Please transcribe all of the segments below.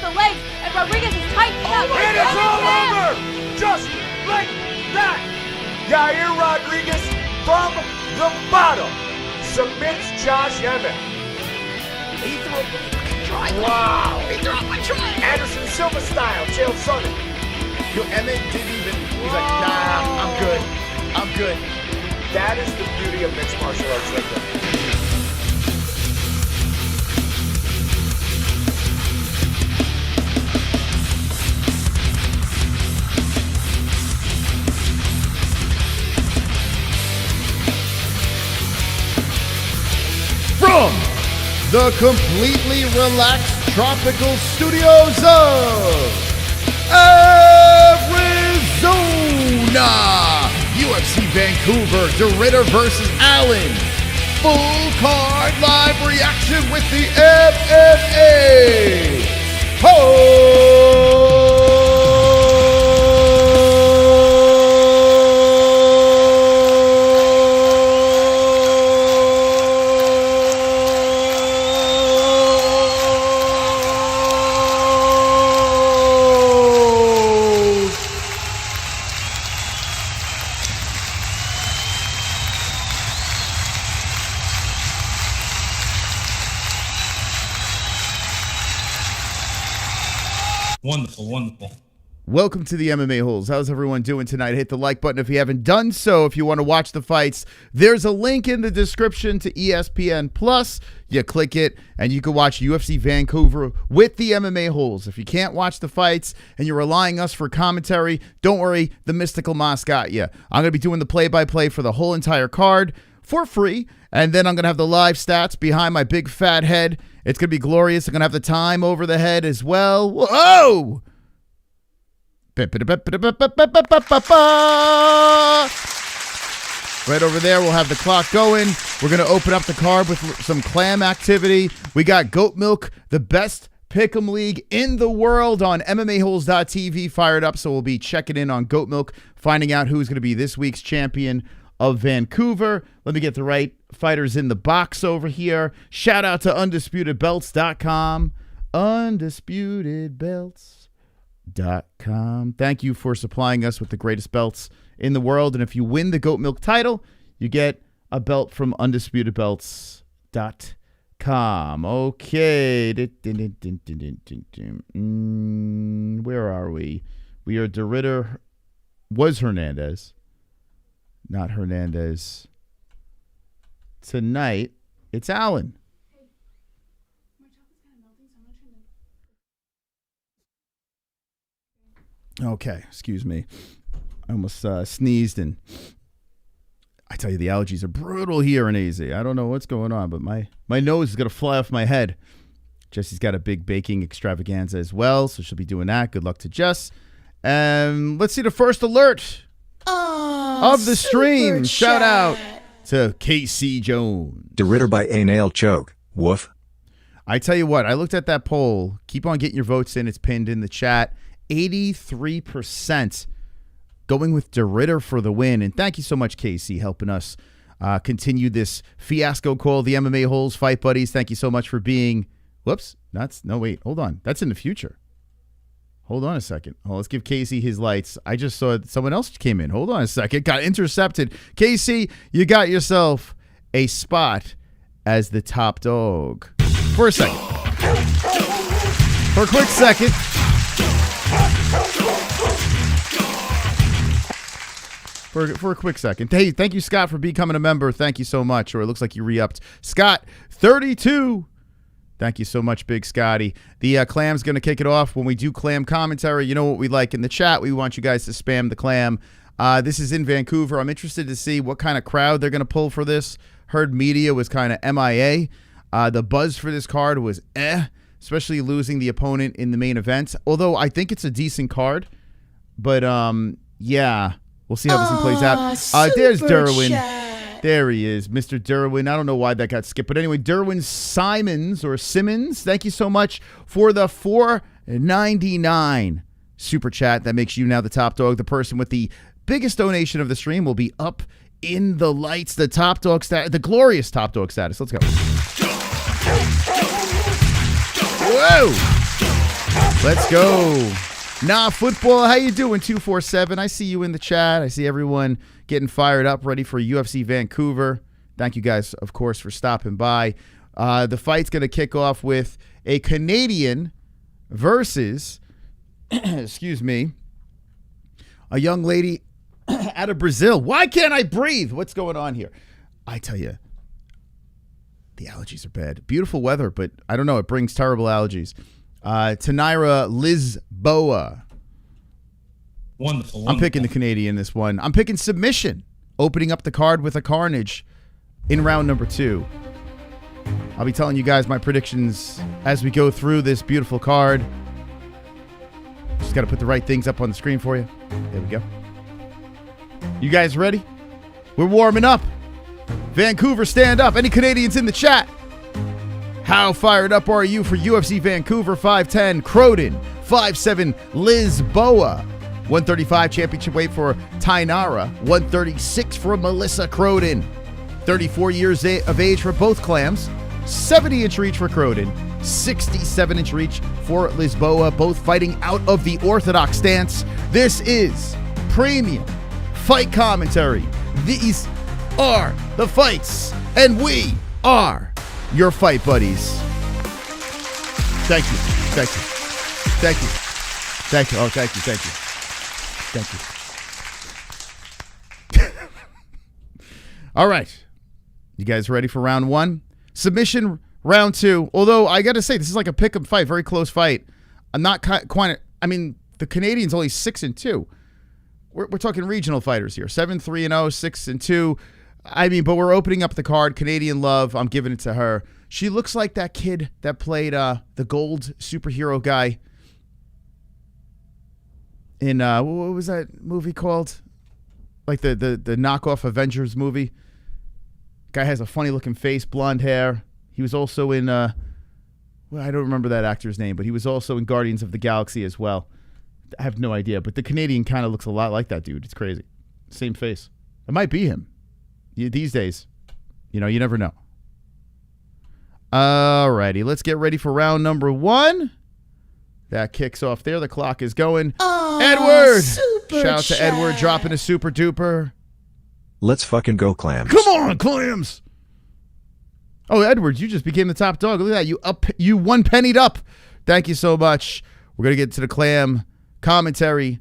the legs, and Rodriguez is tightening up. And it's all over! Just like that! Yair Rodriguez from the bottom submits Josh Emmett. He threw up a try. Wow! He threw up a try! Anderson Silva style, Chael Sonnen. Yo, Emmett didn't even, he's like, nah, I'm good. I'm good. That is the beauty of mixed martial arts right there. From the completely relaxed tropical studios of Arizona, UFC Vancouver, De Ridder versus Allen. Full card live reaction with the MMA-Holes. Wonderful. Welcome to the MMA-Holes. How's everyone doing tonight? Hit the like button if you haven't done so. If you want to watch the fights, there's a link in the description to ESPN Plus. You click it, and you can watch UFC Vancouver with the MMA-Holes. If you can't watch the fights and you're relying on us for commentary, don't worry, the Mystical Moss got you. I'm going to be doing the play-by-play for the whole entire card for free, and then I'm going to have the live stats behind my big fat head. It's going to be glorious. I'm going to have the time over the head as well. Whoa! Right over there, we'll have the clock going. We're going to open up the card with some clam activity. We got Goat Milk, the best pick'em league in the world on MMAHoles.tv fired up, so we'll be checking in on Goat Milk, finding out who's going to be this week's champion of Vancouver. Let me get the right fighters in the box over here. Shout out to UndisputedBelts.com. UndisputedBelts.com. Thank you for supplying us with the greatest belts in the world. And if you win the Goat Milk title, you get a belt from UndisputedBelts.com. Okay. Where are we? We are De Ridder. Was Hernandez. Not Hernandez. Tonight, it's Allen. Okay, excuse me. I almost sneezed, and I tell you, the allergies are brutal here in AZ. I don't know what's going on, but my nose is going to fly off my head. Jessie's got a big baking extravaganza as well, so she'll be doing that. Good luck to Jess. Let's see the first alert of the stream. Shout out to KC Jones. De Ridder by a nail choke. Woof. I tell you what, I looked at that poll. Keep on getting your votes in. It's pinned in the chat. 83% going with De Ridder for the win. And thank you so much, KC, helping us continue this fiasco called the MMA-Holes Fight Buddies. Thank you so much for being... Whoops. Wait. Hold on. That's in the future. Hold on a second. Oh, let's give Casey his lights. I just saw someone else came in. Hold on a second. Got intercepted. Casey, you got yourself a spot as the top dog. For a second. For a quick second. For a quick second. Hey, thank you, Scott, for becoming a member. Thank you so much. Or it looks like you re-upped. Scott, 32. Thank you so much, Big Scotty. The clam's going to kick it off. When we do clam commentary, you know what we like in the chat. We want you guys to spam the clam. This is in Vancouver. I'm interested to see what kind of crowd they're going to pull for this. Heard media was kind of MIA. The buzz for this card was especially losing the opponent in the main event. Although I think it's a decent card. But, yeah, we'll see how this one plays out. There's Derwin. There he is, Mr. Derwin. I don't know why that got skipped. But anyway, Derwin Simmons, thank you so much for the $4.99 super chat. That makes you now the top dog. The person with the biggest donation of the stream will be up in the lights. The top dog status, the glorious top dog status. Let's go. Whoa! Let's go. Nah, football, how you doing, 247? I see you in the chat. I see everyone getting fired up, ready for UFC Vancouver. Thank you guys, of course, for stopping by. The fight's going to kick off with a Canadian versus, excuse me, a young lady out of Brazil. Why can't I breathe? What's going on here? I tell you, the allergies are bad. Beautiful weather, but I don't know. It brings terrible allergies. Tainara Lisboa. Wonderful. I'm picking the Canadian this one. I'm picking submission, opening up the card with a carnage in round number 2. I'll be telling you guys my predictions as we go through this beautiful card. Just got to put the right things up on the screen for you. There we go. You guys ready? We're warming up. Vancouver, stand up. Any Canadians in the chat? How fired up are you for UFC Vancouver? 5'10", Croden. 5'7", Lisboa. 135 championship weight for Tainara. 136 for Melissa Croden. 34 years of age for both clams. 70-inch reach for Croden. 67-inch reach for Lisboa. Both fighting out of the orthodox stance. This is premium fight commentary. These are the fights, and we are your fight buddies. Thank you. Thank you. Thank you. Thank you. Oh, thank you. Thank you. Thank you. All right. You guys ready for round 1? Submission round 2. Although I got to say, this is like a pick-up fight, very close fight. I'm not quite. I mean, the Canadian's only 6-2. We're talking regional fighters here. 7-3-0, 6-2. I mean, but we're opening up the card. Canadian love. I'm giving it to her. She looks like that kid that played the gold superhero guy in what was that movie called? Like the knockoff Avengers movie. Guy has a funny looking face, blonde hair. He was also in well, I don't remember that actor's name, but he was also in Guardians of the Galaxy as well. I have no idea, but the Canadian kind of looks a lot like that dude. It's crazy. Same face. It might be him. These days, you never know. Alrighty, let's get ready for round number 1. That kicks off there. The clock is going. Oh, Edward! Shout out to Edward dropping a super duper. Let's fucking go, clams. Come on, clams! Oh, Edward, you just became the top dog. Look at that. You one-pennied up. Thank you so much. We're going to get to the clam commentary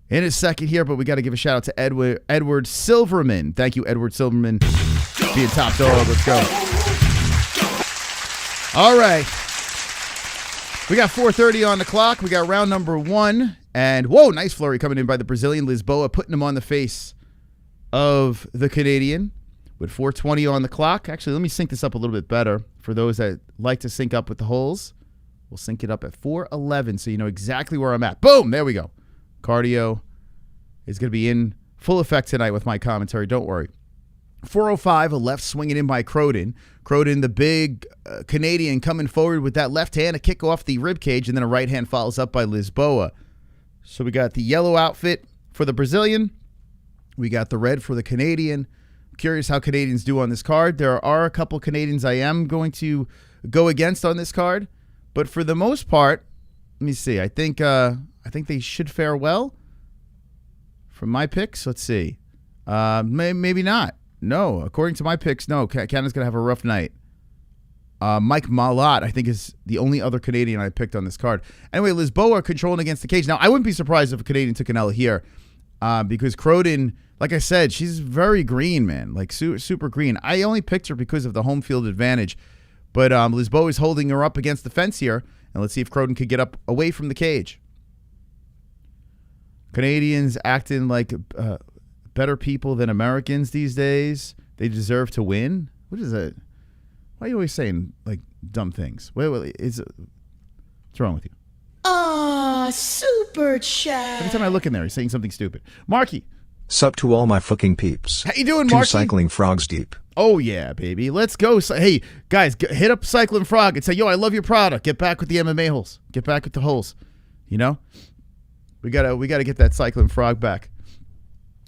in a second here, but we got to give a shout out to Edward Silverman. Thank you, Edward Silverman, being top dog. Let's go. All right. We got 4:30 on the clock. We got round number 1. And, whoa, nice flurry coming in by the Brazilian Lisboa, putting him on the face of the Canadian with 4:20 on the clock. Actually, let me sync this up a little bit better for those that like to sync up with the holes. We'll sync it up at 4:11 so you know exactly where I'm at. Boom, there we go. Cardio is going to be in full effect tonight with my commentary. Don't worry. 4:05, a left swinging in by Croden. Croden, the big Canadian, coming forward with that left hand, a kick off the rib cage, and then a right hand follows up by Lisboa. So we got the yellow outfit for the Brazilian. We got the red for the Canadian. I'm curious how Canadians do on this card. There are a couple Canadians I am going to go against on this card, but for the most part, let me see. I think they should fare well. From my picks, let's see. Maybe not. No, according to my picks, no. Canada's going to have a rough night. Mike Malott, I think, is the only other Canadian I picked on this card. Anyway, Lisboa controlling against the cage. Now, I wouldn't be surprised if a Canadian took an L here because Croden, like I said, she's very green, man, like super green. I only picked her because of the home field advantage, but Lisboa is holding her up against the fence here, and let's see if Croden could get up away from the cage. Canadians acting like better people than Americans these days. They deserve to win. What is it? Why are you always saying like dumb things? Wait, what's wrong with you? Super chat. Every time I look in there, he's saying something stupid. Marky. Sup to all my fucking peeps. How you doing, Two Marky? cycling frogs deep. Oh, yeah, baby. Let's go. Hey, guys, hit up Cycling Frog and say, yo, I love your product. Get back with the MMA-Holes. Get back with the holes. You know? We gotta get that Cycling Frog back.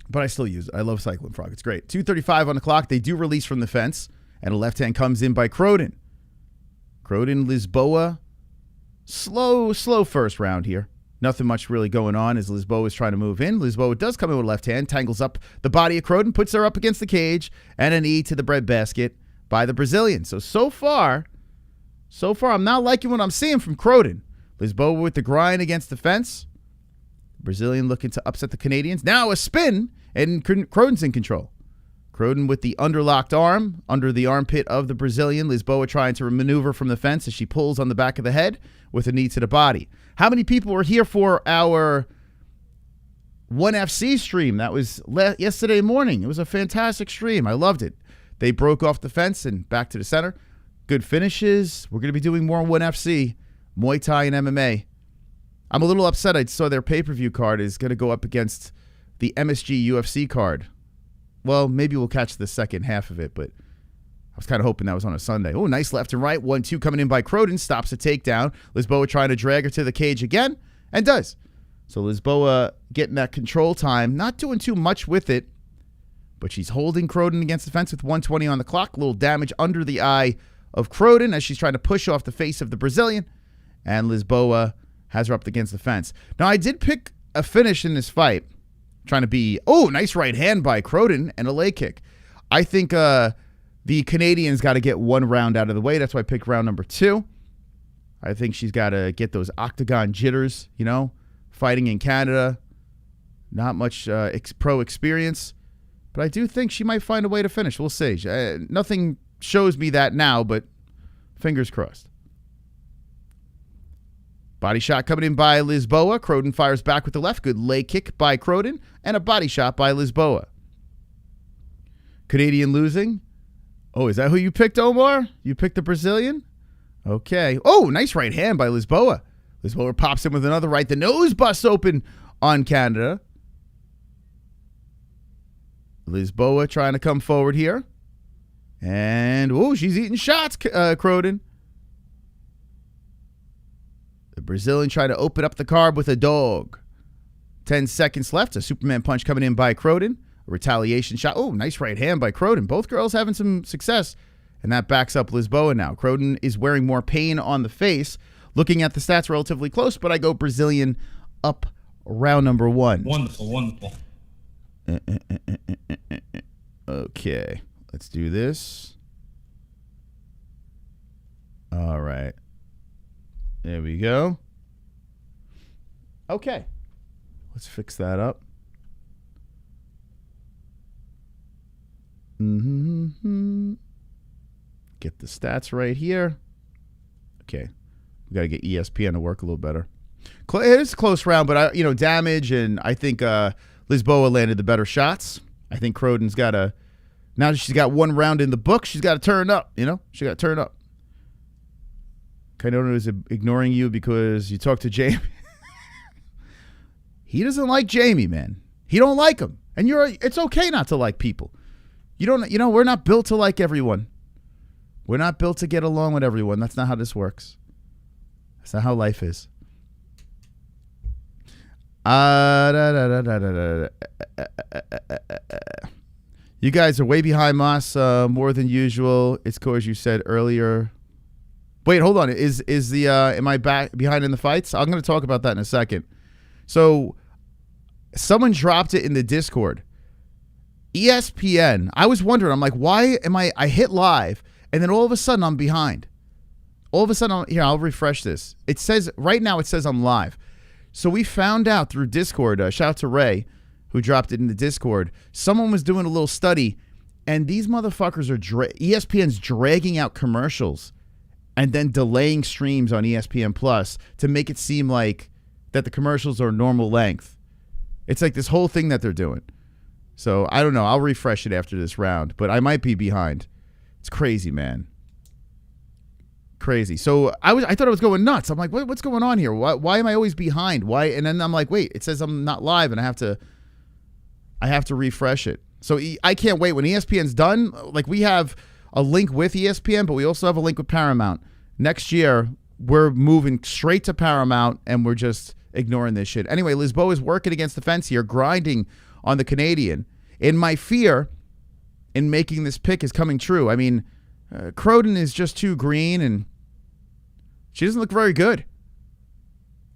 But I still use it. I love Cycling Frog. It's great. 2:35 on the clock. They do release from the fence. And a left hand comes in by Croden. Croden, Lisboa. Slow first round here. Nothing much really going on as Lisboa is trying to move in. Lisboa does come in with a left hand, tangles up the body of Croden, puts her up against the cage, and a knee to the breadbasket by the Brazilian. So far, I'm not liking what I'm seeing from Croden. Lisboa with the grind against the fence. Brazilian looking to upset the Canadians. Now a spin, and Croden's in control. Croden with the underlocked arm under the armpit of the Brazilian. Lisboa trying to maneuver from the fence as she pulls on the back of the head with a knee to the body. How many people were here for our 1FC stream? That was yesterday morning. It was a fantastic stream. I loved it. They broke off the fence and back to the center. Good finishes. We're going to be doing more 1FC, Muay Thai and MMA. I'm a little upset. I saw their pay-per-view card is going to go up against the MSG UFC card. Well, maybe we'll catch the second half of it, but I was kind of hoping that was on a Sunday. Oh, nice left and right. 1-2 coming in by Croden. Stops a takedown. Lisboa trying to drag her to the cage again, and does. So Lisboa getting that control time. Not doing too much with it, but she's holding Croden against the fence with 1:20 on the clock. A little damage under the eye of Croden as she's trying to push off the face of the Brazilian. And Lisboa has her up against the fence. Now, I did pick a finish in this fight. Trying to be, nice right hand by Croden and a leg kick. I think the Canadians got to get one round out of the way. That's why I picked round number 2. I think she's got to get those octagon jitters, fighting in Canada. Not much pro experience. But I do think she might find a way to finish. We'll see. Nothing shows me that now, but fingers crossed. Body shot coming in by Lisboa. Croden fires back with the left. Good leg kick by Croden. And a body shot by Lisboa. Canadian losing. Oh, is that who you picked, Omar? You picked the Brazilian? Okay. Oh, nice right hand by Lisboa. Lisboa pops in with another right. The nose busts open on Canada. Lisboa trying to come forward here. And, she's eating shots, Croden. The Brazilian trying to open up the carb with a dog. 10 seconds left. A Superman punch coming in by Croden. A retaliation shot. Oh, nice right hand by Croden. Both girls having some success. And that backs up Lisboa now. Croden is wearing more pain on the face. Looking at the stats relatively close, but I go Brazilian up round number 1. Wonderful. Okay. Let's do this. All right. There we go. Okay. Let's fix that up. Get the stats right here. Okay. We got to get ESPN to work a little better. It is a close round, but damage, and I think Lisboa landed the better shots. I think Croden's got to, now that she's got one round in the book, she's got to turn up, She got to turn up. Kainotto is ignoring you because you talked to Jamie. He doesn't like Jamie, man. He don't like him. And it's okay not to like people. We're not built to like everyone. We're not built to get along with everyone. That's not how this works. That's not how life is. You guys are way behind Moss more than usual. It's because you said earlier. Wait, hold on. Am I back behind in the fights? I'm going to talk about that in a second. So someone dropped it in the Discord. ESPN. I was wondering. I'm like, why am I hit live and then all of a sudden I'm behind. All of a sudden, I'll refresh this. It says right now I'm live. So we found out through Discord. Shout out to Ray, who dropped it in the Discord. Someone was doing a little study, and these motherfuckers are ESPN's dragging out commercials and then delaying streams on ESPN Plus to make it seem like that the commercials are normal length. It's like this whole thing that they're doing. So I don't know. I'll refresh it after this round, but I might be behind. It's crazy, man. Crazy. So I thought I was going nuts. I'm like, what's going on here? Why am I always behind? Why? And then I'm like, wait, it says I'm not live, and I have to refresh it. So I can't wait when ESPN's done. Like, we have a link with ESPN, but we also have a link with Paramount. Next year, we're moving straight to Paramount, and we're just ignoring this shit. Anyway, Lisboa is working against the fence here, grinding on the Canadian. And my fear in making this pick is coming true. I mean, Croden is just too green, and she doesn't look very good.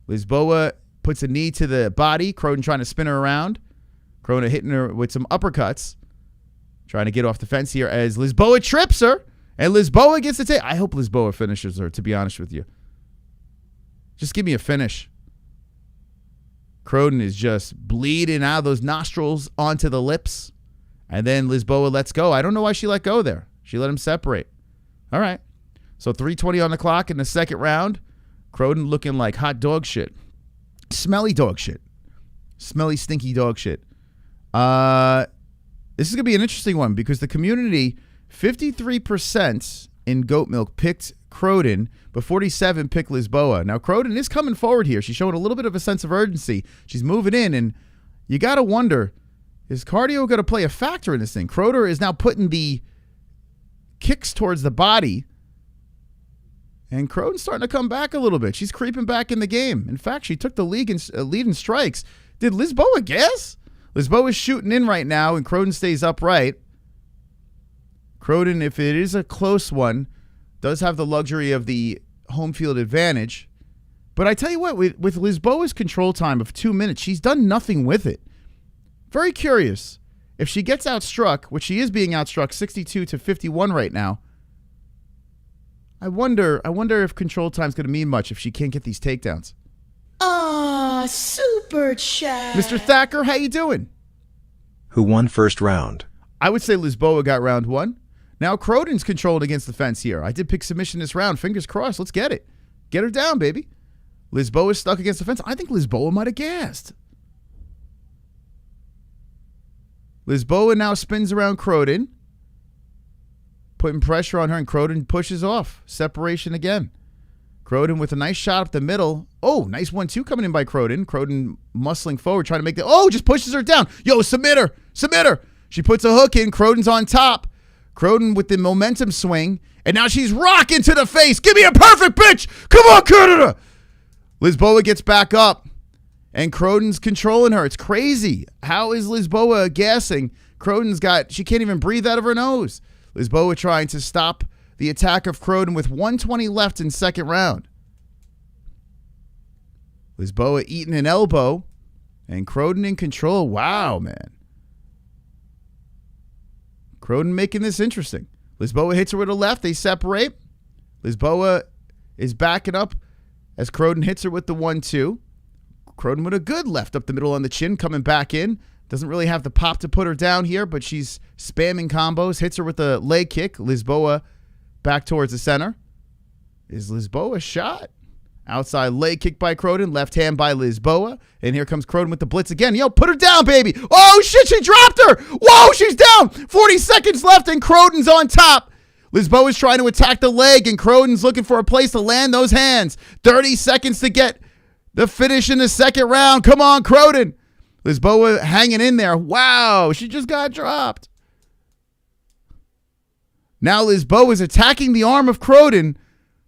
Lisboa puts a knee to the body. Croden trying to spin her around. Croden hitting her with some uppercuts. Trying to get off the fence here as Lisboa trips her. And Lisboa gets the take. I hope Lisboa finishes her, to be honest with you. Just give me a finish. Croden is just bleeding out of those nostrils onto the lips. And then Lisboa lets go. I don't know why she let go there. She let him separate. All right. So 3:20 on the clock in the second round. Croden looking like hot dog shit. Smelly dog shit. Smelly, stinky dog shit. This is going to be an interesting one because the community, 53% in goat milk picked Croden, but 47% picked Lisboa. Now, Croden is coming forward here. She's showing a little bit of a sense of urgency. She's moving in, and you got to wonder, is cardio going to play a factor in this thing? Croden is now putting the kicks towards the body, and Croden's starting to come back a little bit. She's creeping back in the game. In fact, she took the lead in strikes. Did Lisboa guess? Lisboa's shooting in right now, and Croden stays upright. Croden, if it is a close one, does have the luxury of the home field advantage. But I tell you what, with Lisboa's control time of 2 minutes, she's done nothing with it. Very curious. If she gets outstruck, which she is being outstruck 62-51 right now, I wonder if control time is going to mean much if she can't get these takedowns. Super chat. Mr. Thacker, how you doing? Who won first round? I would say Lisboa got round one. Now Croden's controlled against the fence here. I did pick submission this round. Fingers crossed. Let's get it. Get her down, baby. Lisboa's stuck against the fence. I think Lisboa might have gassed. Lisboa now spins around Croden, putting pressure on her, and Croden pushes off. Separation again. Croden with a nice shot up the middle. Oh, nice 1-2 coming in by Croden. Croden muscling forward, trying to make the... Oh, just pushes her down. Yo, submit her. Submit her. She puts a hook in. Croden's on top. Croden with the momentum swing. And now she's rocking to the face. Give me a perfect bitch. Come on, Canada. Lisboa gets back up. And Croden's controlling her. It's crazy. How is Lisboa gassing? Croden's got... She can't even breathe out of her nose. Lisboa trying to stop the attack of Croden with 1:20 left in second round. Lisboa eating an elbow. And Croden in control. Wow, man. Croden making this interesting. Lisboa hits her with a left. They separate. Lisboa is backing up as Croden hits her with the 1-2. Croden with a good left up the middle on the chin, coming back in. Doesn't really have the pop to put her down here, but she's spamming combos. Hits her with a leg kick. Lisboa back towards the center. Is Lisboa shot? Outside leg kick by Croden. Left hand by Lisboa. And here comes Croden with the blitz again. Yo, put her down, baby. Oh, shit, she dropped her. Whoa, she's down. 40 seconds left, and Croden's on top. Lisboa's trying to attack the leg, and Croden's looking for a place to land those hands. 30 seconds to get the finish in the second round. Come on, Croden. Lisboa hanging in there. Wow, she just got dropped. Now Lisboa is attacking the arm of Croden.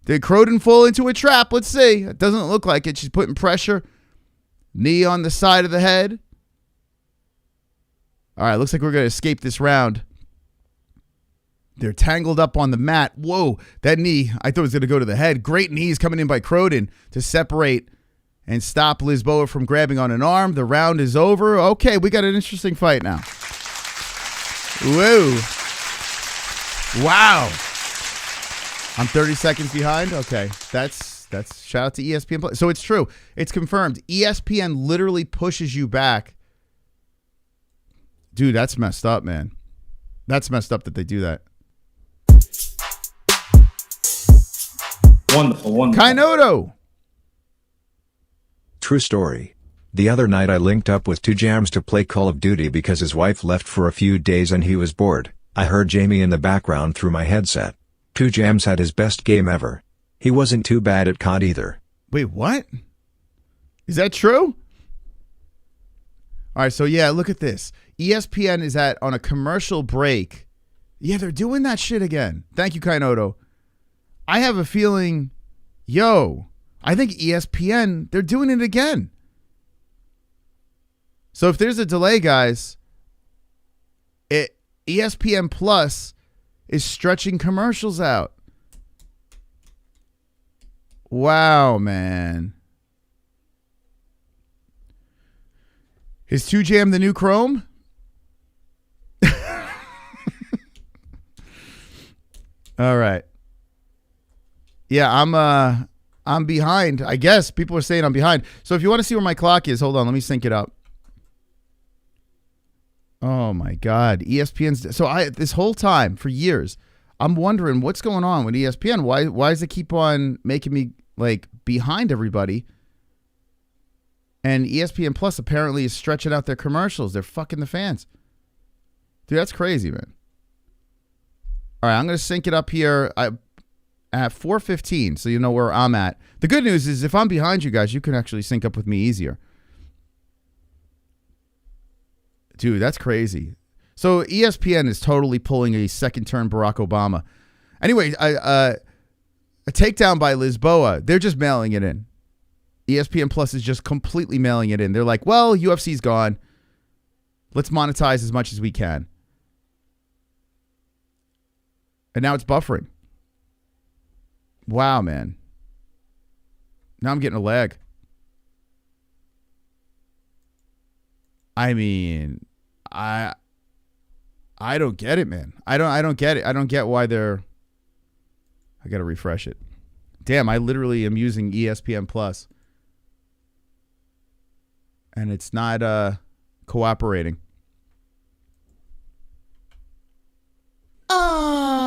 Did Croden fall into a trap? Let's see. It doesn't look like it. She's putting pressure. Knee on the side of the head. All right, looks like we're going to escape this round. They're tangled up on the mat. Whoa, that knee, I thought it was going to go to the head. Great knees coming in by Croden to separate and stop Lisboa from grabbing on an arm. The round is over. Okay, we got an interesting fight now. Whoa. Wow. I'm 30 seconds behind. Okay, that's shout out to ESPN. So it's true. It's confirmed. ESPN literally pushes you back. Dude, that's messed up, man. That's messed up that they do that. Wonderful. Kainotto. True story. The other night I linked up with 2Jams to play Call of Duty because his wife left for a few days and he was bored. I heard Jamie in the background through my headset. 2Jams had his best game ever. He wasn't too bad at COD either. Wait, what? Is that true? All right, so yeah, look at this. ESPN is on a commercial break. Yeah, they're doing that shit again. Thank you, Kainotto. I have a feeling, I think ESPN, they're doing it again. So if there's a delay, guys, ESPN Plus is stretching commercials out. Wow, man. Is 2Jam the new Chrome? All right. Yeah, I'm behind. I guess people are saying I'm behind. So if you want to see where my clock is, hold on, let me sync it up. Oh my God, ESPN's. So this whole time for years, I'm wondering what's going on with ESPN. Why does it keep on making me like behind everybody? And ESPN Plus apparently is stretching out their commercials. They're fucking the fans. Dude, that's crazy, man. All right, I'm going to sync it up here at 4:15 so you know where I'm at. The good news is if I'm behind you guys, you can actually sync up with me easier. Dude, that's crazy. So ESPN is totally pulling a second-term Barack Obama. Anyway, a takedown by Lisboa. They're just mailing it in. ESPN Plus is just completely mailing it in. They're like, well, UFC's gone. Let's monetize as much as we can. And now it's buffering. Wow, man. Now I'm getting a lag. I mean, I don't get it, man. I don't get it. I don't get why they're... I got to refresh it. Damn, I literally am using ESPN Plus. And it's not cooperating.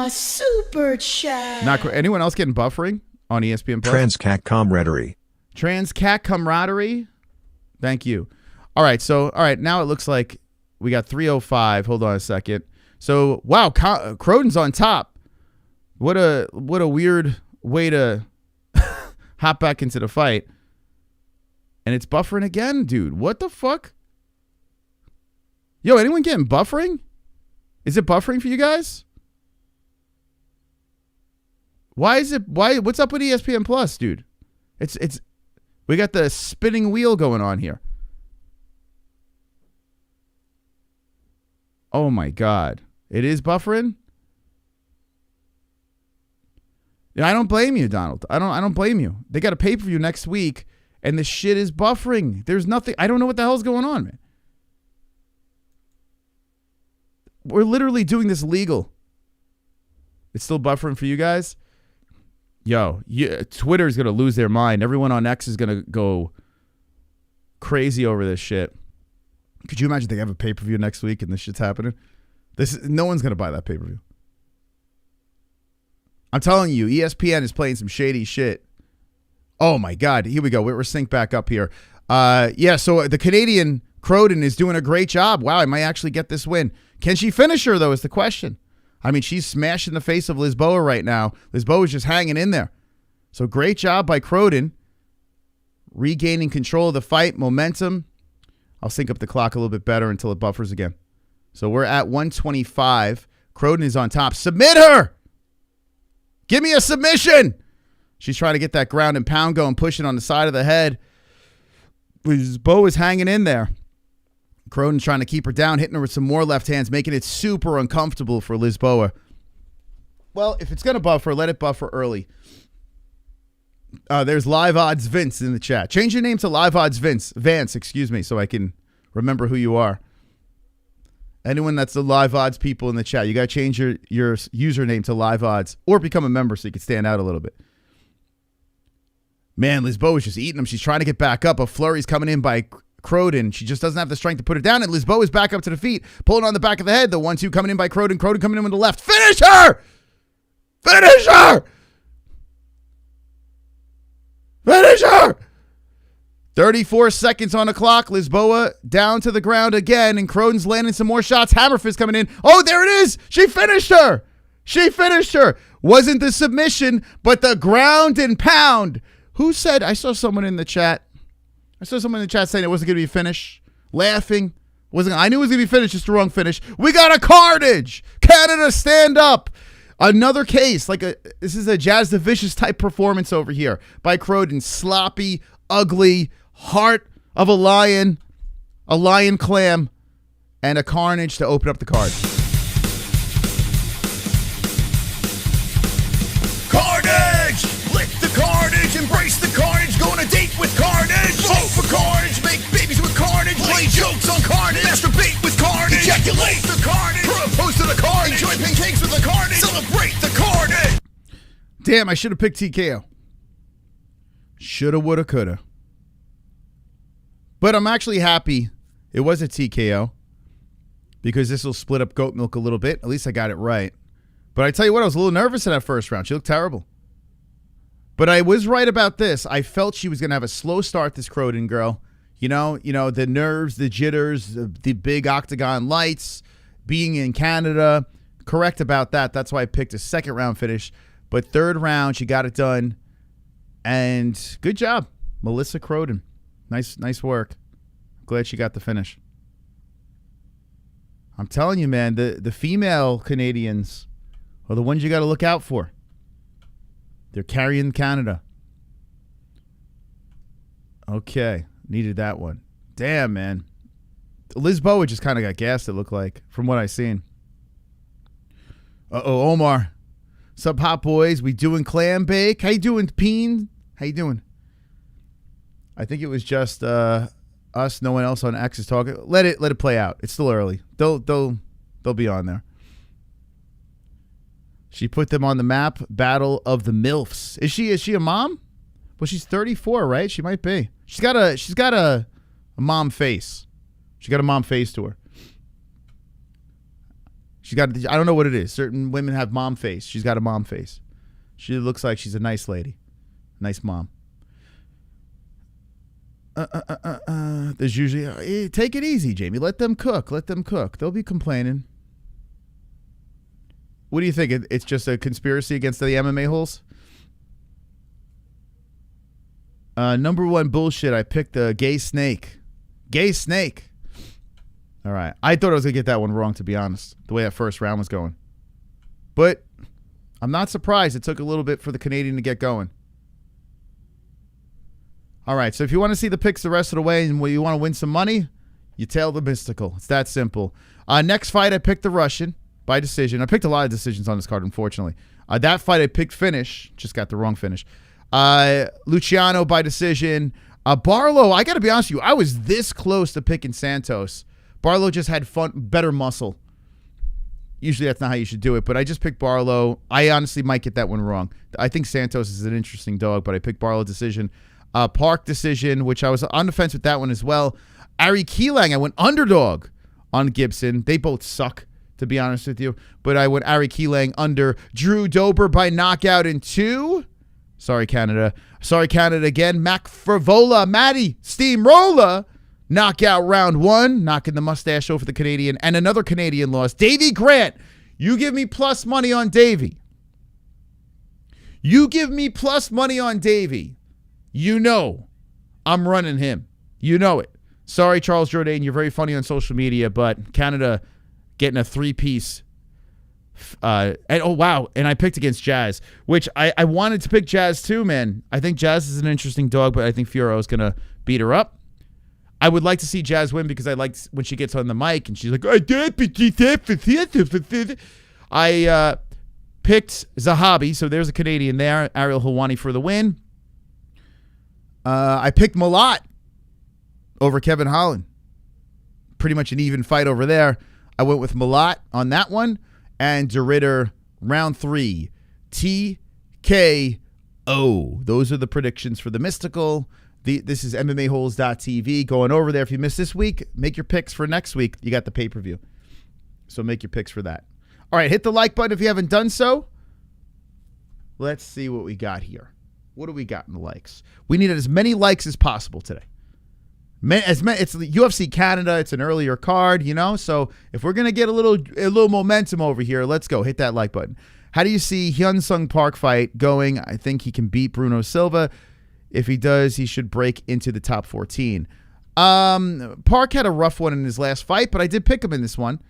Super chat. Anyone else getting buffering on ESPN Plus? Transcat camaraderie. Transcat camaraderie. Thank you. All right, now it looks like we got 305. Hold on a second. So, wow, Croden's on top. What a weird way to hop back into the fight. And it's buffering again, dude. What the fuck? Yo, anyone getting buffering? Is it buffering for you guys? What's up with ESPN Plus, dude? It's we got the spinning wheel going on here. Oh my God. It is buffering? Yeah, I don't blame you, Donald. I don't blame you. They got a pay-per-view next week and the shit is buffering. There's nothing. I don't know what the hell's going on, man. We're literally doing this legal. It's still buffering for you guys? Yo, Twitter's going to lose their mind. Everyone on X is going to go crazy over this shit. Could you imagine they have a pay-per-view next week and this shit's happening? No one's going to buy that pay-per-view. I'm telling you, ESPN is playing some shady shit. Oh, my God. Here we go. We're synced back up here. So the Canadian Croden is doing a great job. Wow, I might actually get this win. Can she finish her, though, is the question. I mean, she's smashing the face of Lisboa right now. Lisboa is just hanging in there. So great job by Croden. Regaining control of the fight, momentum. I'll sync up the clock a little bit better until it buffers again. So we're at 125. Croden is on top. Submit her! Give me a submission! She's trying to get that ground and pound going, pushing on the side of the head. Lisboa is hanging in there. Croden's trying to keep her down, hitting her with some more left hands, making it super uncomfortable for Lisboa. Well, if it's going to buffer, let it buffer early. There's Live Odds Vince in the chat. Change your name to Live Odds Vance, excuse me, so I can remember who you are. Anyone that's the Live Odds people in the chat, you got to change your username to Live Odds or become a member so you can stand out a little bit. Man, Lisboa is just eating them. She's trying to get back up. A flurry's coming in by Croden. She just doesn't have the strength to put it down, and Lisboa is back up to the feet, pulling on the back of the head. The 1-2 coming in by Croden. Croden coming in with the left. Finish her! Finish her! Finish her! 34 seconds on the clock. Lisboa down to the ground again, and Croden's landing some more shots. Hammerfist coming in. Oh, there it is! She finished her! She finished her! Wasn't the submission, but the ground and pound. Who said? I saw someone in the chat. Saying it wasn't going to be a finish. Laughing. I knew it was going to be finished, just the wrong finish. We got a carnage. Canada, stand up. Another case. This is a Jazz the Vicious type performance over here by Croden. Sloppy, ugly, heart of a lion clam, and a carnage to open up the card. Carnage! Lick the carnage, embrace the carnage, go on a date with carnage, vote for carnage, make babies with carnage, play jokes on Damn, I should have picked TKO. Shoulda, woulda, coulda. But I'm actually happy it was a TKO because this will split up goat milk a little bit. At least I got it right. But I tell you what, I was a little nervous in that first round. She looked terrible. But I was right about this. I felt she was going to have a slow start, this Croden girl. You know, the nerves, the jitters, the big octagon lights, being in Canada. Correct about that. That's why I picked a second round finish. But third round, she got it done. And good job, Melissa Croden. Nice work. Glad she got the finish. I'm telling you, man, the female Canadians are the ones you got to look out for. They're carrying Canada. Okay. Needed that one. Damn, man. Lisboa just kind of got gassed, it looked like, from what I seen. Uh-oh, Omar. Sup, hot boys? We doing clam bake? How you doing, Peen? How you doing? I think it was just us. No one else on X is talking. Let it play out. It's still early. They'll be on there. She put them on the map. Battle of the MILFs. Is she a mom? Well, she's 34, right? She might be. She's got a mom face. She got a mom face to her. She got, I don't know what it is. Certain women have mom face. She's got a mom face. She looks like she's a nice lady. Nice mom. There's usually take it easy, Jamie. Let them cook. They'll be complaining. What do you think? It's just a conspiracy against the MMA-Holes? Number one bullshit. I picked the gay snake. Gay snake. All right. I thought I was going to get that one wrong, to be honest, the way that first round was going. But I'm not surprised. It took a little bit for the Canadian to get going. All right. So if you want to see the picks the rest of the way and you want to win some money, you tail the mystical. It's that simple. Next fight, I picked the Russian by decision. I picked a lot of decisions on this card, unfortunately. That fight, I picked finish. Just got the wrong finish. Luciano by decision. Barlow, I got to be honest with you, I was this close to picking Santos. Barlow just had better muscle. Usually that's not how you should do it, but I just picked Barlow. I honestly might get that one wrong. I think Santos is an interesting dog, but I picked Barlow decision. Park decision, which I was on the fence with that one as well. Aoriqileng, I went underdog on Gibson. They both suck, to be honest with you, but I went Aoriqileng under. Drew Dober by knockout in 2. Sorry, Canada. Sorry, Canada again. Mac Frevola, Matty Steamroller. Knockout round 1. Knocking the mustache over the Canadian. And another Canadian loss. Davy Grant. You give me plus money on Davy. You give me plus money on Davy. You know I'm running him. You know it. Sorry, Charles Jourdain. You're very funny on social media, but Canada getting a 3-piece. And oh wow, and I picked against Jazz, which I wanted to pick Jazz too, man. I think Jazz is an interesting dog, but I think Fiorello is gonna beat her up. I would like to see Jazz win because I liked when she gets on the mic and she's like, I picked Zahabi, so there's a Canadian there. Ariel Helwani for the win. I picked Malat over Kevin Holland. Pretty much an even fight over there. I went with Malat on that one. And De Ridder, round 3. TKO. Those are the predictions for the Mystical. This is MMAHoles.tv. Going over there. If you missed this week, make your picks for next week. You got the pay-per-view. So make your picks for that. All right, hit the like button if you haven't done so. Let's see what we got here. What do we got in the likes? We needed as many likes as possible today. It's UFC Canada. It's an earlier card, you know. So if we're gonna get a little momentum over here, let's go. Hit that like button. How do you see Hyun Sung Park fight going? I think he can beat Bruno Silva. If he does, he should break into the top 14. Park had a rough one in his last fight, but I did pick him in this one.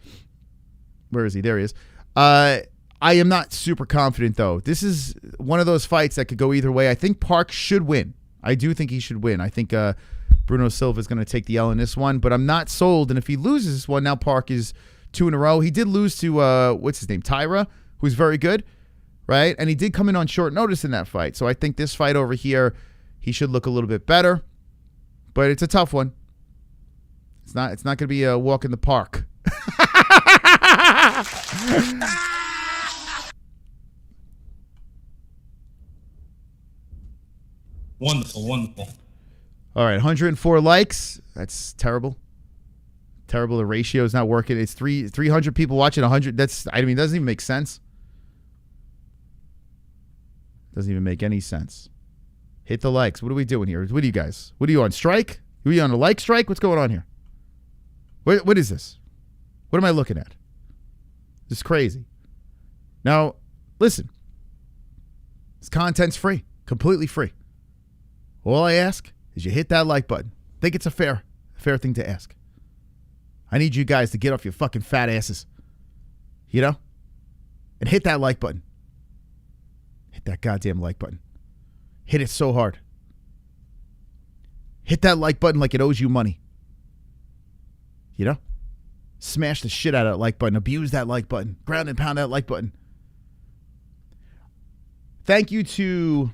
Where is he? There he is. I am not super confident though. This is one of those fights that could go either way. I think Park should win. I do think he should win. I think Bruno Silva is going to take the L in this one, but I'm not sold. And if he loses this one, now Park is 2 in a row. He did lose to, what's his name, Tainara, who's very good, right? And he did come in on short notice in that fight. So I think this fight over here, he should look a little bit better. But it's a tough one. It's not going to be a walk in the park. Wonderful, wonderful. All right, 104 likes. That's terrible. Terrible. The ratio is not working. It's 300 people watching 100. That's, I mean, it doesn't even make sense. Doesn't even make any sense. Hit the likes. What are we doing here? What are you guys? What are you on, strike? Are you on a like strike? What's going on here? What is this? What am I looking at? This is crazy. Now, listen. This content's free. Completely free. All I ask is you hit that like button. I think it's a fair thing to ask. I need you guys to get off your fucking fat asses. You know? And hit that like button. Hit that goddamn like button. Hit it so hard. Hit that like button like it owes you money. You know? Smash the shit out of that like button. Abuse that like button. Ground and pound that like button. Thank you to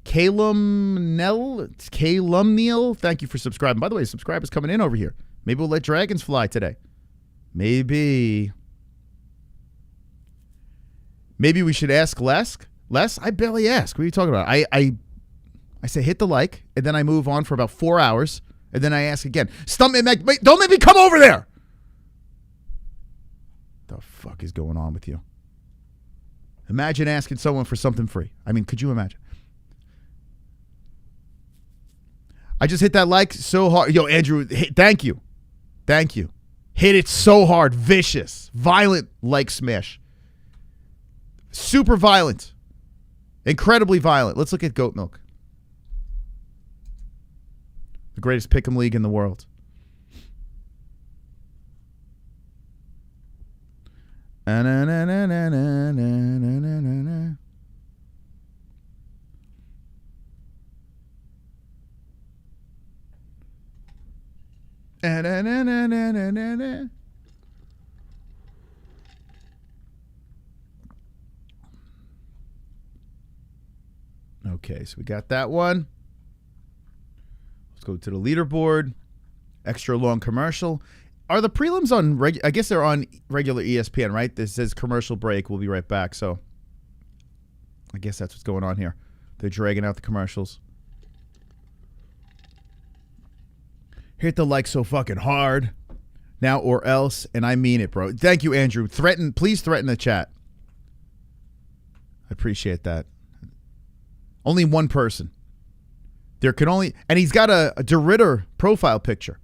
Calum Thank you for subscribing. By the way, subscribers coming in over here. Maybe we'll let dragons fly today. Maybe we should ask less. I barely ask. What are you talking about? I say hit the like, and then I move on for about 4 hours, and then I ask again. Don't make me come over there. The fuck is going on with you? Imagine asking someone for something free. I mean, could you imagine? I just hit that like so hard. Yo, Andrew, thank you. Thank you. Hit it so hard. Vicious. Violent like smash. Super violent. Incredibly violent. Let's look at goat milk. The greatest pick'em league in the world. Okay, so we got that one. Let's go to the leaderboard. Extra long commercial. Are the prelims on I guess they're on regular ESPN, right? This says commercial break. We'll be right back. So I guess that's what's going on here. They're dragging out the commercials. Hit the like so fucking hard now or else, and I mean it, bro. Thank you, Andrew. Please threaten the chat. I appreciate that. Only one person. There can only, and he's got a De Ridder profile picture.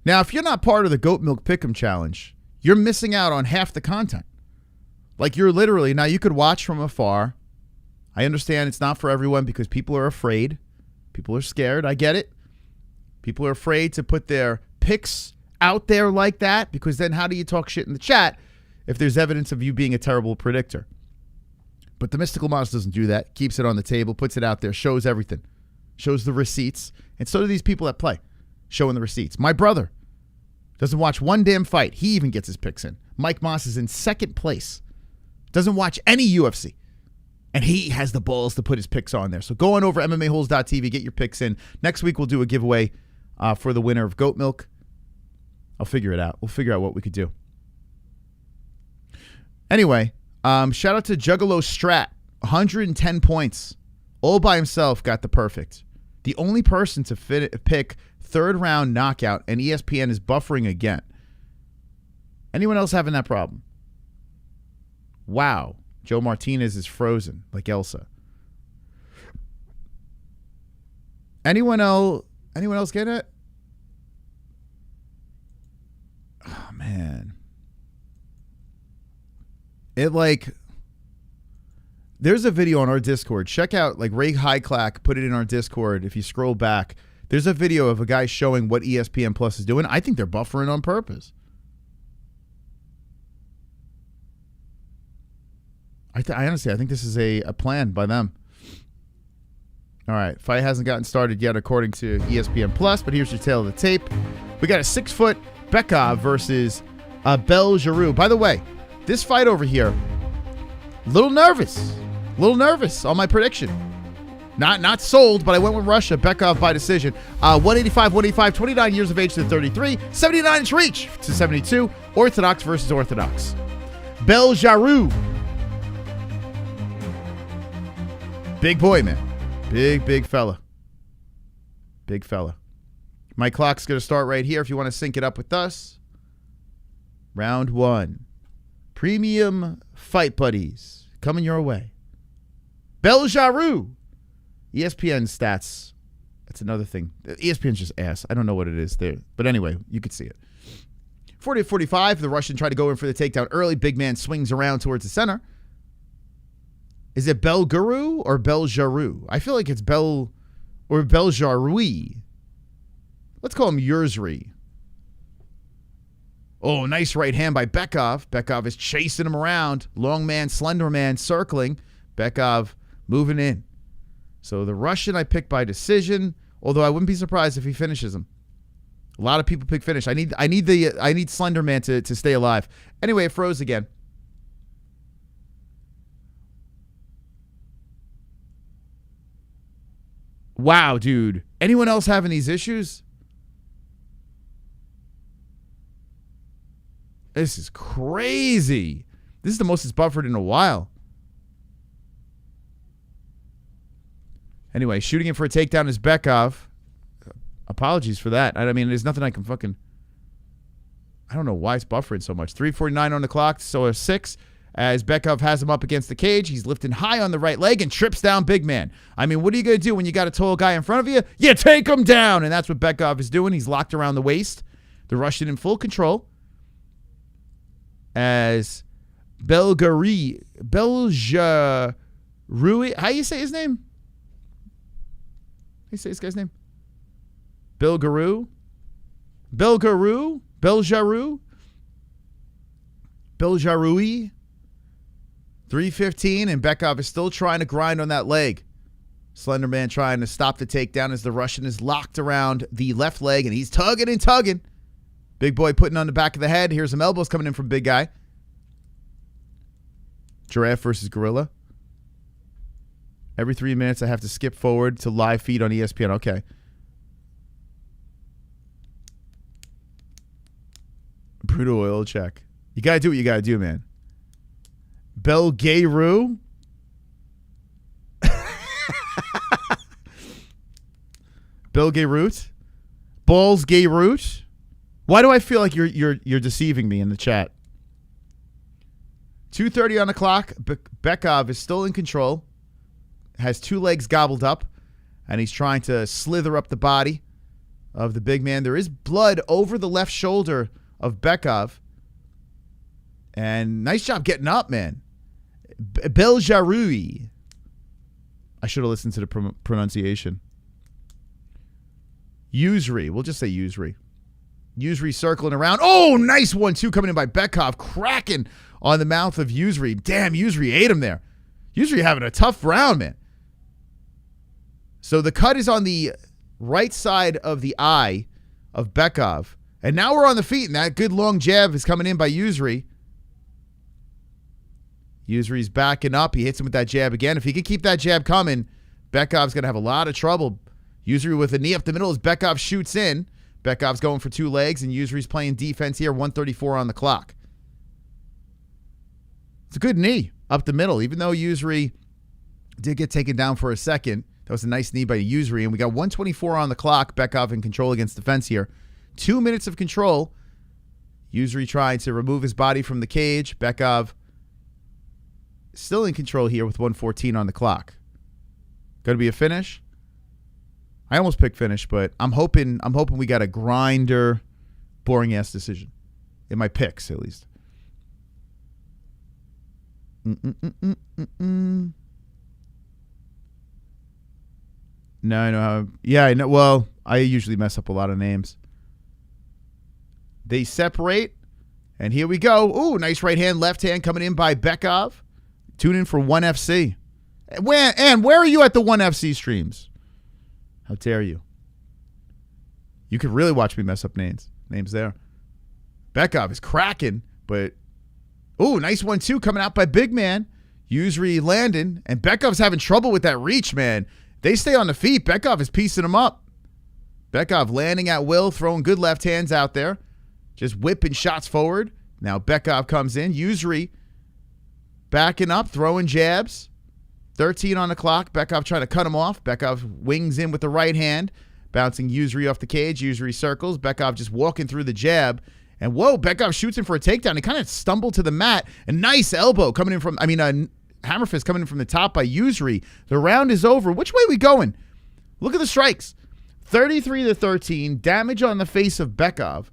Now, if you're not part of the Goat Milk Pick'em Challenge, you're missing out on half the content. Like, you're literally, now you could watch from afar. I understand it's not for everyone because people are afraid. People are scared. I get it. People are afraid to put their picks out there like that because then how do you talk shit in the chat if there's evidence of you being a terrible predictor? But the Mystical Monster doesn't do that. Keeps it on the table, puts it out there, shows everything. Shows the receipts. And so do these people that play, showing the receipts. My brother doesn't watch one damn fight. He even gets his picks in. Mike Moss is in second place. Doesn't watch any UFC. And he has the balls to put his picks on there. So go on over MMAHoles.tv, get your picks in. Next week we'll do a giveaway for the winner of Goat Milk. I'll figure it out. We'll figure out what we could do. Anyway, shout out to Juggalo Strat. 110 points. All by himself got the perfect. The only person to pick third round knockout, and ESPN is buffering again. Anyone else having that problem? Wow. Joe Martinez is frozen like Elsa. Anyone else get it? Oh, man. There's a video on our Discord. Check out, Ray Highclack put it in our Discord. If you scroll back, there's a video of a guy showing what ESPN Plus is doing. I think they're buffering on purpose. I honestly think this is a plan by them. All right, fight hasn't gotten started yet according to ESPN Plus, but here's your tail of the tape. We got a 6-foot Bekoev versus Belgaroui. By the way, this fight over here, a little nervous on my prediction. Not sold, but I went with Russia. Bekoev by decision. 185, 29 years of age to 33, 79-inch reach to 72. Orthodox versus Orthodox. Belgaroui. Big boy, man. Big fella. Big fella. My clock's going to start right here if you want to sync it up with us. Round 1. Premium Fight Buddies coming your way. Belgaroui. ESPN stats. That's another thing. ESPN's just ass. I don't know what it is there. But anyway, you could see it. 40-45. The Russian tried to go in for the takedown early. Big man swings around towards the center. Is it Belgaroui or Belgaroui? I feel like it's Belgaroui. Let's call him Yousri. Oh, nice right hand by Bekoev. Bekoev is chasing him around. Long man, slender man circling. Bekoev moving in. So the Russian I picked by decision, although I wouldn't be surprised if he finishes him. A lot of people pick finish. I need slender man to stay alive. Anyway, it froze again. Wow, dude. Anyone else having these issues? This is crazy. This is the most it's buffered in a while. Anyway, shooting in for a takedown is Bekoev. Apologies for that. I mean, there's nothing I can fucking... I don't know why it's buffering so much. 3:49 on the clock, so a 6. As Bekoev has him up against the cage. He's lifting high on the right leg and trips down big man. I mean, what are you going to do when you got a tall guy in front of you? You take him down, and that's what Bekoev is doing. He's locked around the waist. The Russian in full control. As Belgaroui, how do you say his name? How do you say this guy's name? Belgaroui? 3:15, and Bekoev is still trying to grind on that leg. Slender man trying to stop the takedown as the Russian is locked around the left leg, and he's tugging and tugging. Big boy putting on the back of the head. Here's some elbows coming in from big guy. Giraffe versus gorilla. Every 3 minutes I have to skip forward to live feed on ESPN. Okay. Brutal oil check. You got to do what you got to do, man. Belgaroui. Belgaroui. Balls gay root. Why do I feel like you're deceiving me in the chat? 2:30 on the clock. Bekoev is still in control. Has 2 legs gobbled up, and he's trying to slither up the body of the big man. There is blood over the left shoulder of Bekoev. And nice job getting up, man. Belgaroui. I should have listened to the pronunciation. Yousri. We'll just say Yousri. Yousri circling around. Oh, nice 1-2 coming in by Bekoev. Cracking on the mouth of Yousri. Damn, Yousri ate him there. Yousri having a tough round, man. So the cut is on the right side of the eye of Bekoev. And now we're on the feet, and that good long jab is coming in by Yousri. Yousri's backing up. He hits him with that jab again. If he can keep that jab coming, Bekoev's going to have a lot of trouble. Yousri with a knee up the middle as Bekoev shoots in. Bekoev's going for 2 legs, and Yousri's playing defense here. 1:34 on the clock. It's a good knee up the middle, even though Yousri did get taken down for a second. That was a nice knee by Yousri, and we got 1:24 on the clock. Bekoev in control against the fence here. 2 minutes of control. Yousri trying to remove his body from the cage. Bekoev still in control here with 1:14 on the clock. Going to be a finish. I almost picked finish, but I'm hoping we got a grinder, boring ass decision in my picks at least. No, I know. Yeah, I know. Well, I usually mess up a lot of names. They separate, and here we go. Ooh, nice right hand, left hand coming in by Bekoev. Tune in for 1FC. Where are you at the 1FC streams? How dare you? You could really watch me mess up names there. Bekoev is cracking, but ooh, nice 1-2 coming out by big man. Yousri landing, and Bekoev's having trouble with that reach, man. They stay on the feet. Bekoev is piecing them up. Bekoev landing at will, throwing good left hands out there. Just whipping shots forward. Now Bekoev comes in. Yousri backing up, throwing jabs. 13 on the clock. Bekoev trying to cut him off. Bekoev wings in with the right hand, bouncing Yousri off the cage. Yousri circles. Bekoev just walking through the jab. And whoa, Bekoev shoots him for a takedown. He kind of stumbled to the mat. A nice elbow coming in from, hammer fist coming in from the top by Yousri. The round is over. Which way we going? Look at the strikes. 33-13. Damage on the face of Bekoev.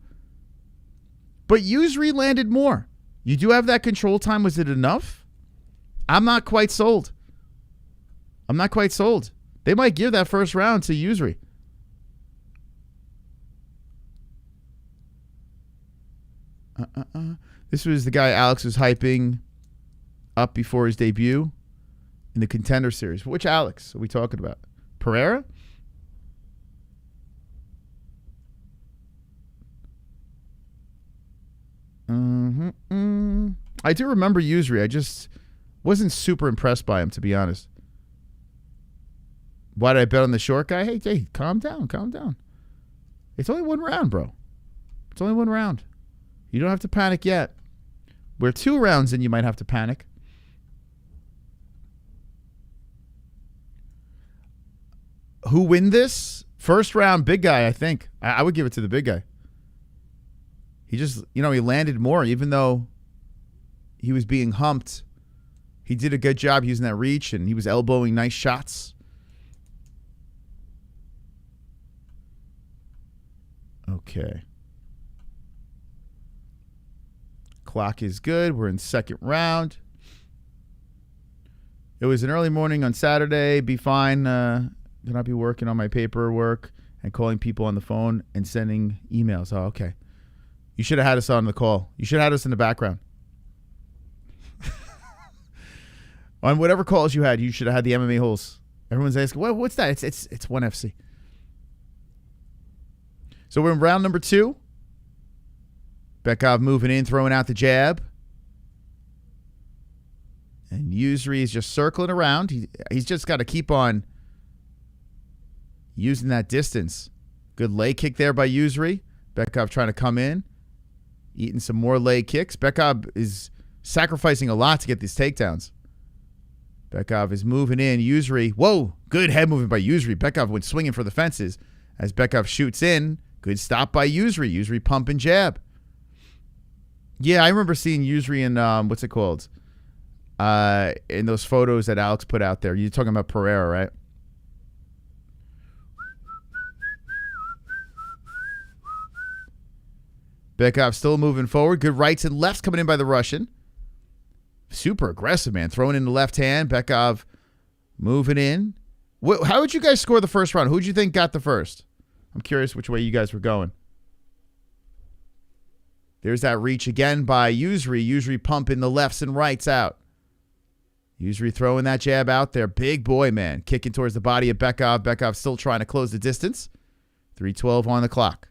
But Yousri landed more. You do have that control time. Was it enough? I'm not quite sold. They might give that first round to Yousri. This was the guy Alex was hyping up before his debut in the Contender Series. Which Alex are we talking about? Pereira? I do remember Yousri. I just wasn't super impressed by him, to be honest. Why did I bet on the short guy? Hey, calm down. It's only one round, bro. It's only one round. You don't have to panic yet. We're 2 rounds in, you might have to panic. Who win this? First round, big guy, I think. I would give it to the big guy. He just, he landed more, even though he was being humped. He did a good job using that reach, and he was elbowing nice shots. Okay. Clock is good. We're in second round. It was an early morning on Saturday. Be fine. Gonna be working on my paperwork and calling people on the phone and sending emails. Oh, okay. You should have had us on the call. You should have had us in the background. On whatever calls you had, you should have had the MMA-Holes. Everyone's asking, what's that? It's 1FC. So we're in round number 2. Bekoev moving in, throwing out the jab. And Yousri is just circling around. He's just got to keep on using that distance. Good leg kick there by Yousri. Bekoev trying to come in. Eating some more leg kicks. Bekoev is sacrificing a lot to get these takedowns. Bekoev is moving in. Yousri. Whoa. Good head movement by Yousri. Bekoev went swinging for the fences. As Bekoev shoots in. Good stop by Yousri. Yousri pump and jab. Yeah, I remember seeing Yousri in, what's it called? In those photos that Alex put out there. You're talking about Pereira, right? Bekoev still moving forward. Good rights and lefts coming in by the Russian. Super aggressive, man. Throwing in the left hand. Bekoev moving in. How would you guys score the first round? Who would you think got the first? I'm curious which way you guys were going. There's that reach again by Yousri. Yousri pumping the lefts and rights out. Yousri throwing that jab out there. Big boy, man. Kicking towards the body of Bekoev. Bekoev still trying to close the distance. 3:12 on the clock.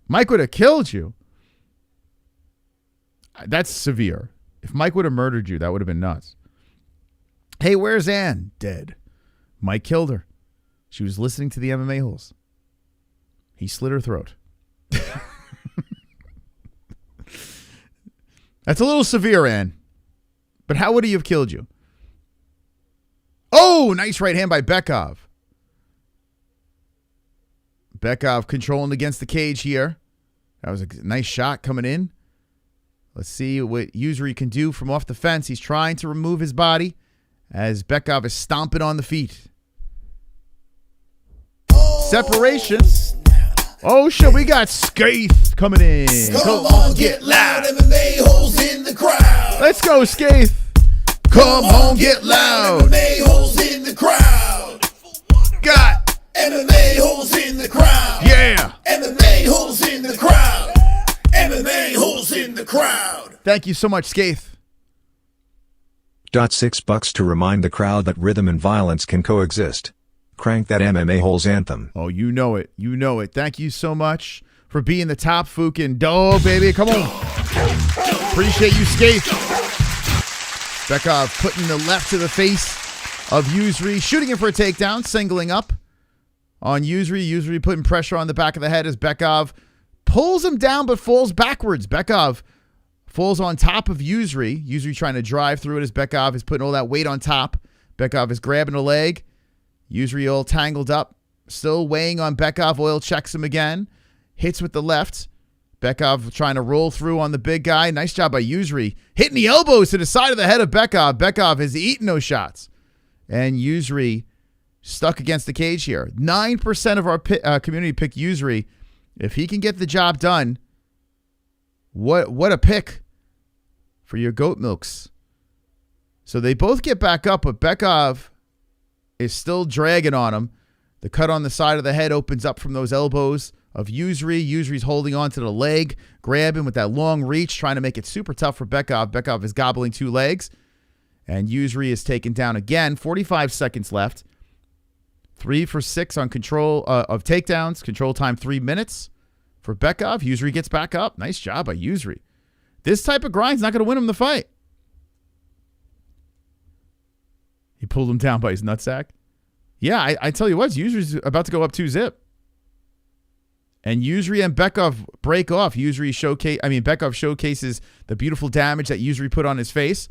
Mike would have killed you. That's severe. If Mike would have murdered you, that would have been nuts. Hey, where's Ann? Dead. Mike killed her. She was listening to the MMA-Holes. He slit her throat. That's a little severe, Ann. But how would he have killed you? Oh, nice right hand by Bekoev. Bekoev controlling against the cage here. That was a nice shot coming in. Let's see what Yousri can do from off the fence. He's trying to remove his body as Bekoev is stomping on the feet. Separation. Oh, shit, we got Skaith coming in. Come on, get loud. MMA-Holes in the crowd. Let's go, Skaith. Come on, get loud. MMA-Holes in the crowd. Got MMA-Holes in the crowd. Yeah. MMA-Holes in the crowd. MMA-Holes in the crowd. Thank you so much, Skaith. $6 to remind the crowd that rhythm and violence can coexist. Crank that MMA-Holes anthem. Oh, you know it. You know it. Thank you so much for being the top fucking dog, baby. Come on. Appreciate you, Skaith. Bekoev putting the left to the face of Yousri, shooting him for a takedown, singling up on Yousri. Yousri putting pressure on the back of the head as Bekoev pulls him down but falls backwards. Bekoev falls on top of Yousri. Yousri trying to drive through it as Bekoev is putting all that weight on top. Bekoev is grabbing a leg. Yousri all tangled up. Still weighing on Bekoev. Oil checks him again. Hits with the left. Bekoev trying to roll through on the big guy. Nice job by Yousri. Hitting the elbows to the side of the head of Bekoev. Bekoev has eaten those shots. And Yousri stuck against the cage here. 9% of our community picked Yousri. If he can get the job done, what a pick for your goat milks. So they both get back up, but Bekoev is still dragging on him. The cut on the side of the head opens up from those elbows of Yousri. Yousri's holding on to the leg, grabbing with that long reach, trying to make it super tough for Bekoev. Bekoev is gobbling 2 legs, and Yousri is taken down again. 45 seconds left. 3 for 6 on control of takedowns. Control time 3 minutes for Bekoev. Yousri gets back up. Nice job by Yousri. This type of grind's not going to win him the fight. He pulled him down by his nutsack. Yeah, I tell you what, Yousri's about to go up 2-zip. And Yousri and Bekoev break off. Bekoev showcases the beautiful damage that Yousri put on his face.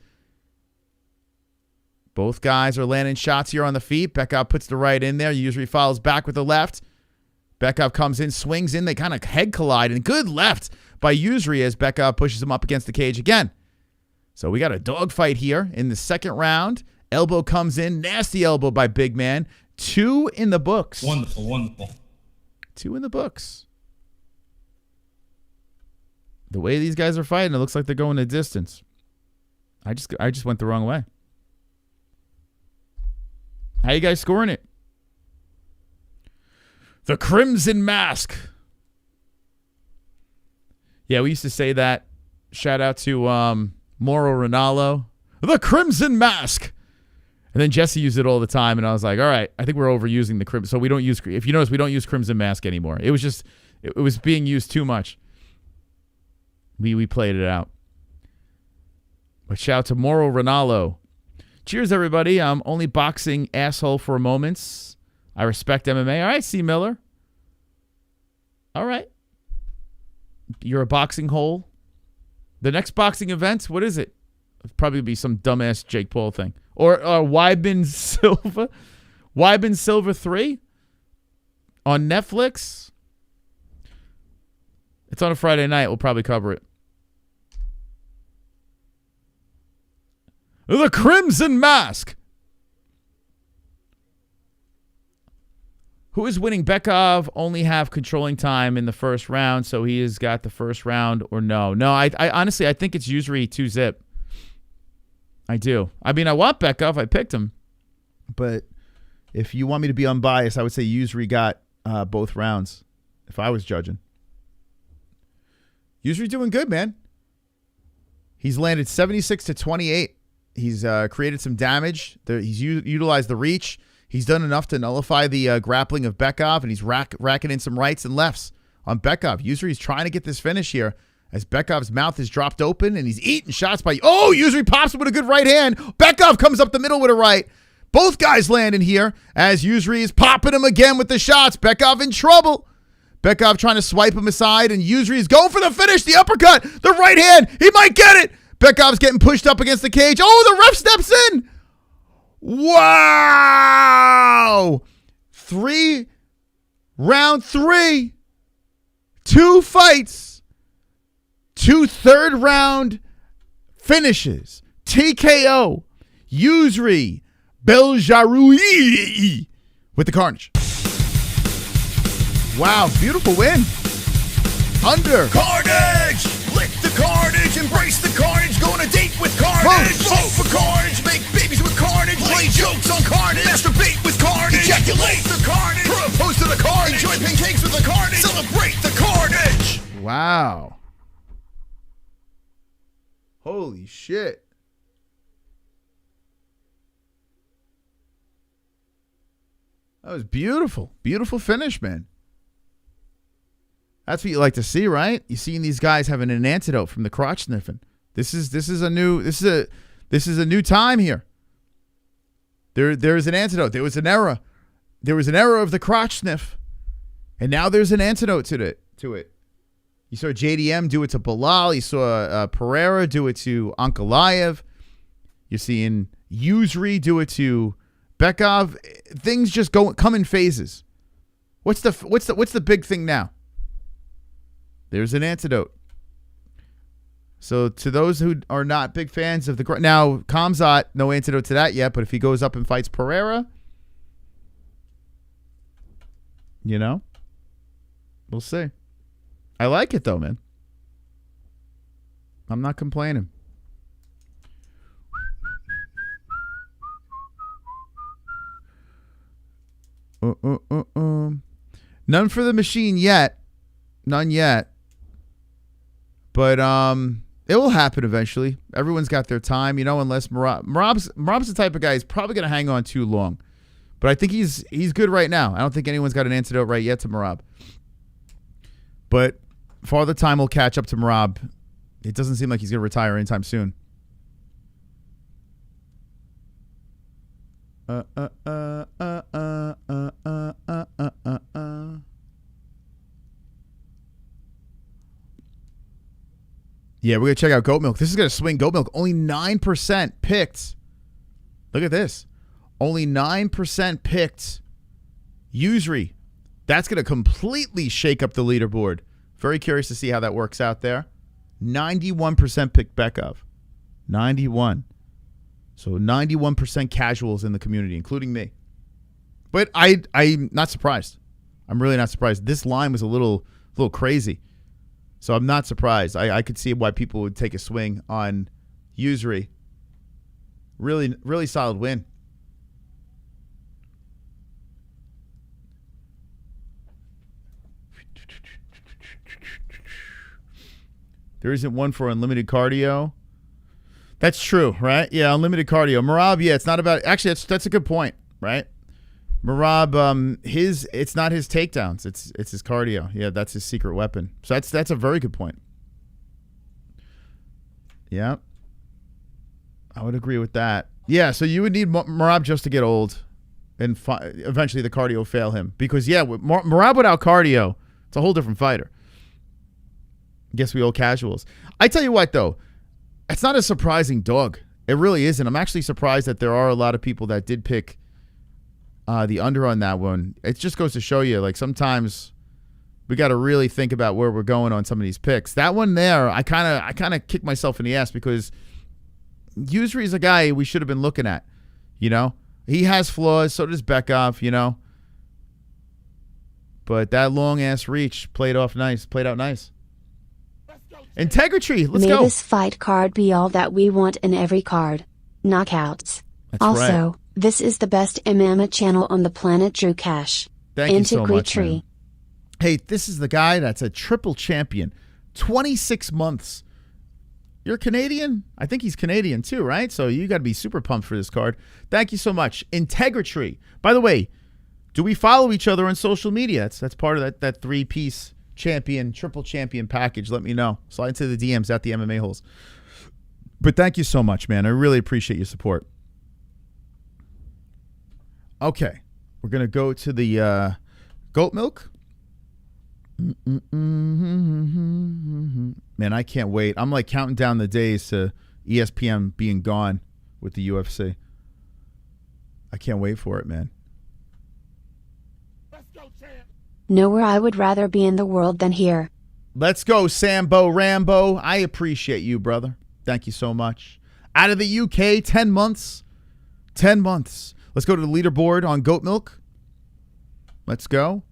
Both guys are landing shots here on the feet. Bekoev puts the right in there. Yousri follows back with the left. Bekoev comes in, swings in. They kind of head collide. And good left by Yousri as Bekoev pushes him up against the cage again. So we got a dogfight here in the second round. Elbow comes in. Nasty elbow by big man. 2 in the books. Wonderful, wonderful. 2 in the books. The way these guys are fighting, it looks like they're going the distance. I just went the wrong way. How you guys scoring it? The Crimson Mask. Yeah, we used to say that. Shout out to Mauro Ronaldo. The Crimson Mask. And then Jesse used it all the time, and I was like, all right, I think we're overusing the Crimson. So we don't use, if you notice, we don't use Crimson Mask anymore. It was just, it was being used too much. We played it out. But shout out to Mauro Ronaldo. Cheers, everybody. I'm only boxing asshole for moments. I respect MMA. All right, C. Miller. All right. You're a boxing hole. The next boxing event, what is it? It'll probably be some dumbass Jake Paul thing. Or Weidman Silva. Weidman Silva 3 on Netflix. It's on a Friday night. We'll probably cover it. The Crimson Mask. Who is winning? Bekoev only have controlling time in the first round, so he has got the first round or no. No, I honestly, I think it's Yousri 2-zip. I do. I mean, I want Bekoev. I picked him. But if you want me to be unbiased, I would say Yousri got both rounds if I was judging. Yousri doing good, man. He's landed 76 to 28. He's created some damage. He's utilized the reach. He's done enough to nullify the grappling of Bekoev, and he's racking in some rights and lefts on Bekoev. Yousri's trying to get this finish here as Bekoev's mouth is dropped open, and he's eating shots by... Oh, Yousri pops with a good right hand. Bekoev comes up the middle with a right. Both guys landing here as Yousri is popping him again with the shots. Bekoev in trouble. Bekoev trying to swipe him aside, and Yousri is going for the finish, the uppercut, the right hand. He might get it. Bekoev's getting pushed up against the cage. Oh, the ref steps in. Wow. Round 3. 2 fights. 2 third-round finishes. TKO. Yousri Belgaroui with the carnage. Wow, beautiful win. Under. Carnage! Lick the carnage, embrace the carnage, go on a date with carnage. Vote for carnage, make babies with carnage, play jokes on carnage, masturbate with carnage, ejaculate the carnage, propose to the carnage, enjoy pancakes with the carnage, celebrate the carnage. Wow. Holy shit. That was beautiful. Beautiful finish, man. That's what you like to see, right? You seeing these guys having an antidote from the crotch sniffing. This is a new time here. There is an antidote. There was an era. There was an era of the crotch sniff, and now there's an antidote to it. You saw JDM do it to Bilal. You saw Pereira do it to Ankalaev. You're seeing Yousri do it to Bekoev. Things just come in phases. What's the big thing now? There's an antidote. So to those who are not big fans of now Khamzat, no antidote to that yet. But if he goes up and fights Pereira, we'll see. I like it though, man. I'm not complaining. None for the machine yet. None yet. But it will happen eventually. Everyone's got their time, unless Merab's the type of guy who's probably going to hang on too long. But I think he's good right now. I don't think anyone's got an antidote right yet to Merab. But Father Time will catch up to Merab. It doesn't seem like he's going to retire anytime soon. Yeah, we're going to check out Goat Milk. This is going to swing Goat Milk. Only 9% picked. Look at this. Only 9% picked Yousri. That's going to completely shake up the leaderboard. Very curious to see how that works out there. 91% picked Bekoev. 91. So 91% casuals in the community, including me. But I'm not surprised. I'm really not surprised. This line was a little crazy. So I'm not surprised. I could see why people would take a swing on Yousri. Really, really solid win. There isn't one for unlimited cardio. That's true, right? Yeah, unlimited cardio. Merab, yeah, it's not about... Actually, that's a good point, right? Merab, it's not his takedowns. It's his cardio. Yeah, that's his secret weapon. So that's a very good point. Yeah. I would agree with that. Yeah, so you would need Merab just to get old, and eventually the cardio will fail him. Because, yeah, Merab without cardio, it's a whole different fighter. Guess we old casuals. I tell you what, though, it's not a surprising dog. It really isn't. I'm actually surprised that there are a lot of people that did pick the under on that one. It just goes to show you, like, sometimes we got to really think about where we're going on some of these picks. That one there, I kind of kick myself in the ass because Yousri is a guy we should have been looking at. He has flaws. So does Bekoev. But that long ass reach played out nice. Integrity, let's go. May this fight card be all that we want in every card. Knockouts. That's also, right. This is the best MMA channel on the planet. Drew Cash. Thank you so much, man. Hey, this is the guy that's a triple champion. 26 months. You're Canadian? I think he's Canadian too, right? So you got to be super pumped for this card. Thank you so much. Integrity. By the way, do we follow each other on social media? That's part of that three-piece triple champion package. Let me know. Slide into the DMs at the MMA-Holes. But thank you so much, man. I really appreciate your support. Okay. We're going to go to the goat milk. Man, I can't wait. I'm like counting down the days to ESPN being gone with the UFC. I can't wait for it, man. Nowhere I would rather be in the world than here. Let's go, Sambo Rambo. I appreciate you, brother. Thank you so much. Out of the UK, 10 months. 10 months. Let's go to the leaderboard on goat milk. Let's go.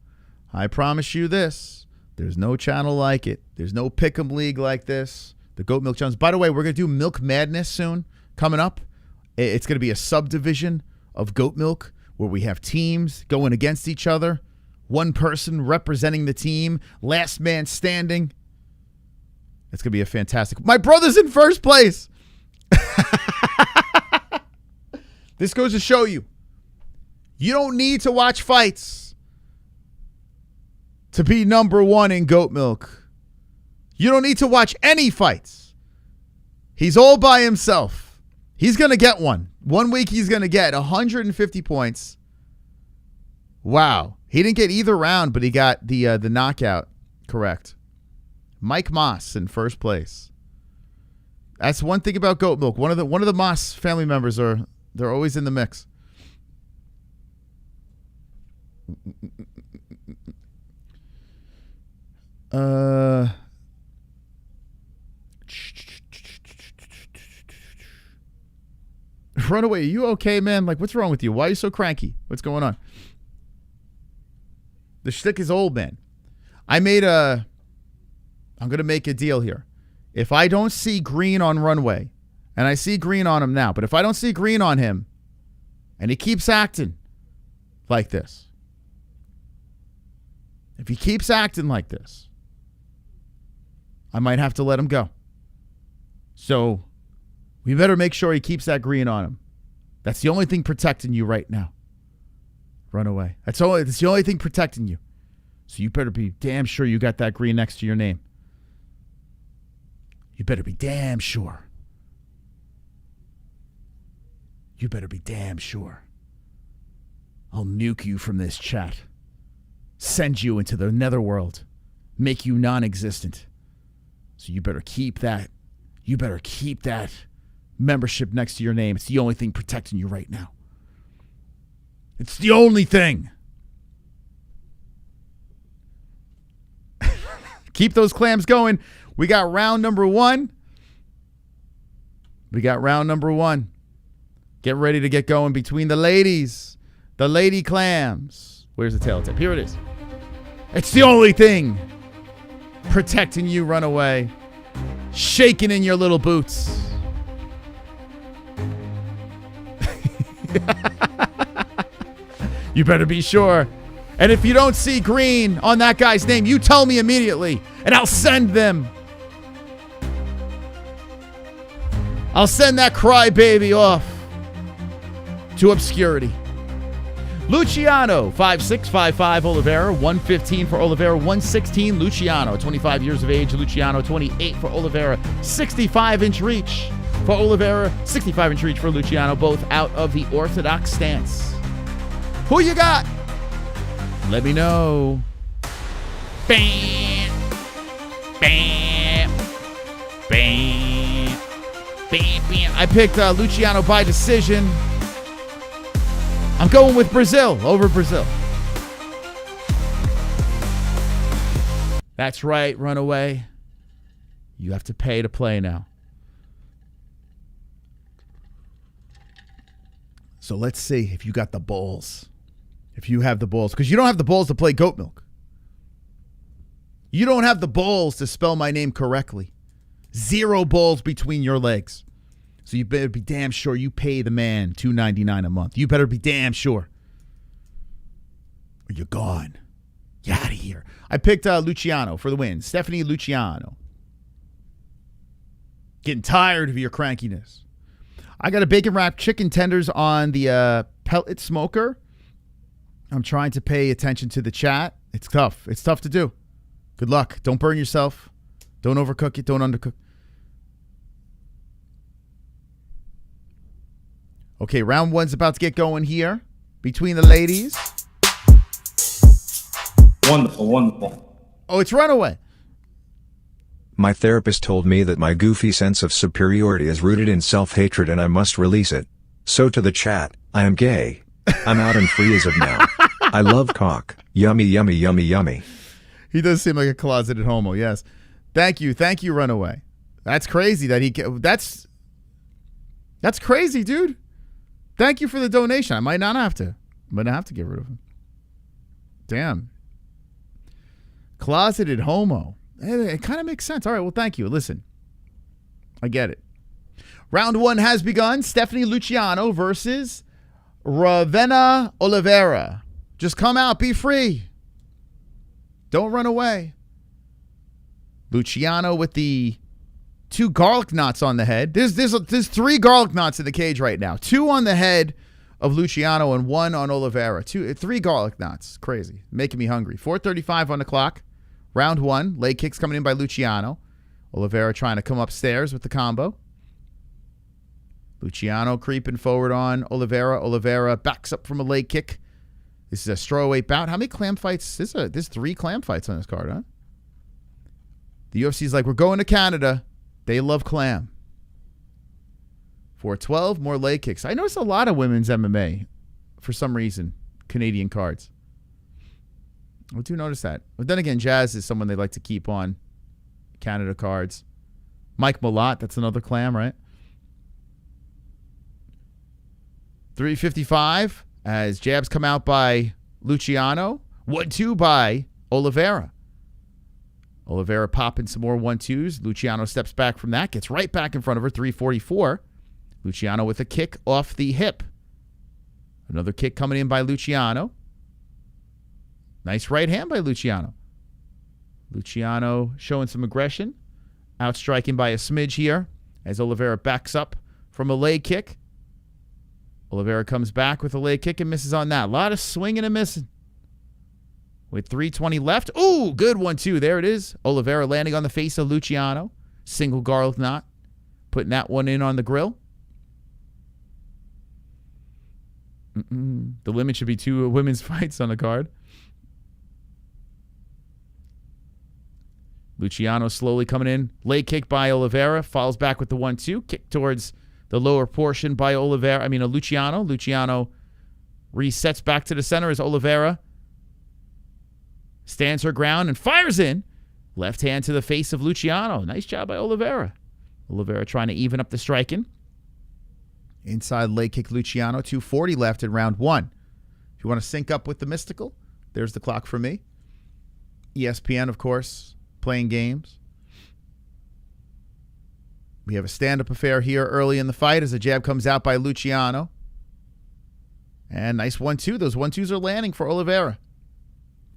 I promise you this. There's no channel like it. There's no pick'em league like this. The Goat Milk Challenge. By the way, we're going to do Milk Madness soon. Coming up. It's going to be a subdivision of Goat Milk where we have teams going against each other. One person representing the team. Last man standing. It's going to be a fantastic... My brother's in first place. This goes to show you. You don't need to watch fights to be number one in goat milk. You don't need to watch any fights. He's all by himself. He's going to get one. 1 week he's going to get 150 points. Wow. He didn't get either round, but he got the knockout correct. Mike Moss in first place. That's one thing about goat milk. One of the Moss family members they're always in the mix. Runaway, are you okay, man? Like, what's wrong with you? Why are you so cranky? What's going on? The shtick is old, man. I'm going to make a deal here. If I don't see green on Runway, and I see green on him now, but if I don't see green on him, and he keeps acting like this, if he keeps acting like this, I might have to let him go. So we better make sure he keeps that green on him. That's the only thing protecting you right now. Runaway. That's the only thing protecting you. So you better be damn sure you got that green next to your name. You better be damn sure. You better be damn sure. I'll nuke you from this chat. Send you into the netherworld. Make you non-existent. So you better keep that. You better keep that membership next to your name. It's the only thing protecting you right now. It's the only thing. Keep those clams going. We got round number one. Get ready to get going between the ladies. The lady clams. Where's the tail tip? Here it is. It's the only thing protecting you, Runaway. Shaking in your little boots. You better be sure. And if you don't see green on that guy's name, you tell me immediately, and I'll send them. I'll send that crybaby off to obscurity. Luciano, 5'6", 5'5", Oliveira, 115 for Oliveira, 116, Luciano, 25 years of age, Luciano, 28 for Oliveira, 65-inch reach for Oliveira, 65-inch reach for Luciano, both out of the orthodox stance. Who you got? Let me know. Bam. Bam. Bam. Bam, bam. I picked Luciano by decision. I'm going with Brazil over Brazil. That's right, Runaway. You have to pay to play now. So let's see if you got the balls. If you have the balls. Because you don't have the balls to play goat milk. You don't have the balls to spell my name correctly. 0 balls between your legs. So you better be damn sure you pay the man $2.99 a month. You better be damn sure. Or you're gone. Get out of here. I picked Luciano for the win. Stephanie Luciano. Getting tired of your crankiness. I got a bacon wrapped chicken tenders on the pellet smoker. I'm trying to pay attention to the chat. It's tough. It's tough to do. Good luck. Don't burn yourself. Don't overcook it. Don't undercook. Okay, round one's about to get going here between the ladies. Wonderful, wonderful. Oh, it's Runaway. My therapist told me that my goofy sense of superiority is rooted in self-hatred and I must release it. So to the chat, I am gay. I'm out and free as of now. I love cock. Yummy, yummy, yummy, yummy. He does seem like a closeted homo, yes. Thank you, Runaway. That's crazy that he... That's crazy, dude. Thank you for the donation. I might not have to. I'm going to have to get rid of him. Damn. Closeted homo. It kind of makes sense. All right, well, thank you. Listen, I get it. Round one has begun. Stephanie Luciano versus Ravena Oliveira. Just come out. Be free. Don't run away. Luciano with the 2 garlic knots on the head. There's 3 garlic knots in the cage right now. 2 on the head of Luciano and 1 on Oliveira. 3 garlic knots. Crazy. Making me hungry. 4:35 on the clock. Round one. Leg kicks coming in by Luciano. Oliveira trying to come upstairs with the combo. Luciano creeping forward on Oliveira. Oliveira backs up from a leg kick. This is a strawweight bout. How many clam fights? There's 3 clam fights on this card, huh? The UFC's like, we're going to Canada. They love clam. 412, more leg kicks. I noticed a lot of women's MMA for some reason. Canadian cards. I do notice that. But then again, Jazz is someone they like to keep on Canada cards. Mike Malott, that's another clam, right? 355 as jabs come out by Luciano. 1-2 by Oliveira. Oliveira popping some more 1-2s. Luciano steps back from that. Gets right back in front of her. 344. Luciano with a kick off the hip. Another kick coming in by Luciano. Nice right hand by Luciano. Luciano showing some aggression. Outstriking by a smidge here as Oliveira backs up from a leg kick. Oliveira comes back with a leg kick and misses on that. A lot of swinging and missing. With 3:20 left. Ooh, good 1-2. There it is. Oliveira landing on the face of Luciano. Single garlic knot. Putting that one in on the grill. The limit should be 2 women's fights on the card. Luciano slowly coming in. Leg kick by Oliveira. Falls back with the 1-2. Kick towards the lower portion by Luciano. Luciano resets back to the center as Oliveira stands her ground and fires in. Left hand to the face of Luciano. Nice job by Oliveira. Oliveira trying to even up the striking. Inside leg kick Luciano. 2:40 left in round 1. If you want to sync up with the Mystical, there's the clock for me. ESPN, of course, playing games. We have a stand-up affair here early in the fight as a jab comes out by Luciano. And nice 1-2. Those 1-2s are landing for Oliveira.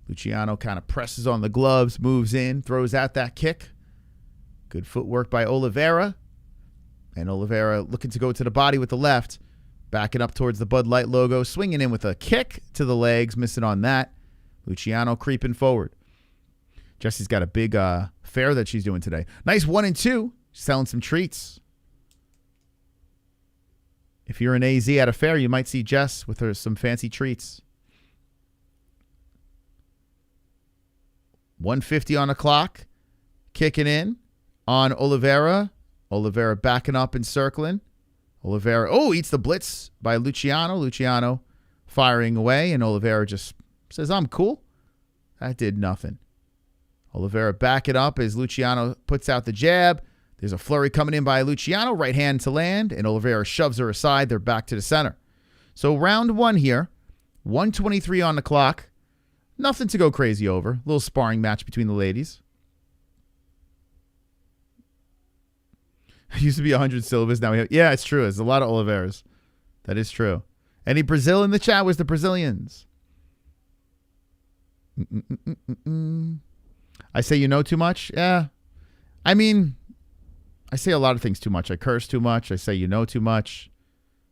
Luciano kind of presses on the gloves, moves in, throws out that kick. Good footwork by Oliveira. And Oliveira looking to go to the body with the left. Backing up towards the Bud Light logo. Swinging in with a kick to the legs. Missing on that. Luciano creeping forward. Jesse's got a big fair that she's doing today. Nice 1-2. Selling some treats. If you're in AZ at a fair, you might see Jess with her some fancy treats. 150 on the clock. Kicking in on Oliveira. Oliveira backing up and circling. Oliveira, eats the blitz by Luciano. Luciano firing away, and Oliveira just says, I'm cool. That did nothing. Oliveira backing up as Luciano puts out the jab. There's a flurry coming in by Luciano. Right hand to land, and Oliveira shoves her aside. They're back to the center. So round 1 here. 1:23 on the clock. Nothing to go crazy over. A little sparring match between the ladies. It used to be 100 syllabus. Now we have... Yeah, it's true. There's a lot of Oliveiras. That is true. Any Brazil in the chat was the Brazilians. I say you know too much? Yeah. I mean, I say a lot of things too much. I curse too much. I say you know too much.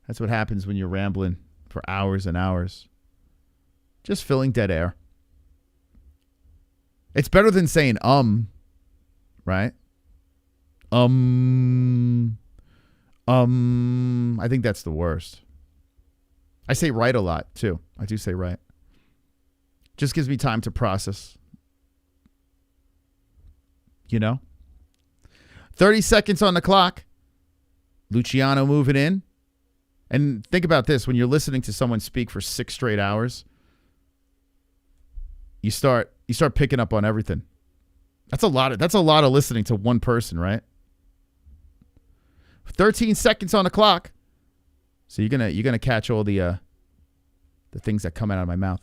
That's what happens when you're rambling for hours and hours. Just filling dead air. It's better than saying right? I think that's the worst. I say right a lot, too. I do say right. Just gives me time to process. You know? 30 seconds on the clock. Luciano moving in. And think about this. When you're listening to someone speak for 6 straight hours, you start picking up on everything. That's a lot of listening to one person, right? 13 seconds on the clock. So you're gonna catch all the things that come out of my mouth.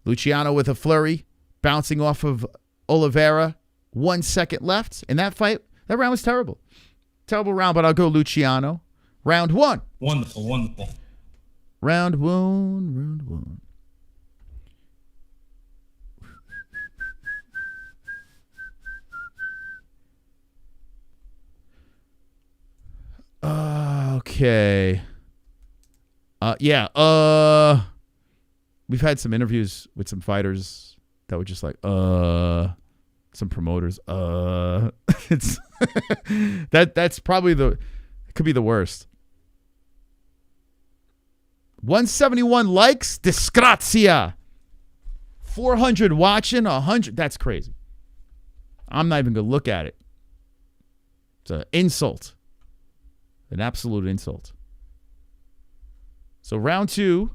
Luciano with a flurry, bouncing off of Oliveira. 1 second left in that fight. That round was terrible. Terrible round, but I'll go Luciano. Round 1. Wonderful. Round one. Okay. We've had some interviews with some fighters that were just like, some promoters, it's that's probably it could be the worst. 171 likes, disgrazia. 400 watching, 100. That's crazy. I'm not even going to look at it. It's an insult. An absolute insult. So round 2,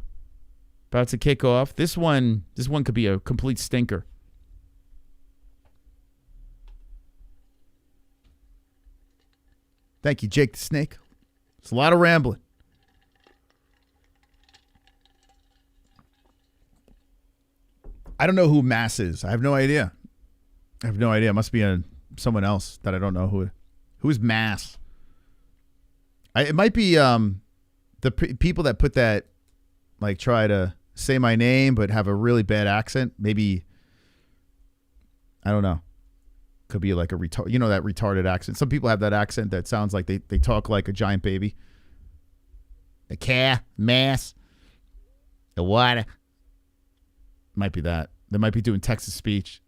about to kick off. This one could be a complete stinker. Thank you, Jake the Snake. It's a lot of rambling. I don't know who Mass is. I have no idea. It must be someone else that I don't know who's Mass. It might be the people that put that, like, try to say my name but have a really bad accent. Maybe, I don't know. Could be like a that retarded accent. Some people have that accent that sounds like they talk like a giant baby. The car, mass, the water. Might be that. They might be doing Texas speech.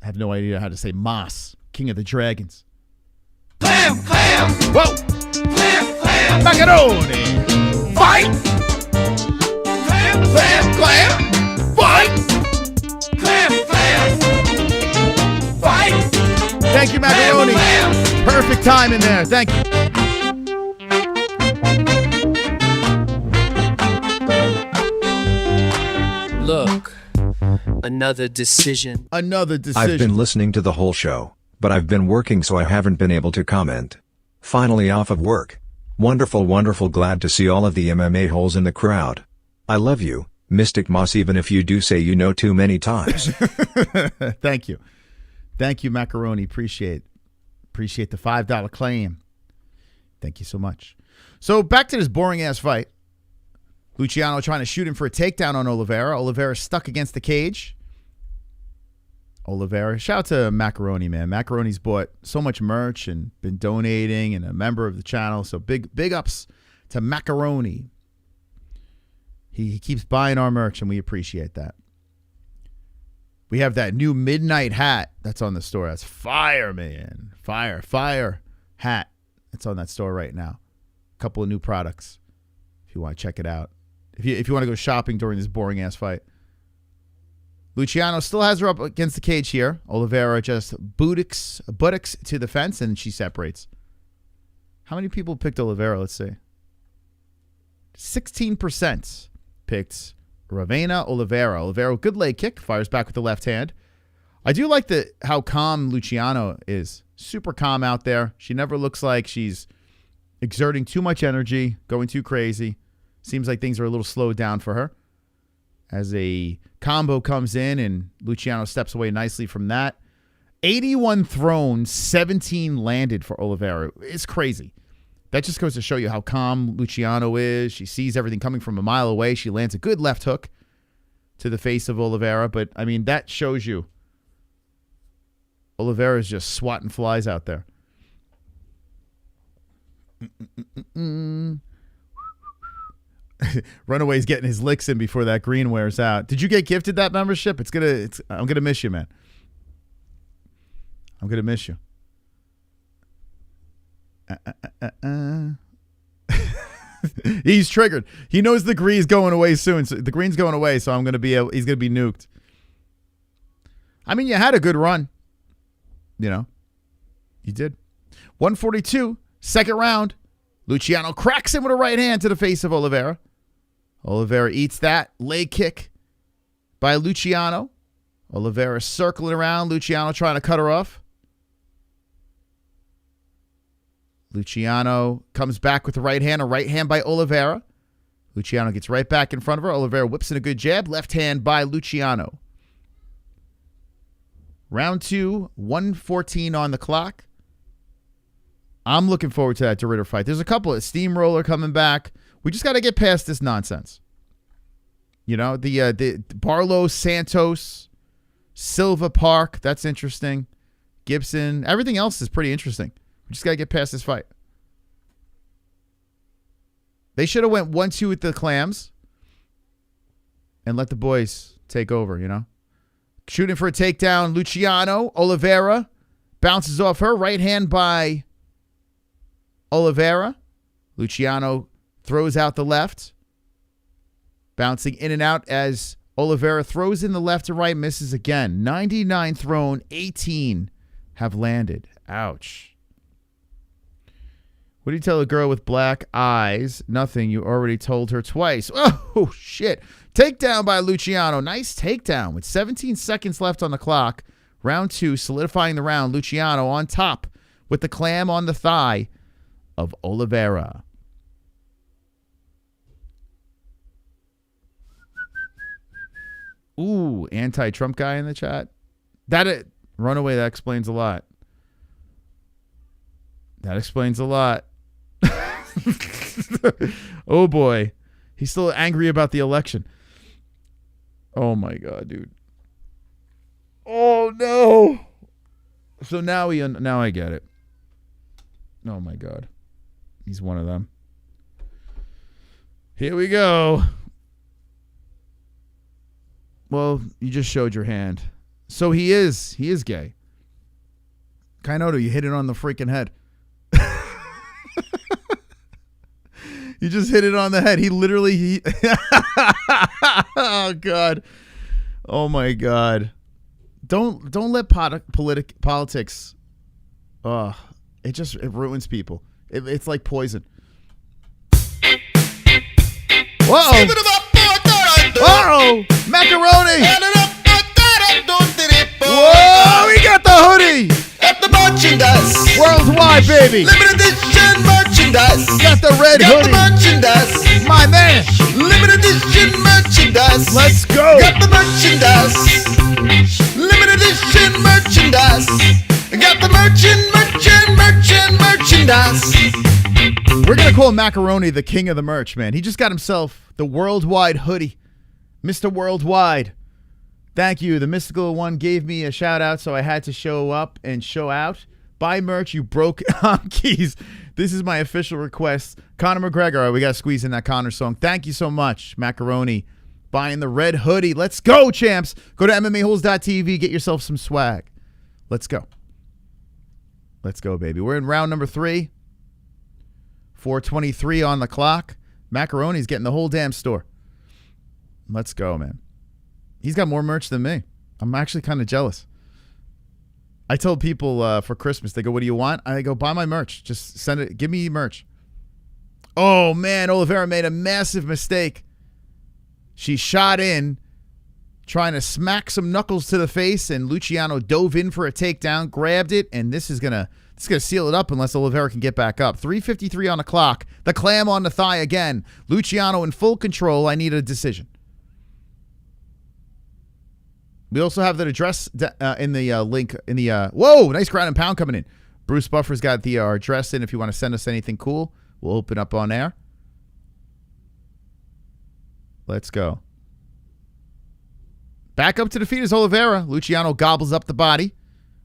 I have no idea how to say Moss, King of the Dragons. Clam, clam. Whoa! Clam, clam. Macaroni! Fight! Clam, clam, clam. Fight! Clam, clam. Fight! Thank you, Macaroni. Clam, clam. Perfect time in there. Thank you. Look, another decision. I've been listening to the whole show, but I've been working so I haven't been able to comment. Finally off of work. Wonderful, wonderful, glad to see all of the MMA-Holes in the crowd. I love you, Mystic Moss, even if you do say you know too many times. Thank you. Thank you, Macaroni. Appreciate the $5 claim. Thank you so much. So back to this boring-ass fight. Luciano trying to shoot him for a takedown on Oliveira. Oliveira stuck against the cage. Oliveira. Shout out to Macaroni, man. Macaroni's bought so much merch and been donating and a member of the channel. So big ups to Macaroni. He keeps buying our merch and we appreciate that. We have that new midnight hat that's on the store. That's fire, man. Fire hat. That's on that store right now. A couple of new products if you want to check it out. If you want to go shopping during this boring ass fight. Luciano still has her up against the cage here. Oliveira just buttocks to the fence and she separates. How many people picked Oliveira? Let's see. 16% picked Ravena. Oliveira, good leg kick, fires back with the left hand. I do like how calm Luciano is. Super calm out there. She never looks like she's exerting too much energy, going too crazy. Seems like things are a little slowed down for her. As a combo comes in and Luciano steps away nicely from that. 81 thrown, 17 landed for Oliveira. It's crazy. That just goes to show you how calm Luciano is. She sees everything coming from a mile away. She lands a good left hook to the face of Oliveira. But, I mean, that shows you Oliveira is just swatting flies out there. Runaway's getting his licks in before that green wears out. Did you get gifted that membership? I'm gonna miss you, man. I'm gonna miss you. He's triggered. He knows the green's going away soon. So the green's going away, so he's gonna be nuked. I mean, you had a good run. You know, you did. 142, second round. Luciano cracks him with a right hand to the face of Oliveira. Oliveira eats that. Leg kick by Luciano. Oliveira circling around. Luciano trying to cut her off. Luciano comes back with the right hand. A right hand by Oliveira. Luciano gets right back in front of her. Oliveira whips in a good jab. Left hand by Luciano. Round 2, 1:14 on the clock. I'm looking forward to that De Ridder fight. There's a couple of Steamroller coming back. We just got to get past this nonsense. You know, the Barlow, Santos, Silva Park, that's interesting. Gibson, everything else is pretty interesting. We just got to get past this fight. They should have went 1-2 with the Clams and let the boys take over, you know. Shooting for a takedown, Luciano. Oliveira bounces off her. Right hand by Oliveira. Luciano throws out the left. Bouncing in and out as Oliveira throws in the left to right, misses again. 99 thrown, 18 have landed. Ouch. What do you tell a girl with black eyes? Nothing. You already told her twice. Oh, shit. Takedown by Luciano. Nice takedown with 17 seconds left on the clock. Round 2, solidifying the round. Luciano on top with the clam on the thigh of Oliveira. Ooh, anti-Trump guy in the chat. Runaway, that explains a lot. That explains a lot. Oh, boy. He's still angry about the election. Oh, my God, dude. Oh, no. So now I get it. Oh, my God. He's one of them. Here we go. Well, you just showed your hand. So he is gay. Kainotto, you hit it on the freaking head. You just hit it on the head. He literally oh God. Oh my God. Don't let politics it ruins people. It's like poison. Whoa. Whoa! Macaroni! Whoa! We got the hoodie! Got the merchandise! Worldwide, baby! Limited edition merchandise! Got the red hoodie! Got the merchandise! My man! Limited edition merchandise! Let's go! Got the merchandise! Limited edition merchandise! Got the merchandise! We're gonna call Macaroni the king of the merch, man. He just got himself the worldwide hoodie. Mr. Worldwide. Thank you. The mystical one gave me a shout out, so I had to show up and show out. Buy merch, you broke keys. This is my official request. Conor McGregor. All right, we got to squeeze in that Conor song. Thank you so much, Macaroni. Buying the red hoodie. Let's go, champs. Go to MMAHoles.tv. Get yourself some swag. Let's go. Let's go, baby. We're in round number 3. 4:23 on the clock. Macaroni's getting the whole damn store. Let's go, man. He's got more merch than me. I'm actually kind of jealous. I told people for Christmas, they go, what do you want? I go, buy my merch. Just send it. Give me merch. Oh, man. Oliveira made a massive mistake. She shot in, trying to smack some knuckles to the face, and Luciano dove in for a takedown, grabbed it, and this is gonna seal it up unless Oliveira can get back up. 3:53 on the clock. The clam on the thigh again. Luciano in full control. I need a decision. We also have that address in the link in the whoa, nice ground and pound coming in. Bruce Buffer's got the address in if you want to send us anything cool. We'll open up on air. Let's go. Back up to defeat is Oliveira. Luciano gobbles up the body.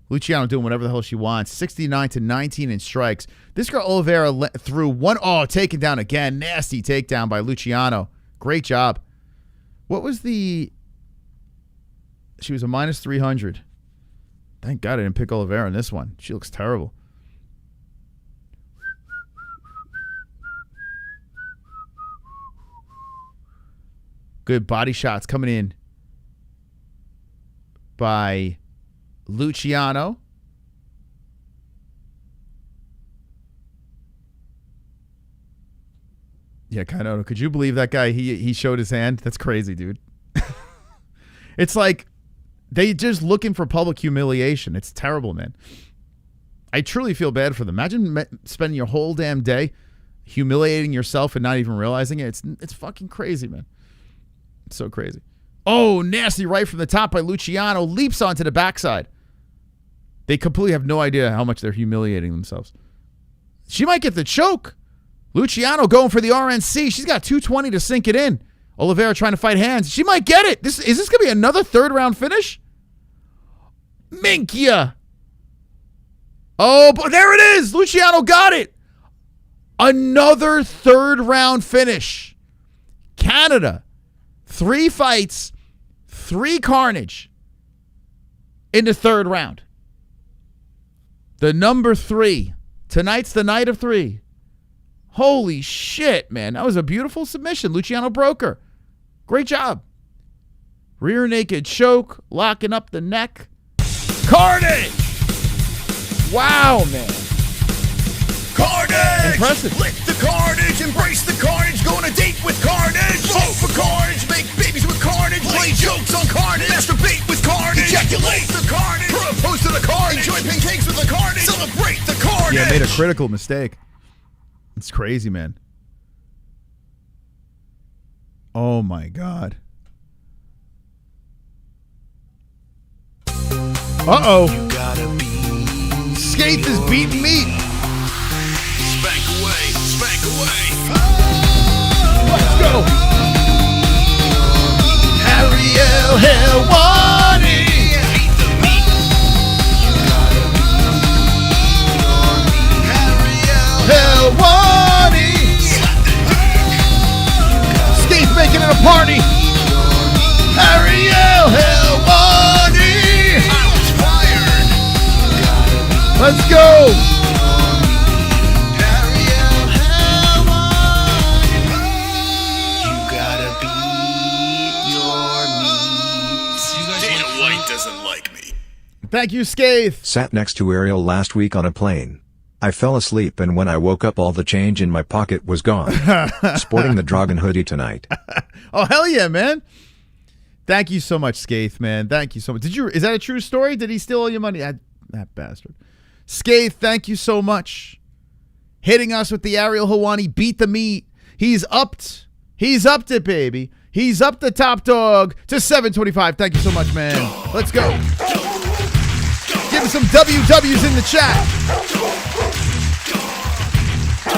Luciano doing whatever the hell she wants. 69-19 in strikes. This girl Oliveira threw one. Oh, taken down again. Nasty takedown by Luciano. Great job. What was the... She was a minus 300. Thank God I didn't pick Oliveira in this one. She looks terrible. Good body shots coming in by Luciano. Yeah, Kainotto. Could you believe that guy? He showed his hand. That's crazy, dude. It's like they just looking for public humiliation. It's terrible, man. I truly feel bad for them. Imagine spending your whole damn day humiliating yourself and not even realizing it. It's fucking crazy, man. It's so crazy. Oh, nasty right from the top by Luciano. Leaps onto the backside. They completely have no idea how much they're humiliating themselves. She might get the choke. Luciano going for the RNC. She's got 220 to sink it in. Oliveira trying to fight hands. She might get it. Is this going to be another third round finish? Minkia. Oh, but there it is. Luciano got it. Another third round finish. Canada. 3 fights, 3 carnage in the third round. The number 3. Tonight's the night of 3. Holy shit, man. That was a beautiful submission. Luciano broke her. Great job. Rear naked choke, locking up the neck. Carnage! Wow, man. Carnage! Impressive. Lick the carnage, embrace the carnage, go on a date with carnage. Vote for carnage, make babies with carnage, play jokes on carnage, masturbate with carnage, ejaculate the carnage, propose to the carnage, enjoy pancakes with the carnage, celebrate the carnage. Yeah, made a critical mistake. It's crazy, man. Oh my God. Uh-oh. Skate is beating meat. Spank away, spank away. Let's go. Ariel Helwani. Beat the meat. Helwani. Skate's making it a party. Ariel Helwani. I was fired. Let's go. Doesn't like me. Thank you, Skaith. Sat next to Ariel last week on a plane. I fell asleep and when I woke up all the change in my pocket was gone. Sporting the Jourdain hoodie tonight. Oh, hell yeah, man. Thank you so much, Skaith, man. Thank you so much. Is that a true story? Did he steal all your money? That bastard. Skaith, thank you so much. Hitting us with the Ariel Helwani beat the meat. He's upped. He's upped it, baby. He's up the top dog to 725. Thank you so much, man. Let's go. Give him some WWs in the chat.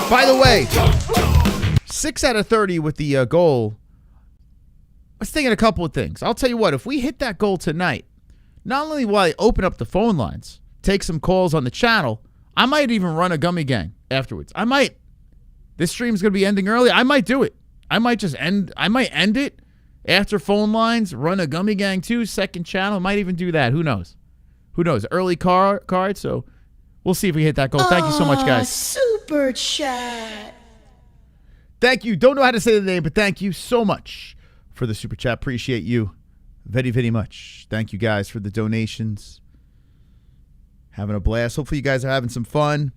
By the way, 6 out of 30 with the goal. I was thinking a couple of things. I'll tell you what, if we hit that goal tonight, not only will I open up the phone lines, take some calls on the channel, I might even run a gummy gang afterwards. I might. This stream's going to be ending early. I might do it. I might end it after phone lines, run a gummy gang too, second channel. Might even do that. Who knows? Who knows? Early card, so we'll see if we hit that goal. Thank you so much, guys. Super chat. Thank you. Don't know how to say the name, but thank you so much for the super chat. Appreciate you very, very much. Thank you guys for the donations. Having a blast. Hopefully you guys are having some fun.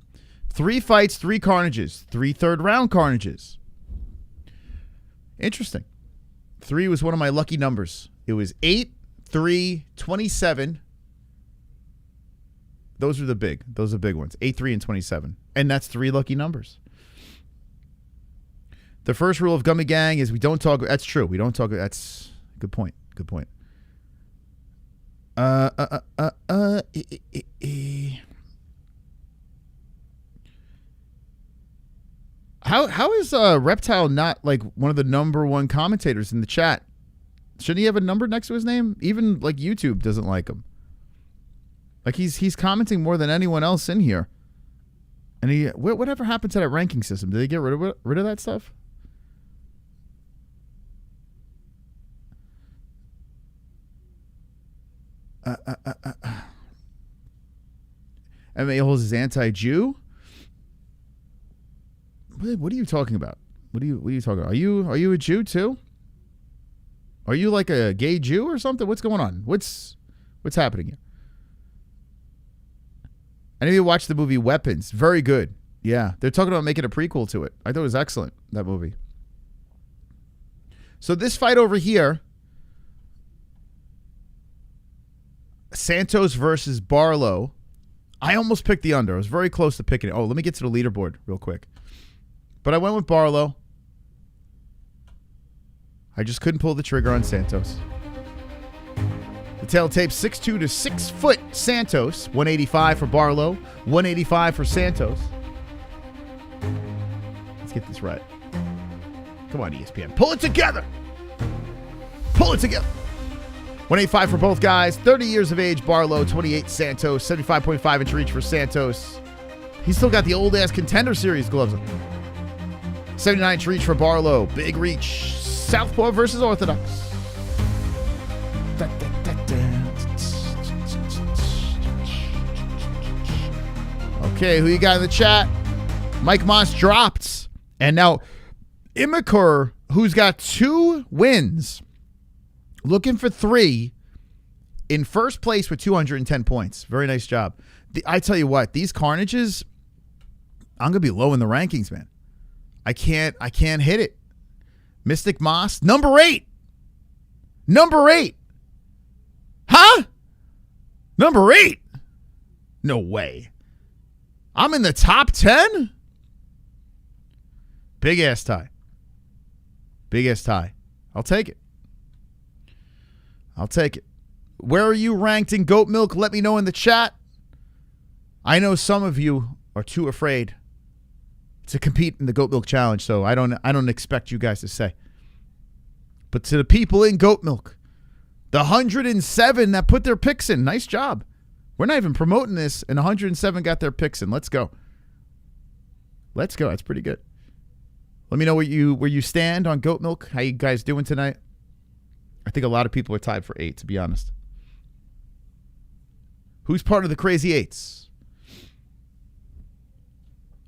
3 fights, 3 carnages, 3 third-round carnages. Interesting. 3 was one of my lucky numbers. It was 8, 3, 27. Those are the big ones. 8, 3, and 27. And that's 3 lucky numbers. The first rule of Gummy Gang is we don't talk. That's true. We don't talk. That's a good point. Good point. How is Reptile not like one of the #1 commentators in the chat? Shouldn't he have a number next to his name? Even like YouTube doesn't like him. Like he's commenting more than anyone else in here. And whatever happened to that ranking system? Did they get rid of that stuff? MMA-Holes is anti-Jew? What are you talking about? What are you talking about? Are you a Jew too? Are you like a gay Jew or something? What's going on? What's happening here? Any of you watched the movie Weapons? Very good. Yeah, they're talking about making a prequel to it. I thought it was excellent, that movie. So this fight over here, Santos versus Barlow. I almost picked the under. I was very close to picking it. Oh, let me get to the leaderboard real quick. But I went with Barlow. I just couldn't pull the trigger on Santos. The tail tape 6'2" to 6 foot Santos. 185 for Barlow. 185 for Santos. Let's get this right. Come on, ESPN. Pull it together. Pull it together. 185 for both guys. 30 years of age, Barlow. 28, Santos. 75.5 inch reach for Santos. He's still got the old-ass Contender Series gloves on. 79 inch reach for Barlow. Big reach. Southpaw versus Orthodox. Okay, who you got in the chat? Mike Moss dropped. And now Immaker, who's got 2 wins Looking for 3 in first place with 210 points. Very nice job. I tell you what, these Carnages, I'm going to be low in the rankings, man. I can't hit it. Mystic Moss, number 8. Number 8. Huh? Number 8? No way. I'm in the top 10? Big ass tie. Big ass tie. I'll take it. I'll take it. Where are you ranked in goat milk? Let me know in the chat. I know some of you are too afraid to compete in the goat milk challenge, so I don't expect you guys to say. But to the people in goat milk, the 107 that put their picks in, nice job. We're not even promoting this, and 107 got their picks in. Let's go. Let's go. That's pretty good. Let me know where you stand on goat milk. How you guys doing tonight? I think a lot of people are tied for 8, to be honest. Who's part of the Crazy 8s?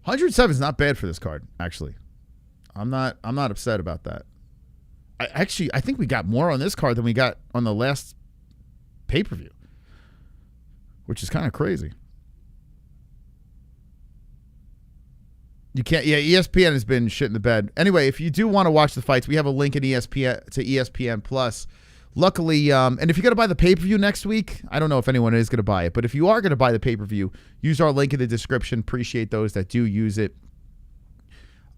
107 is not bad for this card, actually. I'm not upset about that. I think we got more on this card than we got on the last pay-per-view, which is kind of crazy. You can't. Yeah, ESPN has been shit in the bed. Anyway, if you do want to watch the fights, we have a link in ESPN to ESPN Plus. Luckily, and if you're going to buy the pay-per-view next week, I don't know if anyone is going to buy it, but if you are going to buy the pay-per-view, use our link in the description. Appreciate those that do use it.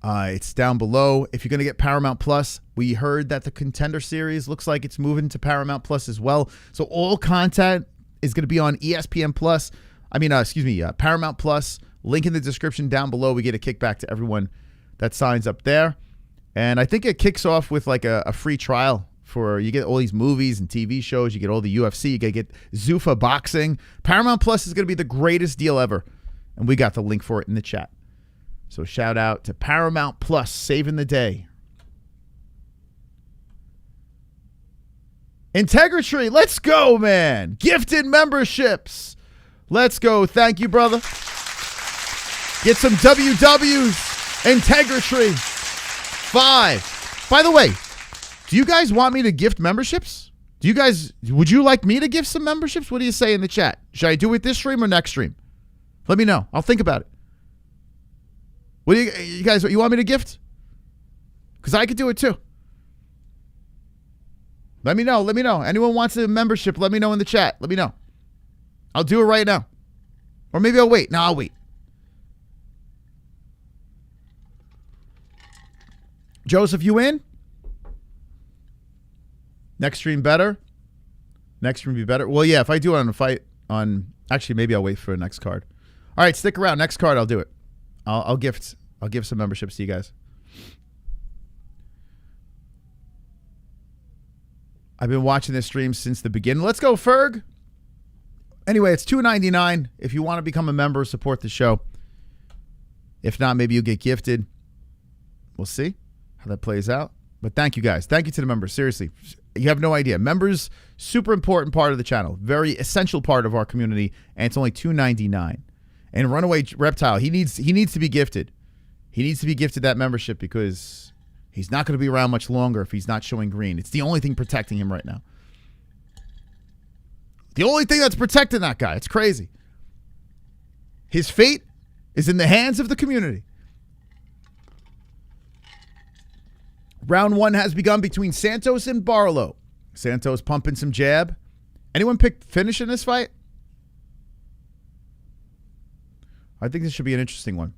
It's down below. If you're going to get Paramount Plus, we heard that the Contender Series looks like it's moving to Paramount Plus as well. So all content is going to be on ESPN Plus. Paramount Plus. Link in the description down below. We get a kickback to everyone that signs up there. And I think it kicks off with like a free trial for, you get all these movies and TV shows. You get all the UFC. You get Zuffa boxing. Paramount Plus is going to be the greatest deal ever. And we got the link for it in the chat. So shout out to Paramount Plus, saving the day. Integrity, let's go, man. Gifted memberships. Let's go. Thank you, brother. Get some WWs. Integrity. 5. By the way, do you guys want me to gift memberships? Would you like me to gift some memberships? What do you say in the chat? Should I do it this stream or next stream? Let me know. I'll think about it. What do you guys, you want me to gift? Because I could do it too. Let me know. Let me know. Anyone wants a membership, let me know in the chat. Let me know. I'll do it right now. Or maybe I'll wait. No, I'll wait. Joseph, you in? Next stream better? Next stream be better? Well, yeah, if I do it on a fight on... Actually, maybe I'll wait for the next card. All right, stick around. Next card, I'll do it. I'll give some memberships to you guys. I've been watching this stream since the beginning. Let's go, Ferg. Anyway, it's $2.99. If you want to become a member, support the show. If not, maybe you'll get gifted. We'll see how that plays out. But thank you, guys. Thank you to the members. Seriously, you have no idea. Members, super important part of the channel. Very essential part of our community, and it's only $2.99. And Runaway Reptile, he needs to be gifted. He needs to be gifted that membership because he's not going to be around much longer if he's not showing green. It's the only thing protecting him right now. The only thing that's protecting that guy. It's crazy. His fate is in the hands of the community. Round 1 has begun between Santos and Barlow. Santos pumping some jab. Anyone pick finish in this fight? I think this should be an interesting one.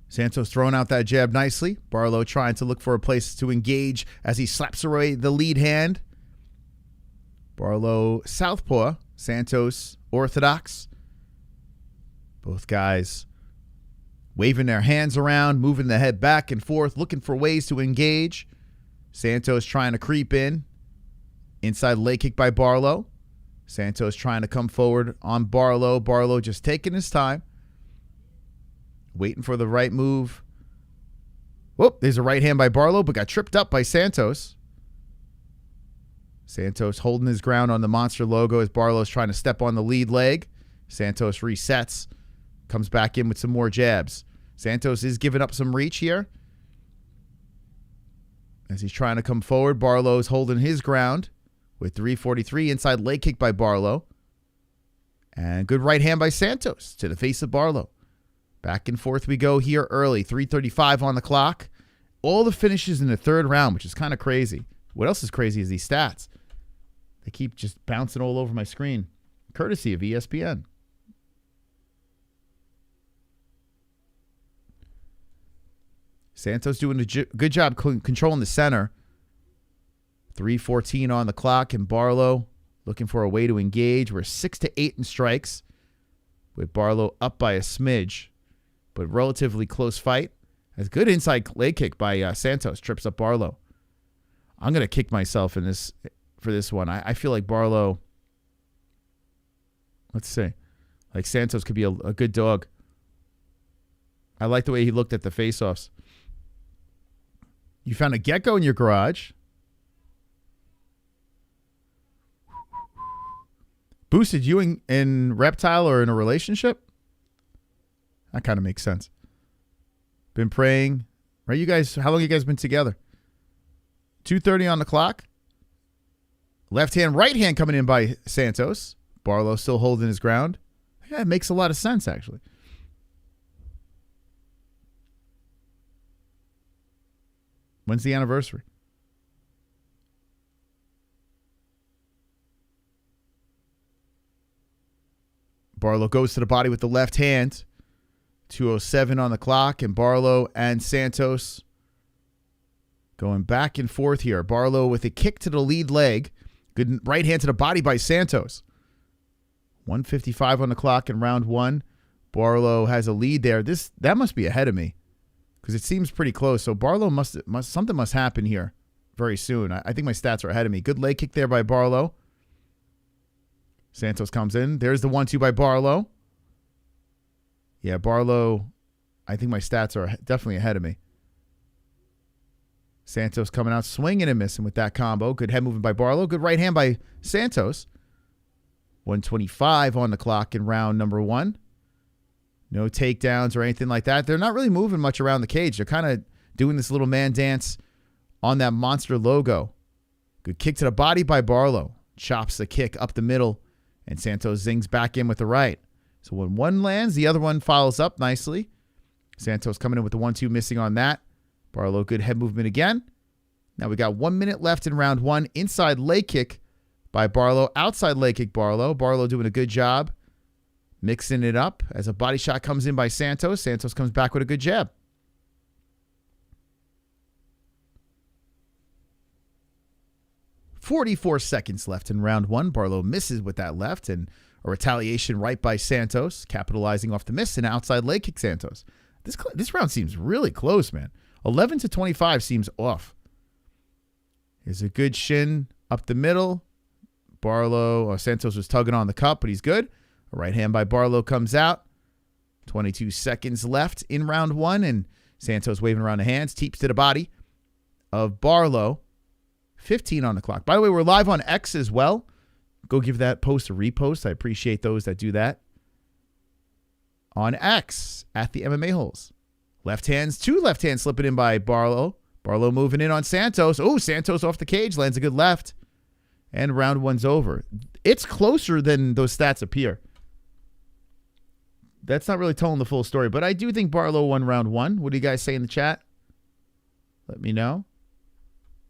Santos throwing out that jab nicely. Barlow trying to look for a place to engage as he slaps away the lead hand. Barlow southpaw. Santos orthodox. Both guys waving their hands around, moving the head back and forth, looking for ways to engage. Santos trying to creep in. Inside leg kick by Barlow. Santos trying to come forward on Barlow. Barlow just taking his time. Waiting for the right move. Whoop, there's a right hand by Barlow, but got tripped up by Santos. Santos holding his ground on the monster logo as Barlow's trying to step on the lead leg. Santos resets. Comes back in with some more jabs. Santos is giving up some reach here. as he's trying to come forward. Barlow's holding his ground with 3:43. Inside leg kick by Barlow. And good right hand by Santos to the face of Barlow. Back and forth we go here early. 3:35 on the clock. All the finishes in the third round, which is kind of crazy. What else is crazy is these stats. They keep just bouncing all over my screen. Courtesy of ESPN. Santos doing a good job controlling the center. 3:14 on the clock, and Barlow looking for a way to engage. We're 6-8 in strikes, with Barlow up by a smidge, but relatively close fight. As good inside leg kick by Santos trips up Barlow. I'm gonna kick myself in this for this one. I feel like Barlow. Let's see, like Santos could be a good dog. I like the way he looked at the face-offs. You found a gecko in your garage. Boosted you in Reptile or in a relationship? That kind of makes sense. Been praying. Right, you guys, how long you guys been together? 2:30 on the clock. Left hand, right hand coming in by Santos. Barlow still holding his ground. Yeah, it makes a lot of sense, actually. When's the anniversary? Barlow goes to the body with the left hand. 2:07 on the clock, and Barlow and Santos going back and forth here. Barlow with a kick to the lead leg. Good right hand to the body by Santos. 1:55 on the clock in round one. Barlow has a lead there. That must be ahead of me because it seems pretty close. So Barlow something must happen here very soon. I think my stats are ahead of me. Good leg kick there by Barlow. Santos comes in. There's the 1-2 by Barlow. Yeah, Barlow, I think my stats are definitely ahead of me. Santos coming out swinging and missing with that combo. Good head movement by Barlow. Good right hand by Santos. 1:25 on the clock in round number one. No takedowns or anything like that. They're not really moving much around the cage. They're kind of doing this little man dance on that monster logo. Good kick to the body by Barlow. Chops the kick up the middle, and Santos zings back in with the right. So when one lands, the other one follows up nicely. Santos coming in with the 1-2, missing on that. Barlow, good head movement again. Now we got 1 minute left in round one. Inside leg kick by Barlow. Outside leg kick Barlow. Barlow doing a good job mixing it up as a body shot comes in by Santos. Santos comes back with a good jab. .44 seconds left in round one. Barlow misses with that left, and a retaliation right by Santos, capitalizing off the miss, and outside leg kick Santos. This round seems really close, man. 11-25 seems off. Here's a good shin up the middle. Santos was tugging on the cup, but he's good. A right hand by Barlow comes out. 22 seconds left in round one, and Santos waving around the hands. Teeps to the body of Barlow. 15 on the clock. By the way, we're live on X as well. Go give that post a repost. I appreciate those that do that. On X at the MMA-Holes. Two left hands slipping in by Barlow. Barlow moving in on Santos. Oh, Santos off the cage. Lands a good left. And round one's over. It's closer than those stats appear. That's not really telling the full story, but I do think Barlow won round one. What do you guys say in the chat? Let me know.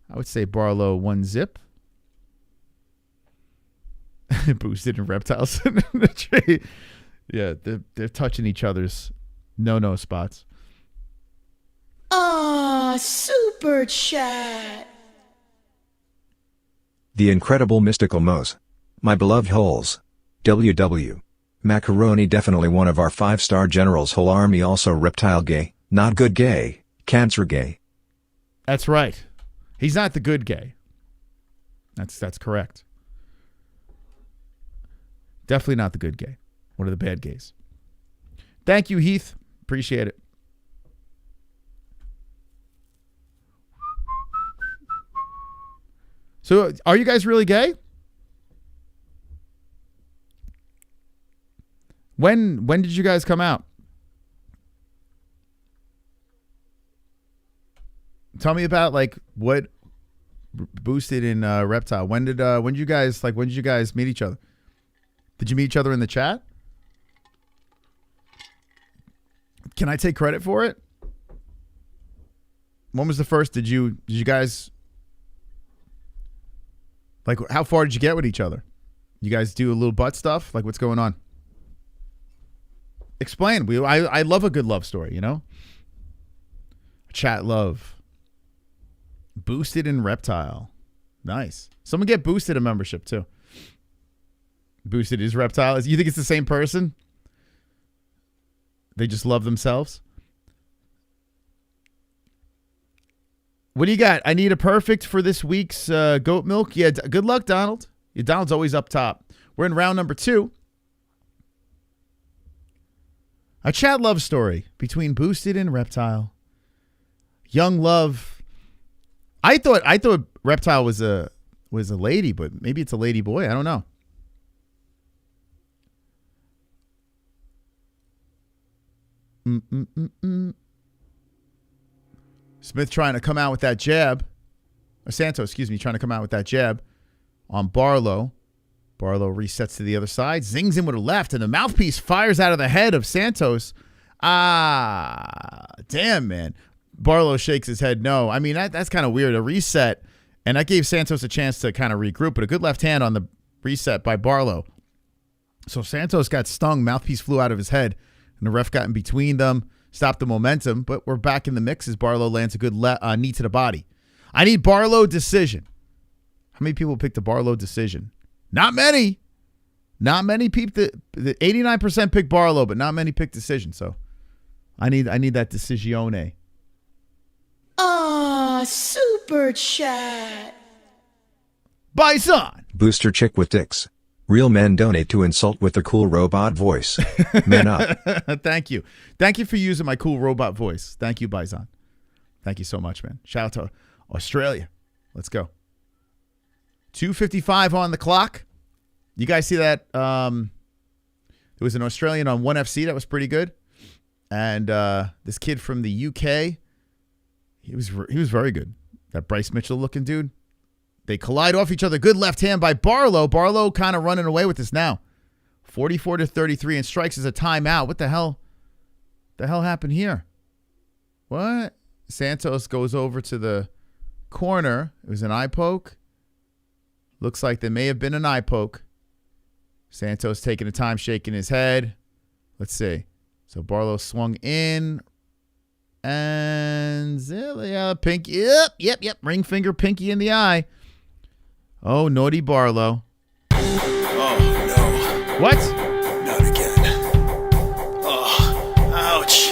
I would say Barlow 1-zip. Boosted in reptiles in the tree. Yeah, they're touching each other's no spots. Super chat. The incredible mystical Mose. My beloved Holes. WW. Macaroni definitely one of our 5-star generals. Whole army also reptile gay, not good gay, cancer gay. That's right. He's not the good gay. That's correct. Definitely not the good gay. One of the bad gays. Thank you, Heath. Appreciate it. So, are you guys really gay? When did you guys come out? Tell me about like what boosted in Reptile. When did you guys meet each other? Did you meet each other in the chat? Can I take credit for it? When was the first? Did you guys like? How far did you get with each other? You guys do a little butt stuff? Like, what's going on? Explain. I love a good love story. You know. Chat love. Boosted in Reptile. Nice. Someone get Boosted a membership too. Boosted is Reptile. You think it's the same person? They just love themselves. What do you got? I need a perfect for this week's goat milk. Yeah, good luck, Donald. Yeah, Donald's always up top. We're in round number 2. A chat love story between Boosted and Reptile. Young love. I thought Reptile was a lady, but maybe it's a lady boy. I don't know. Smith trying to come out with that jab. Or Santos, excuse me, trying to come out with that jab on Barlow. Barlow resets to the other side, zings in with a left, and the mouthpiece fires out of the head of Santos. Damn, man. Barlow shakes his head no. I mean, that's kind of weird. A reset, and that gave Santos a chance to kind of regroup, but a good left hand on the reset by Barlow. So Santos got stung. Mouthpiece flew out of his head, and the ref got in between them, stopped the momentum, but we're back in the mix as Barlow lands a good knee to the body. I need Barlow decision. How many people picked the Barlow decision? Not many. Not many people. The 89% picked Barlow, but not many picked decision. So I need that decisione. Super chat. Bison. Booster chick with dicks. Real men donate to insult with the cool robot voice. Men up. Thank you. Thank you for using my cool robot voice. Thank you, Bison. Thank you so much, man. Shout out to Australia. Let's go. 2:55 on the clock. You guys see that? There was an Australian on 1FC that was pretty good. And this kid from the UK, he was very good. That Bryce Mitchell looking dude. They collide off each other. Good left hand by Barlow. Barlow kind of running away with this now. 44-33 and strikes as a timeout. What the hell? The hell happened here? What? Santos goes over to the corner. It was an eye poke. Looks like there may have been an eye poke. Santos taking the time, shaking his head. Let's see. So Barlow swung in. And pinky. Yep. Ring finger, pinky in the eye. Oh, naughty Barlow. Oh, no. What? Not again. Oh, ouch.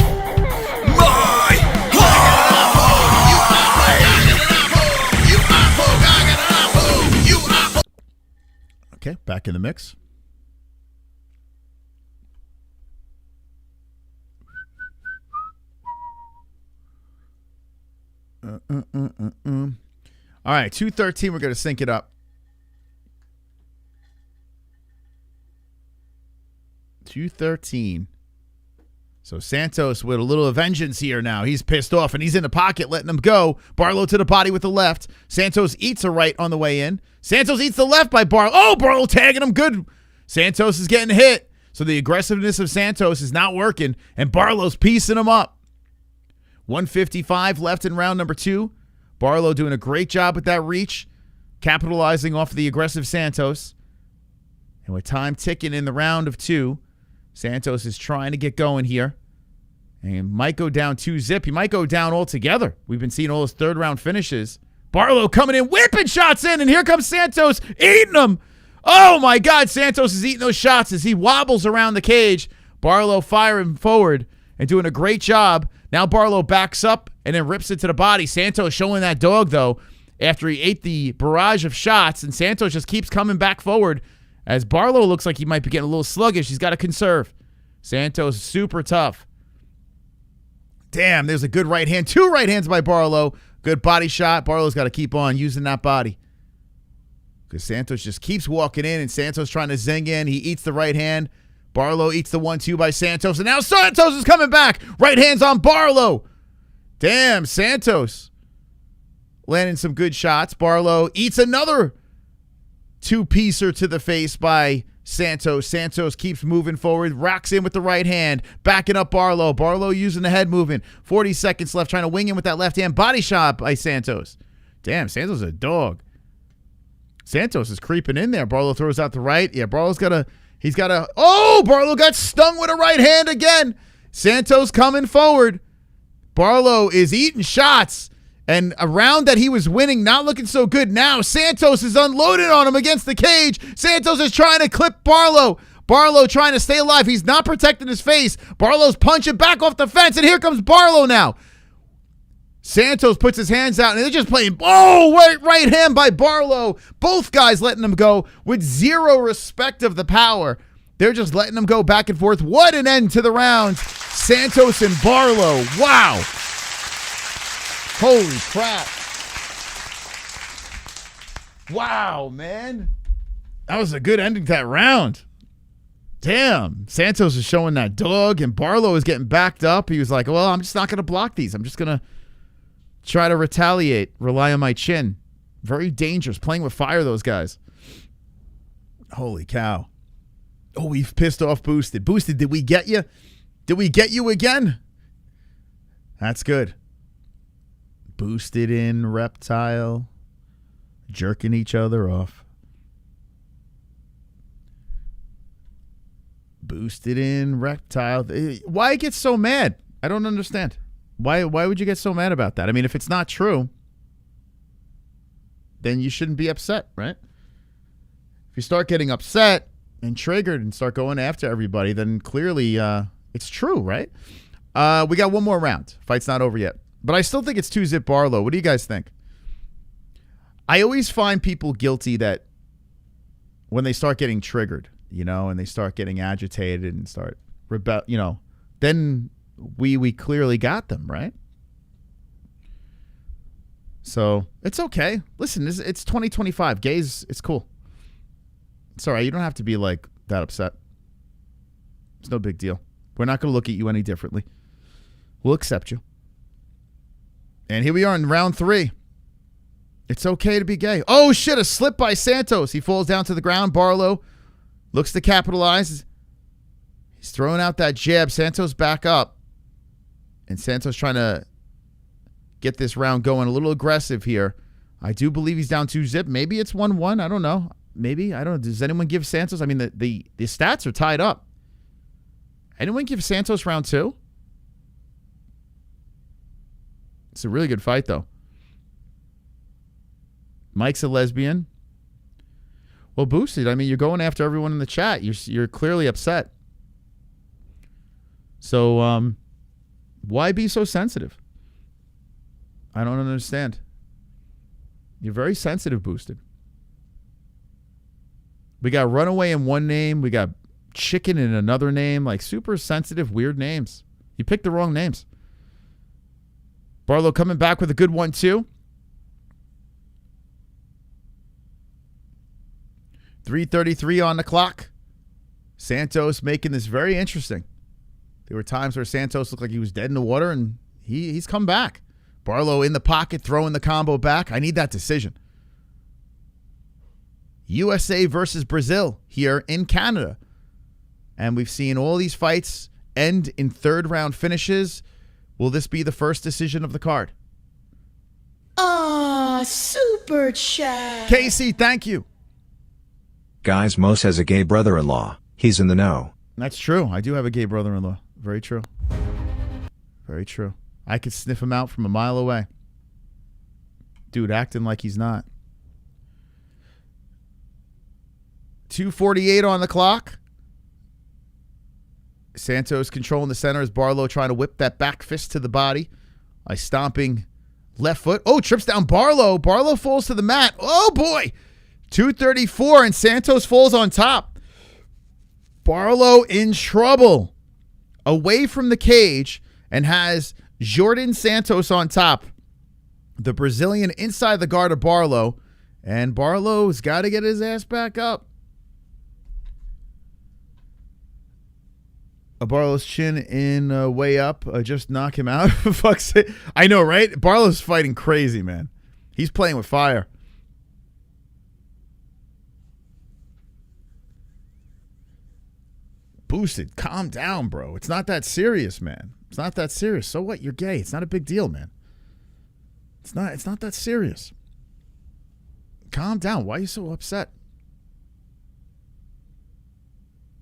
My! Okay, back in the mix. All right, 2:13. We're going to sync it up. 2:13. So Santos with a little vengeance here now. He's pissed off, and he's in the pocket, letting him go. Barlow to the body with the left. Santos eats a right on the way in. Santos eats the left by Barlow. Oh, Barlow tagging him good. Santos is getting hit. So the aggressiveness of Santos is not working, and Barlow's piecing him up. 1:55 left in round number 2. Barlow doing a great job with that reach, capitalizing off of the aggressive Santos. And with time ticking in the round of 2, Santos is trying to get going here. And might go down 2-zip. He might go down altogether. We've been seeing all his third-round finishes. Barlow coming in, whipping shots in, and here comes Santos eating them. Oh, my God, Santos is eating those shots as he wobbles around the cage. Barlow firing forward and doing a great job. Now Barlow backs up and then rips it to the body. Santos showing that dog, though, after he ate the barrage of shots, and Santos just keeps coming back forward as Barlow looks like he might be getting a little sluggish. He's got to conserve. Santos super tough. Damn, there's a good right hand. 2 right hands by Barlow. Good body shot. Barlow's got to keep on using that body because Santos just keeps walking in, and Santos trying to zing in. He eats the right hand. Barlow eats the 1-2 by Santos, and now Santos is coming back. Right hands on Barlow. Damn, Santos. landing some good shots. Barlow eats another two-piecer to the face by Santos. Santos keeps moving forward, rocks in with the right hand, backing up Barlow. Barlow using the head movement. 40 seconds left, trying to wing in with that left hand. Body shot by Santos. Damn, Santos is a dog. Santos is creeping in there. Barlow throws out the right. Yeah, Barlow's got a... Oh, Barlow got stung with a right hand again. Santos coming forward. Barlow is eating shots. And a round that he was winning, not looking so good. Now Santos is unloading on him against the cage. Santos is trying to clip Barlow. Barlow trying to stay alive. He's not protecting his face. Barlow's punching back off the fence, and here comes Barlow now. Santos puts his hands out, and they're just playing, right hand by Barlow. Both guys letting him go with zero respect of the power. They're just letting him go back and forth. What an end to the round. Santos and Barlow. Wow. Holy crap. Wow, man. That was a good ending to that round. Damn. Santos is showing that dog, and Barlow is getting backed up. He was like, well, I'm just not going to block these. I'm just going to try to retaliate, rely on my chin. Very dangerous. Playing with fire, those guys. Holy cow. Oh, we've pissed off Boosted. Boosted, did we get you? Did we get you again? That's good. Boosted in Reptile. Jerking each other off. Boosted in Reptile. Why get so mad? I don't understand. Why would you get so mad about that? I mean, if it's not true, then you shouldn't be upset, right? If you start getting upset and triggered and start going after everybody, then clearly it's true, right? We got one more round. Fight's not over yet. But I still think it's 2-zip Barlow. What do you guys think? I always find people guilty that when they start getting triggered, and they start getting agitated and start then we clearly got them, right? So it's okay. Listen, it's 2025. Gays, it's cool. It's all right. You don't have to be like that upset. It's no big deal. We're not going to look at you any differently. We'll accept you. And here we are in round 3. It's okay to be gay. Oh, shit, a slip by Santos. He falls down to the ground. Barlow looks to capitalize. He's throwing out that jab. Santos back up. And Santos trying to get this round going a little aggressive here. I do believe he's down 2-zip. Maybe it's 1-1. I don't know. Maybe. I don't know. Does anyone give Santos? I mean, the stats are tied up. Anyone give Santos round 2? It's a really good fight, though. Mike's a lesbian. Well, Boosted, I mean, you're going after everyone in the chat. You're clearly upset. So, why be so sensitive? I don't understand. You're very sensitive, Boosted. We got Runaway in one name. We got Chicken in another name. Like super sensitive, weird names. You picked the wrong names. Barlow coming back with a good one, too. 3:33 on the clock. Santos making this very interesting. There were times where Santos looked like he was dead in the water, and he's come back. Barlow in the pocket, throwing the combo back. I need that decision. USA versus Brazil here in Canada. And we've seen all these fights end in third-round finishes. Will this be the first decision of the card? Super chat. Casey, thank you. Guys, Mos has a gay brother-in-law. He's in the know. That's true. I do have a gay brother-in-law. Very true. Very true. I could sniff him out from a mile away. Dude acting like he's not. 2:48 on the clock. Santos controlling the center as Barlow trying to whip that back fist to the body. A stomping left foot. Oh, trips down Barlow. Barlow falls to the mat. Oh, boy. 2:34, and Santos falls on top. Barlow in trouble. Away from the cage, and has Jourdain Santos on top. The Brazilian inside the guard of Barlow, and Barlow's got to get his ass back up. Barlow's chin in way up. Just knock him out. For fuck's sake. I know, right? Barlow's fighting crazy, man. He's playing with fire. Boosted. Calm down, bro. It's not that serious, man. It's not that serious. So what? You're gay. It's not a big deal, man. It's not that serious. Calm down. Why are you so upset?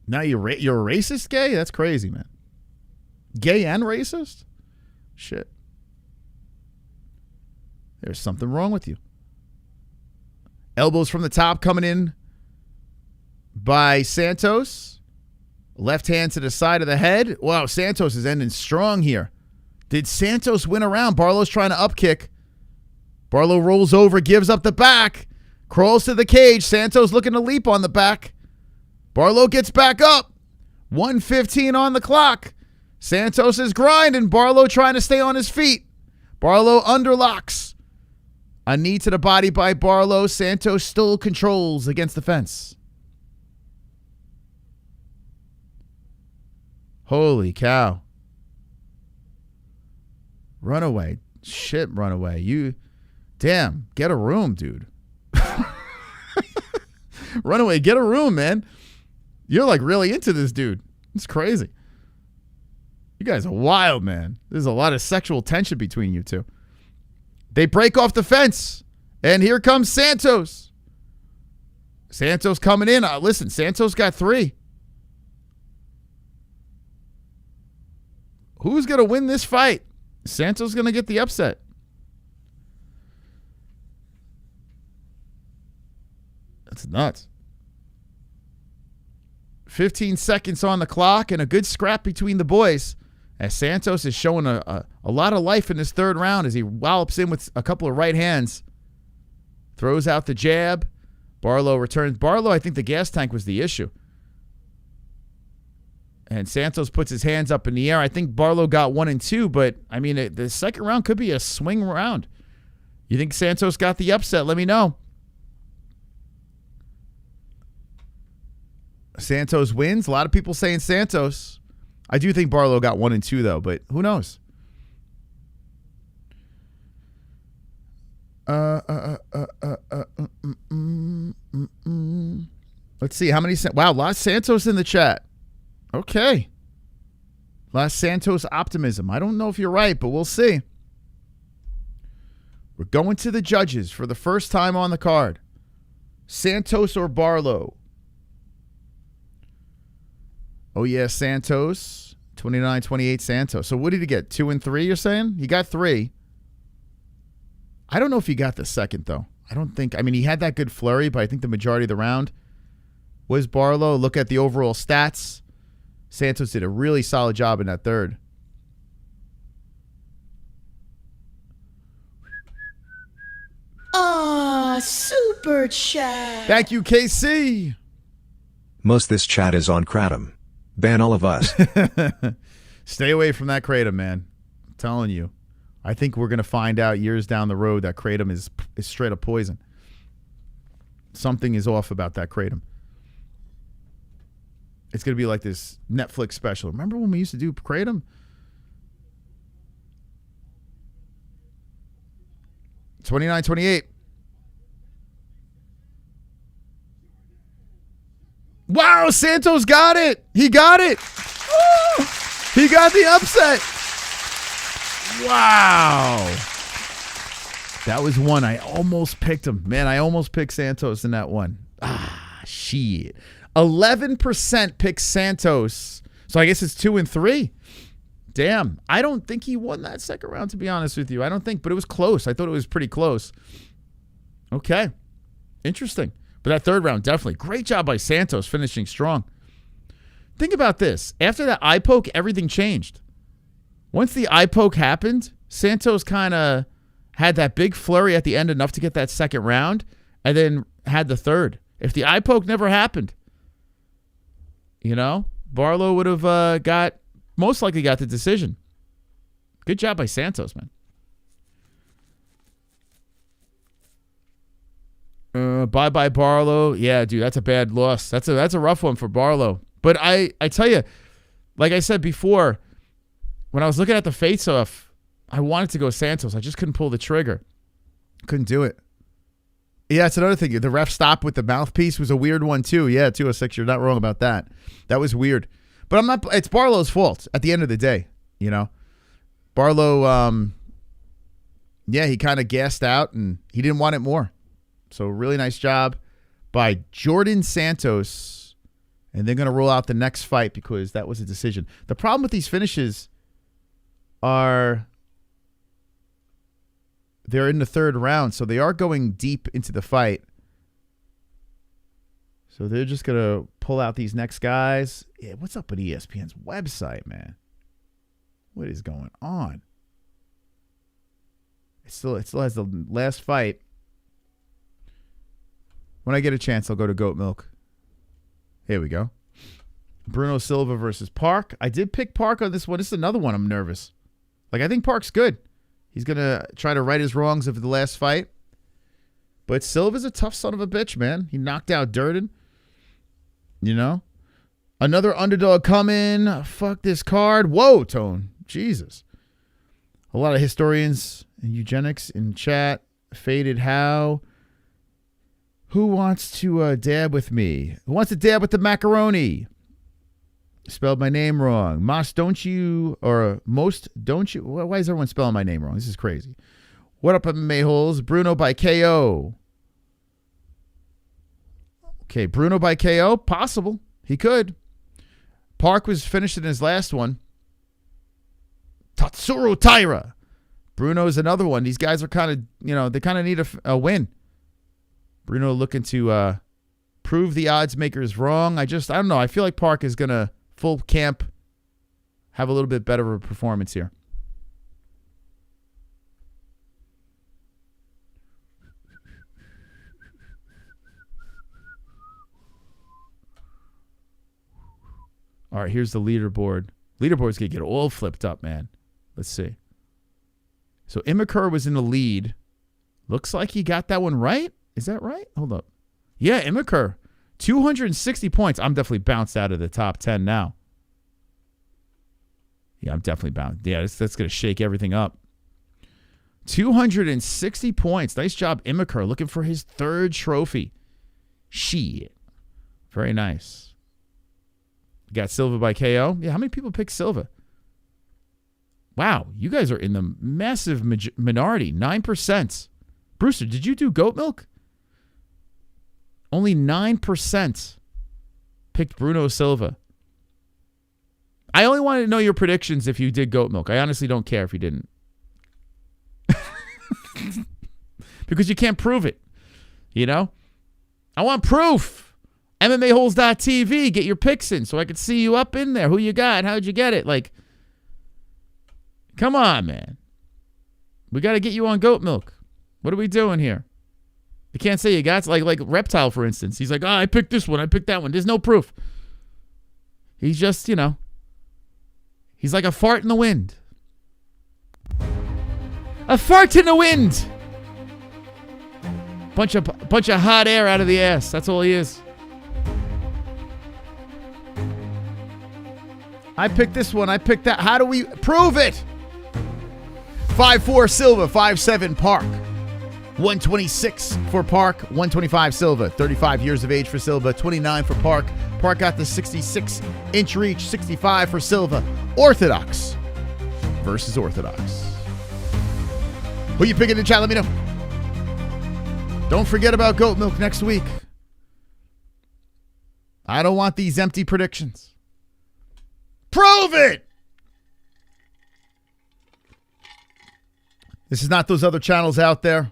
Now you're a racist gay? That's crazy, man. Gay and racist? Shit. There's something wrong with you. Elbows from the top coming in by Santos. Left hand to the side of the head. Wow, Santos is ending strong here. Did Santos win a round? Barlow's trying to upkick. Barlow rolls over, gives up the back. Crawls to the cage. Santos looking to leap on the back. Barlow gets back up. 1:15 on the clock. Santos is grinding. Barlow trying to stay on his feet. Barlow underlocks. A knee to the body by Barlow. Santos still controls against the fence. Holy cow. Runaway. Shit, runaway. You, damn, get a room, dude. Runaway, get a room, man. You're like really into this dude. It's crazy. You guys are wild, man. There's a lot of sexual tension between you two. They break off the fence. And here comes Santos. Santos coming in. Listen, Santos got 3. Who's going to win this fight? Santos going to get the upset. That's nuts. 15 seconds on the clock and a good scrap between the boys as Santos is showing a lot of life in this third round as he wallops in with a couple of right hands. Throws out the jab. Barlow returns. Barlow, I think the gas tank was the issue. And Santos puts his hands up in the air. I think Barlow got 1 and 2, but, I mean, the second round could be a swing round. You think Santos got the upset? Let me know. Santos wins. A lot of people saying Santos. I do think Barlow got 1 and 2, though, but who knows? Let's see. How many? Wow, Los Santos in the chat. Okay. Los Santos optimism. I don't know if you're right, but we'll see. We're going to the judges for the first time on the card. Santos or Barlow? Oh, yeah, Santos. 29-28 Santos. So what did he get? 2 and 3, you're saying? He got 3. I don't know if he got the second, though. I don't think. I mean, he had that good flurry, but I think the majority of the round was Barlow. Look at the overall stats. Santos did a really solid job in that third. Ah, super chat. Thank you, KC. Most this chat is on Kratom. Ban all of us. Stay away from that Kratom, man. I'm telling you. I think we're going to find out years down the road that Kratom is straight up poison. Something is off about that Kratom. It's going to be like this Netflix special. Remember when we used to do Kratom? 29-28. Wow, Santos got it. He got it. Woo! He got the upset. Wow. That was one. I almost picked him. Man, I almost picked Santos in that one. Ah, shit. 11% picked Santos. So I guess it's 2 and 3. Damn. I don't think he won that second round, to be honest with you. I don't think, but it was close. I thought it was pretty close. Okay. Interesting. But that third round, definitely. Great job by Santos finishing strong. Think about this. After that eye poke, everything changed. Once the eye poke happened, Santos kind of had that big flurry at the end enough to get that second round and then had the third. If the eye poke never happened, you know, Barlow would have most likely got the decision. Good job by Santos, man. Bye-bye, Barlow. Yeah, dude, that's a bad loss. That's a rough one for Barlow. But I tell you, like I said before, when I was looking at the face-off, I wanted to go Santos. I just couldn't pull the trigger. Couldn't do it. Yeah, that's another thing. The ref stop with the mouthpiece was a weird one too. Yeah, 206. You're not wrong about that. That was weird. But I'm not. It's Barlow's fault at the end of the day. You know, Barlow. Yeah, he kind of gassed out and he didn't want it more. So really nice job by Jourdain Santos. And they're going to roll out the next fight because that was a decision. The problem with these finishes are they're in the third round, so they are going deep into the fight. So they're just going to pull out these next guys. Yeah, what's up with ESPN's website, man? What is going on? It still has the last fight. When I get a chance, I'll go to Goat Milk. Here we go. Bruno Silva versus Park. I did pick Park on this one. This is another one I'm nervous. Like, I think Park's good. He's going to try to right his wrongs of the last fight. But Silva's a tough son of a bitch, man. He knocked out Djorden. You know? Another underdog coming. Fuck this card. Whoa, Tone. Jesus. A lot of historians and eugenics in chat. Faded How. Who wants to dab with me? Who wants to dab with the macaroni? Spelled my name wrong. Most don't you, or most don't you? Why is everyone spelling my name wrong? This is crazy. What up, MMA-Holes? Bruno by KO. Okay, Bruno by KO. Possible. He could. Park was finished in his last one. Tatsuro Taira. Bruno's another one. These guys are kind of, they kind of need a win. Bruno looking to prove the odds makers wrong. I don't know. I feel like Park is going to full camp have a little bit better of a performance here. All right, here's the leaderboard. Leaderboard's going to get all flipped up, man. Let's see. So Immaker was in the lead. Looks like he got that one right. Is that right? Hold up. Yeah, Immaker. 260 points. I'm definitely bounced out of the top 10 now. Yeah, I'm definitely bounced. Yeah, that's going to shake everything up. 260 points. Nice job, Immaker. Looking for his third trophy. Shit. Very nice. Got Silva by KO. Yeah, how many people picked Silva? Wow, you guys are in the massive minority. 9%. Brewster, did you do Goat Milk? Only 9% picked Bruno Silva. I only wanted to know your predictions if you did Goat Milk. I honestly don't care if you didn't. Because you can't prove it. You know? I want proof. MMAHoles.tv. Get your picks in so I can see you up in there. Who you got? How'd you get it? Like, come on, man. We got to get you on Goat Milk. What are we doing here? You can't say you got, like Reptile, for instance. He's like, I picked this one. I picked that one. There's no proof. He's just, he's like a fart in the wind. A fart in the wind. Bunch of hot air out of the ass. That's all he is. I picked this one. I picked that. How do we prove it? 5'4" Silva, 5'7" Park. 126 for Park, 125 Silva. 35 years of age for Silva, 29 for Park. Park got the 66-inch reach, 65 for Silva. Orthodox versus Orthodox. Who you picking in the chat? Let me know. Don't forget about Goat Milk next week. I don't want these empty predictions. Prove it! This is not those other channels out there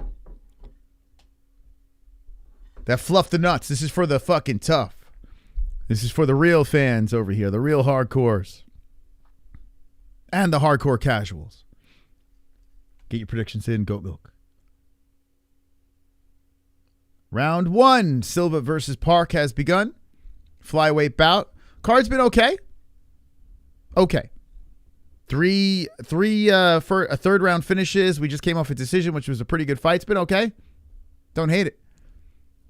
that fluff the nuts. This is for the fucking tough. This is for the real fans over here, the real hardcores. And the hardcore casuals. Get your predictions in, Goat Milk. Round 1, Silva versus Park has begun. Flyweight bout. Card's been okay. Okay. Three for a third round finishes. We just came off a decision, which was a pretty good fight. It's been okay. Don't hate it.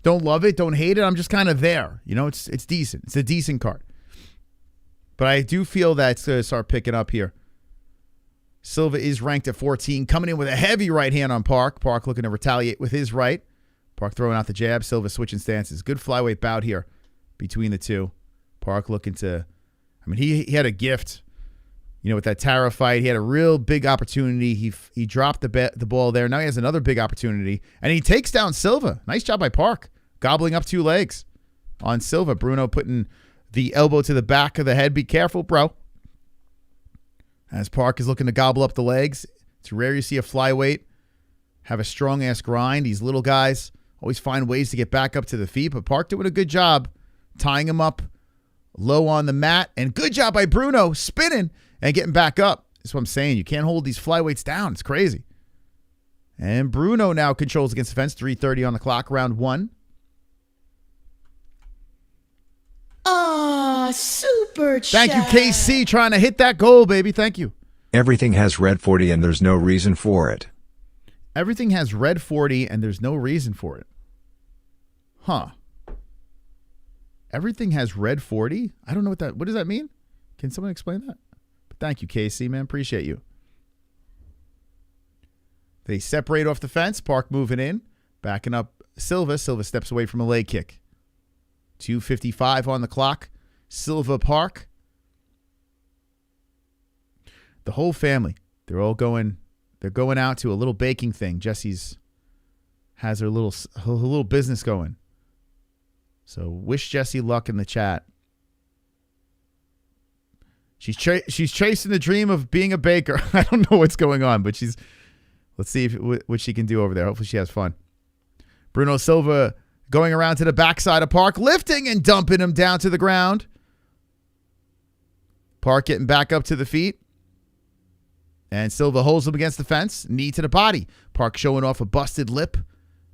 Don't love it. Don't hate it. I'm just kind of there. It's decent. It's a decent card. But I do feel that it's going to start picking up here. Silva is ranked at 14, coming in with a heavy right hand on Park. Park looking to retaliate with his right. Park throwing out the jab. Silva switching stances. Good flyweight bout here between the two. Park looking to, I mean, he had a gift, with that Tara fight. He had a real big opportunity. He dropped the ball there. Now he has another big opportunity, and he takes down Silva. Nice job by Park, gobbling up 2 legs on Silva. Bruno putting the elbow to the back of the head. Be careful, bro. As Park is looking to gobble up the legs. It's rare you see a flyweight have a strong-ass grind. These little guys always find ways to get back up to the feet, but Park doing a good job tying him up low on the mat. And good job by Bruno spinning and getting back up. That's what I'm saying. You can't hold these flyweights down. It's crazy. And Bruno now controls against the fence. 3:30 on the clock, round 1. Super chat. Thank you, KC, trying to hit that goal, baby. Thank you. Everything has red 40 and there's no reason for it. Everything has red 40 and there's no reason for it. Huh. Everything has red 40? I don't know what does that mean? Can someone explain that? But thank you, KC, man. Appreciate you. They separate off the fence. Park moving in. Backing up Silva. Silva steps away from a leg kick. 2:55 on the clock. Silva, Park. The whole family. They're going out to a little baking thing. Jesse's has her little business going. So wish Jesse luck in the chat. She's chasing the dream of being a baker. I don't know what's going on, but let's see what she can do over there. Hopefully she has fun. Bruno Silva going around to the backside of Park, lifting and dumping him down to the ground. Park getting back up to the feet. And Silva holds him against the fence. Knee to the body. Park showing off a busted lip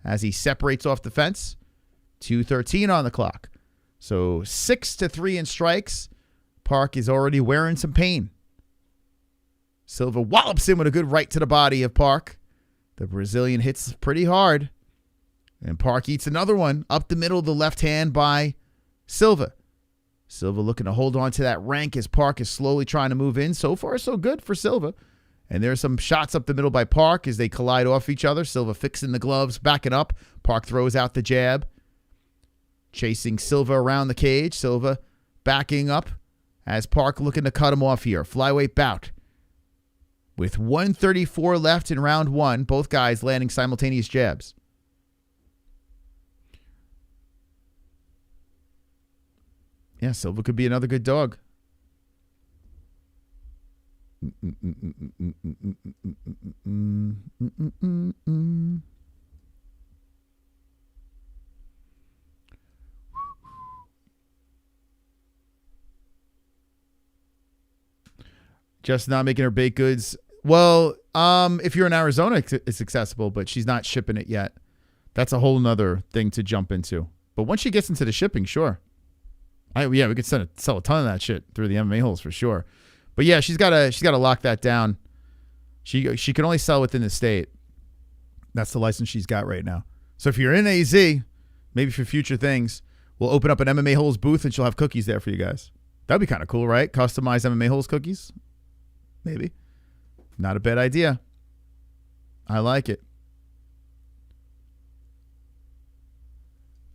as he separates off the fence. 2:13 on the clock. So 6-3 in strikes. Park is already wearing some pain. Silva wallops him with a good right to the body of Park. The Brazilian hits pretty hard. And Park eats another one up the middle of the left hand by Silva. Silva looking to hold on to that rank as Park is slowly trying to move in. So far, so good for Silva. And there's some shots up the middle by Park as they collide off each other. Silva fixing the gloves, backing up. Park throws out the jab. Chasing Silva around the cage. Silva backing up as Park looking to cut him off here. Flyweight bout. With 1:34 left in round 1, both guys landing simultaneous jabs. Yeah, Silva could be another good dog. Just not making her baked goods. Well, if you're in Arizona, it's accessible, but she's not shipping it yet. That's a whole nother thing to jump into. But once she gets into the shipping, sure. We could sell a ton of that shit through the MMA-Holes for sure. But yeah, she's gotta lock that down. She can only sell within the state. That's the license she's got right now. So if you're in AZ, maybe for future things, we'll open up an MMA-Holes booth and she'll have cookies there for you guys. That'd be kind of cool, right? Customized MMA-Holes cookies. Maybe. Not a bad idea. I like it.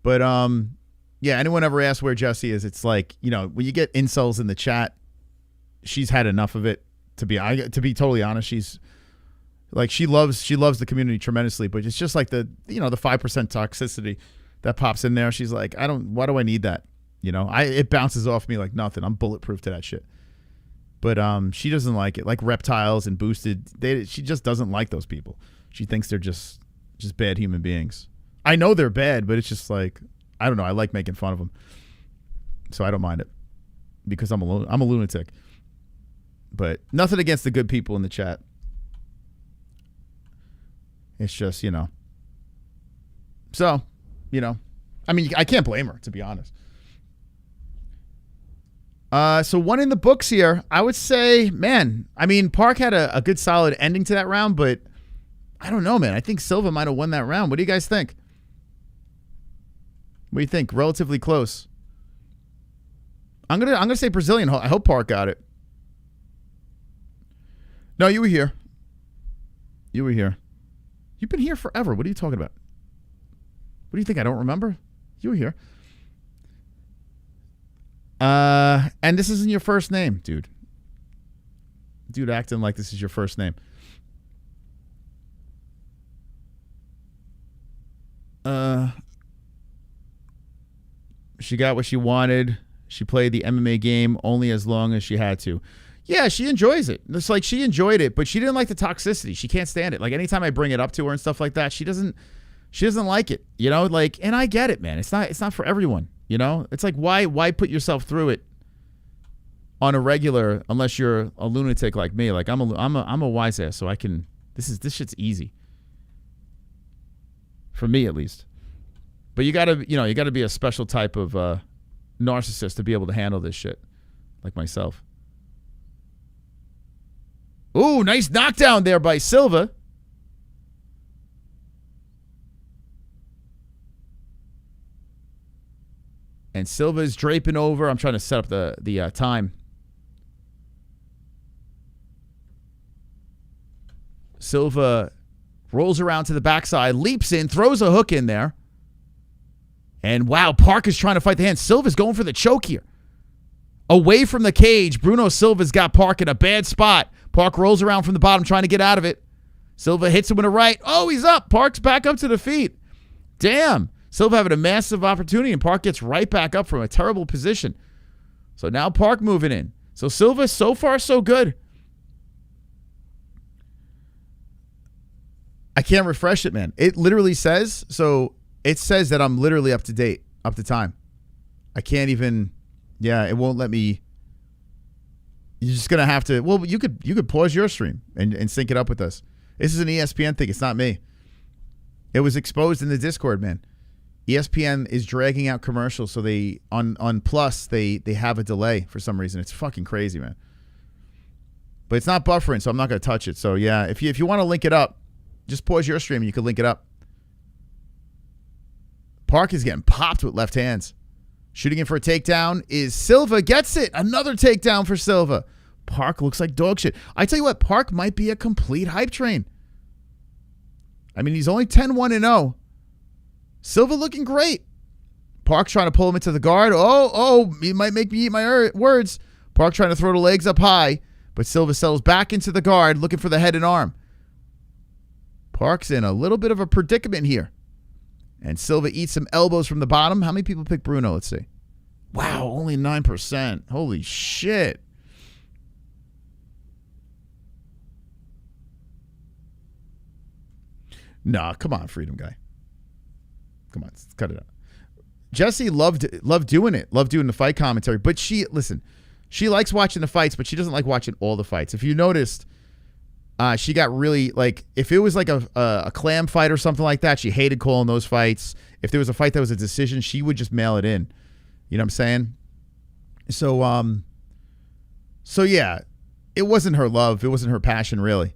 But yeah, anyone ever asks where Jessie is, it's like, when you get insults in the chat, she's had enough of it. To be totally honest, she's like, she loves the community tremendously, but it's just like the 5% toxicity that pops in there. She's like, why do I need that? It bounces off me like nothing. I'm bulletproof to that shit. But she doesn't like it. Like reptiles and boosted, she just doesn't like those people. She thinks they're just bad human beings. I know they're bad, but it's just like, I don't know. I like making fun of them, so I don't mind it because I'm a lunatic. But nothing against the good people in the chat. It's just So, I mean, I can't blame her, to be honest. So one in the books here. I would say, man, I mean, Park had a good solid ending to that round, but I don't know, man. I think Silva might have won that round. What do you guys think? What do you think? Relatively close. I'm gonna say Brazilian. I hope Park got it. No, you were here. You were here. You've been here forever. What are you talking about? What do you think? I don't remember? You were here. And this isn't your first name, dude. Dude acting like this is your first name. She got what she wanted. She played the MMA game only as long as she had to. Yeah, she enjoys it. It's like she enjoyed it, but she didn't like the toxicity. She can't stand it. Like anytime I bring it up to her and stuff like that, she doesn't like it. You know, like, and I get it, man. It's not for everyone. You know, it's like why put yourself through it on a regular unless you're a lunatic like me. Like I'm a wise ass, so I can. This shit's easy for me at least. But you gotta be a special type of narcissist to be able to handle this shit, like myself. Ooh, nice knockdown there by Silva. And Silva's draping over. I'm trying to set up the time. Silva rolls around to the backside, leaps in, throws a hook in there. And wow, Park is trying to fight the hand. Silva's going for the choke here. Away from the cage, Bruno Silva's got Park in a bad spot. Park rolls around from the bottom trying to get out of it. Silva hits him with a right. Oh, he's up. Park's back up to the feet. Damn. Silva having a massive opportunity, and Park gets right back up from a terrible position. So now Park moving in. So Silva, so far, so good. I can't refresh it, man. It literally says, it says that I'm literally up to date, up to time. I can't even, it won't let me. You're just going to have to, well, you could pause your stream and sync it up with us. This is an ESPN thing. It's not me. It was exposed in the Discord, man. ESPN is dragging out commercials, so they on Plus they have a delay for some reason. It's fucking crazy, man. But it's not buffering, so I'm not going to touch it. So yeah, if you want to link it up, just pause your stream and you can link it up. Park is getting popped with left hands. Shooting in for a takedown is Silva. Gets it. Another takedown for Silva. Park looks like dog shit. I tell you what, Park might be a complete hype train. I mean, he's only 10-1-0. Silva looking great. Park trying to pull him into the guard. Oh, he might make me eat my words. Park trying to throw the legs up high, but Silva settles back into the guard, looking for the head and arm. Park's in a little bit of a predicament here. And Silva eats some elbows from the bottom. How many people pick Bruno? Let's see. Wow, only 9%. Holy shit. Nah, come on, Freedom Guy. Come on, let's cut it out. Jessie loved doing it. Loved doing the fight commentary. But she likes watching the fights, but she doesn't like watching all the fights. If you noticed, she got really, like, if it was like a clam fight or something like that, she hated calling those fights. If there was a fight that was a decision, she would just mail it in. You know what I'm saying? So yeah, it wasn't her love. It wasn't her passion, really.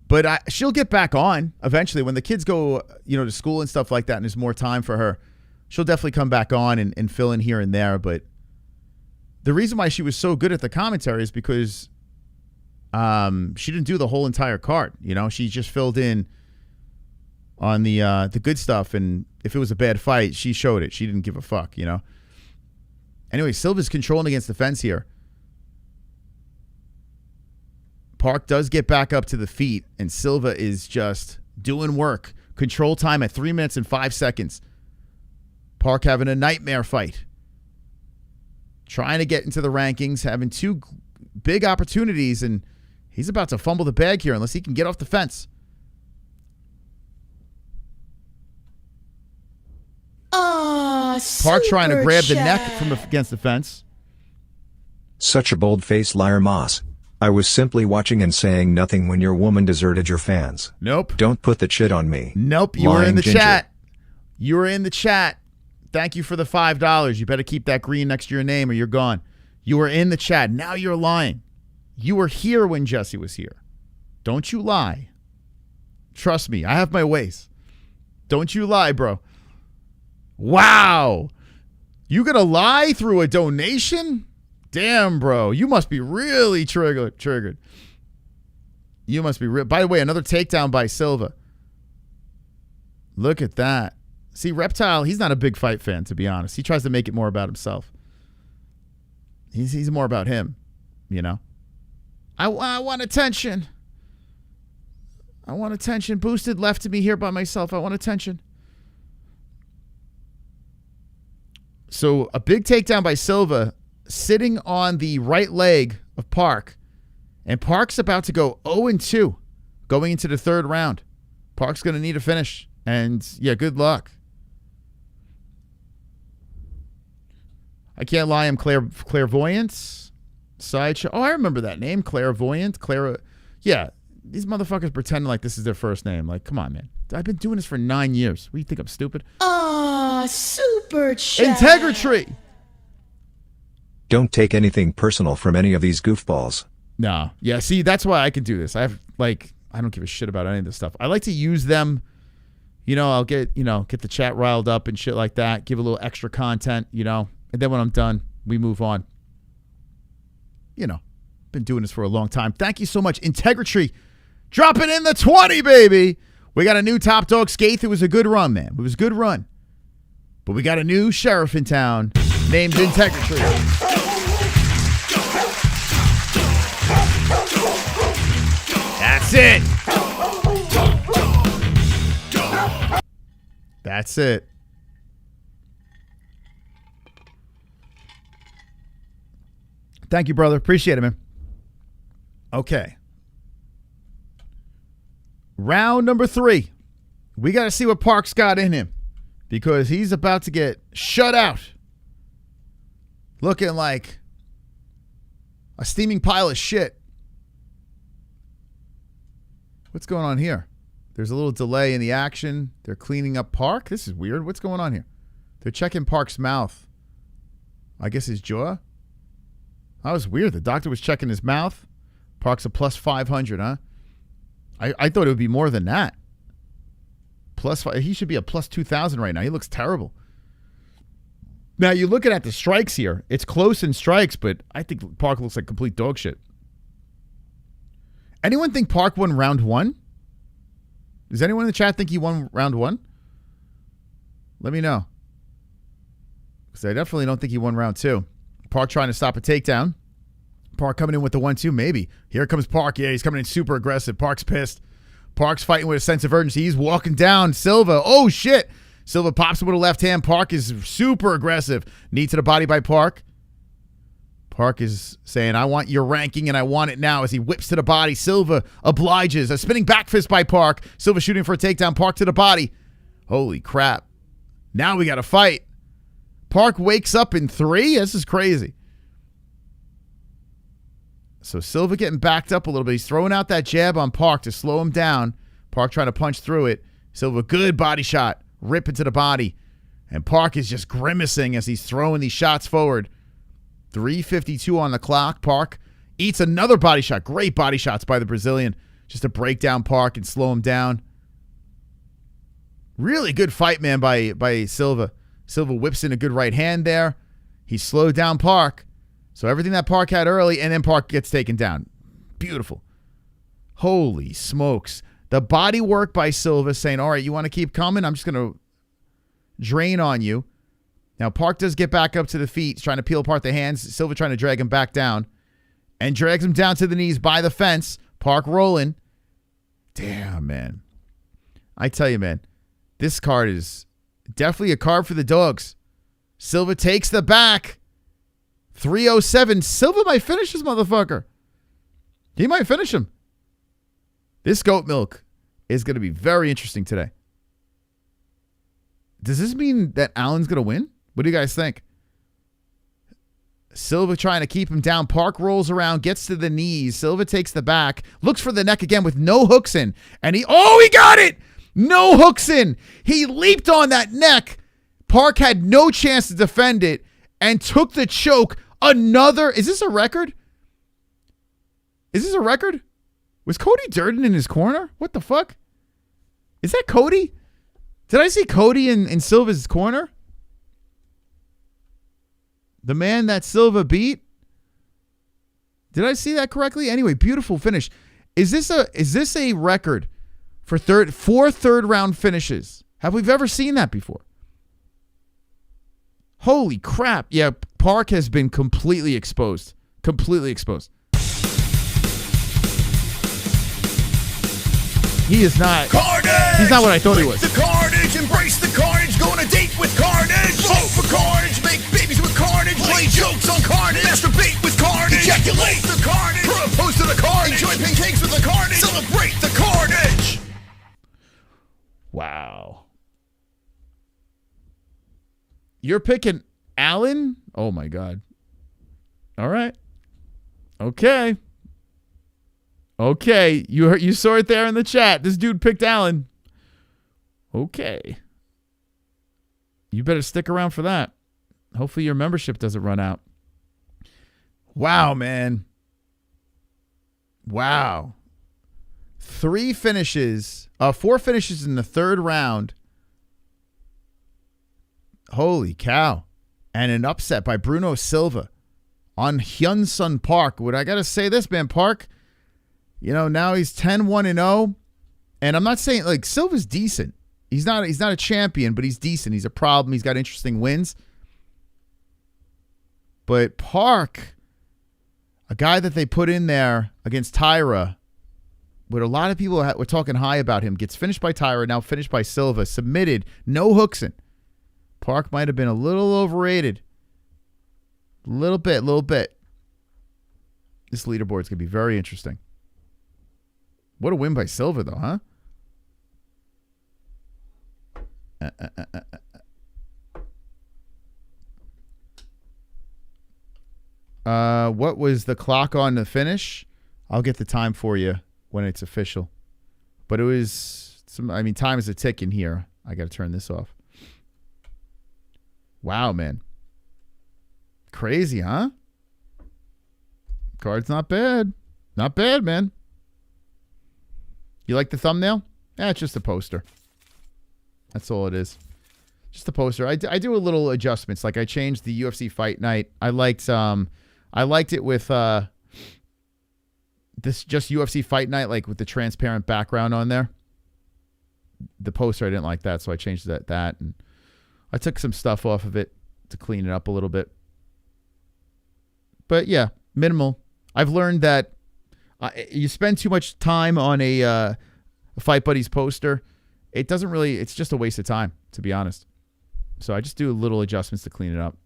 But she'll get back on eventually when the kids go, to school and stuff like that, and there's more time for her. She'll definitely come back on and fill in here and there. But the reason why she was so good at the commentary is because she didn't do the whole entire card. She just filled in on the good stuff, and if it was a bad fight, she showed it. She didn't give a fuck. Anyway, Silva's controlling against the fence here. Park does get back up to the feet, and Silva is just doing work. Control time at 3 minutes and 5 seconds. Park having a nightmare fight. Trying to get into the rankings, having two big opportunities, and he's about to fumble the bag here unless he can get off the fence. Park trying to grab the neck from against the fence. Such a bold-faced liar, Moss. I was simply watching and saying nothing when your woman deserted your fans. Nope. Don't put the shit on me. Nope. You were in the chat. You were in the chat. Thank you for the $5. You better keep that green next to your name or you're gone. You were in the chat. Now you're lying. You were here when Jesse was here. Don't you lie. Trust me. I have my ways. Don't you lie, bro. Wow. You gonna lie through a donation? Damn, bro. You must be really triggered. You must be By the way, another takedown by Silva. Look at that. See, Reptile, he's not a big fight fan, to be honest. He tries to make it more about himself. He's more about him, you know. I want attention. I want attention. Boosted left to me here by myself. I want attention. So a big takedown by Silva, sitting on the right leg of Park. And Park's about to go 0-2 going into the third round. Park's going to need a finish. And, yeah, good luck. I can't lie, I'm clairvoyance. Sideshow. Oh, I remember that name. Clairvoyant. Yeah, these motherfuckers pretending like this is their first name. Like, come on, man. I've been doing this for 9 years. What do you think, I'm stupid? Super chat. Integrity. Don't take anything personal from any of these goofballs. No. Yeah, see, that's why I can do this. I don't give a shit about any of this stuff. I like to use them. I'll get the chat riled up and shit like that. Give a little extra content, And then when I'm done, we move on. Been doing this for a long time. Thank you so much. Integrity. Dropping in the 20, baby. We got a new top dog, Skaith. It was a good run, man. It was a good run. But we got a new sheriff in town named Integrity. That's it. That's it. Thank you, brother. Appreciate it, man. Okay. Round number 3. We got to see what Park's got in him because he's about to get shut out. Looking like a steaming pile of shit. What's going on here? There's a little delay in the action. They're cleaning up Park. This is weird. What's going on here? They're checking Park's mouth. I guess his jaw. That was weird. The doctor was checking his mouth. Park's a plus 500, huh? I thought it would be more than that. He should be a plus 2,000 right now. He looks terrible. Now, you're looking at the strikes here. It's close in strikes, but I think Park looks like complete dog shit. Anyone think Park won round 1? Does anyone in the chat think he won round 1? Let me know. Because I definitely don't think he won round 2. Park trying to stop a takedown. Park coming in with the 1-2, maybe. Here comes Park. Yeah, he's coming in super aggressive. Park's pissed. Park's fighting with a sense of urgency. He's walking down Silva. Oh, shit. Silva pops him with a left hand. Park is super aggressive. Knee to the body by Park. Park is saying, I want your ranking and I want it now as he whips to the body. Silva obliges. A spinning back fist by Park. Silva shooting for a takedown. Park to the body. Holy crap. Now we got to fight. Park wakes up in 3? This is crazy. So Silva getting backed up a little bit. He's throwing out that jab on Park to slow him down. Park trying to punch through it. Silva, good body shot. Rip into the body. And Park is just grimacing as he's throwing these shots forward. 3:52 on the clock. Park eats another body shot. Great body shots by the Brazilian. Just to break down Park and slow him down. Really good fight, man, by Silva. Silva whips in a good right hand there. He slowed down Park. So everything that Park had early, and then Park gets taken down. Beautiful. Holy smokes. The body work by Silva saying, all right, you want to keep coming? I'm just going to drain on you. Now, Park does get back up to the feet. He's trying to peel apart the hands. Silva trying to drag him back down. And drags him down to the knees by the fence. Park rolling. Damn, man. I tell you, man, this card is definitely a card for the dogs. Silva takes the back. 307. Silva might finish this motherfucker. He might finish him. This goat milk is going to be very interesting today. Does this mean that Allen's going to win? What do you guys think? Silva trying to keep him down. Park rolls around, gets to the knees. Silva takes the back, looks for the neck again with no hooks in. And he got it! No hooks in. He leaped on that neck. Park had no chance to defend it and took the choke. Is this a record? Is this a record? Was Cody Djorden in his corner? What the fuck? Is that Cody? Did I see Cody in Silva's corner? The man that Silva beat? Did I see that correctly? Anyway, beautiful finish. Is this a record for four third round finishes? Have we ever seen that before? Holy crap. Yeah, Park has been completely exposed. Completely exposed. He is not. Carnage! He's not what I thought he was. The carnage, embrace the carnage, go on a date with carnage. Vote for carnage, make babies with carnage, play jokes on carnage, masturbate with carnage, ejaculate the carnage, propose to the carnage, enjoy pancakes with the carnage, celebrate the carnage. Wow. You're picking Allen? Oh my God. All right. Okay. Okay, you saw it there in the chat. This dude picked Allen. Okay. You better stick around for that. Hopefully your membership doesn't run out. Wow, man. Wow. 4 finishes in the third round. Holy cow. And an upset by Bruno Silva on Hyun Park. What I got to say this, man, Park. You know, now he's 10-1-0, and I'm not saying like Silva's decent. He's not a champion, but he's decent. He's a problem. He's got interesting wins. But Park, a guy that they put in there against Tainara, what a lot of people were talking high about him, gets finished by Tainara, now finished by Silva, submitted, no hooks in. Park might have been a little overrated. Little bit. This leaderboard's going to be very interesting. What a win by Silva, though, huh? What was the clock on the finish? I'll get the time for you when it's official. But it was time is a ticking here. I got to turn this off. Wow, man. Crazy, huh? Card's not bad. Not bad, man. You like the thumbnail? It's just a poster. That's all it is. Just a poster. I do a little adjustments. Like I changed the UFC Fight Night. I liked it with this just UFC Fight Night, like with the transparent background on there. The poster, I didn't like that, so I changed that and I took some stuff off of it to clean it up a little bit. But yeah, minimal. I've learned that you spend too much time on a Fight Buddies poster, it's just a waste of time, to be honest. So I just do little adjustments to clean it up.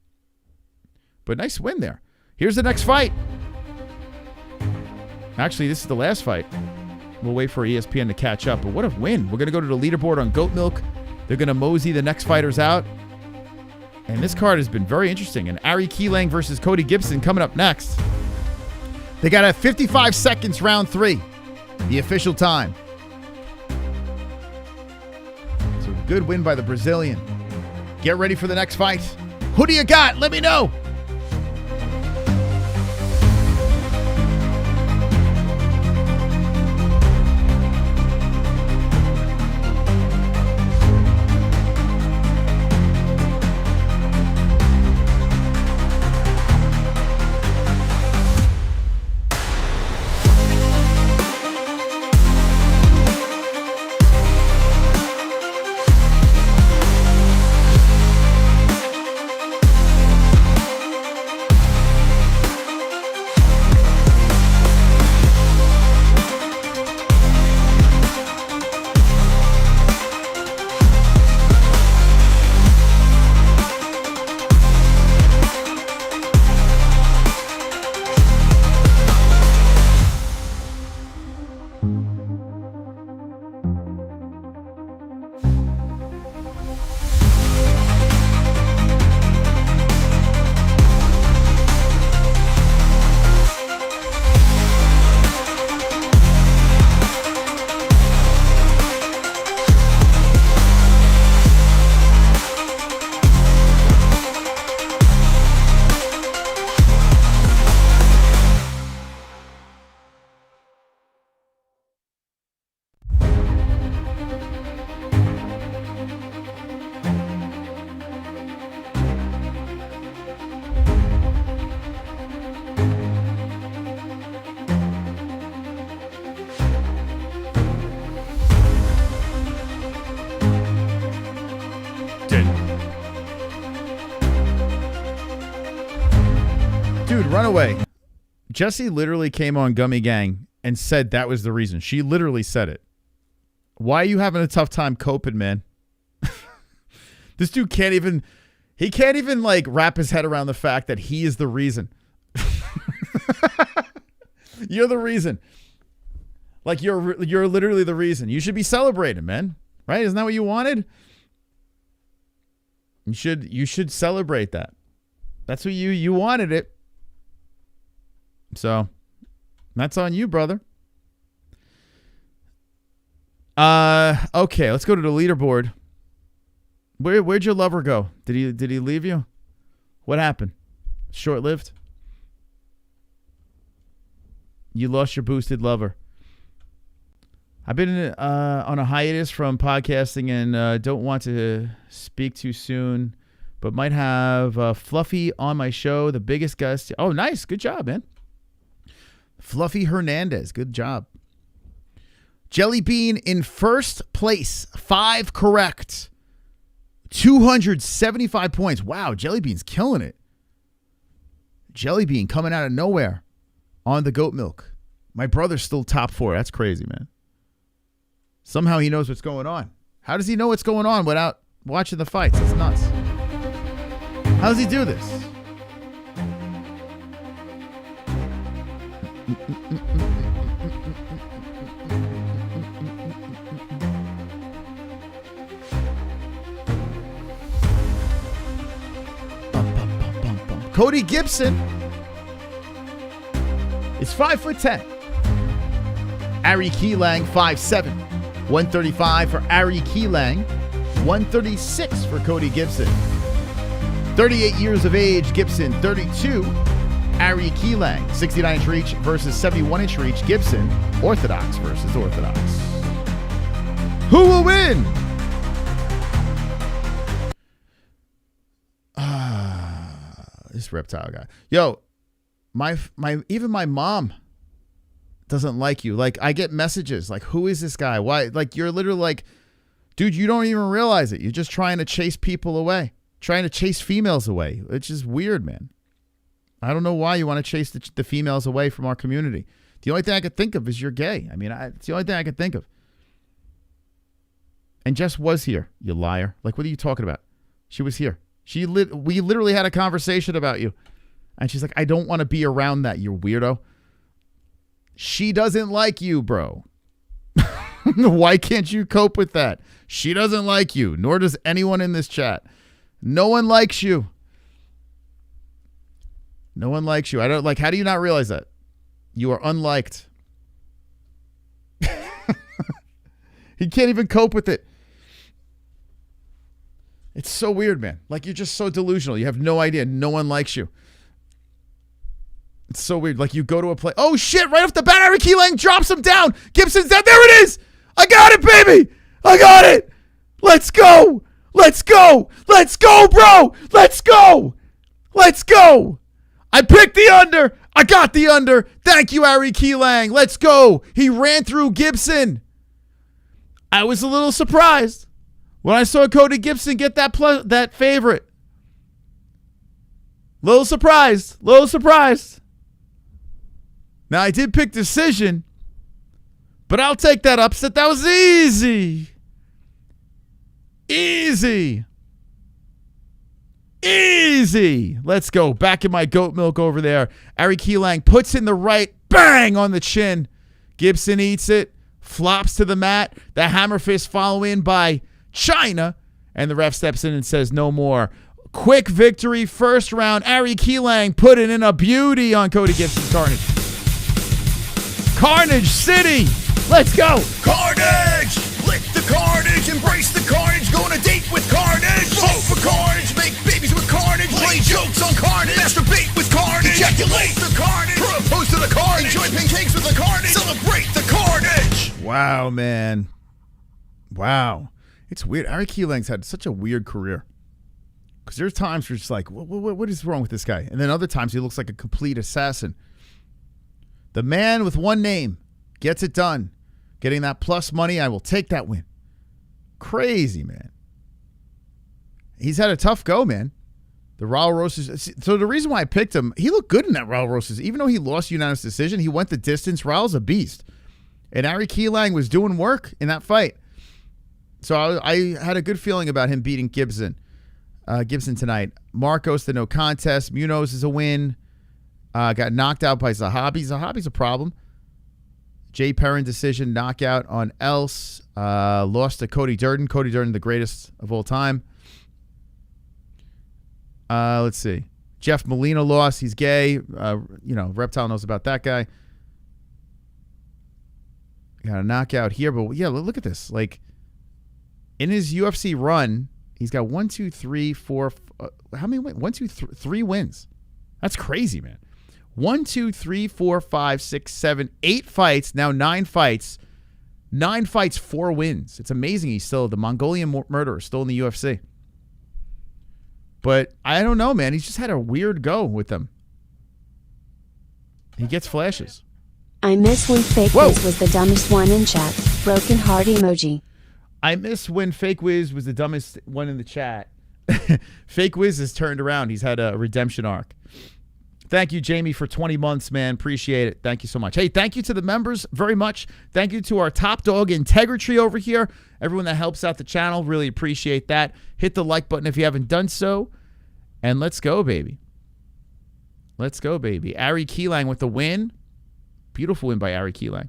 But nice win there. Here's the next fight. Actually, this is the last fight. We'll wait for ESPN to catch up. But what a win. We're going to go to the leaderboard on Goat Milk. They're going to mosey the next fighters out. And this card has been very interesting. And Aoriqileng versus Cody Gibson coming up next. They got a 55 seconds round 3. The official time. So good win by the Brazilian. Get ready for the next fight. Who do you got? Let me know. Dude, run away. Jessie literally came on Gummy Gang and said that was the reason. She literally said it. Why are you having a tough time coping, man? This dude can't even like wrap his head around the fact that he is the reason. You're the reason. Like you're literally the reason. You should be celebrating, man. Right? Isn't that what you wanted? You should celebrate that. That's what you wanted it. So that's on you, brother. Okay, let's go to the leaderboard. Where'd your lover go? Did he leave you? What happened? Short-lived? You lost your boosted lover. I've been on a hiatus from podcasting and don't want to speak too soon, but might have Fluffy on my show, the biggest guest. Oh, nice. Good job, man. Fluffy Hernandez. Good job. Jelly Bean in first place. 5 correct. 275 points. Wow, Jelly Bean's killing it. Jelly Bean coming out of nowhere on the goat milk. My brother's still top 4. That's crazy, man. Somehow he knows what's going on. How does he know what's going on without watching the fights? It's nuts. How does he do this? Cody Gibson is 5'10". Aoriqileng 5'7". 135 for Aoriqileng. 136 for Cody Gibson. 38 years of age, Gibson. 32, Aoriqileng. 69-inch reach versus 71-inch reach, Gibson. Orthodox versus Orthodox. Who will win? This reptile guy. Yo, even my mom doesn't like you. Like, I get messages like, who is this guy? Why? Like, you're literally like, dude, you don't even realize it. You're just trying to chase people away, trying to chase females away. It's just weird, man. I don't know why you want to chase the females away from our community. The only thing I could think of is you're gay. I mean, it's the only thing I could think of. And Jess was here, you liar. Like, what are you talking about? She was here. We literally had a conversation about you. And she's like, I don't want to be around that, you weirdo. She doesn't like you, bro. Why can't you cope with that? She doesn't like you, nor does anyone in this chat. No one likes you. No one likes you. I don't like, how do you not realize that? You are unliked. He can't even cope with it. It's so weird, man. Like, you're just so delusional. You have no idea. No one likes you. It's so weird. Like, you go to a play. Oh, shit. Right off the bat, Aoriqileng drops him down. Gibson's down. There it is. I got it, baby. I got it. Let's go. Let's go. Let's go, bro. Let's go. Let's go. I picked the under. I got the under. Thank you, Aoriqileng. Let's go. He ran through Gibson. I was a little surprised when I saw Cody Gibson get that favorite. Little surprised. Little surprised. Now, I did pick decision, but I'll take that upset. That was easy. Easy. Easy. Let's go. Back in my goat milk over there. Aoriqileng puts in the right. Bang on the chin. Gibson eats it. Flops to the mat. The hammer fist follow in by China. And the ref steps in and says no more. Quick victory. First round. Aoriqileng putting in a beauty on Cody Gibson's Carnage. Carnage City. Let's go. Carnage! Lick the carnage, embrace the carnage, go on a date with carnage. Vote for carnage, make babies with carnage, play jokes on carnage, masturbate with carnage, ejaculate the carnage, propose to the carnage, enjoy pancakes with the carnage, celebrate the carnage. Wow, man. Wow. It's weird. Aoriqileng's had such a weird career. Because there's times where it's just like, what is wrong with this guy? And then other times he looks like a complete assassin. The man with one name gets it done. Getting that plus money, I will take that win. Crazy, man. He's had a tough go, man. The Raul Rosas. So the reason why I picked him, he looked good in that Raul Rosas. Even though he lost unanimous decision, he went the distance. Raul's a beast. And Aoriqileng was doing work in that fight. So I had a good feeling about him beating Gibson tonight. Marcos, the no contest. Munoz is a win. Got knocked out by Zahabi. Zahabi's a problem. Jay Perrin decision knockout on Else. Lost to Cody Djorden. Cody Djorden, the greatest of all time. Let's see. Jeff Molina lost. He's gay. Reptile knows about that guy. Got a knockout here, but yeah, look at this. Like, in his UFC run, he's got 1, 2, 3, 4. How many wins? 1, 2, 3 wins. That's crazy, man. 1, 2, 3, 4, 5, 6, 7, 8 fights. Now 9 fights. 9 fights, 4 wins. It's amazing he's still the Mongolian murderer, still in the UFC. But I don't know, man. He's just had a weird go with them. He gets flashes. I miss when Fake Wiz was the dumbest one in chat. Broken heart emoji. I miss when Fake Wiz was the dumbest one in the chat. Fake Wiz has turned around. He's had a redemption arc. Thank you, Jamie, for 20 months, man. Appreciate it. Thank you so much. Hey, thank you to the members very much. Thank you to our top dog integrity over here. Everyone that helps out the channel, really appreciate that. Hit the like button if you haven't done so. And let's go, baby. Let's go, baby. Aoriqileng with the win. Beautiful win by Aoriqileng.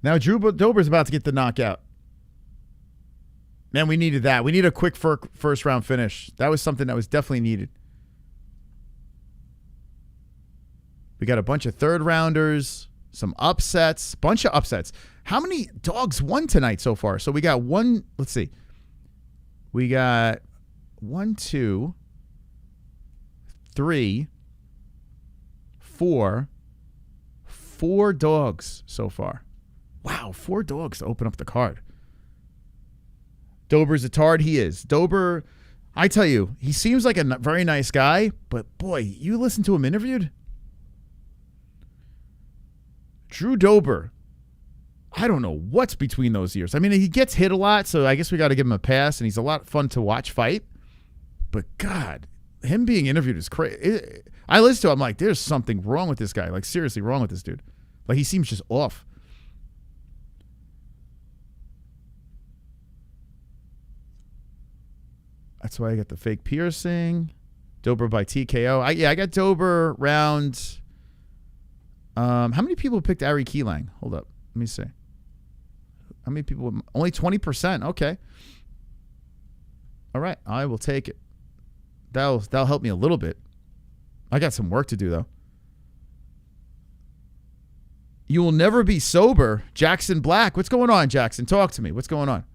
Now, Dober's about to get the knockout. Man, we needed that. We need a quick first round finish. That was something that was definitely needed. We got a bunch of third rounders, some upsets, bunch of upsets. How many dogs won tonight so far? So we got one, let's see. We got 1, 2, 3, 4 dogs so far. Wow, 4 dogs to open up the card. Dober's a tard. He is. Dober, I tell you, he seems like a very nice guy, but boy, you listen to him interviewed? Drew Dober, I don't know what's between those ears. I mean, he gets hit a lot, so I guess we got to give him a pass, and he's a lot of fun to watch fight. But God, him being interviewed is crazy. I listen to him, I'm like, there's something wrong with this guy. Like, seriously wrong with this dude. Like, he seems just off. That's why I got the fake piercing. Dober by TKO. I got Dober round. How many people picked Aoriqileng? Hold up. Let me see. How many people? Only 20%. Okay. All right. I will take it. That'll help me a little bit. I got some work to do, though. You will never be sober. Jackson Black. What's going on, Jackson? Talk to me. What's going on?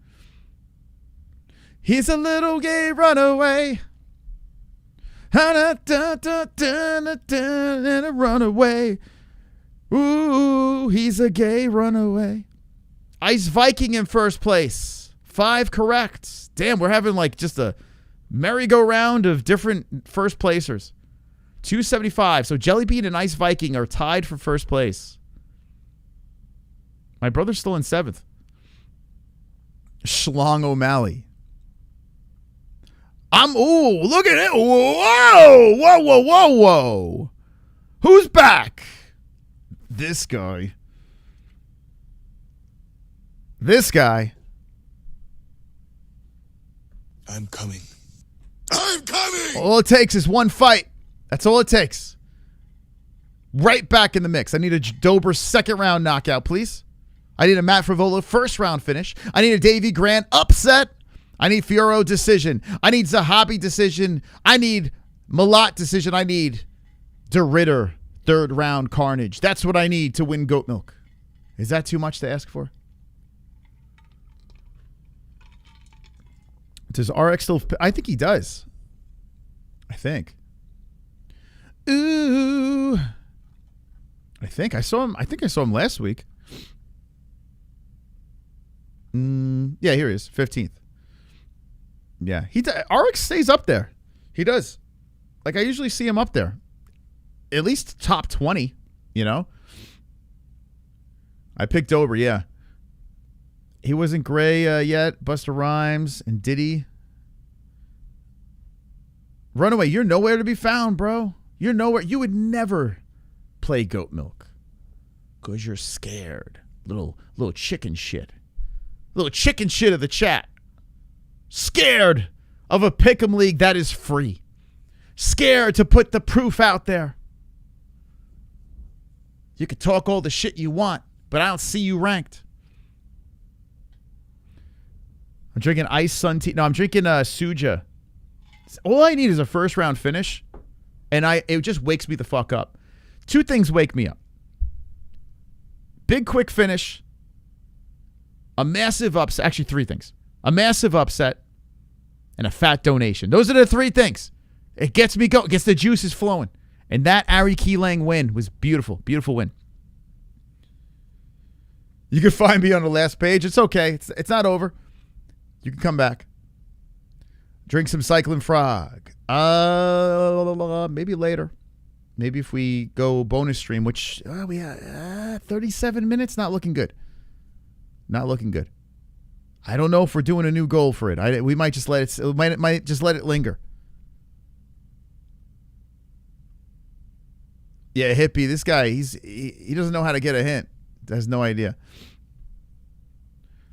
He's a little gay runaway. And a runaway. Ooh, he's a gay runaway. Ice Viking in first place. 5 correct. Damn, we're having like just a merry-go-round of different first placers. 275. So Jellybean and Ice Viking are tied for first place. My brother's still in 7th. Schlong O'Malley. Look at it. Whoa. Who's back? This guy. I'm coming. I'm coming! All it takes is one fight. That's all it takes. Right back in the mix. I need a Dober second round knockout, please. I need a Matt Frevola first round finish. I need a Davey Grant upset. I need Fioro decision. I need Zahabi decision. I need Malat decision. I need De Ridder third round carnage. That's what I need to win goat milk. Is that too much to ask for? Does RX still? I think he does. I think. Ooh. I think I saw him last week. Yeah, here he is, 15th. Yeah, RX stays up there. He does. Like, I usually see him up there. At least top 20, you know? I picked Dober, yeah. He wasn't gray yet. Busta Rhymes and Diddy. Runaway, you're nowhere to be found, bro. You're nowhere. You would never play goat milk because you're scared. Little chicken shit. Little chicken shit of the chat. Scared of a pick'em league that is free. Scared to put the proof out there. You can talk all the shit you want, but I don't see you ranked. I'm drinking ice sun tea. No, I'm drinking Suja. All I need is a first round finish, and it just wakes me the fuck up. Two things wake me up. Big quick finish. A massive upset. Actually, three things. A massive upset and a fat donation. Those are the three things. It gets me going. Gets the juices flowing. And that Aoriqileng win was beautiful. Beautiful win. You can find me on the last page. It's okay. It's not over. You can come back. Drink some Cycling Frog. Maybe later. Maybe if we go bonus stream, which we have 37 minutes. Not looking good. Not looking good. I don't know if we're doing a new goal for it. We might just let it. Might just let it linger. Yeah, hippie. This guy, he doesn't know how to get a hint. Has no idea.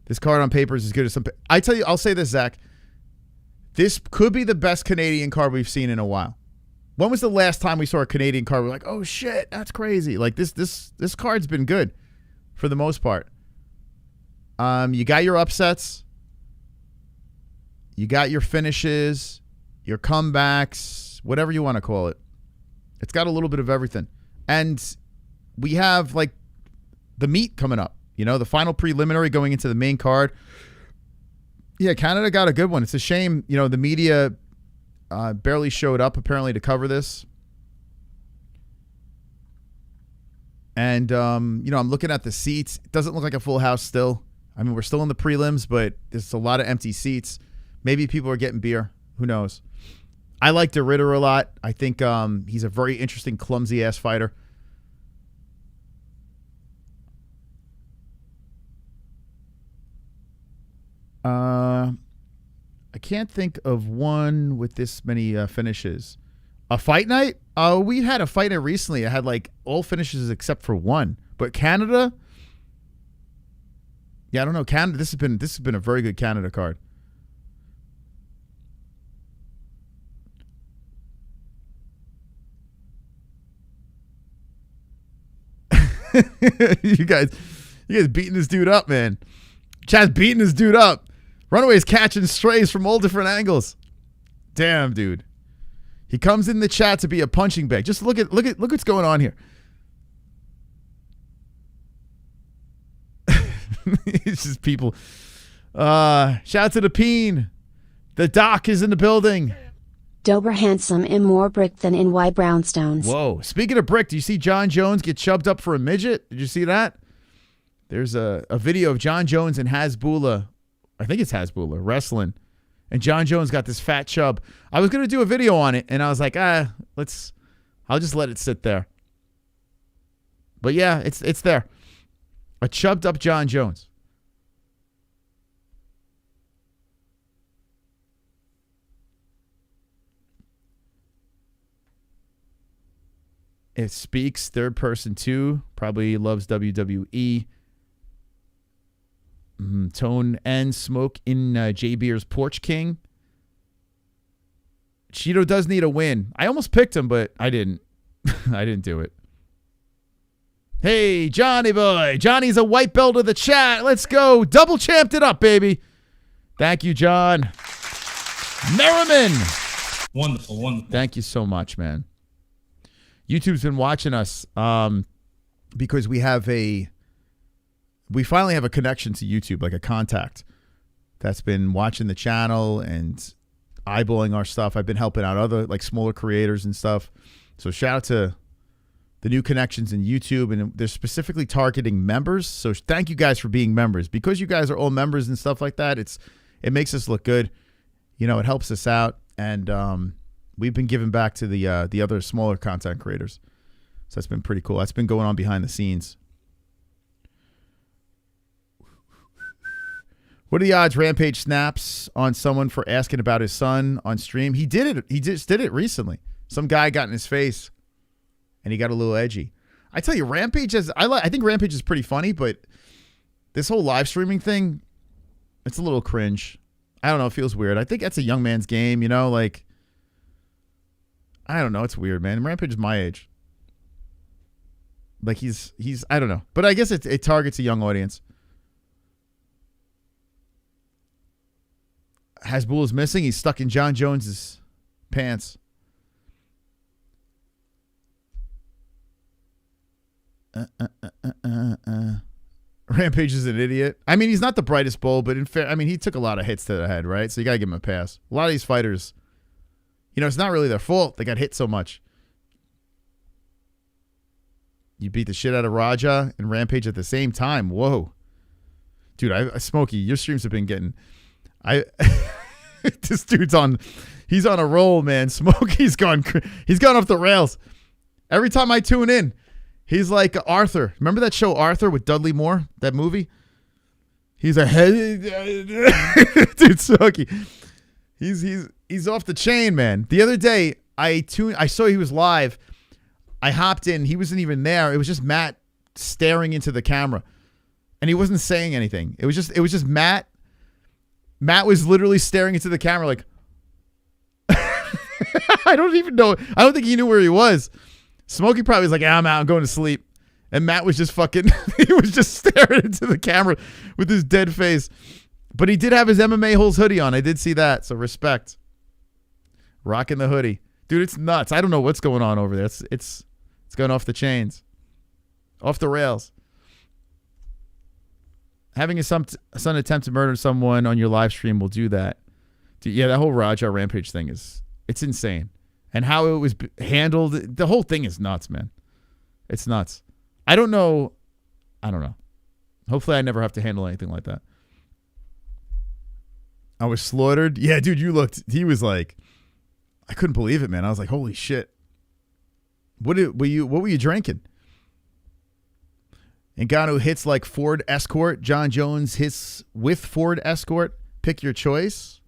This card on paper is as good as some. I tell you, I'll say this, Zach. This could be the best Canadian card we've seen in a while. When was the last time we saw a Canadian card? We're like, oh shit, that's crazy. Like this card's been good for the most part. You got your upsets. You got your finishes, your comebacks, whatever you want to call it. It's got a little bit of everything. And we have like the meat coming up, you know, the final preliminary going into the main card. Yeah, Canada got a good one. It's a shame, you know, the media barely showed up apparently to cover this. And, you know, I'm looking at the seats. It doesn't look like a full house still. I mean, we're still in the prelims, but there's a lot of empty seats. Maybe people are getting beer. Who knows? I like De Ridder a lot. I think he's a very interesting, clumsy-ass fighter. I can't think of one with this many finishes. A fight night? We had a fight night recently. I had like all finishes except for one. But Canada? Yeah, I don't know. Canada. This has been a very good Canada card. you guys beating this dude up, man. Chad's beating this dude up. Runaway's catching strays from all different angles. Damn, dude. He comes in the chat to be a punching bag. Just look what's going on here. It's just people. Shout out to the Peen. The Doc is in the building. Dober handsome in more brick than in white brownstones. Whoa. Speaking of brick, do you see John Jones get chubbed up for a midget? Did you see that? There's a video of John Jones and Hasbulla. I think it's Hasbulla wrestling. And John Jones got this fat chub. I was going to do a video on it, and I was like, I'll just let it sit there. But yeah, it's there. A chubbed up John Jones. It speaks third person too. Probably loves WWE. Tone and smoke in J Beer's Porch King. Cheeto does need a win. I almost picked him, but I didn't. I didn't do it. Hey, Johnny boy. Johnny's a white belt of the chat. Let's go. Double champed it up, baby. Thank you, John. Merriman. Wonderful. Thank you so much, man. YouTube's been watching us because we finally have a connection to YouTube, like a contact that's been watching the channel and eyeballing our stuff. I've been helping out other like smaller creators and stuff. So shout out to the new connections in YouTube, and they're specifically targeting members. So thank you guys for being members. Because you guys are all members and stuff like that, it makes us look good. You know, it helps us out, and we've been giving back to the other smaller content creators. So that's been pretty cool. That's been going on behind the scenes. What are the odds Rampage snaps on someone for asking about his son on stream? He did it. He just did it recently. Some guy got in his face, and he got a little edgy. I tell you, Rampage I think Rampage is pretty funny, but this whole live streaming thing, it's a little cringe. I don't know. It feels weird. I think that's a young man's game, you know? Like, I don't know. It's weird, man. Rampage is my age. Like, he's I don't know. But I guess it targets a young audience. Hasbulla is missing. He's stuck in John Jones's pants. Rampage is an idiot. I mean, he's not the brightest bull, but he took a lot of hits to the head, right? So you got to give him a pass. A lot of these fighters, you know, it's not really their fault. They got hit so much. You beat the shit out of Raja and Rampage at the same time. Whoa. Dude, Smokey, your streams have been getting... this dude's he's on a roll, man. Smokey's gone off the rails. Every time I tune in, he's like Arthur. Remember that show Arthur with Dudley Moore? That movie? He's a head dude, Smokey. He's off the chain, man. The other day I saw he was live. I hopped in. He wasn't even there. It was just Matt staring into the camera. And he wasn't saying anything. It was just Matt. Matt was literally staring into the camera like, I don't even know. I don't think he knew where he was. Smokey probably was like, I'm out. I'm going to sleep. And Matt was just he was just staring into the camera with his dead face. But he did have his MMA-Holes hoodie on. I did see that. So respect. Rocking the hoodie. Dude, it's nuts. I don't know what's going on over there. It's going off the chains. Off the rails. Having a son attempt to murder someone on your live stream will do that. Dude, yeah, that whole Raja Rampage thing it's insane. And how it was handled, the whole thing is nuts, man. It's nuts. I don't know. Hopefully I never have to handle anything like that. I was slaughtered. Yeah, dude, he was like, I couldn't believe it, man. I was like, holy shit. What were you drinking? Ngannou hits like Ford Escort. John Jones hits with Ford Escort. Pick your choice.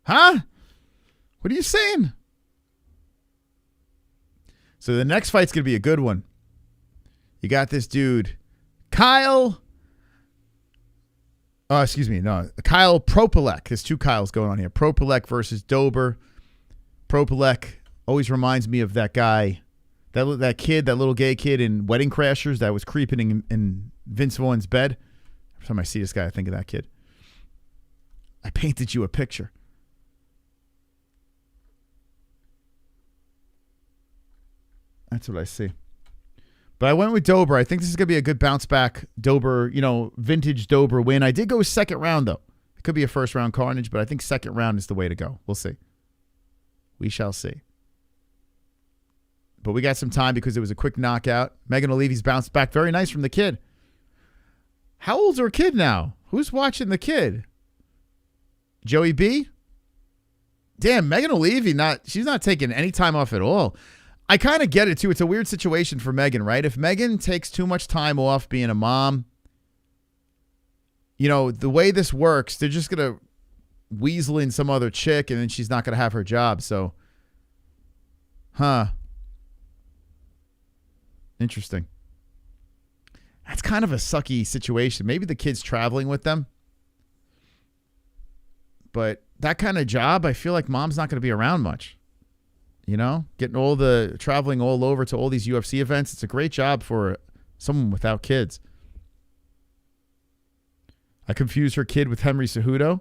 Huh? What are you saying? So the next fight's going to be a good one. You got this dude, Kyle Prepolec. There's two Kyles going on here. Prepolec versus Dober. Prepolec always reminds me of that guy. That kid, that little gay kid in Wedding Crashers that was creeping in Vince Vaughn's bed. Every time I see this guy, I think of that kid. I painted you a picture. That's what I see. But I went with Dober. I think this is going to be a good bounce back Dober, vintage Dober win. I did go second round, though. It could be a first round carnage, but I think second round is the way to go. We'll see. We shall see. But we got some time because it was a quick knockout. Megan O'Leary's bounced back very nice from the kid. How old's her kid now? Who's watching the kid? Joey B? Damn, Megan O'Leary, she's not taking any time off at all. I kind of get it, too. It's a weird situation for Megan, right? If Megan takes too much time off being a mom, the way this works, they're just going to weasel in some other chick, and then she's not going to have her job. So, interesting. That's kind of a sucky situation. Maybe the kid's traveling with them. But that kind of job, I feel like mom's not going to be around much. Getting traveling all over to all these UFC events. It's a great job for someone without kids. I confused her kid with Henry Cejudo.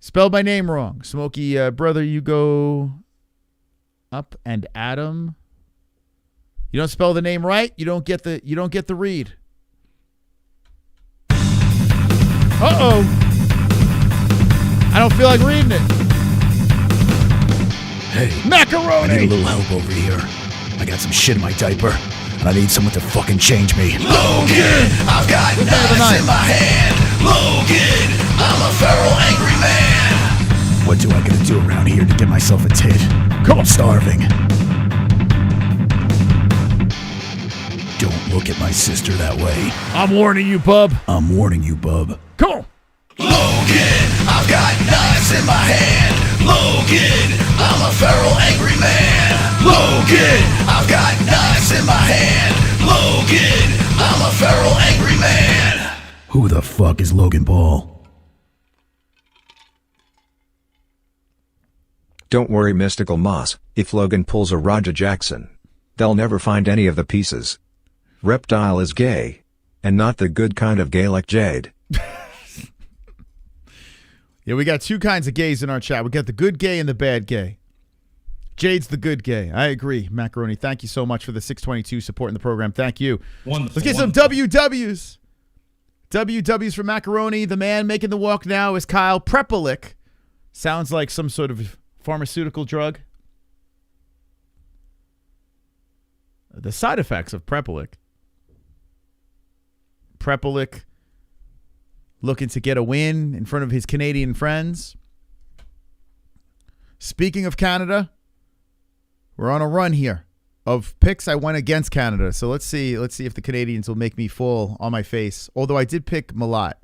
Spelled my name wrong. Smokey, brother, you go up and Adam. You don't spell the name right, you don't get the read. Uh-oh. I don't feel like reading it. Hey, macaroni. I need a little help over here. I got some shit in my diaper, and I need someone to fucking change me. Logan, I've got knives in my hand. Logan, I'm a feral, angry man. What do I gotta do around here to get myself a tit? I'm starving. Don't look at my sister that way. I'm warning you, bub. I'm warning you, bub. Come on. Logan, I've got knives in my hand. Logan, I'm a feral angry man. Logan, I've got knives in my hand. Logan, I'm a feral angry man. Who the fuck is Logan Paul? Don't worry, Mystical Moss, if Logan pulls a Roger Jackson, they'll never find any of the pieces. Reptile is gay. And not the good kind of gay like Jade. Yeah, we got two kinds of gays in our chat. We got the good gay and the bad gay. Jade's the good gay. I agree, Macaroni. Thank you so much for the 622 supporting the program. Thank you. Wonderful. Let's get some WWs. WWs for Macaroni. The man making the walk now is Kyle Prepolec. Sounds like some sort of pharmaceutical drug. The side effects of Prepolec. Prepolec looking to get a win in front of his Canadian friends. Speaking of Canada, we're on a run here of picks. I went against Canada, so let's see if the Canadians will make me fall on my face. Although I did pick Malat,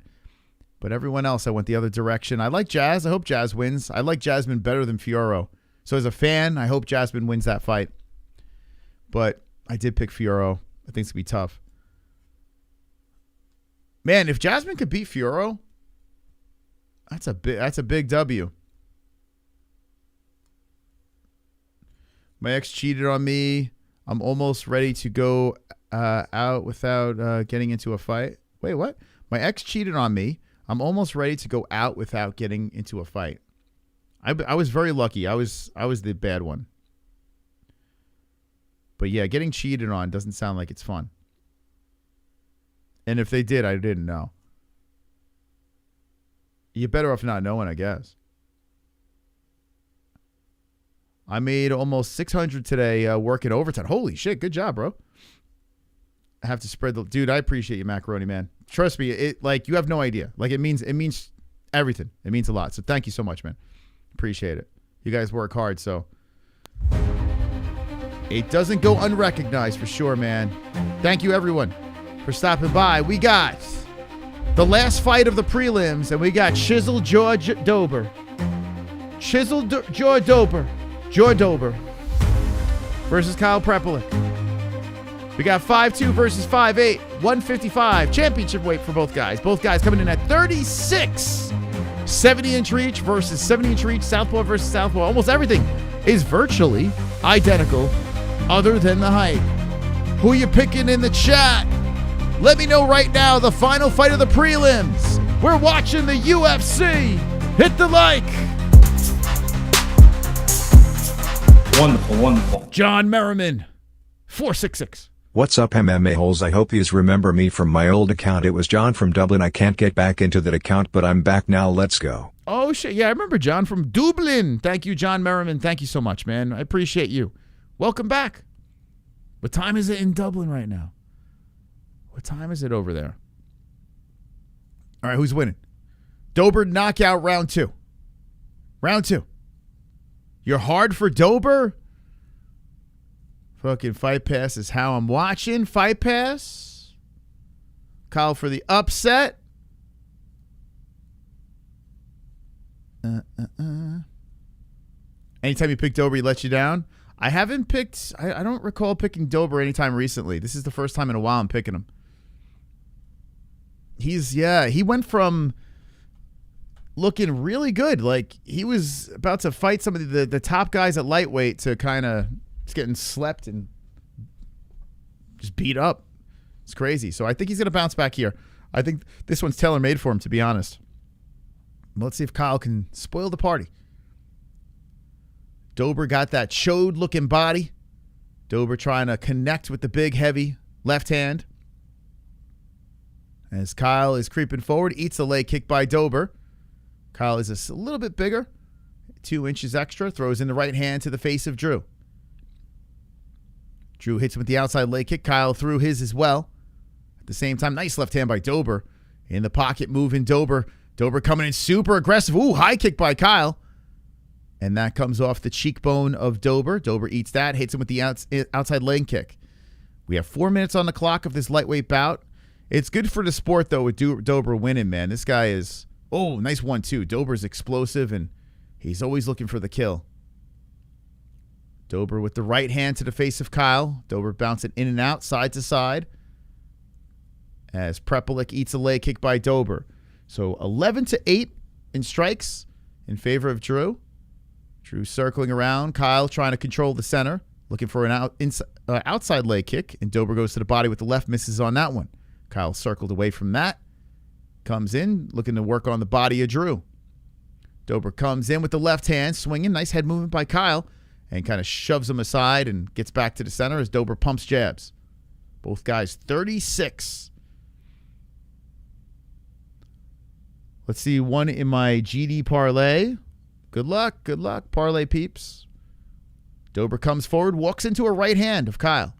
but everyone else I went the other direction. I like Jazz. I hope Jazz wins. I like Jasmine better than Fioro. So as a fan, I hope Jasmine wins that fight. But I did pick Fioro. I think it's gonna be tough. Man, if Jasmine could beat Fioro, that's a big W. My ex cheated on me. I'm almost ready to go out without getting into a fight. Wait, what? My ex cheated on me. I'm almost ready to go out without getting into a fight. I was very lucky. I was the bad one. But yeah, getting cheated on doesn't sound like it's fun. And if they did, I didn't know. You're better off not knowing, I guess. I made almost 600 today working overtime. Holy shit, good job, bro. I have to spread the... Dude, I appreciate you, Macaroni, man. Trust me, you have no idea. Like, it means everything. It means a lot. So thank you so much, man. Appreciate it. You guys work hard, so... It doesn't go unrecognized for sure, man. Thank you, everyone, for stopping by. We got the last fight of the prelims, and we got Chisel George Dober. George Dober versus Kyle Prepolec. We got 5'2" versus 5'8", 155 championship weight for both guys. Both guys coming in at 36. 70-inch reach versus 70-inch reach, southpaw versus southpaw. Almost everything is virtually identical other than the height. Who you picking in the chat? Let me know right now. The final fight of the prelims. We're watching the UFC. Hit the like. Wonderful, wonderful. John Merriman, 466. What's up, MMA-Holes? I hope yous remember me from my old account. It was John from Dublin. I can't get back into that account, but I'm back now. Let's go. Oh, shit. Yeah, I remember John from Dublin. Thank you, John Merriman. Thank you so much, man. I appreciate you. Welcome back. What time is it in Dublin right now? What time is it over there? All right, who's winning? Dober knockout round 2. Round 2. You're hard for Dober? Fucking Fight Pass is how I'm watching. Fight Pass. Kyle for the upset. Anytime you pick Dober, he lets you down. I haven't picked... I don't recall picking Dober anytime recently. This is the first time in a while I'm picking him. He went from looking really good. Like, he was about to fight some of the top guys at lightweight to kind of just getting slept and just beat up. It's crazy. So I think he's going to bounce back here. I think this one's tailor-made for him, to be honest. Let's see if Kyle can spoil the party. Dober got that chode-looking body. Dober trying to connect with the big, heavy left hand. As Kyle is creeping forward, eats a leg kick by Dober. Kyle is a little bit bigger. 2 inches extra. Throws in the right hand to the face of Drew. Drew hits him with the outside leg kick. Kyle threw his as well. At the same time, nice left hand by Dober. In the pocket, moving Dober. Dober coming in super aggressive. Ooh, high kick by Kyle. And that comes off the cheekbone of Dober. Dober eats that, hits him with the outside leg kick. We have 4 minutes on the clock of this lightweight bout. It's good for the sport, though, with Dober winning, man. This guy is Oh, nice 1-2. Dober's explosive, and he's always looking for the kill. Dober with the right hand to the face of Kyle. Dober bouncing in and out, side to side, as Prepolec eats a leg kick by Dober. So 11-8 in strikes in favor of Drew. Drew circling around. Kyle trying to control the center, looking for an outside leg kick, and Dober goes to the body with the left, misses on that one. Kyle circled away from that. Comes in, looking to work on the body of Drew. Dober comes in with the left hand, swinging. Nice head movement by Kyle, and kind of shoves him aside and gets back to the center as Dober pumps jabs. Both guys 36. Let's see one in my GD parlay. Good luck, parlay peeps. Dober comes forward, walks into a right hand of Kyle.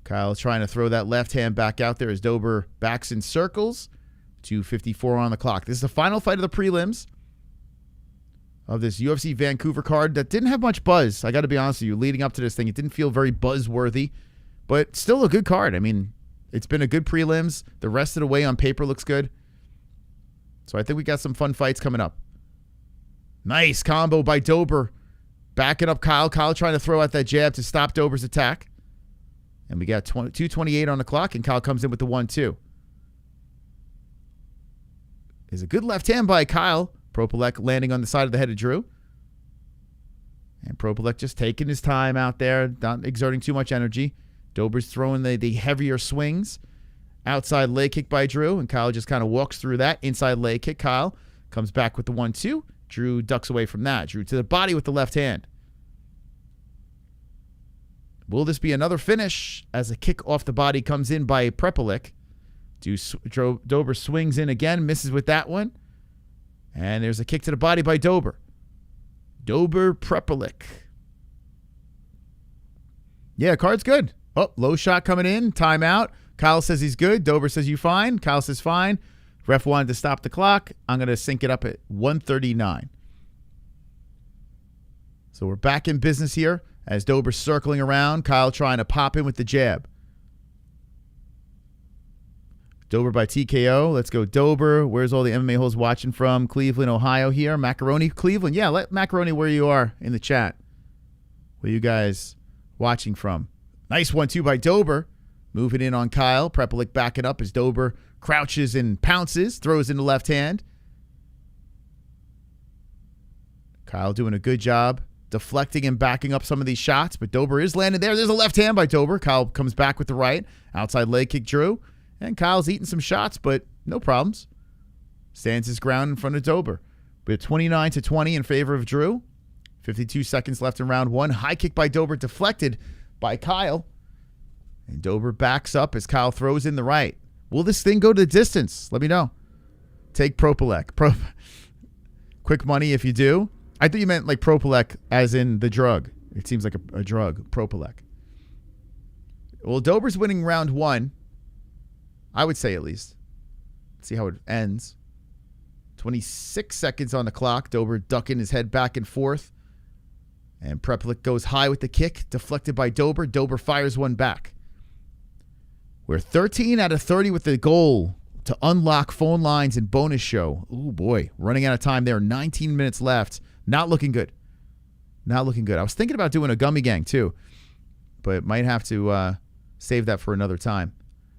Kyle trying to throw that left hand back out there as Dober backs in circles. 2:54 on the clock. This is the final fight of the prelims of this UFC Vancouver card that didn't have much buzz. I got to be honest with you. Leading up to this thing, it didn't feel very buzzworthy, but still a good card. I mean, it's been a good prelims. The rest of the way on paper looks good. So I think we got some fun fights coming up. Nice combo by Dober. Backing up Kyle. Kyle trying to throw out that jab to stop Dober's attack. And we got 2:28 on the clock, and Kyle comes in with the 1-2. Is a good left hand by Kyle. Prepolec landing on the side of the head of Drew. And Prepolec just taking his time out there, not exerting too much energy. Dober's throwing the heavier swings. Outside leg kick by Drew, and Kyle just kind of walks through that. Inside leg kick, Kyle comes back with the 1-2. Drew ducks away from that. Drew to the body with the left hand. Will this be another finish as a kick off the body comes in by Prepolec? Dober swings in again, misses with that one. And there's a kick to the body by Dober. Dober Prepolec. Yeah, card's good. Oh, low shot coming in. Timeout. Kyle says he's good. Dober says you fine. Kyle says fine. Ref wanted to stop the clock. I'm going to sync it up at 1:39. So we're back in business here as Dober's circling around. Kyle trying to pop in with the jab. Dober by TKO. Let's go Dober. Where's all the MMA holes watching from? Cleveland, Ohio here. Macaroni, Cleveland. Yeah, let Macaroni where you are in the chat. Where you guys watching from? Nice 1-2 by Dober. Moving in on Kyle. Prepolec backing up as Dober crouches and pounces. Throws in the left hand. Kyle doing a good job deflecting and backing up some of these shots, but Dober is landing there. There's a left hand by Dober. Kyle comes back with the right. Outside leg kick Drew. And Kyle's eating some shots, but no problems. Stands his ground in front of Dober. We're 29-20 in favor of Drew. 52 seconds left in round one. High kick by Dober deflected by Kyle. And Dober backs up as Kyle throws in the right. Will this thing go to the distance? Let me know. Take Prepolec. Quick money if you do. I thought you meant like Prepolec as in the drug. It seems like a drug, Prepolec. Well, Dober's winning round one. I would say at least. Let's see how it ends. 26 seconds on the clock. Dober ducking his head back and forth. And Prepolec goes high with the kick. Deflected by Dober. Dober fires one back. We're 13 out of 30 with the goal to unlock phone lines and bonus show. Oh, boy. Running out of time there. 19 minutes left. Not looking good. Not looking good. I was thinking about doing a gummy gang, too. But might have to save that for another time.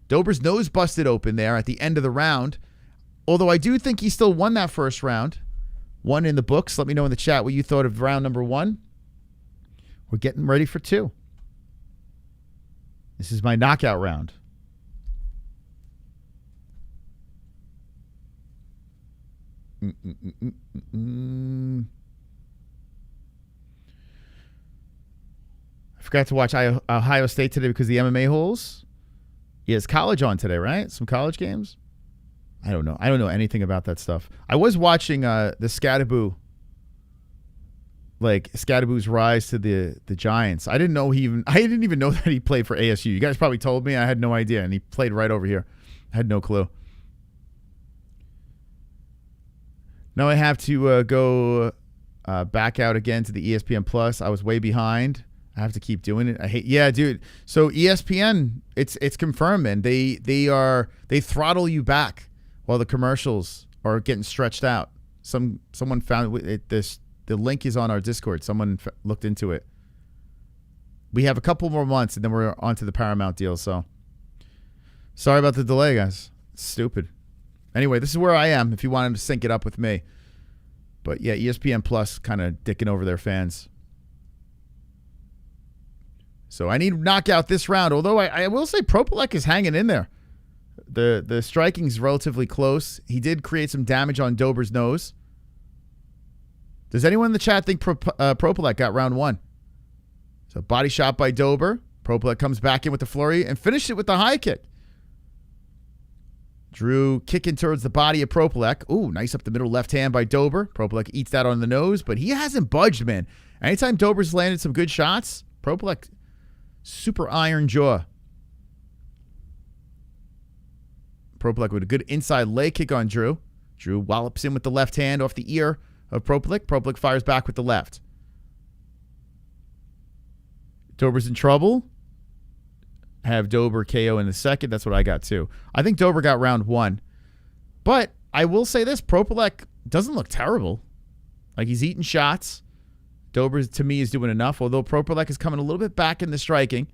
Dober's nose busted open there at the end of the round. Although I do think he still won that first round. One in the books. Let me know in the chat what you thought of round number one. We're getting ready for two. This is my knockout round. I forgot to watch Ohio State today because of the MMA holes. He has college on today, right? Some college games? I don't know. I don't know anything about that stuff. I was watching the Scadaboo, like Scadaboo's rise to the Giants. I didn't even know that he played for ASU. You guys probably told me. I had no idea, and he played right over here. I had no clue. Now I have to go back out again to the ESPN Plus. I was way behind. I have to keep doing it. Yeah, dude. So ESPN, it's confirmed, man. They throttle you back while the commercials are getting stretched out. Someone found it. The link is on our Discord. Someone looked into it. We have a couple more months, and then we're on to the Paramount deal. So sorry about the delay, guys. It's stupid. Anyway, this is where I am if you wanted to sync it up with me. But yeah, ESPN Plus kind of dicking over their fans. So I need to knock out this round, although I will say Prepolec is hanging in there. The striking's relatively close. He did create some damage on Dober's nose. Does anyone in the chat think Prepolec got round 1? So body shot by Dober. Prepolec comes back in with the flurry and finished it with the high kick. Drew kicking towards the body of Prepolec. Ooh, nice up the middle left hand by Dober. Prepolec eats that on the nose, but he hasn't budged, man. Anytime Dober's landed some good shots, Prepolec, super iron jaw. Prepolec with a good inside leg kick on Drew. Drew wallops in with the left hand off the ear of Prepolec. Prepolec fires back with the left. Dober's in trouble. Have Dober KO in the second. That's what I got too. I think Dober got round 1. But I will say this, Prepolec doesn't look terrible. Like he's eating shots. Dober, to me, is doing enough, although Prepolec is coming a little bit back in the striking.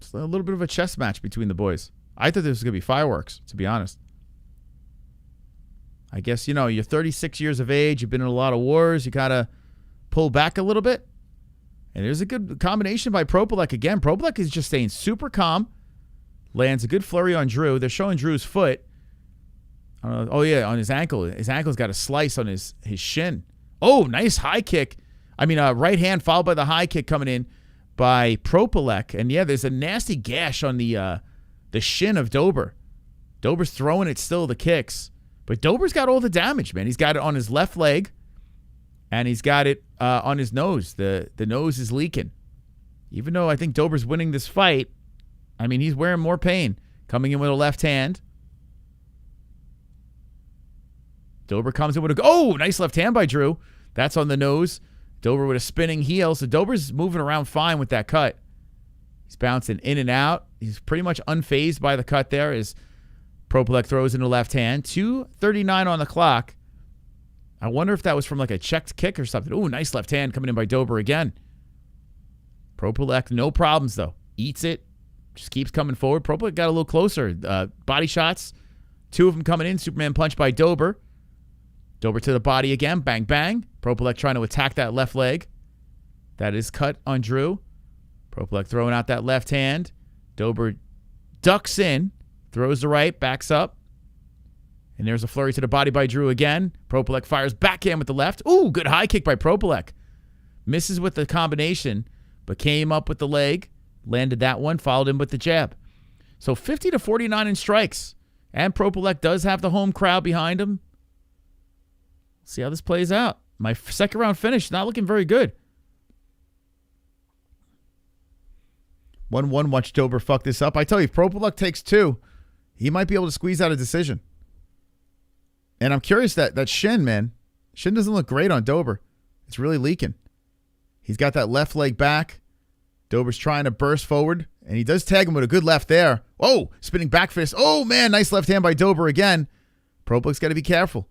It's a little bit of a chess match between the boys. I thought this was going to be fireworks, to be honest. I guess, you're 36 years of age. You've been in a lot of wars. You got to pull back a little bit. And there's a good combination by Prepolec again. Prepolec is just staying super calm. Lands a good flurry on Drew. They're showing Drew's foot. Oh, yeah, on his ankle. His ankle's got a slice on his shin. Oh, nice high kick. Right hand followed by the high kick coming in by Prepolec. And, yeah, there's a nasty gash on the shin of Dober. Dober's throwing it still, the kicks. But Dober's got all the damage, man. He's got it on his left leg. And he's got it on his nose. The nose is leaking. Even though I think Dober's winning this fight, he's wearing more pain. Coming in with a left hand. Dober comes in with nice left hand by Drew. That's on the nose. Dober with a spinning heel. So Dober's moving around fine with that cut. He's bouncing in and out. He's pretty much unfazed by the cut there as Prepolec throws in the left hand. 2:39 on the clock. I wonder if that was from like a checked kick or something. Ooh, nice left hand coming in by Dober again. Prepolec, no problems though. Eats it. Just keeps coming forward. Prepolec got a little closer. Body shots. 2 of them coming in. Superman punch by Dober. Dober to the body again. Bang, bang. Prepolec trying to attack that left leg. That is cut on Drew. Prepolec throwing out that left hand. Dober ducks in. Throws the right. Backs up. And there's a flurry to the body by Drew again. Prepolec fires backhand with the left. Ooh, good high kick by Prepolec. Misses with the combination, but came up with the leg. Landed that one. Followed him with the jab. So 50-49 in strikes. And Prepolec does have the home crowd behind him. See how this plays out. My second round finish, not looking very good. 1-1, watch Dober fuck this up. I tell you, if Prepolec takes 2, he might be able to squeeze out a decision. And I'm curious that shin, man. Shin doesn't look great on Dober. It's really leaking. He's got that left leg back. Dober's trying to burst forward, and he does tag him with a good left there. Oh, spinning back fist. Oh, man, nice left hand by Dober again. Prepolec's got to be careful.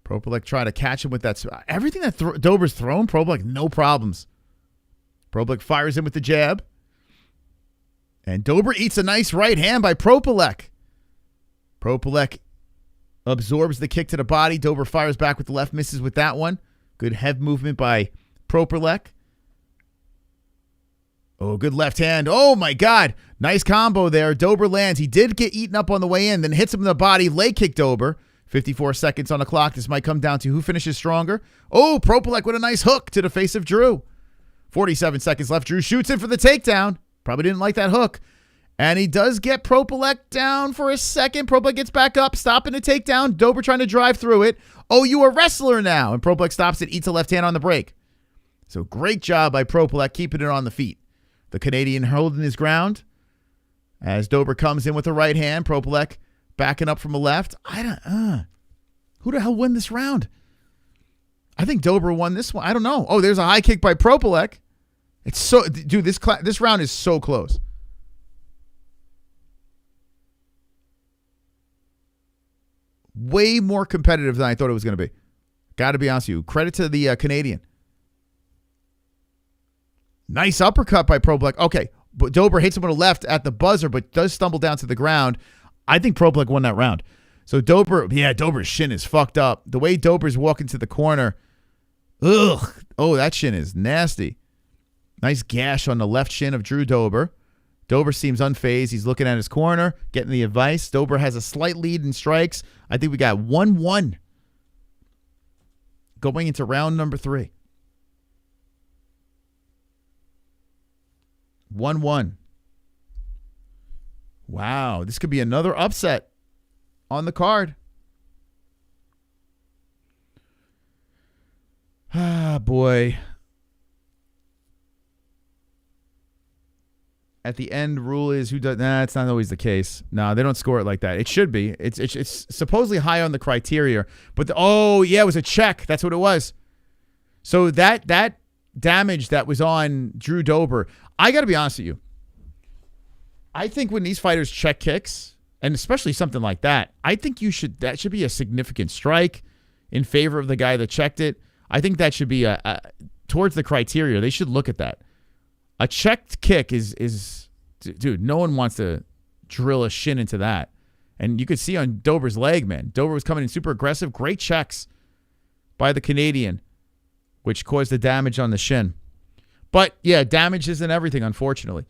Prepolec trying to catch him with that. Everything that Dober's thrown, Prepolec, no problems. Prepolec fires in with the jab. And Dober eats a nice right hand by Prepolec. Prepolec absorbs the kick to the body. Dober fires back with the left, misses with that one. Good head movement by Prepolec. Oh, good left hand. Oh, my God. Nice combo there. Dober lands. He did get eaten up on the way in, then hits him in the body. Leg kick Dober. 54 seconds on the clock. This might come down to who finishes stronger. Oh, Prepolec with a nice hook to the face of Drew. 47 seconds left. Drew shoots in for the takedown. Probably didn't like that hook. And he does get Prepolec down for a second. Prepolec gets back up, stopping the takedown. Dober trying to drive through it. Oh, you a wrestler now. And Prepolec stops it, eats a left hand on the break. So great job by Prepolec keeping it on the feet. The Canadian holding his ground. As Dober comes in with the right hand, Prepolec backing up from the left. Who the hell won this round? I think Dober won this one. I don't know. Oh, there's a high kick by Prepolec. It's so, dude, this round is so close. Way more competitive than I thought it was going to be. Got to be honest with you. Credit to the Canadian. Nice uppercut by Prepolec. Okay, but Dober hits him on the left at the buzzer, but does stumble down to the ground. I think Prepolec won that round. So Dober's shin is fucked up. The way Dober's walking to the corner, ugh. Oh, that shin is nasty. Nice gash on the left shin of Drew Dober. Dober seems unfazed. He's looking at his corner, getting the advice. Dober has a slight lead in strikes. I think we got 1-1 going into round number 3. 1-1. Wow, this could be another upset on the card. Ah, boy. At the end, rule is who does. Nah, it's not always the case. No, they don't score it like that. It should be. It's supposedly high on the criteria, but it was a check. That's what it was. So that damage that was on Drew Dober, I got to be honest with you. I think when these fighters check kicks, and especially something like that, I think that should be a significant strike in favor of the guy that checked it. I think that should be towards the criteria. They should look at that. A checked kick is dude, no one wants to drill a shin into that. And you could see on Dober's leg, man. Dober was coming in super aggressive. Great checks by the Canadian, which caused the damage on the shin. But, yeah, damage isn't everything, unfortunately.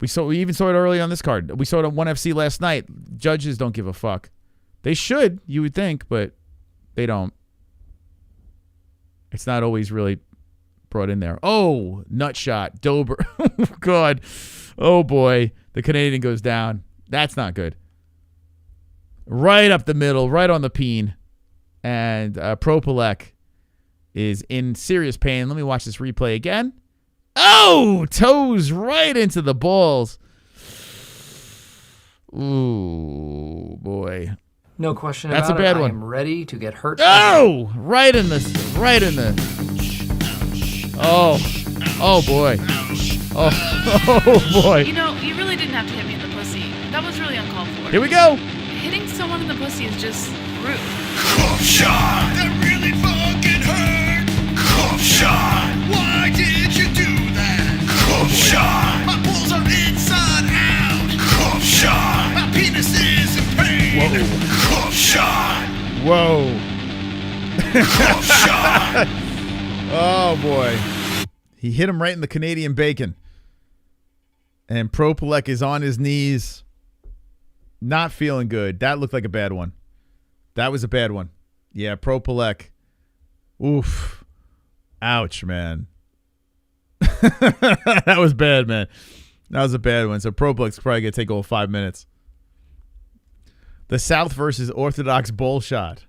We even saw it early on this card. We saw it on 1FC last night. Judges don't give a fuck. They should, you would think, but they don't. It's not always really brought in there. Oh, nut shot. Dober. God. Oh, boy. The Canadian goes down. That's not good. Right up the middle, right on the peen. And Prepolec is in serious pain. Let me watch this replay again. Oh, toes right into the balls. Ooh, boy. No question That's about a bad it. one. I am ready to get hurt. Oh, right in the. Oh boy. Oh boy. You know, you really didn't have to hit me in the pussy. That was really uncalled for. Here we go. Hitting someone in the pussy is just rude. Cough shot! That really fucking hurt! Cough shot! Why did you do that? Cough shot! My balls are inside out! Cough shot! My penis is in pain! Whoa. Cough shot! Whoa. Cough shot! Oh boy. He hit him right in the Canadian bacon. And Prepolec is on his knees. Not feeling good. That looked like a bad one. That was a bad one. Yeah, Prepolec. Oof. Ouch, man. That was bad, man. That was a bad one. So Propolec's probably going to take all 5 minutes. The South versus Orthodox bull shot.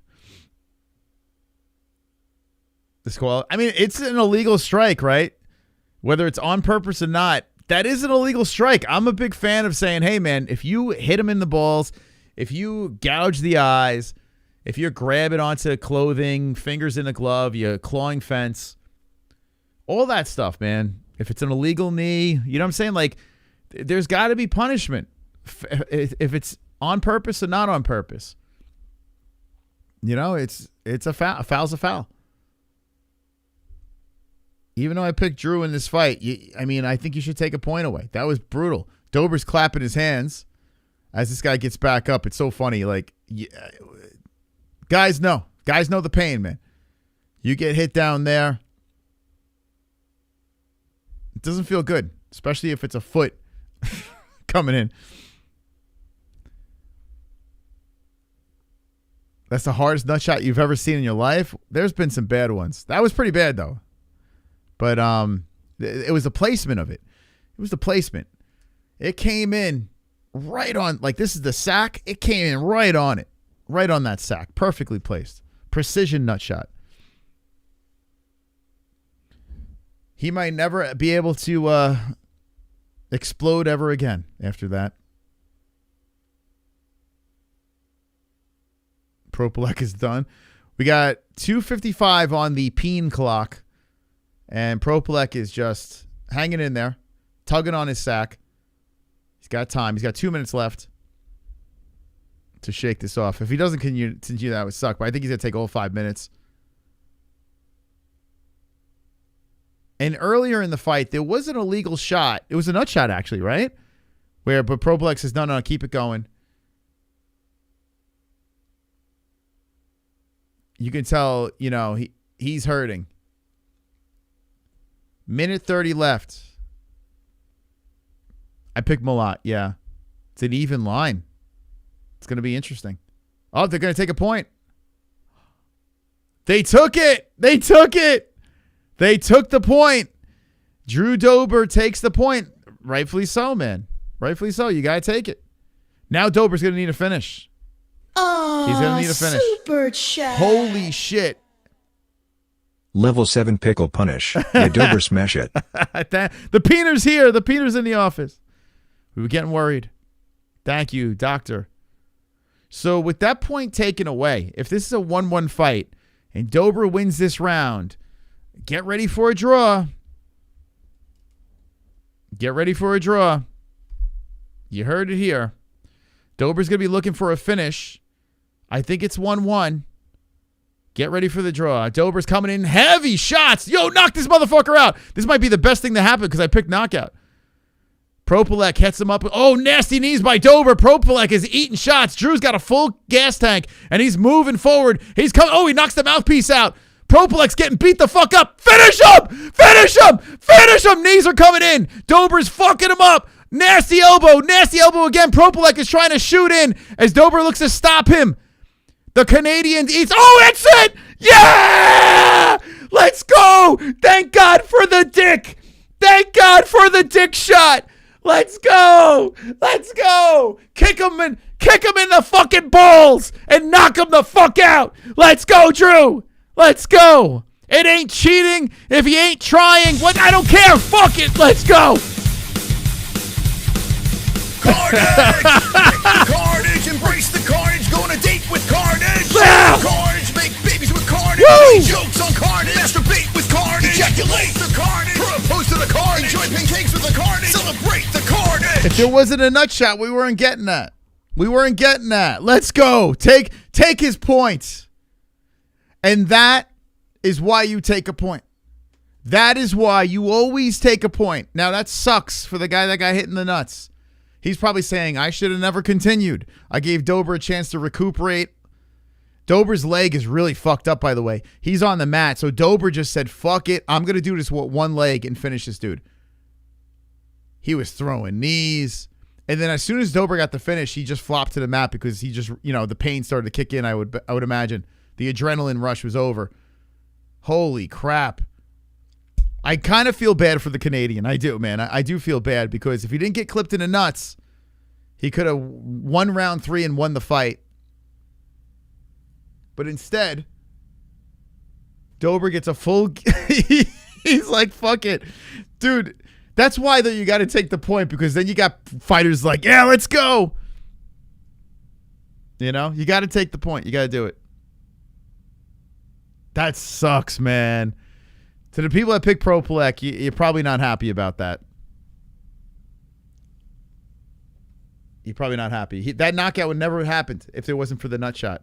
I mean, it's an illegal strike, right? Whether it's on purpose or not, that is an illegal strike. I'm a big fan of saying, hey, man, if you hit him in the balls, if you gouge the eyes, if you're grabbing onto clothing, fingers in a glove, you're clawing fence, all that stuff, man. If it's an illegal knee, you know what I'm saying? Like, there's got to be punishment if it's on purpose or not on purpose. You know, it's a foul. A foul's a foul. Even though I picked Drew in this fight, I think you should take a point away. That was brutal. Dober's clapping his hands as this guy gets back up. It's so funny. Like, guys know the pain, man. You get hit down there, it doesn't feel good, especially if it's a foot coming in. That's the hardest nut shot you've ever seen in your life. There's been some bad ones. That was pretty bad, though. But it was the placement of it. It was the placement. It came in right on, like this is the sack. It came in right on it. Right on that sack. Perfectly placed. Precision nut shot. He might never be able to explode ever again after that. Prepolec is done. We got 2:55 on the peen clock. And Prepolec is just hanging in there, tugging on his sack. He's got time. He's got 2 minutes left. to shake this off. If he doesn't continue, that would suck. But I think he's going to take all 5 minutes. And earlier in the fight, there was an illegal shot. It was a nut shot, actually, right? But Prepolec says, no, keep it going. You can tell, he's hurting. Minute 30 left. I picked Malat, yeah. It's an even line. It's going to be interesting. Oh, they're going to take a point. They took it. They took the point. Drew Dober takes the point. Rightfully so, man. Rightfully so. You got to take it. Now Dober's going to need a finish. Oh, he's going to need a finish. Super chat. Holy shit. Level 7 pickle punish. Yeah, Dober smash it. The Peener's here. The Peener's in the office. We were getting worried. Thank you, doctor. So with that point taken away, if this is a 1-1 fight and Dober wins this round, get ready for a draw. Get ready for a draw. You heard it here. Dober's going to be looking for a finish. I think it's 1-1. Get ready for the draw. Dober's coming in. Heavy shots. Yo, knock this motherfucker out. This might be the best thing to happen because I picked knockout. Prepolec hits him up. Oh, nasty knees by Dober. Prepolec is eating shots. Drew's got a full gas tank, and he's moving forward. He's coming. Oh, he knocks the mouthpiece out. Propolec's getting beat the fuck up. Finish him! Finish him! Finish him! Knees are coming in. Dober's fucking him up. Nasty elbow. Nasty elbow again. Prepolec is trying to shoot in as Dober looks to stop him. The Canadian eats. Oh, that's it! Yeah! Let's go! Thank God for the dick. Thank God for the dick shot. Let's go! Let's go! Kick him in the fucking balls and knock him the fuck out. Let's go, Drew. Let's go. It ain't cheating if he ain't trying. What? I don't care. Fuck it. Let's go. Carnage, embrace the carnage, go on a date with carnage. Yeah. Carnage, make babies with carnage. Woo. Jokes on carnage, masturbate with carnage. Ejaculate the carnage, propose to the carnage. Enjoy pancakes with the carnage, celebrate the carnage. If there wasn't a nut shot, we weren't getting that. We weren't getting that. Let's go. Take his points. And that is why you take a point. That is why you always take a point. Now, that sucks for the guy that got hit in the nuts. He's probably saying, I should have never continued. I gave Dober a chance to recuperate. Dober's leg is really fucked up, by the way. He's on the mat, so Dober just said, fuck it. I'm going to do this with one leg and finish this dude. He was throwing knees. And then as soon as Dober got the finish, he just flopped to the mat because he just, the pain started to kick in, I would imagine. The adrenaline rush was over. Holy crap. I kind of feel bad for the Canadian. I do, man. I do feel bad because if he didn't get clipped in the nuts, he could have won round 3 and won the fight. But instead, Dober gets a full... He's like, fuck it. Dude, that's why though you got to take the point because then you got fighters like, yeah, let's go. You got to take the point. You got to do it. That sucks, man. To the people that pick Prepolec, you're probably not happy about that. You're probably not happy. That knockout would never have happened if it wasn't for the nut shot.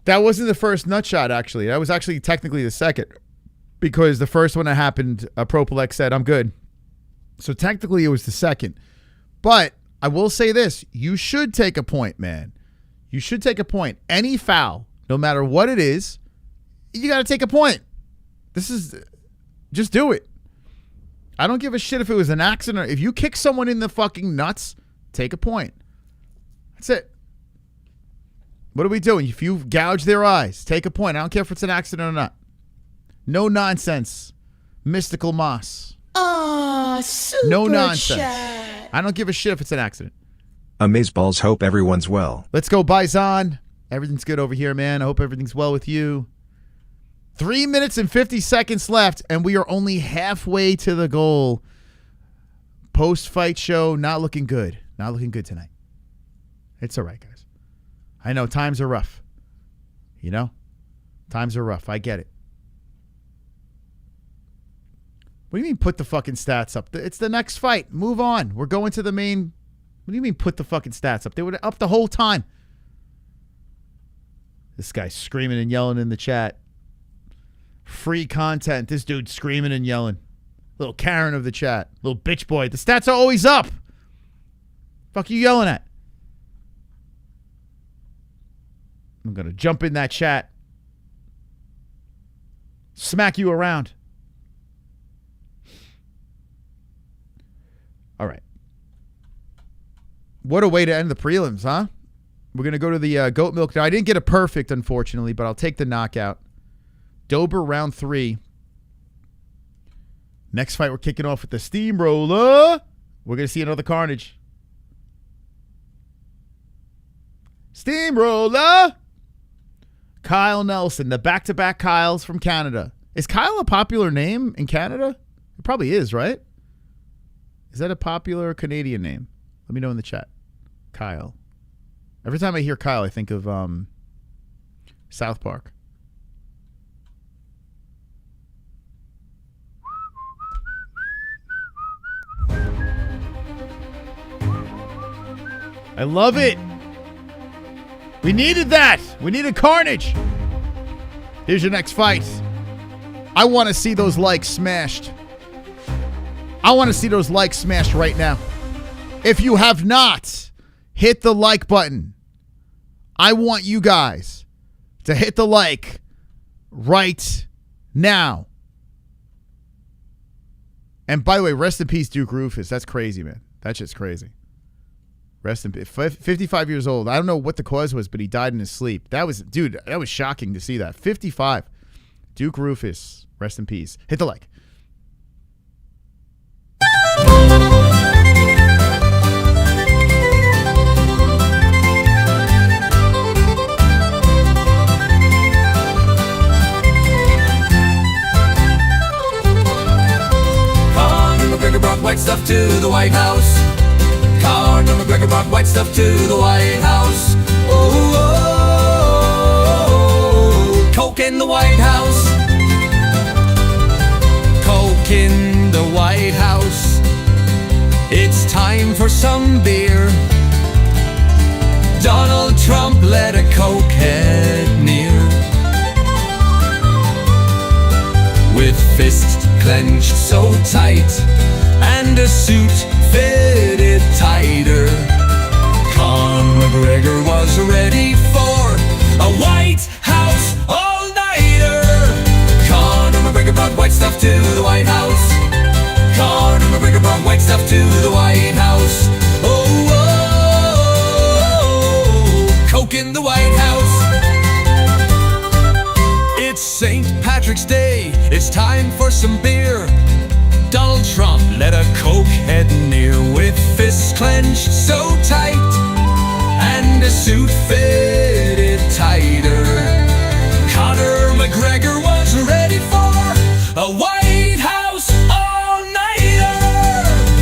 That wasn't the first nut shot, actually. That was actually technically the second. Because the first one that happened, Prepolec said, I'm good. So technically it was the second. But I will say this. You should take a point, man. You should take a point. Any foul, no matter what it is, you got to take a point. Just do it. I don't give a shit if it was an accident. If you kick someone in the fucking nuts, take a point. That's it. What are we doing? If you gouge their eyes, take a point. I don't care if it's an accident or not. No nonsense. Mystical Moss. Ah, super no nonsense. Chat. I don't give a shit if it's an accident. Amazeballs, hope everyone's well. Let's go, Bison. Everything's good over here, man. I hope everything's well with you. 3 minutes and 50 seconds left, and we are only halfway to the goal. Post-fight show, not looking good. Not looking good tonight. It's all right, guys. I know times are rough. Times are rough. I get it. What do you mean put the fucking stats up? It's the next fight. Move on. We're going to the main. What do you mean put the fucking stats up? They were up the whole time. This guy's screaming and yelling in the chat. Free content. This dude's screaming and yelling. Little Karen of the chat. Little bitch boy. The stats are always up. Fuck you yelling at? I'm going to jump in that chat. Smack you around. All right. What a way to end the prelims, huh? We're going to go to the goat milk. Now, I didn't get a perfect, unfortunately, but I'll take the knockout. Dober, round 3. Next fight, we're kicking off with the steamroller. We're going to see another carnage. Steamroller. Kyle Nelson, the back-to-back Kyles from Canada. Is Kyle a popular name in Canada? It probably is, right? Is that a popular Canadian name? Let me know in the chat. Kyle. Every time I hear Kyle, I think of South Park. I love it. We needed that. We needed carnage. Here's your next fight. I want to see those likes smashed. I want to see those likes smashed right now. If you have not hit the like button, I want you guys to hit the like right now. And by the way, rest in peace, Duke Rufus. That's crazy, man. That's just crazy. Rest in peace. 55 years old. I don't know what the cause was, but he died in his sleep. That was, dude, that was shocking to see that. 55. Duke Rufus. Rest in peace. Hit the like. McGregor brought white stuff to the White House. Conor McGregor brought white stuff to the White House. Oh, oh, oh, Coke in the White House. Coke in the White House. It's time for some beer. Donald Trump let a Coke head near. With fists clenched so tight and a suit fitted tighter, Conor McGregor was ready for a White House all-nighter. Conor McGregor brought white stuff to the White House. Conor McGregor brought white stuff to the White House. Oh, oh, oh, Coke in the White House. It's St. Patrick's Day, it's time for some beer. Donald Trump let a Coke head near. With fists clenched so tight and a suit fitted tighter, Conor McGregor was ready for a White House all-nighter.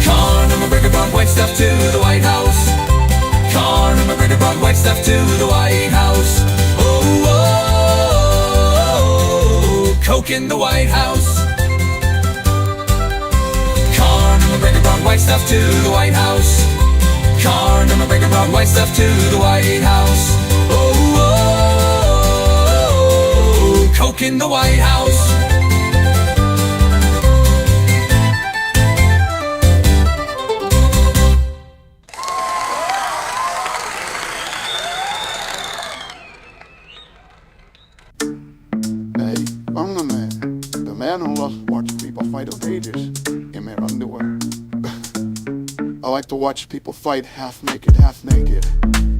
Conor McGregor brought white stuff to the White House. Conor McGregor brought white stuff to the White House. Oh, oh, oh, Coke in the White House. Conor McGregor brought white stuff to the White House. Conor McGregor brought white stuff to the White House. Oh, oh, oh, Coke in the White House. Hey, I'm the man who loves watching people fight on cages in their underwear. I like to watch people fight half naked,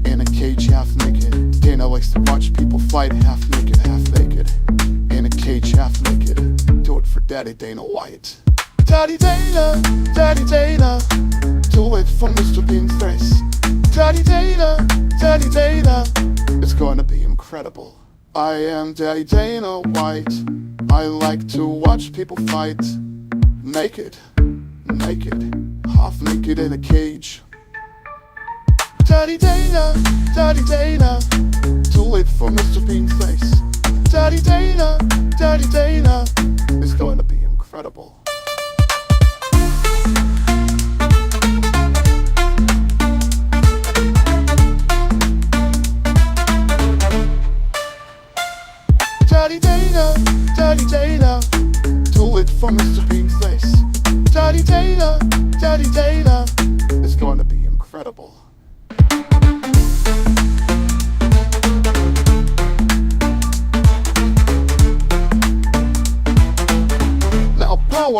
in a cage half naked. Dana likes to watch people fight half naked, in a cage half naked. Do it for Daddy Dana White. Daddy Dana, do it for Mr. Bean's face. Daddy Dana, it's gonna be incredible. I am Daddy Dana White. I like to watch people fight naked, half naked in a cage. Daddy Dana, do it for Mr. Bean's face. Daddy Dana, it's going to be incredible.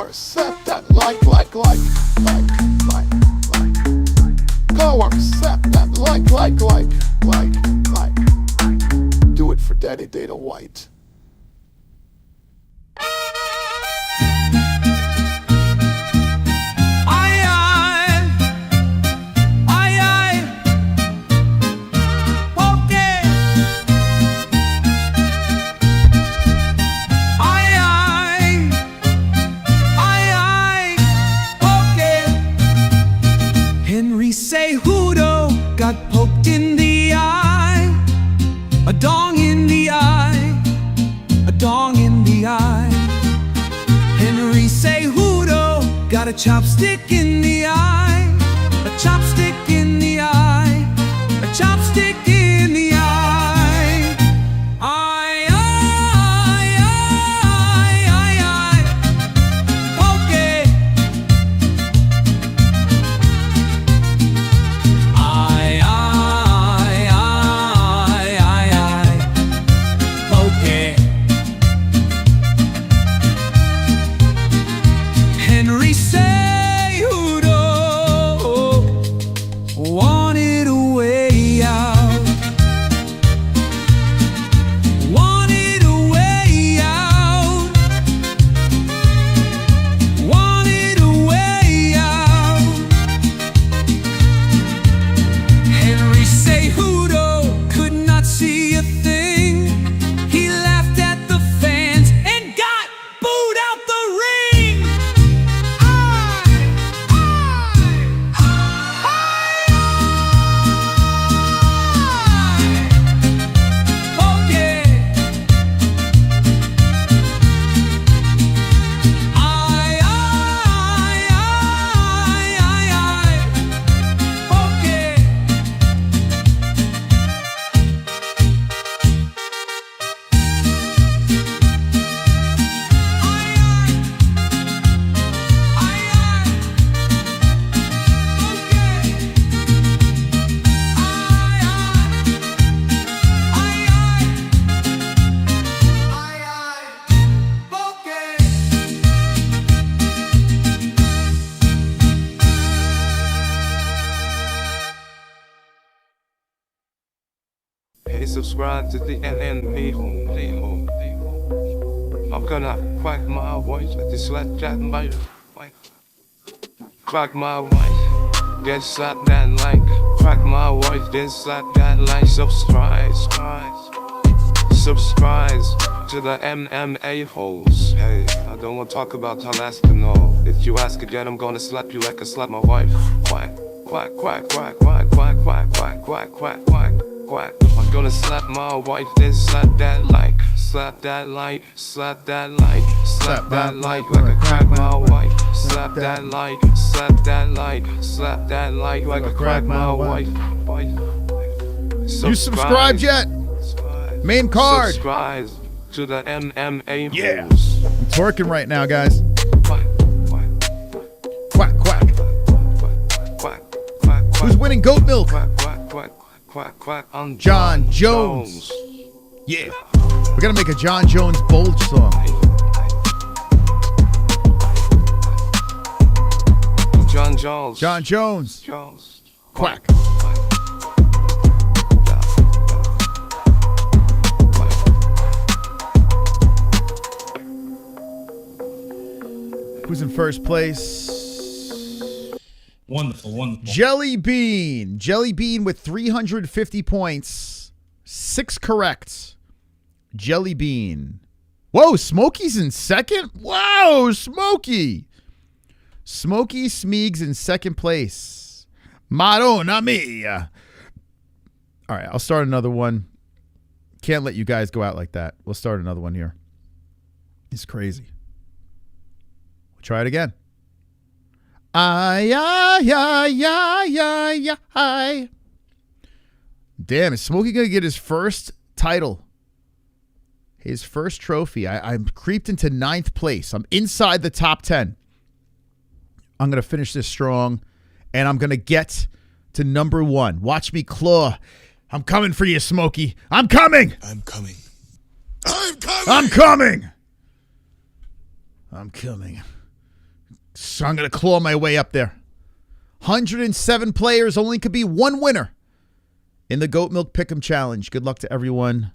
Coercept that like. Coercept that like. Do it for Daddy Data White. Say Hudo got poked in the eye, a dong in the eye, a dong in the eye. Henry say Hudo got a chopstick in the eye, a chopstick in the eye, a chopstick in the eye. Subscribe to the MMA-Holes. I'm gonna crack my voice at this left chat bite. Crack my voice, then slap that like. Crack my voice, then slap that like. Subscribe to the MMA-Holes. Hey, I don't wanna talk about Talascano. If you ask again, I'm gonna slap you like I slap my wife. Quack, quack, quack, quack, quack, quack, quack, quack, quack, quack, quack. I'm gonna slap my wife, then slap that like, slap that like, slap that like, slap that like I crack my wife, slap that like, slap that like, slap that like I crack my wife. You subscribed yet? Main card. Subscribe to the MMA-Holes. Yeah. I'm twerking right now, guys. Quack, quack. Who's winning goat milk? Quack, quack, I'm John Jones. Yeah. We're going to make a John Jones Bulge song. John Jones. John Jones. Quack. Who's in first place? Wonderful. Jelly Bean with 350 points. 6 correct. Jelly Bean. Whoa, Smokey's in second? Wow, Smokey. Smokey Smeegs in second place. Madonna mia. All right, I'll start another one. Can't let you guys go out like that. We'll start another one here. It's crazy. We'll try it again. Ay. Damn, is Smokey going to get his first title? His first trophy. I'm creeped into 9th place. I'm inside the top 10. I'm going to finish this strong, and I'm going to get to number 1. Watch me claw. I'm coming for you, Smokey. I'm coming. I'm coming. So I'm going to claw my way up there. 107 players, only could be one winner in the Goat Milk Pick'em Challenge. Good luck to everyone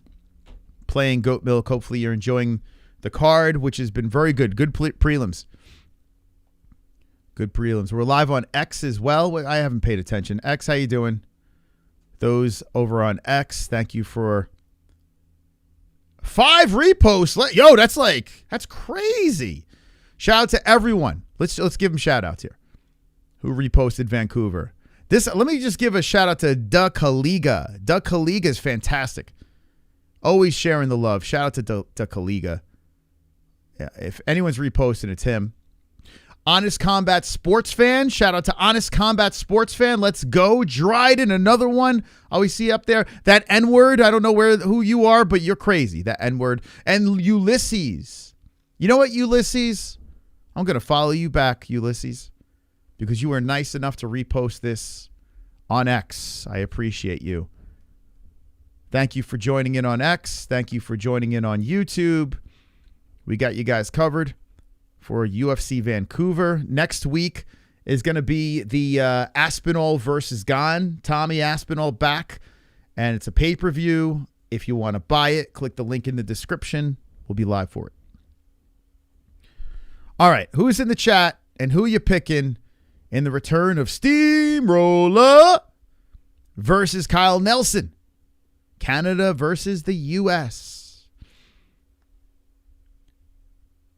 playing Goat Milk. Hopefully you're enjoying the card, which has been very good. Good prelims. Good prelims. We're live on X as well. I haven't paid attention. X, how you doing? Those over on X, thank you for 5 reposts. Yo, that's crazy. Shout out to everyone. Let's give them shout outs here. Who reposted Vancouver? Let me just give a shout out to Da Kaliga. Da Kaliga is fantastic. Always sharing the love. Shout out to Da Kaliga. Yeah, if anyone's reposting, it's him. Honest Combat Sports Fan. Shout out to Honest Combat Sports Fan. Let's go. Dryden, another one. Always see up there. That N-word. I don't know who you are, but you're crazy. That N-word. And Ulysses. You know what, Ulysses? I'm going to follow you back, Ulysses, because you were nice enough to repost this on X. I appreciate you. Thank you for joining in on X. Thank you for joining in on YouTube. We got you guys covered for UFC Vancouver. Next week is going to be the Aspinall versus Gane. Tommy Aspinall back, and it's a pay-per-view. If you want to buy it, click the link in the description. We'll be live for it. All right, who's in the chat and who you picking in the return of Steamroller versus Kyle Nelson? Canada versus the U.S.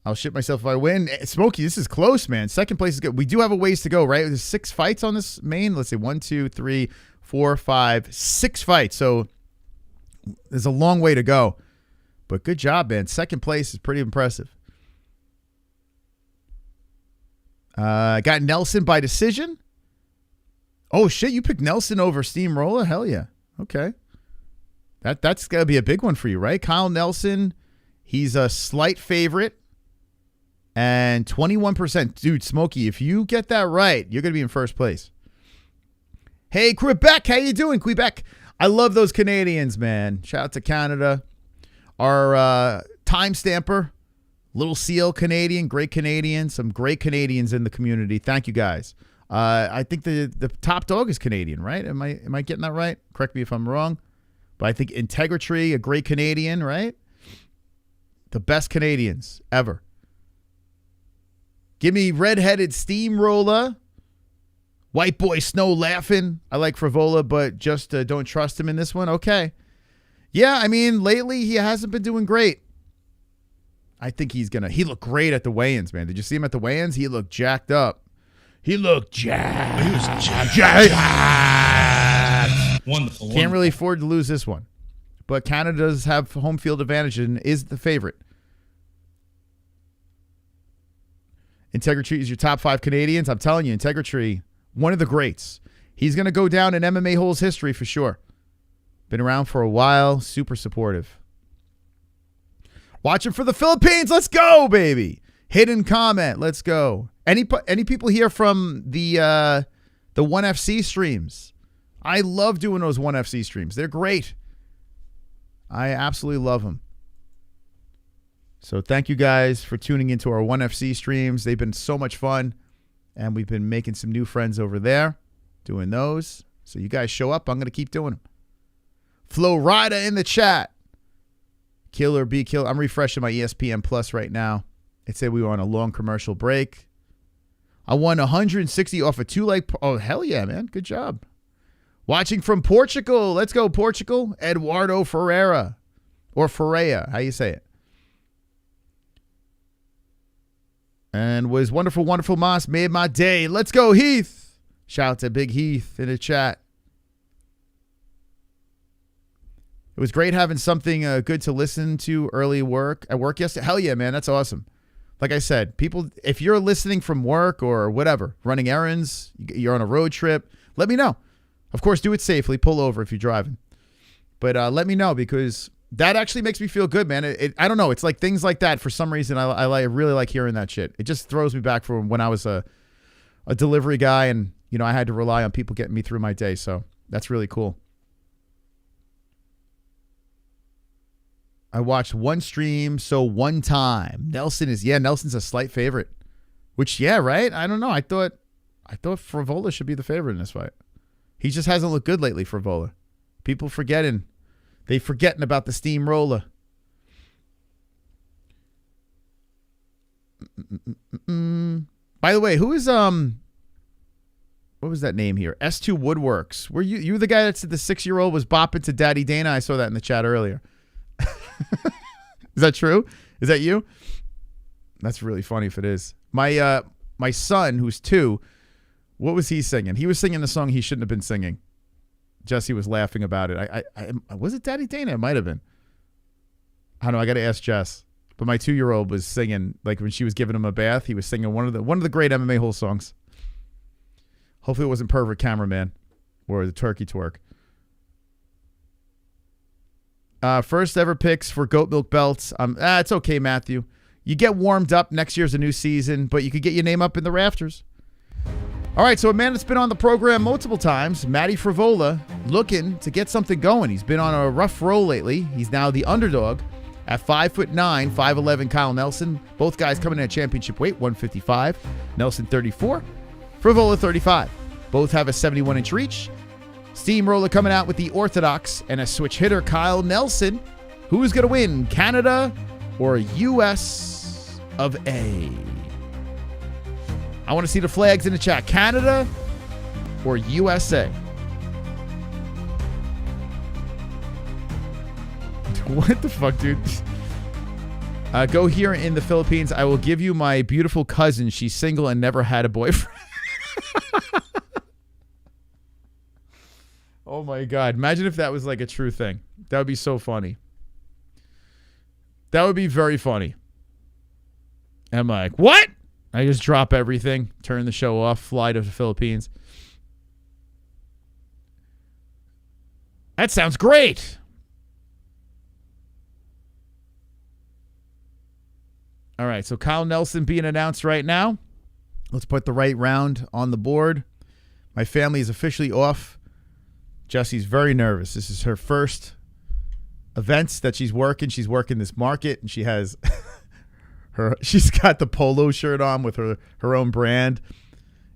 I'll shit myself if I win. Smokey, this is close, man. Second place is good. We do have a ways to go, right? There's 6 fights on this main. Let's see, 1, 2, 3, 4, 5, 6 fights. So there's a long way to go. But good job, man. Second place is pretty impressive. Got Nelson by decision. Oh, shit, you picked Nelson over Steamroller? Hell yeah. Okay. That's got to be a big one for you, right? Kyle Nelson, he's a slight favorite. And 21%. Dude, Smokey, if you get that right, you're going to be in first place. Hey, Quebec, how you doing, Quebec? I love those Canadians, man. Shout out to Canada. Our time stamper, Little Seal Canadian, great Canadian. Some great Canadians in the community. Thank you, guys. I think the top dog is Canadian, right? Am I getting that right? Correct me if I'm wrong. But I think Integrity, a great Canadian, right? The best Canadians ever. Give me Redheaded Steamroller. White Boy Snow Laughing. I like Frevola, but just don't trust him in this one. Okay. Yeah, I mean, lately he hasn't been doing great. I think he looked great at the weigh-ins, man. Did you see him at the weigh-ins? He looked jacked up. He looked jacked. He was jacked. Wonderful. Can't really afford to lose this one. But Canada does have home field advantage and is the favorite. Integrity is your top 5 Canadians. I'm telling you, Integrity, one of the greats. He's going to go down in MMA-Holes history for sure. Been around for a while. Super supportive. Watching for the Philippines. Let's go, baby. Hidden comment. Let's go. Any people here from the 1FC streams? I love doing those 1FC streams. They're great. I absolutely love them. So thank you guys for tuning into our 1FC streams. They've been so much fun, and we've been making some new friends over there doing those. So you guys show up. I'm going to keep doing them. Flo Rida in the chat. Killer be kill. I'm refreshing my ESPN Plus right now. It said we were on a long commercial break. I won 160 off a 2-leg. Oh, hell yeah, man. Good job. Watching from Portugal. Let's go, Portugal. Eduardo Ferreira. Or Ferreira. How you say it? And was wonderful, wonderful Moss. Made my day. Let's go, Heath. Shout out to Big Heath in the chat. It was great having something good to listen to early at work yesterday. Hell yeah, man. That's awesome. Like I said, people, if you're listening from work or whatever, running errands, you're on a road trip, let me know. Of course, do it safely. Pull over if you're driving. But let me know, because that actually makes me feel good, man. I don't know. It's like things like that. For some reason, I really like hearing that shit. It just throws me back from when I was a delivery guy and, I had to rely on people getting me through my day. So that's really cool. I watched one stream, so one time. Nelson's a slight favorite Which, yeah, right? I don't know. I thought Frevola should be the favorite in this fight. He just hasn't looked good lately, Frevola. People forgetting. They forgetting about the steamroller. By the way, who is what was that name here? S2 Woodworks. Were you the guy that said the 6-year-old was bopping to Daddy Dana? I saw that in the chat earlier. Is that true? Is that you? That's really funny if it is. My son, who's 2, what was he singing? He was singing the song he shouldn't have been singing. Jesse was laughing about it. I was it Daddy Dana? It might have been. I don't know. I got to ask Jess. But my 2-year-old was singing, like when she was giving him a bath, he was singing one of the great MMA-Holes songs. Hopefully it wasn't Pervert Cameraman or the Turkey Twerk. First ever picks for Goat Milk Belts. It's okay, Matthew. You get warmed up. Next year's a new season, but you could get your name up in the rafters. All right, so a man that's been on the program multiple times, Matty Frevola, looking to get something going. He's been on a rough roll lately. He's now the underdog at 5'9", 5'11", Kyle Nelson. Both guys coming in at championship weight, 155. Nelson 34, Frevola 35. Both have a 71-inch reach. Steamroller coming out with the orthodox and a switch hitter, Kyle Nelson. Who's going to win, Canada or U.S. of A? I want to see the flags in the chat. Canada or USA? What the fuck, dude? Go here in the Philippines. I will give you my beautiful cousin. She's single and never had a boyfriend. Oh my God. Imagine if that was like a true thing. That would be so funny. That would be very funny. And I'm like, what? I just drop everything, turn the show off, fly to the Philippines. That sounds great. All right, so Kyle Nelson being announced right now. Let's put the right round on the board. My family is officially off. Jesse's very nervous. This is her first events that she's working. She's working this market, and she has she's got the polo shirt on with her own brand.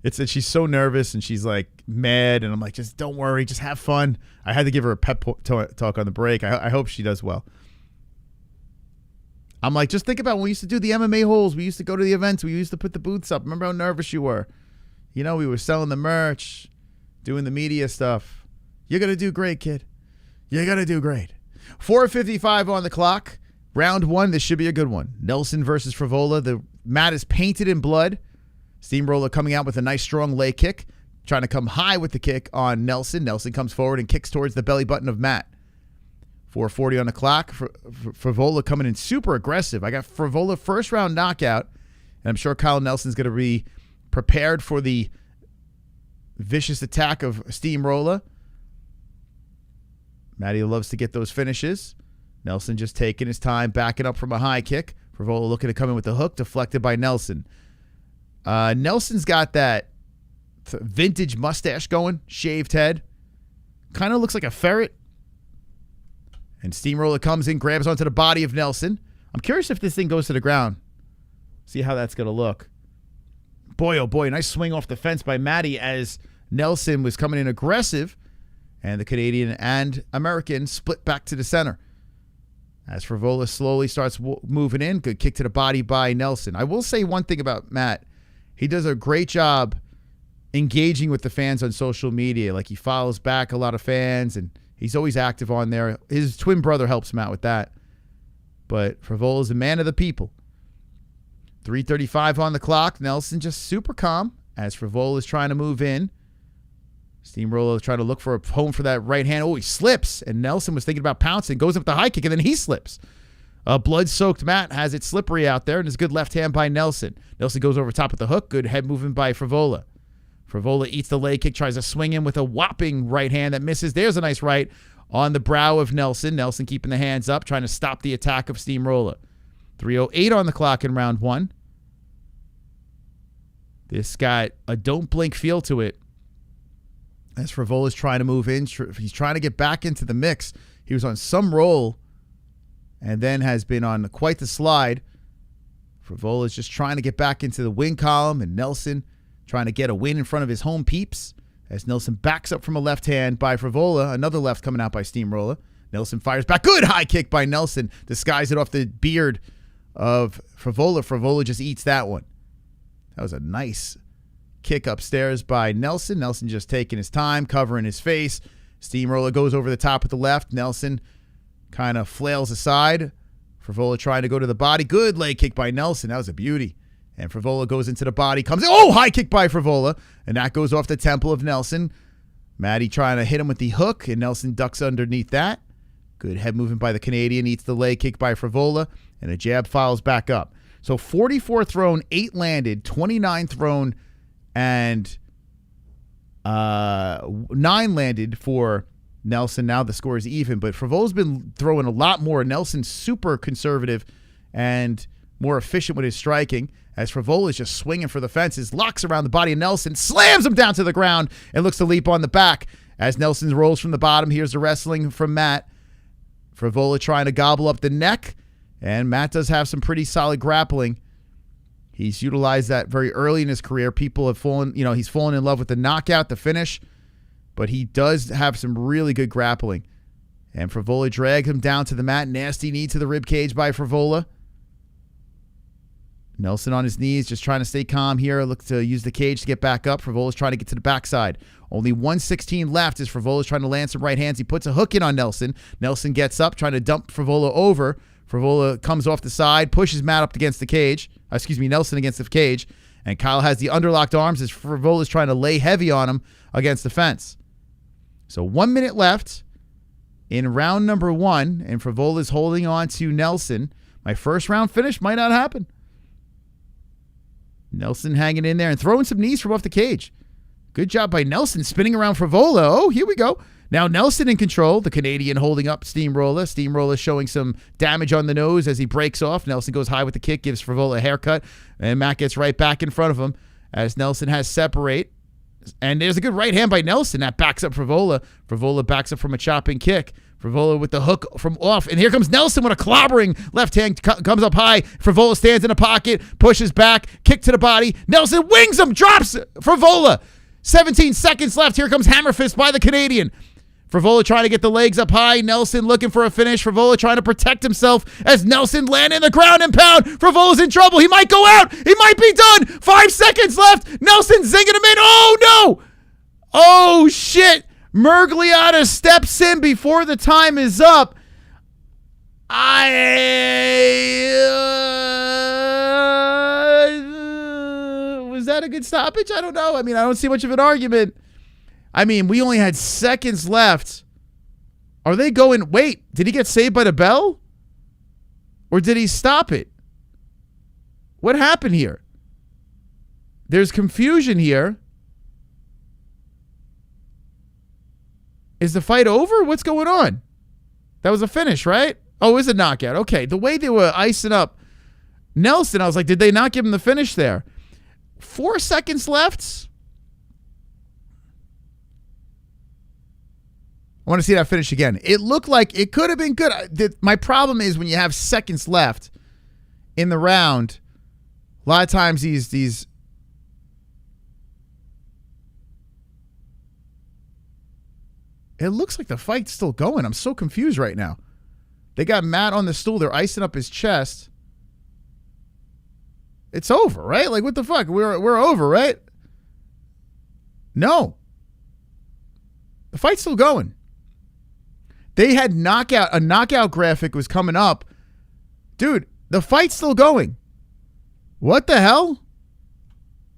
It's that she's so nervous and she's like mad, and I'm like, just don't worry, just have fun. I had to give her a pep talk on the break. I hope she does well. I'm like, just think about when we used to do the MMA-Holes. We used to go to the events. We used to put the booths up. Remember how nervous you were? You know, we were selling the merch, doing the media stuff. You're going to do great, kid. You're going to do great. 4:55 on the clock. Round 1, this should be a good one. Nelson versus Frevola. The mat is painted in blood. Steamroller coming out with a nice strong leg kick. Trying to come high with the kick on Nelson. Nelson comes forward and kicks towards the belly button of Matt. 4:40 on the clock. Frevola coming in super aggressive. I got Frevola first round knockout. And I'm sure Kyle Nelson's going to be prepared for the vicious attack of Steamroller. Matty loves to get those finishes. Nelson just taking his time, backing up from a high kick. Frevola looking to come in with the hook, deflected by Nelson. Nelson's got that vintage mustache going, shaved head. Kind of looks like a ferret. And Steamroller comes in, grabs onto the body of Nelson. I'm curious if this thing goes to the ground. See how that's going to look. Boy, oh boy, nice swing off the fence by Matty as Nelson was coming in aggressive. And the Canadian and American split back to the center. As Frevola slowly starts moving in, good kick to the body by Nelson. I will say one thing about Matt. He does a great job engaging with the fans on social media. Like, he follows back a lot of fans, and he's always active on there. His twin brother helps him out with that. But Frevola is a man of the people. 3:35 on the clock. Nelson just super calm as Frevola is trying to move in. Steamroller is trying to look for a home for that right hand. Oh, he slips. And Nelson was thinking about pouncing. Goes up the high kick, and then he slips. Blood-soaked Matt has it slippery out there, and it's good left hand by Nelson. Nelson goes over top of the hook. Good head movement by Frevola. Frevola eats the leg kick, tries to swing in with a whopping right hand that misses. There's a nice right on the brow of Nelson. Nelson keeping the hands up, trying to stop the attack of Steamroller. 3:08 on the clock in round 1. This got a don't blink feel to it. As Frevola's trying to move in, he's trying to get back into the mix. He was on some roll and then has been on quite the slide. Frevola's just trying to get back into the win column, and Nelson trying to get a win in front of his home peeps as Nelson backs up from a left hand by Frevola. Another left coming out by Steamroller. Nelson fires back. Good high kick by Nelson. Disguise it off the beard of Frevola. Frevola just eats that one. That was a nice kick upstairs by Nelson. Nelson just taking his time, covering his face. Steamroller goes over the top with the left. Nelson kind of flails aside. Frevola trying to go to the body. Good leg kick by Nelson. That was a beauty. And Frevola goes into the body. Comes in. Oh, high kick by Frevola. And that goes off the temple of Nelson. Maddie trying to hit him with the hook, and Nelson ducks underneath that. Good head movement by the Canadian. Eats the leg kick by Frevola. And a jab files back up. So 44 thrown, 8 landed, 29 thrown, and 9 landed for Nelson. Now the score is even, but Frevola's been throwing a lot more. Nelson's super conservative and more efficient with his striking, as Frevola is just swinging for the fences, locks around the body of Nelson, slams him down to the ground, and looks to leap on the back. As Nelson rolls from the bottom, here's the wrestling from Matt. Frevola trying to gobble up the neck, and Matt does have some pretty solid grappling. He's utilized that very early in his career. People have fallen, he's fallen in love with the knockout, the finish, but he does have some really good grappling. And Frevola drags him down to the mat. Nasty knee to the rib cage by Frevola. Nelson on his knees, just trying to stay calm here. Look to use the cage to get back up. Frevola's trying to get to the backside. Only 116 left as Frevola's trying to land some right hands. He puts a hook in on Nelson. Nelson gets up, trying to dump Frevola over. Frevola comes off the side, pushes Matt up against the cage. Nelson against the cage. And Kyle has the underlocked arms as Frevola's trying to lay heavy on him against the fence. So 1 minute left in round number 1, and Frevola's holding on to Nelson. My first round finish might not happen. Nelson hanging in there and throwing some knees from off the cage. Good job by Nelson spinning around Frevola. Oh, here we go. Now Nelson in control. The Canadian holding up Steamroller. Steamroller showing some damage on the nose as he breaks off. Nelson goes high with the kick, gives Frevola a haircut, and Matt gets right back in front of him as Nelson has separate. And there's a good right hand by Nelson that backs up Frevola. Frevola backs up from a chopping kick. Frevola with the hook from off. And here comes Nelson with a clobbering left hand. Comes up high. Frevola stands in a pocket. Pushes back. Kick to the body. Nelson wings him. Drops Frevola. 17 seconds left. Here comes hammer fist by the Canadian. Frevola trying to get the legs up high. Nelson looking for a finish. Frevola trying to protect himself as Nelson landing the ground and pound. Frevola's in trouble. He might go out. He might be done. 5 seconds left. Nelson zinging him in. Oh, no. Oh, shit. Mergliata steps in before the time is up. Was that a good stoppage? I don't know. I don't see much of an argument. We only had seconds left. Are they going... Wait, did he get saved by the bell? Or did he stop it? What happened here? There's confusion here. Is the fight over? What's going on? That was a finish, right? Oh, it was a knockout. Okay, the way they were icing up Nelson, I was like, did they not give him the finish there? 4 seconds left. I want to see that finish again. It looked like it could have been good. My problem is when you have seconds left in the round, a lot of times these it looks like the fight's still going. I'm so confused right now. They got Matt on the stool. They're icing up his chest. It's over, right? Like, what the fuck? We're over, right? No. The fight's still going. They had a knockout graphic was coming up. Dude, the fight's still going. What the hell?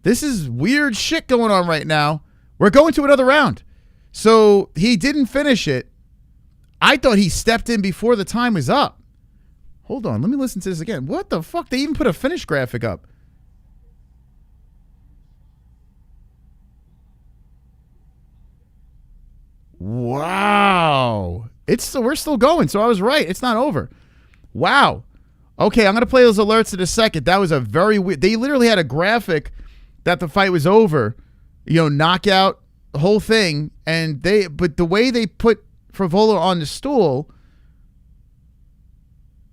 This is weird shit going on right now. We're going to another round. So he didn't finish it. I thought he stepped in before the time was up. Hold on, let me listen to this again. What the fuck? They even put a finish graphic up. Wow. We're still going, so I was right. It's not over. Wow. Okay, I'm going to play those alerts in a second. That was a very weird... They literally had a graphic that the fight was over. Knockout, the whole thing. But the way they put Frevola on the stool,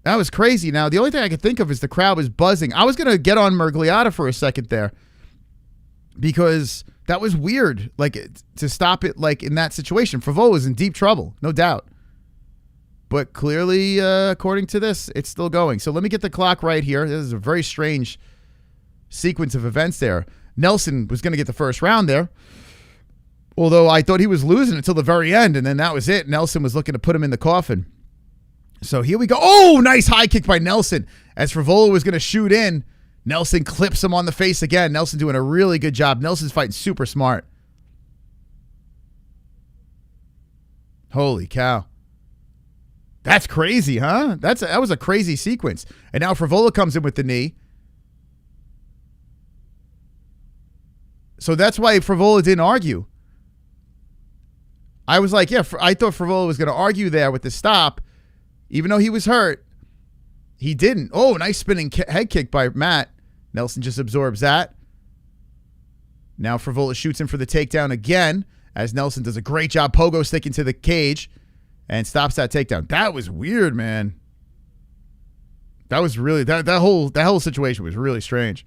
That was crazy. Now, the only thing I could think of is the crowd was buzzing. I was going to get on Mergliata for a second there because that was weird, like, to stop it, like, in that situation. Frevola was in deep trouble, no doubt. But clearly, according to this, it's still going. So let me get the clock right here. This is a very strange sequence of events there. Nelson was going to get the first round there, although I thought he was losing until the very end, and then that was it. Nelson was looking to put him in the coffin. So here we go. Oh, nice high kick by Nelson. As Frevola was going to shoot in, Nelson clips him on the face again. Nelson doing a really good job. Nelson's fighting super smart. Holy cow. That's crazy, huh? That was a crazy sequence. And now Frevola comes in with the knee. So that's why Frevola didn't argue. I was like, yeah, I thought Frevola was going to argue there with the stop. Even though he was hurt, he didn't. Oh, nice spinning head kick by Matt. Nelson just absorbs that. Now Frevola shoots him for the takedown again, as Nelson does a great job pogo sticking to the cage and stops that takedown. That was weird, man. That was really that whole situation was really strange.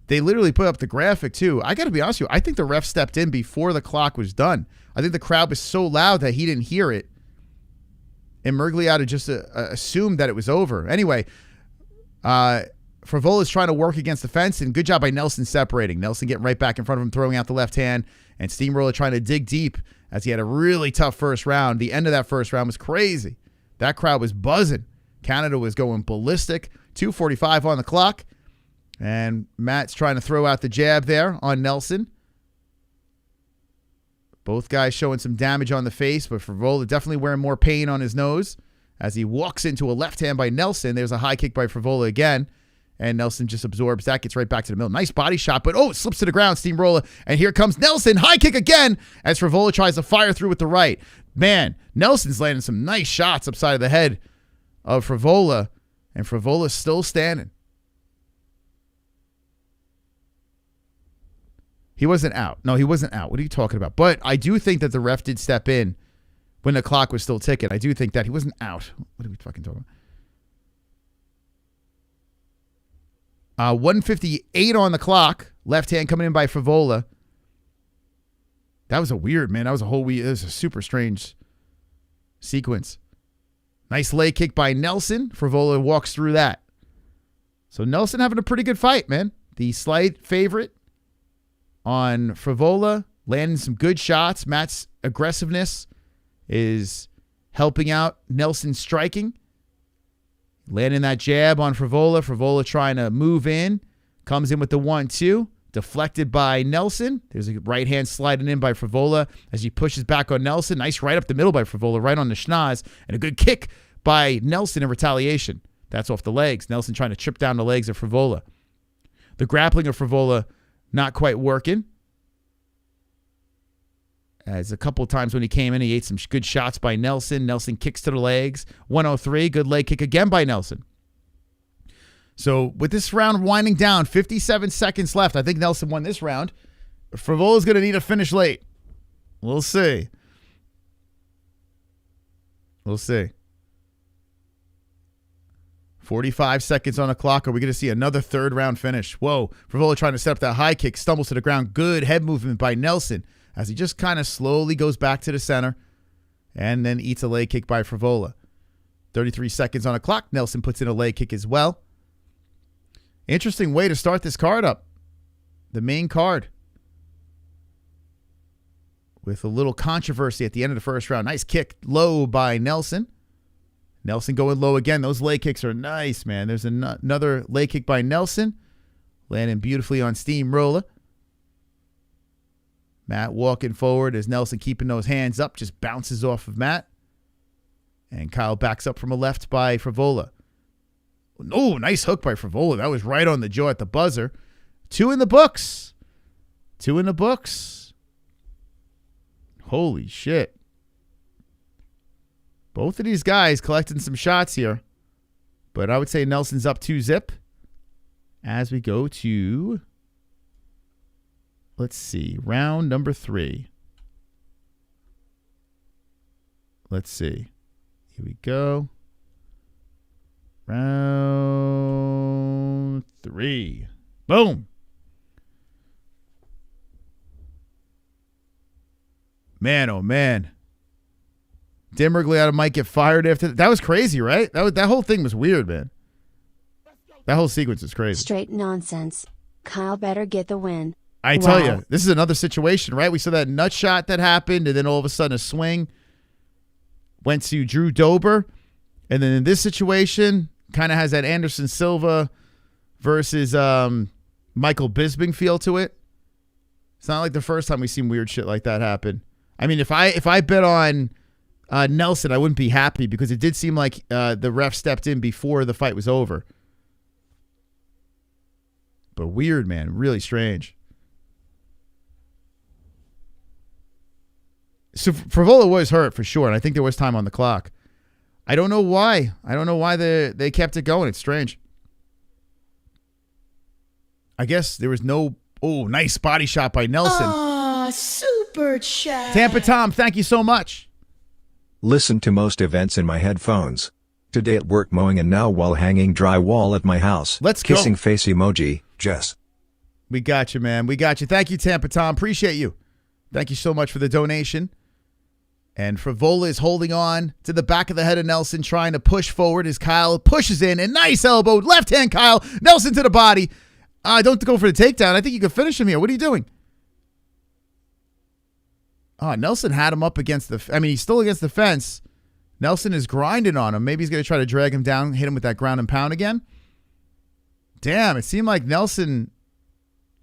They literally put up the graphic too. I got to be honest with you. I think the ref stepped in before the clock was done. I think the crowd was so loud that he didn't hear it. And Mergliata just assumed that it was over. Anyway, Frevola's trying to work against the fence, and good job by Nelson separating. Nelson getting right back in front of him, throwing out the left hand, and Steamroller trying to dig deep as he had a really tough first round. The end of that first round was crazy. That crowd was buzzing. Canada was going ballistic. 2:45 on the clock, and Matt's trying to throw out the jab there on Nelson. Both guys showing some damage on the face, but Frevola definitely wearing more pain on his nose as he walks into a left hand by Nelson. There's a high kick by Frevola again, and Nelson just absorbs that, gets right back to the middle. Nice body shot, but it slips to the ground, Steamroller, and here comes Nelson. High kick again as Frevola tries to fire through with the right. Man, Nelson's landing some nice shots upside of the head of Frevola, and Frevola's still standing. He wasn't out. No, he wasn't out. What are you talking about? But I do think that the ref did step in when the clock was still ticking. I do think that he wasn't out. What are we fucking talking about? 1:58 on the clock. Left hand coming in by Frevola. That was a weird, man. That was a super strange sequence. Nice leg kick by Nelson. Frevola walks through that. So Nelson having a pretty good fight, man. The slight favorite on Frevola, landing some good shots. Matt's aggressiveness is helping out Nelson striking. Landing that jab on Frevola. Frevola trying to move in. Comes in with the 1-2. Deflected by Nelson. There's a right hand sliding in by Frevola as he pushes back on Nelson. Nice right up the middle by Frevola, right on the schnoz. And a good kick by Nelson in retaliation. That's off the legs. Nelson trying to chip down the legs of Frevola. The grappling of Frevola not quite working. As a couple of times when he came in, he ate some good shots by Nelson. Nelson kicks to the legs. 103, good leg kick again by Nelson. So with this round winding down, 57 seconds left. I think Nelson won this round. Frevola's going to need a finish late. We'll see. We'll see. 45 seconds on the clock. Are we going to see another third round finish? Whoa. Frevola trying to set up that high kick. Stumbles to the ground. Good head movement by Nelson as he just kind of slowly goes back to the center and then eats a leg kick by Frevola. 33 seconds on the clock. Nelson puts in a leg kick as well. Interesting way to start this card up. The main card. With a little controversy at the end of the first round. Nice kick low by Nelson. Nelson going low again. Those leg kicks are nice, man. There's another leg kick by Nelson. Landing beautifully on Steamroller. Matt walking forward as Nelson keeping those hands up. Just bounces off of Matt. And Kyle backs up from a left by Frevola. Oh, nice hook by Frevola. That was right on the jaw at the buzzer. 2 in the books. 2 in the books. Holy shit. Both of these guys collecting some shots here. But I would say Nelson's up 2-zip. As we go to, let's see, round number 3. Let's see. Here we go. Round 3. Boom. Man, oh man. Dimmergliata might get fired after that. That was crazy, right? That whole thing was weird, man. That whole sequence is crazy. Straight nonsense. Kyle better get the win. I tell you, this is another situation, right? We saw that nut shot that happened, and then all of a sudden a swing went to Drew Dober. And then in this situation, kind of has that Anderson Silva versus Michael Bisping feel to it. It's not like the first time we've seen weird shit like that happen. I mean, if I bet on Nelson, I wouldn't be happy because it did seem like the ref stepped in before the fight was over. But weird, man. Really strange. So Frevola was hurt for sure, and I think there was time on the clock. I don't know why. I don't know why they kept it going. It's strange. I guess there was no... Oh, nice body shot by Nelson. Super chat. Tampa Tom, thank you so much. Listen to most events in my headphones. Today at work mowing and now while hanging drywall at my house. Let's go. Kissing face emoji, Jess. We got you, man. We got you. Thank you, Tampa Tom. Appreciate you. Thank you so much for the donation. And Frevola is holding on to the back of the head of Nelson, trying to push forward as Kyle pushes in. And nice elbow. Left hand, Kyle. Nelson to the body. Don't go for the takedown. I think you can finish him here. What are you doing? Nelson had him up against he's still against the fence. Nelson is grinding on him. Maybe he's going to try to drag him down, hit him with that ground and pound again. Damn, it seemed like Nelson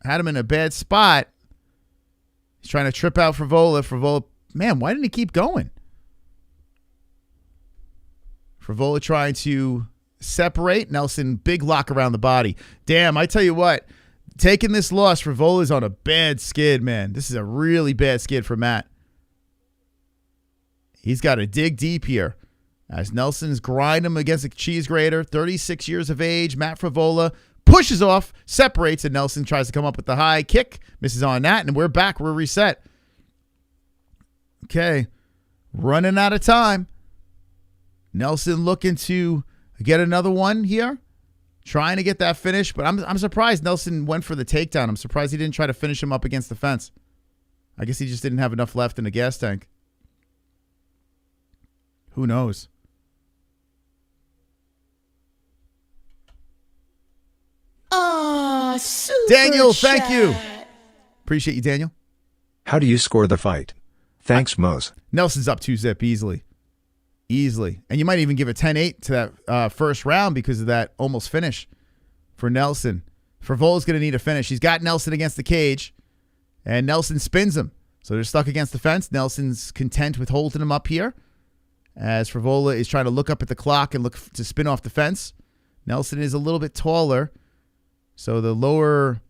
had him in a bad spot. He's trying to trip out Frevola. Frevola, man, why didn't he keep going? Frevola trying to separate. Nelson, big lock around the body. Damn, I tell you what, taking this loss, Frevola's on a bad skid, man. This is a really bad skid for Matt. He's got to dig deep here as Nelson's grinding him against a cheese grater. 36 years of age. Matt Frevola pushes off, separates, and Nelson tries to come up with the high kick. Misses on that, and we're back. We're reset. Okay. Running out of time. Nelson looking to get another one here. Trying to get that finish, but I'm surprised Nelson went for the takedown. I'm surprised he didn't try to finish him up against the fence. I guess he just didn't have enough left in the gas tank. Who knows? Super Daniel, chat. thank you. Appreciate you, Daniel. How do you score the fight? Thanks, Mose. Nelson's up 2-zip easily. Easily. And you might even give a 10-8 to that first round because of that almost finish for Nelson. Frevola's going to need a finish. He's got Nelson against the cage, and Nelson spins him. So they're stuck against the fence. Nelson's content with holding him up here as Frevola is trying to look up at the clock and look to spin off the fence. Nelson is a little bit taller, so the lower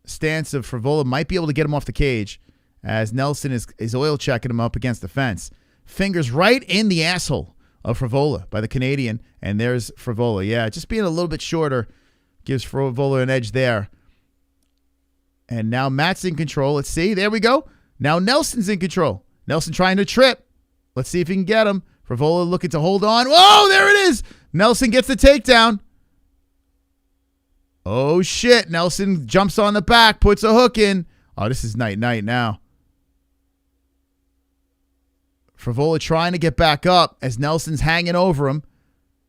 stance of Frevola might be able to get him off the cage as Nelson is oil checking him up against the fence. Fingers right in the asshole of Frevola by the Canadian, and there's Frevola. Yeah, just being a little bit shorter gives Frevola an edge there. And now Matt's in control. Let's see. There we go. Now Nelson's in control. Nelson trying to trip. Let's see if he can get him. Frevola looking to hold on. Oh, there it is. Nelson gets the takedown. Oh, shit. Nelson jumps on the back, puts a hook in. Oh, this is night-night now. Frevola trying to get back up as Nelson's hanging over him.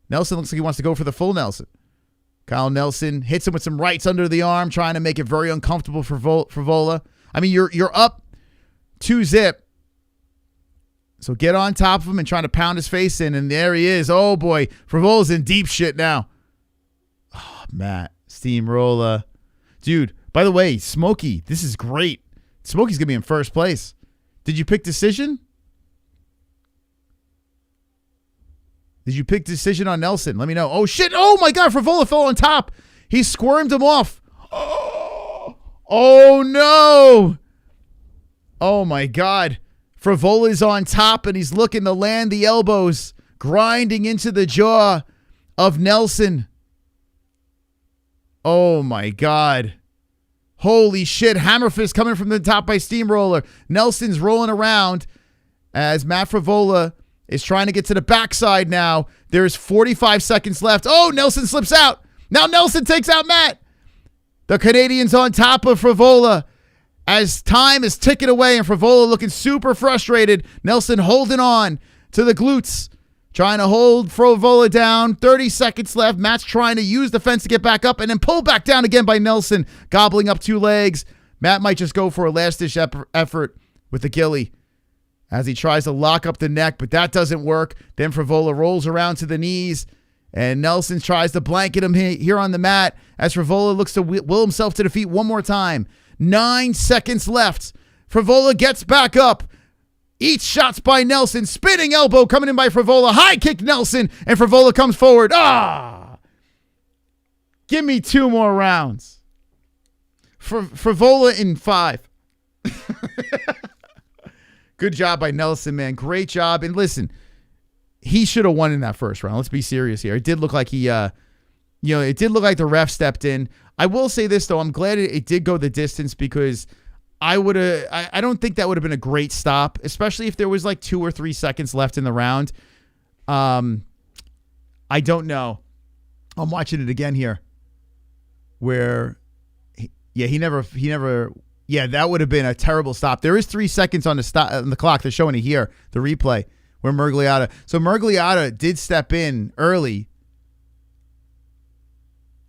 Nelson looks like he wants to go for the full Nelson. Kyle Nelson hits him with some rights under the arm, trying to make it very uncomfortable for Frevola. I mean, you're up 2-zip. So get on top of him and trying to pound his face in, and there he is. Oh, boy. Frevola's in deep shit now. Oh, Matt. Steamroller. Dude, by the way, Smokey, this is great. Smokey's going to be in first place. Did you pick decision? Did you pick decision on Nelson? Let me know. Oh, shit. Oh, my God. Frevola fell on top. He squirmed him off. Oh, no. Oh, my God. Frevola's on top, and he's looking to land the elbows, grinding into the jaw of Nelson. Oh, my God. Holy shit. Hammer fist coming from the top by Steamroller. Nelson's rolling around as Matt Frevola is trying to get to the backside now. There's 45 seconds left. Oh, Nelson slips out. Now Nelson takes out Matt. The Canadian's on top of Frevola as time is ticking away, and Frevola looking super frustrated. Nelson holding on to the glutes, trying to hold Frevola down. 30 seconds left. Matt's trying to use the fence to get back up and then pull back down again by Nelson, gobbling up 2 legs. Matt might just go for a last-ditch effort with the ghillie as he tries to lock up the neck, but that doesn't work. Then Frevola rolls around to the knees, and Nelson tries to blanket him here on the mat as Frevola looks to will himself to defeat one more time. 9 seconds left. Frevola gets back up. Eats shots by Nelson. Spinning elbow coming in by Frevola. High kick Nelson, and Frevola comes forward. Give me 2 more rounds. Frevola in 5. Good job by Nelson, man. Great job. And listen, he should have won in that first round. Let's be serious here. It did look like it did look like the ref stepped in. I will say this, though. I'm glad it did go the distance, because I don't think that would have been a great stop, especially if there was like 2 or 3 seconds left in the round. I don't know. I'm watching it again here where, that would have been a terrible stop. There is 3 seconds on the clock. They're showing it here, the replay, where Murgliata did step in early.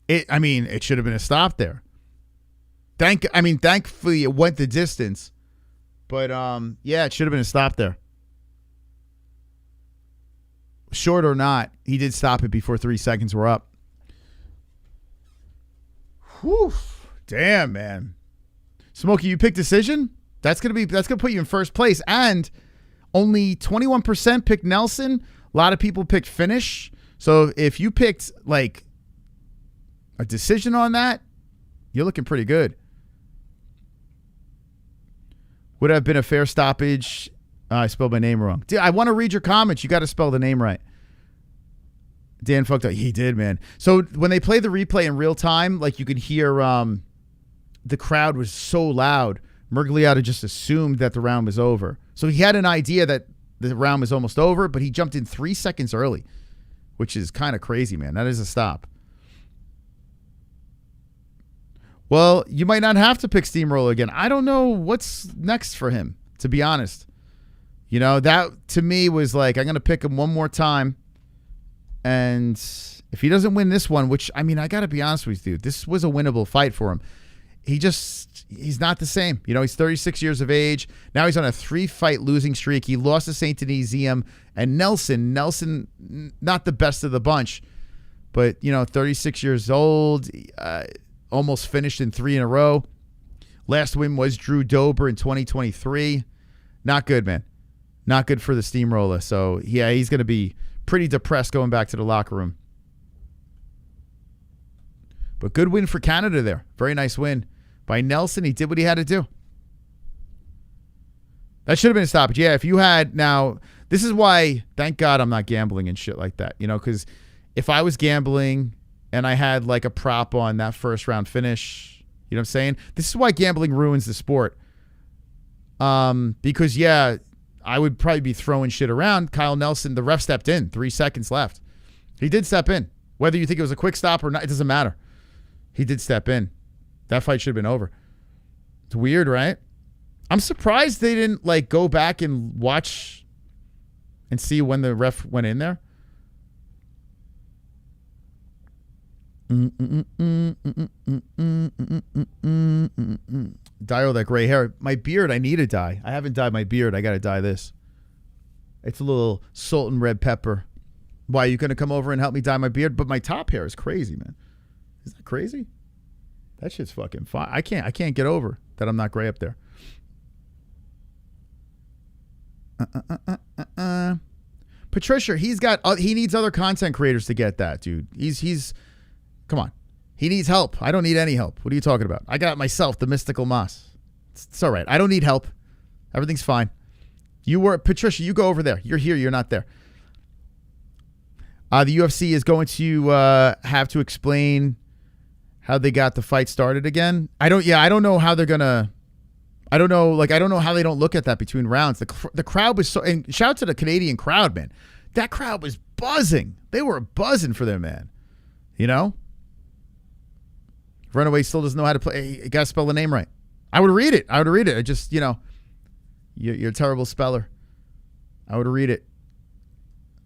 It should have been a stop there. Thankfully it went the distance, but it should have been a stop there. Short or not, he did stop it before 3 seconds were up. Whew. Damn, man. Smokey, you picked decision? That's gonna put you in first place. And only 21% picked Nelson. A lot of people picked finish. So if you picked like a decision on that, you're looking pretty good. Would have been a fair stoppage. I spelled my name wrong. Dude, I want to read your comments. You got to spell the name right. Dan fucked up. He did, man. So when they play the replay in real time, like you could hear the crowd was so loud. Murgliata just assumed that the round was over. So he had an idea that the round was almost over, but he jumped in 3 seconds early, which is kind of crazy, man. That is a stop. Well, you might not have to pick Steamroller again. I don't know what's next for him, to be honest. That to me was like, I'm going to pick him one more time. And if he doesn't win this one, which, I got to be honest with you, this was a winnable fight for him. He's not the same. He's 36 years of age. Now he's on a 3-fight losing streak. He lost to St. Denis Ziem. And Nelson, not the best of the bunch, but, 36 years old, almost finished in 3 in a row. Last win was Drew Dober in 2023. Not good, man. Not good for the Steamroller. So, yeah, he's going to be pretty depressed going back to the locker room. But good win for Canada there. Very nice win by Nelson. He did what he had to do. That should have been a stoppage. Yeah, if you had now, this is why, thank God I'm not gambling and shit like that. Because if I was gambling and I had like a prop on that first round finish, you know what I'm saying? This is why gambling ruins the sport. Because, yeah, I would probably be throwing shit around. Kyle Nelson, the ref stepped in. 3 seconds left. He did step in. Whether you think it was a quick stop or not, it doesn't matter. He did step in. That fight should have been over. It's weird, right? I'm surprised they didn't like go back and watch and see when the ref went in there. Dye all that gray hair. My beard, I need to dye. I haven't dyed my beard. I got to dye this. It's a little salt and red pepper. Why, are you going to come over and help me dye my beard? But my top hair is crazy, man. Is that crazy? That shit's fucking fine. I can't get over that I'm not gray up there. Patricia, he needs other content creators to get that, dude. He's come on. He needs help. I don't need any help. What are you talking about? I got it myself, the mystical moss. It's all right. I don't need help. Everything's fine. Patricia, you go over there. You're here. You're not there. The UFC is going to have to explain how they got the fight started again. I don't know how they're gonna I don't know. Like, I don't know how they don't look at that between rounds. The crowd was so, and shout out to the Canadian crowd, man. That crowd was buzzing. They were buzzing for their man. You know? Runaway still doesn't know how to play. You got to spell the name right. I would read it. I just, you know, you're a terrible speller. I would read it.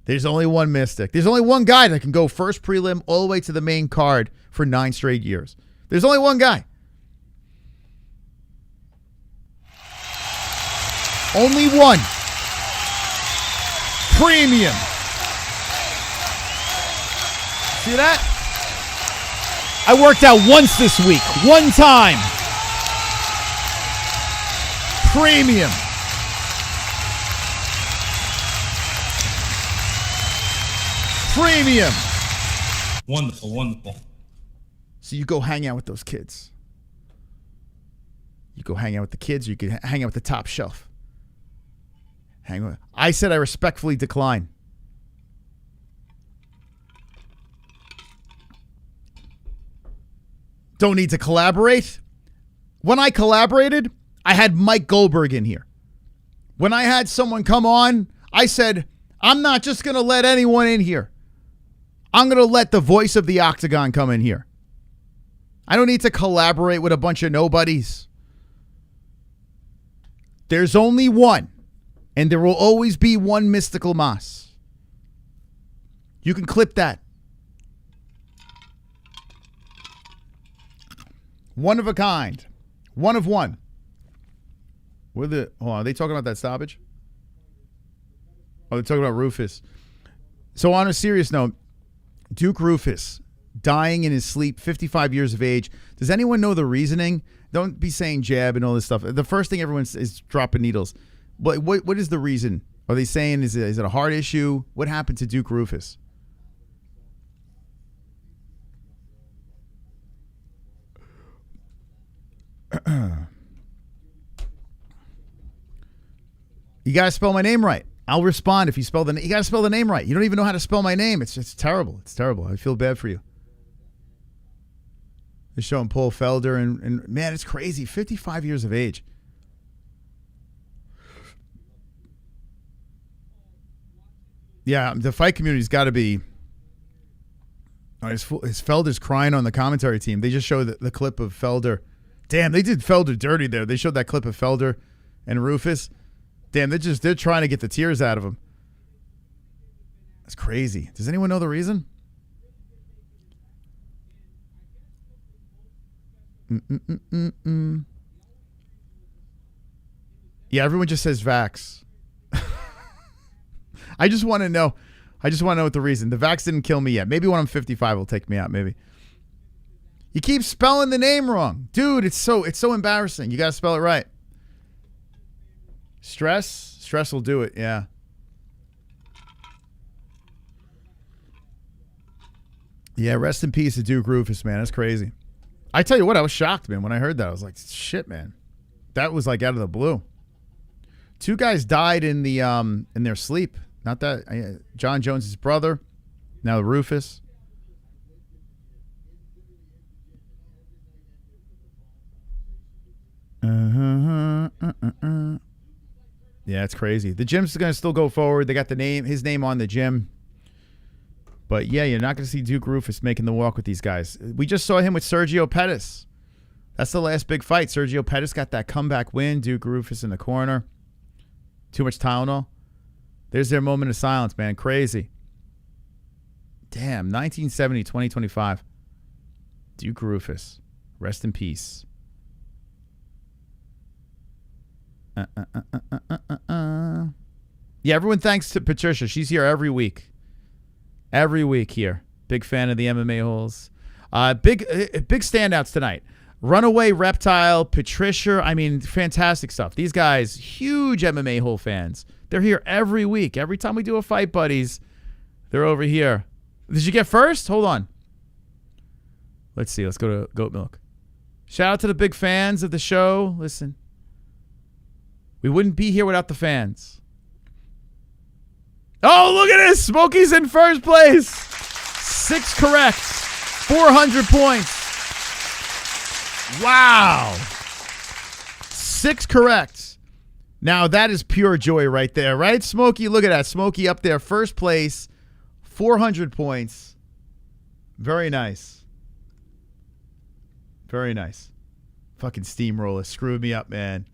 There's only one Mystic. There's only one guy that can go first prelim all the way to the main card for 9 straight years. There's only one guy. Only one. Premium. See that? I worked out once this week. One time. Premium. Premium. Wonderful, wonderful. So you go hang out with those kids. You go hang out with the kids, or you can hang out with the top shelf. I said I respectfully decline. Don't need to collaborate. When I collaborated, I had Mike Goldberg in here. When I had someone come on, I said, I'm not just going to let anyone in here. I'm going to let the voice of the Octagon come in here. I don't need to collaborate with a bunch of nobodies. There's only one, and there will always be one Mystical Mas. You can clip that. One of a kind. One of one. Are they talking about that stoppage? Oh, they're talking about Rufus. So on a serious note, Duke Rufus dying in his sleep, 55 years of age. Does anyone know the reasoning? Don't be saying jab and all this stuff. The first thing everyone is dropping needles. What is the reason? Are they saying is it a heart issue? What happened to Duke Rufus? You gotta spell my name right. I'll respond if you spell you gotta spell the name right. You don't even know how to spell my name. It's terrible. It's terrible. I feel bad for you. They're showing Paul Felder and man, it's crazy. 55 years of age. Yeah, the fight community's got to be. His Felder's crying on the commentary team. They just showed the clip of Felder. Damn, they did Felder dirty there. They showed that clip of Felder and Rufus. Damn, they're trying to get the tears out of him. That's crazy. Does anyone know the reason? Yeah, everyone just says Vax. I just want to know. I just want to know what the reason. The Vax didn't kill me yet. Maybe when I'm 55, it'll take me out. Maybe. You keep spelling the name wrong, dude. It's so embarrassing. You got to spell it right. Stress will do it. Yeah. Yeah. Rest in peace to Duke Rufus, man. That's crazy. I tell you what, I was shocked, man. When I heard that, I was like, shit, man. That was like out of the blue. 2 guys died in their sleep. Not that John Jones' brother. Now Rufus. Yeah, it's crazy. The gym's going to still go forward. They got his name on the gym. But yeah, you're not going to see Duke Rufus making the walk with these guys. We just saw him with Sergio Pettis. That's the last big fight. Sergio Pettis got that comeback win. Duke Rufus in the corner. Too much Tylenol. There's their moment of silence, man. Crazy. Damn, 1970, 2025. Duke Rufus. Rest in peace. Yeah, everyone thanks to Patricia. She's here every week. Every week here. Big fan of the MMA-Holes. Big standouts tonight. Runaway Reptile, Patricia. I mean, fantastic stuff. These guys, huge MMA-Hole fans. They're here every week. Every time we do a fight, buddies, they're over here. Did you get first? Hold on. Let's see. Let's go to Goat Milk. Shout out to the big fans of the show. Listen. We wouldn't be here without the fans. Oh, look at this. Smokey's in first place. 6 correct. 400 points. Wow. 6 correct. Now, that is pure joy right there, right? Smokey, look at that. Smokey up there, first place, 400 points. Very nice. Very nice. Fucking steamroller. Screwed me up, man.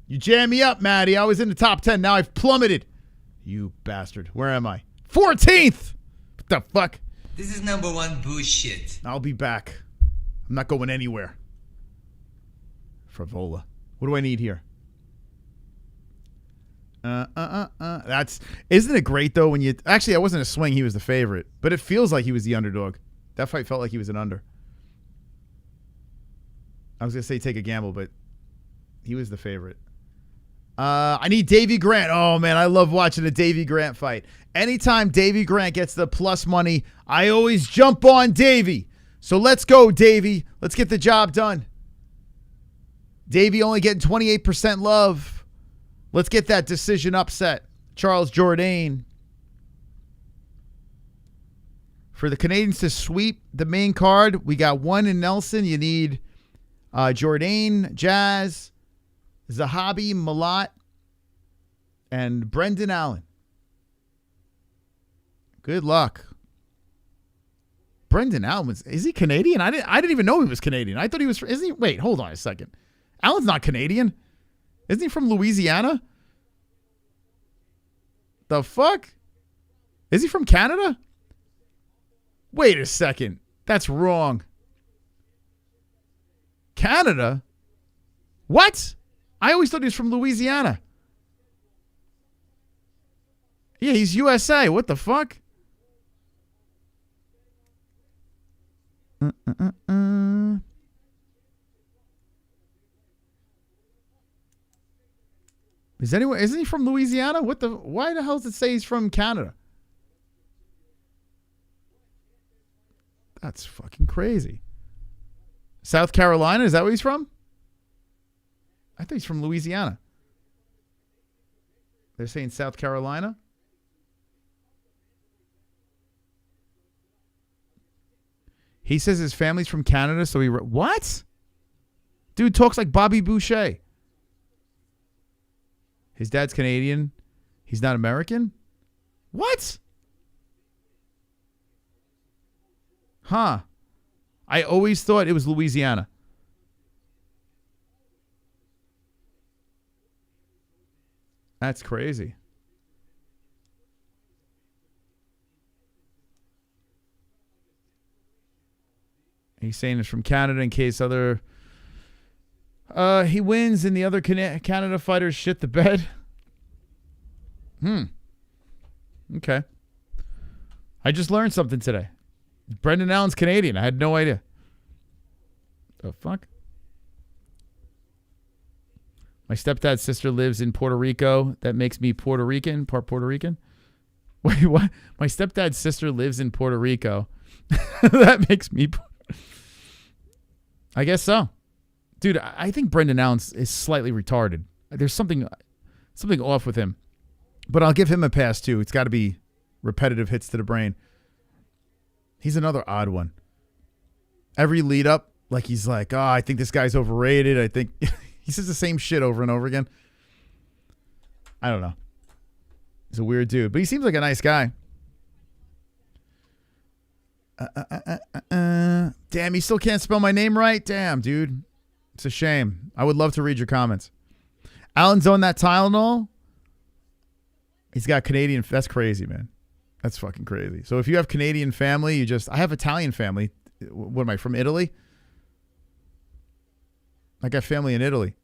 You jammed me up, Maddie. I was in the top 10. Now I've plummeted. You bastard. Where am I? 14th! What the fuck? This is number 1 bullshit. I'll be back. I'm not going anywhere. Frevola. What do I need here? Isn't it great though when you actually I wasn't a swing, he was the favorite, but it feels like he was the underdog. That fight felt like he was an under. I was gonna say take a gamble, but he was the favorite. I need Davy Grant. Oh man, I love watching a Davy Grant fight. Anytime Davy Grant gets the plus money, I always jump on Davy. So let's go, Davy. Let's get the job done. Davy only getting 28% love. Let's get that decision upset. Charles Jourdain. For the Canadians to sweep the main card, we got 1 in Nelson. You need Jourdain, Jazz, Zahabi, Malat, and Brendan Allen. Good luck. Brendan Allen, is he Canadian? I didn't even know he was Canadian. I thought he was, isn't he? Wait, hold on a second. Allen's not Canadian. Isn't he from Louisiana? The fuck? Is he from Canada? Wait a second. That's wrong. Canada? What? I always thought he was from Louisiana. Yeah, he's USA. What the fuck? Isn't he from Louisiana? Why the hell does it say he's from Canada? That's fucking crazy. South Carolina, is that where he's from? I thought he's from Louisiana. They're saying South Carolina? He says his family's from Canada, so he... What? Dude talks like Bobby Boucher. His dad's Canadian. He's not American? What? Huh. I always thought it was Louisiana. That's crazy. He's saying it's from Canada in case other... he wins and the other Canada fighters shit the bed. Okay. I just learned something today. Brendan Allen's Canadian. I had no idea. The fuck? My stepdad's sister lives in Puerto Rico. That makes me Puerto Rican, part Puerto Rican. Wait, what? My stepdad's sister lives in Puerto Rico. That makes me... I guess so. Dude, I think Brendan Allen is slightly retarded. There's something off with him. But I'll give him a pass, too. It's got to be repetitive hits to the brain. He's another odd one. Every lead up, like he's like, oh, I think this guy's overrated. I think he says the same shit over and over again. I don't know. He's a weird dude, but he seems like a nice guy. Damn, you still can't spell my name right? Damn, dude. It's a shame. I would love to read your comments. Alan's on that Tylenol. He's got Canadian. That's crazy, man. That's fucking crazy. So if you have Canadian family, I have Italian family. What am I, from Italy? I got family in Italy.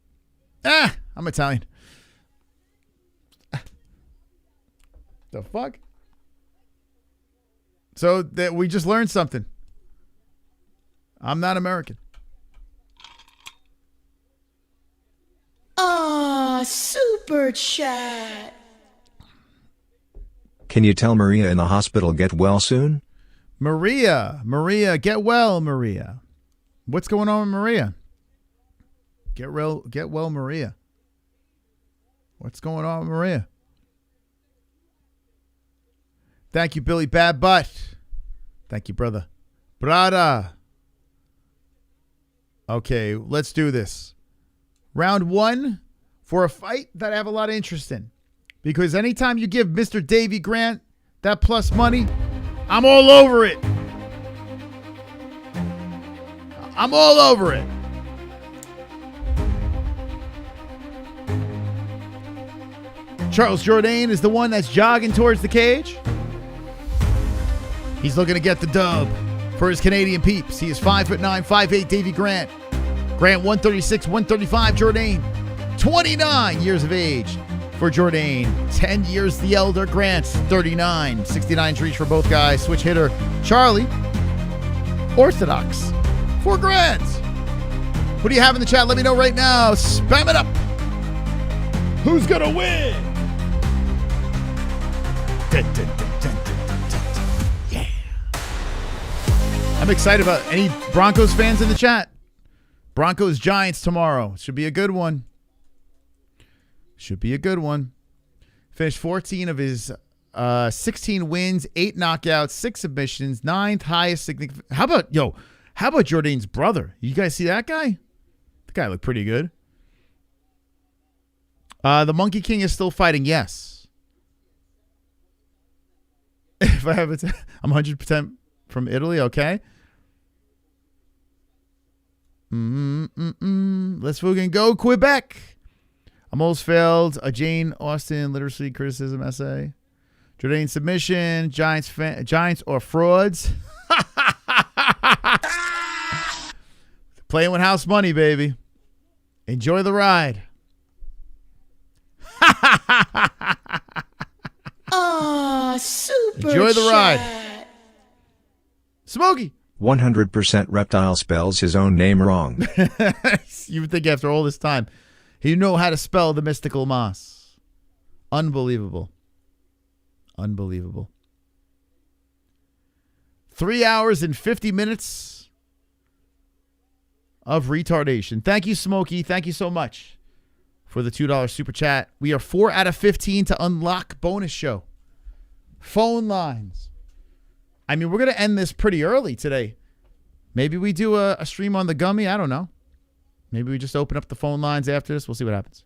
I'm Italian. The fuck? So that we just learned something. I'm not American. Super chat. Can you tell Maria in the hospital get well soon? Maria, get well, Maria. What's going on with Maria? Get well, Maria. What's going on with Maria? Thank you, Billy Bad Butt. Thank you, brother. Brada. Okay, let's do this. Round 1 for a fight that I have a lot of interest in. Because anytime you give Mr. Davy Grant that plus money, I'm all over it. I'm all over it. Charles Jourdain is the one that's jogging towards the cage. He's looking to get the dub for his Canadian peeps. He is 5'9", 5'8", Davy Grant. Grant 136, 135, Jourdain. 29 years of age for Jourdain. 10 years the elder. Grant 39. 69 reach for both guys. Switch hitter Charlie. Orthodox for Grant. What do you have in the chat? Let me know right now. Spam it up. Who's going to win? Yeah. I'm excited about any Broncos fans in the chat. Broncos Giants tomorrow. Should be a good one. Should be a good one. Finished 14 of his 16 wins, 8 knockouts, 6 submissions, 9th highest significant. How about Jourdain's brother? You guys see that guy? The guy looked pretty good. The Monkey King is still fighting, yes. If I have it, I'm 100% from Italy, okay. Let's fucking go Quebec. I'm almost failed a Jane Austen literacy criticism essay. Jourdain submission. Giants or frauds. Playing with house money, baby. Enjoy the ride. Ah, super. Enjoy the ride. Smokey. 100% Reptile spells his own name wrong. You would think after all this time, he knew how to spell the mystical moss. Unbelievable. Unbelievable. 3 hours and 50 minutes of retardation. Thank you, Smokey. Thank you so much for the $2 super chat. We are 4 out of 15 to unlock bonus show. Phone lines. I mean, we're going to end this pretty early today. Maybe we do a stream on the gummy. I don't know. Maybe we just open up the phone lines after this. We'll see what happens.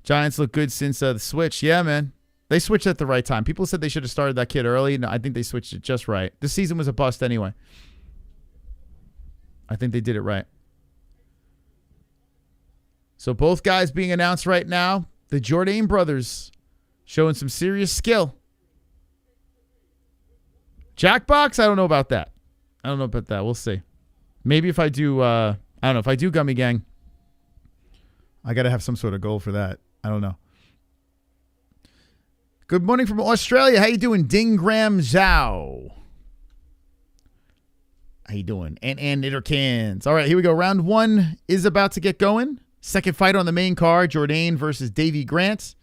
Giants look good since the switch. Yeah, man. They switched at the right time. People said they should have started that kid early. No, I think they switched it just right. This season was a bust anyway. I think they did it right. So both guys being announced right now. The Jourdain brothers showing some serious skill. Jackbox? I don't know about that. We'll see. Maybe if I do, I don't know. If I do Gummy Gang, I got to have some sort of goal for that. I don't know. Good morning from Australia. How you doing, Dingram Zhao? How you doing? And Nitterkins. All right, here we go. Round 1 is about to get going. Second fight on the main card, Jourdain versus Davy Grant.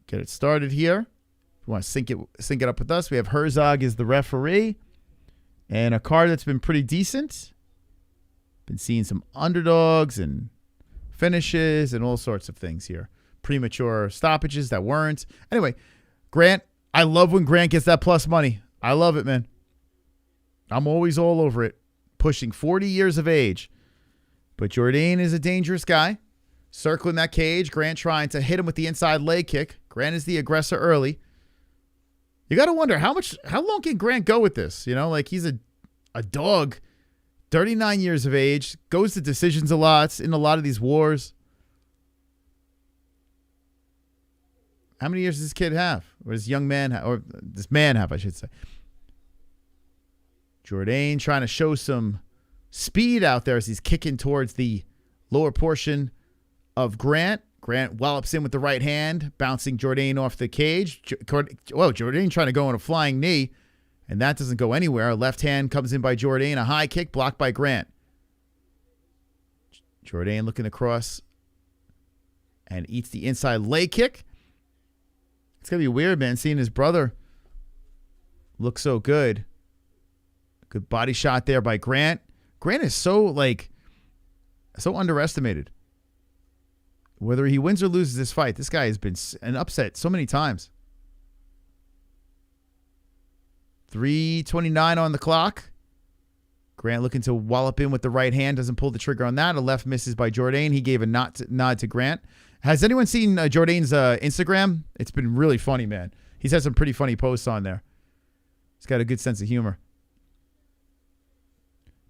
Get it started here. If you want to sync it up with us, we have Herzog as the referee. And a card that's been pretty decent. Been seeing some underdogs and finishes and all sorts of things here. Premature stoppages that weren't. Anyway, Grant, I love when Grant gets that plus money. I love it, man. I'm always all over it. Pushing 40 years of age. But Jourdain is a dangerous guy. Circling that cage. Grant trying to hit him with the inside leg kick. Grant is the aggressor early. You got to wonder, how long can Grant go with this? You know, like he's a dog. 39 years of age. Goes to decisions a lot. In a lot of these wars. How many years does this kid have? Or this young man or this man have, I should say. Jourdain trying to show some speed out there as he's kicking towards the lower portion of Grant. Grant wallops in with the right hand, bouncing Jourdain off the cage. Jourdain trying to go on a flying knee, and that doesn't go anywhere. Left hand comes in by Jourdain. A high kick blocked by Grant. Jourdain looking across and eats the inside leg kick. It's going to be weird, man, seeing his brother look so good. Good body shot there by Grant. Grant is so underestimated. Whether he wins or loses this fight, this guy has been an upset so many times. 3:29 on the clock. Grant looking to wallop in with the right hand. Doesn't pull the trigger on that. A left misses by Jourdain. He gave a nod to Grant. Has anyone seen Jourdain's Instagram? It's been really funny, man. He's had some pretty funny posts on there. He's got a good sense of humor.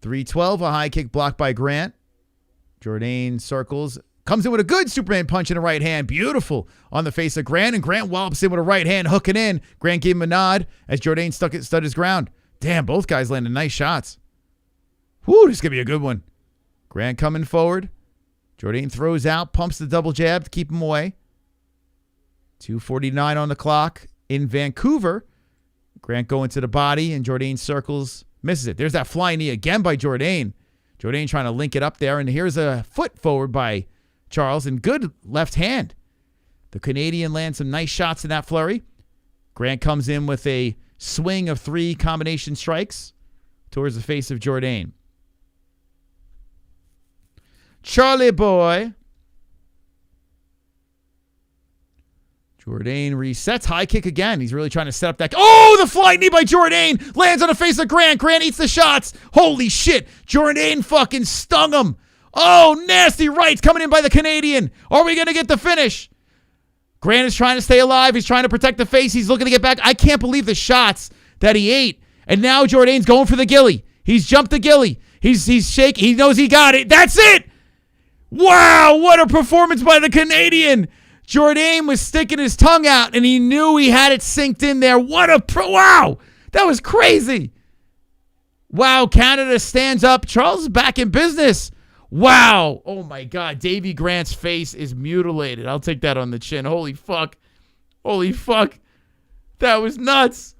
3-12, a high kick blocked by Grant. Jourdain circles. Comes in with a good Superman punch in the right hand. Beautiful on the face of Grant. And Grant wallops in with a right hand, hooking in. Grant gave him a nod as Jourdain stood his ground. Damn, both guys landing nice shots. Whoo, this is going to be a good one. Grant coming forward. Jourdain throws out, pumps the double jab to keep him away. 2:49 on the clock in Vancouver. Grant going to the body, and Jourdain circles, misses it. There's that flying knee again by Jourdain. Jourdain trying to link it up there, and here's a foot forward by Charles, and good left hand. The Canadian lands some nice shots in that flurry. Grant comes in with a swing of 3 combination strikes towards the face of Jourdain. Charlie boy. Jourdain resets. High kick again. He's really trying to set up that. Oh, the flying knee by Jourdain. Lands on the face of Grant. Grant eats the shots. Holy shit. Jourdain fucking stung him. Oh, nasty rights coming in by the Canadian. Are we going to get the finish? Grant is trying to stay alive. He's trying to protect the face. He's looking to get back. I can't believe the shots that he ate. And now Jourdain's going for the ghillie. He's jumped the ghillie. He's shaking. He knows he got it. That's it. Wow, what a performance by the Canadian. Jourdain was sticking his tongue out, and he knew he had it synced in there. Wow, that was crazy. Wow, Canada stands up. Charles is back in business. Wow. Oh, my God. Davy Grant's face is mutilated. I'll take that on the chin. Holy fuck. That was nuts.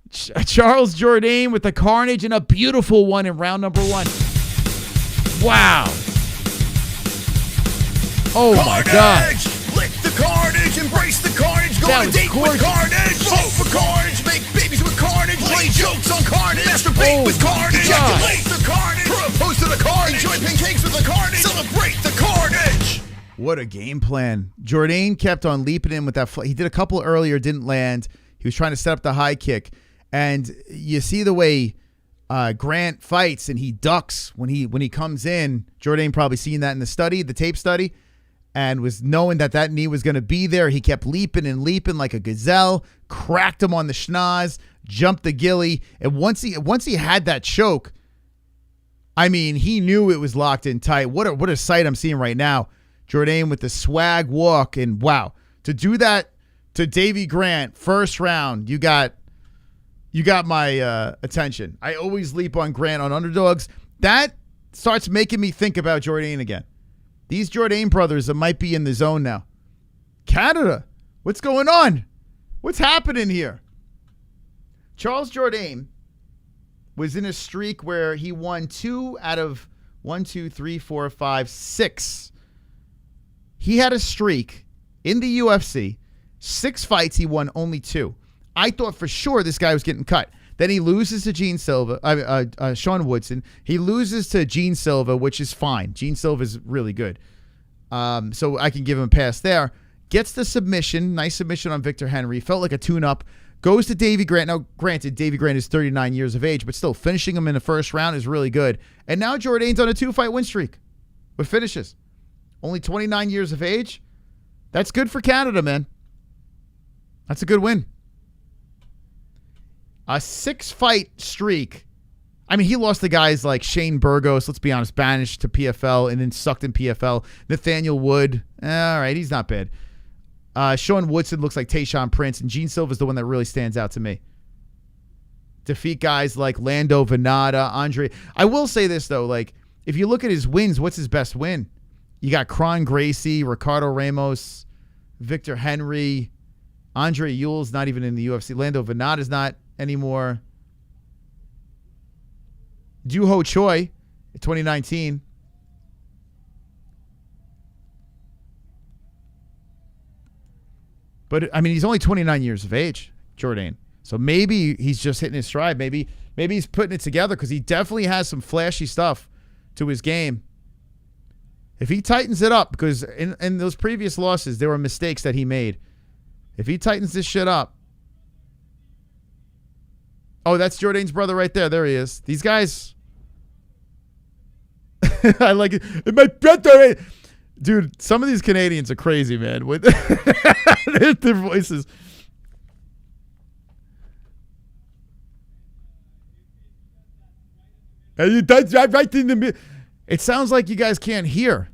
Charles Jourdain with the carnage and a beautiful one in round number 1. Wow. Oh, my God. Lick the carnage, embrace the carnage, go on a date with carnage, vote for carnage, make babies with carnage, play jokes on carnage, masturbate with carnage, ejaculate the carnage, propose to the carnage, enjoy pancakes with the carnage, celebrate the carnage. What a game plan. Jourdain kept on leaping in with that. He did a couple earlier, didn't land. He was trying to set up the high kick. And you see the way Grant fights and he ducks when he comes in. Jourdain probably seen that in the tape study. And was knowing that knee was going to be there. He kept leaping and leaping like a gazelle, cracked him on the schnoz, jumped the ghillie. And once he had that choke, I mean, he knew it was locked in tight. What a sight I'm seeing right now. Jourdain with the swag walk. And wow, to do that to Davy Grant, first round, you got my attention. I always leap on Grant on underdogs. That starts making me think about Jourdain again. These Jourdain brothers that might be in the zone now. Canada, what's going on? What's happening here? Charles Jourdain was in a streak where he won 2 out of 1, 2, 3, 4, 5, 6. He had a streak in the UFC. 6 fights, he won only 2. I thought for sure this guy was getting cut. Then he loses to Sean Woodson. He loses to Gene Silva, which is fine. Gene Silva is really good. So I can give him a pass there. Gets the submission. Nice submission on Victor Henry. Felt like a tune-up. Goes to Davy Grant. Now, granted, Davy Grant is 39 years of age, but still finishing him in the first round is really good. And now Jourdain's on a 2-fight win streak with finishes. Only 29 years of age. That's good for Canada, man. That's a good win. A 6-fight streak. I mean, he lost to guys like Shane Burgos, let's be honest, banished to PFL and then sucked in PFL. Nathaniel Wood. All right, he's not bad. Sean Woodson looks like Tayshaun Prince, and Gene Silva's the one that really stands out to me. Defeat guys like Lando Venata, Andre. I will say this, though. Like, if you look at his wins, what's his best win? You got Kron Gracie, Ricardo Ramos, Victor Henry, Andre Ewell's not even in the UFC. Lando Venata's not anymore. Joo-Ho Choi, 2019. But, I mean, he's only 29 years of age, Jourdain. So maybe he's just hitting his stride. Maybe he's putting it together because he definitely has some flashy stuff to his game. If he tightens it up, because in those previous losses, there were mistakes that he made. If he tightens this shit up. Oh, that's Jourdain's brother right there. There he is. These guys, I like it. My brother. Dude, some of these Canadians are crazy, man. With their voices. And you touch right in the middle. It sounds like you guys can't hear.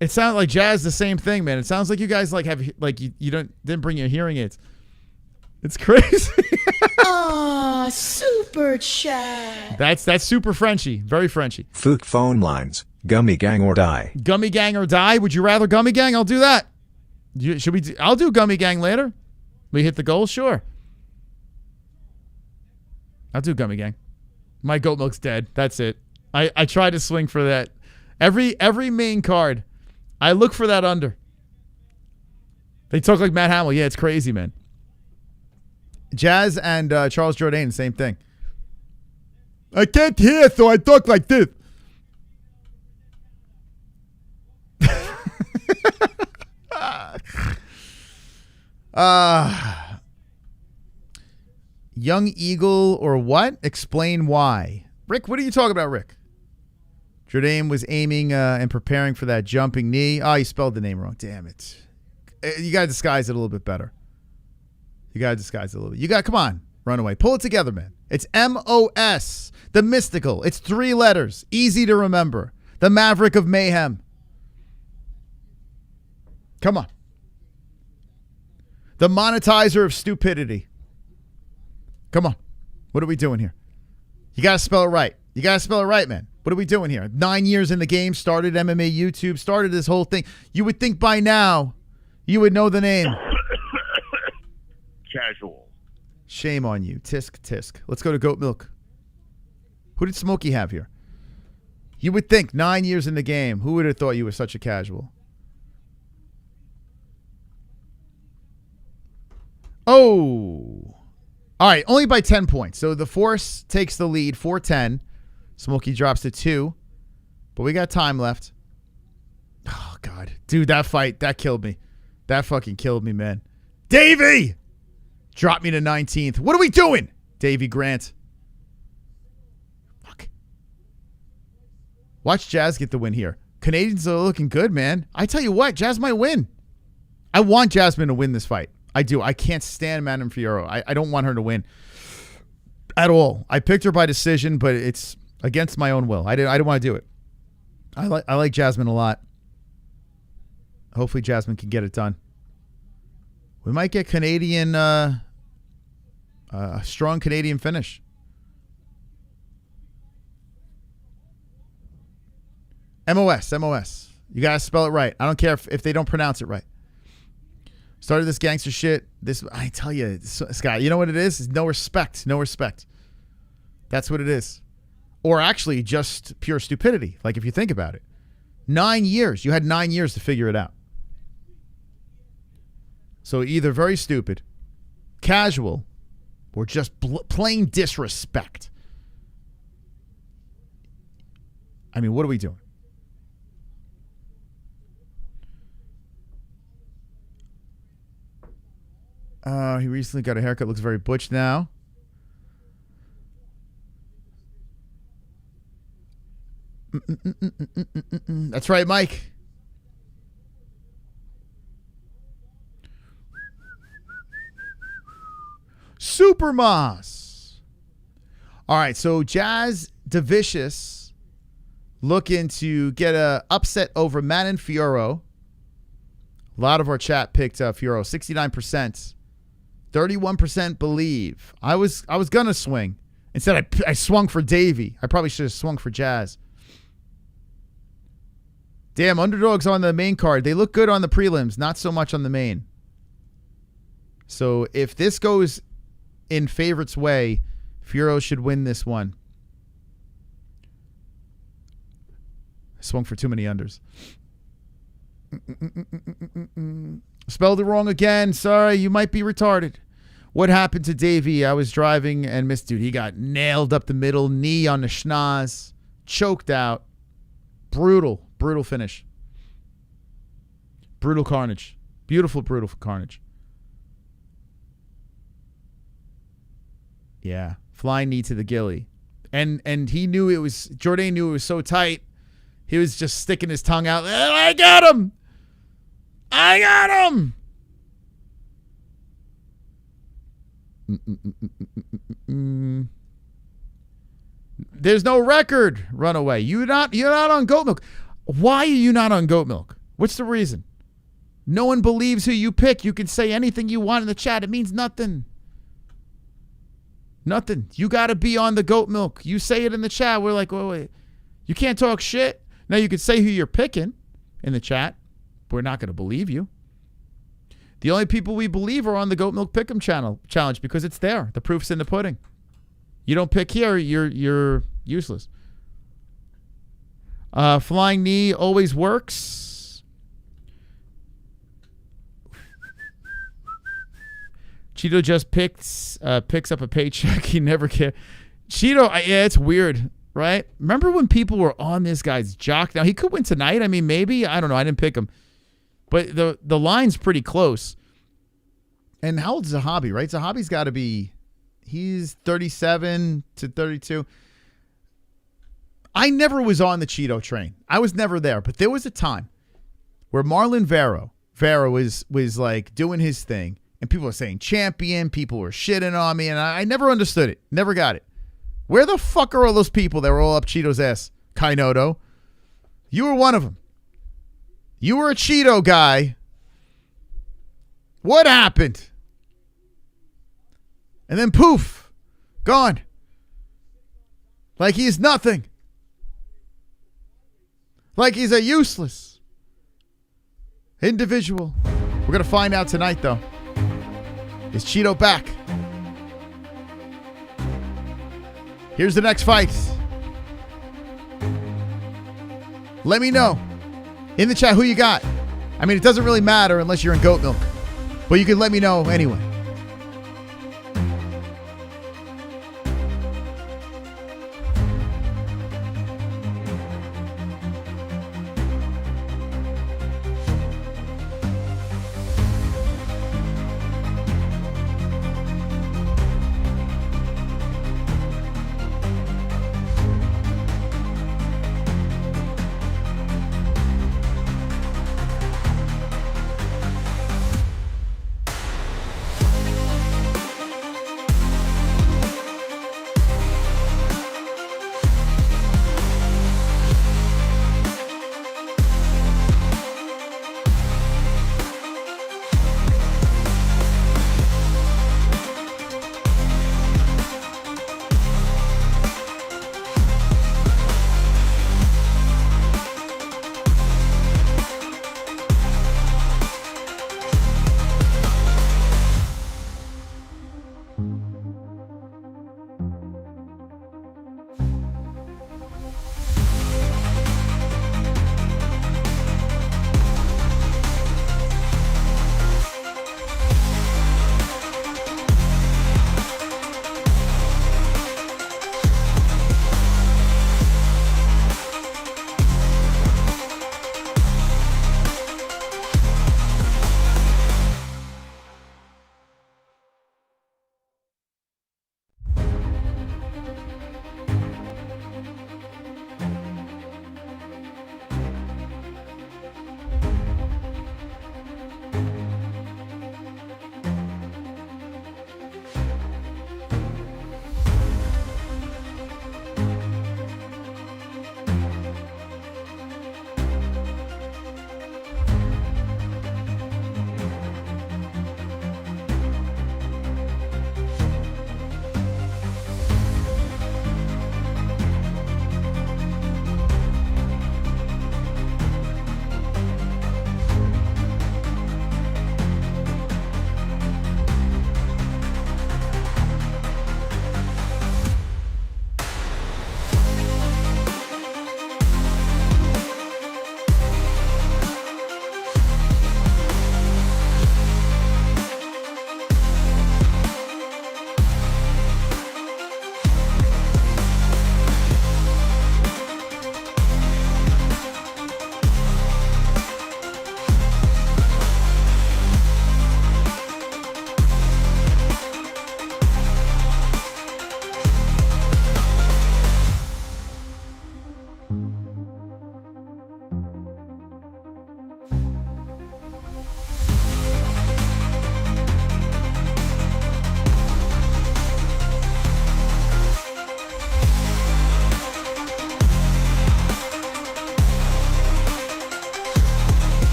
It sounds like Jazz the same thing, man. It sounds like you guys like have like you didn't bring your hearing aids. It's crazy. Ah, super chat. That's super Frenchy, very Frenchy. Fook phone lines. Gummy gang or die. Gummy gang or die? Would you rather gummy gang? I'll do that. I'll do gummy gang later. We hit the goal, sure. I'll do gummy gang. My goat milk's dead. That's it. I try to swing for that. Every main card, I look for that under. They talk like Matt Hamill. Yeah, it's crazy, man. Jazz and Charles Jourdain, same thing. I can't hear, so I talk like this. Young Eagle or what? Explain why. Rick, what are you talking about, Rick? Jourdain was aiming and preparing for that jumping knee. Oh, you spelled the name wrong. Damn it. You got to disguise it a little bit better. Come on, Runaway. Pull it together, man. It's MOS, the mystical. It's 3 letters. Easy to remember. The Maverick of Mayhem. Come on. The monetizer of stupidity. Come on. What are we doing here? You got to spell it right. Man. What are we doing here? 9 years in the game, started MMA YouTube, started this whole thing. You would think by now you would know the name. Casual. Shame on you. Tisk. Let's go to Goat Milk. Who did Smokey have here? You would think 9 years in the game. Who would have thought you were such a casual? Oh. All right, only by 10 points. So the Force takes the lead, 4-10. Smokey drops to 2. But we got time left. Oh, God. Dude, that fight, that killed me. That fucking killed me, man. Davey! Drop me to 19th. What are we doing? Davey Grant. Fuck. Watch Jazz get the win here. Canadians are looking good, man. I tell you what, Jazz might win. I want Jasmine to win this fight. I do. I can't stand Madame Fiorot. I don't want her to win at all. I picked her by decision, but it's against my own will. I didn't want to do it. I like Jasmine a lot. Hopefully Jasmine can get it done. We might get Canadian, a strong Canadian finish. MOS. You got to spell it right. I don't care if they don't pronounce it right. Started this gangster shit. I tell you, Scott, you know what it is? It's no respect. That's what it is. Or actually just pure stupidity. Like if you think about it. 9 years. You had 9 years to figure it out. So either very stupid, casual, or just plain disrespect. I mean, what are we doing? He recently got a haircut. Looks very butch now. That's right, Mike. Super Moss. All right, so Jazz DeVicious looking to get a upset over Manon Fiorot. A lot of our chat picked Fiorot, 69%. 31% believe. I was gonna swing. Instead, I swung for Davey. I probably should have swung for Jazz. Damn, underdogs on the main card. They look good on the prelims, not so much on the main. So if this goes in favorites' way, Fiorot should win this one. I swung for too many unders. Spelled it wrong again. Sorry, you might be retarded. What happened to Davey? I was driving and missed. Dude, he got nailed up the middle, knee on the schnoz, choked out. Brutal finish. Brutal carnage. Beautiful carnage. Yeah. Flying knee to the gilly. And he knew it was, Jourdain knew it was so tight. He was just sticking his tongue out. I got him. I got him. There's no record runaway. You're not on goat milk. Why are you not on goat milk? What's the reason? No one believes who you pick. You can say anything you want in the chat. It means nothing. Nothing. You got to be on the goat milk. You say it in the chat. We're like, wait. You can't talk shit. Now you can say who you're picking in the chat. But we're not going to believe you. The only people we believe are on the Goat Milk Pick'em challenge because it's there. The proof's in the pudding. You don't pick here, you're useless. Flying knee always works. Cheeto just picks up a paycheck. He never cared. Cheeto, yeah, it's weird, right? Remember when people were on this guy's jock? Now, he could win tonight. I mean, maybe. I don't know. I didn't pick him. But the line's pretty close. And how old is Zahabi, right? Zahabi's got to be, he's 37 to 32. I never was on the Cheeto train. I was never there. But there was a time where Marlon Vera was like doing his thing. And people were saying champion. People were shitting on me. And I never understood it. Never got it. Where the fuck are all those people that were all up Cheeto's ass? Kainotto. You were one of them. You were a Cheeto guy. What happened? And then poof, gone. Like he's nothing. Like he's a useless individual. We're going to find out tonight, though. Is Cheeto back? Here's the next fight. Let me know in the chat who you got. I mean, it doesn't really matter unless you're in goat milk. But you can let me know anyway.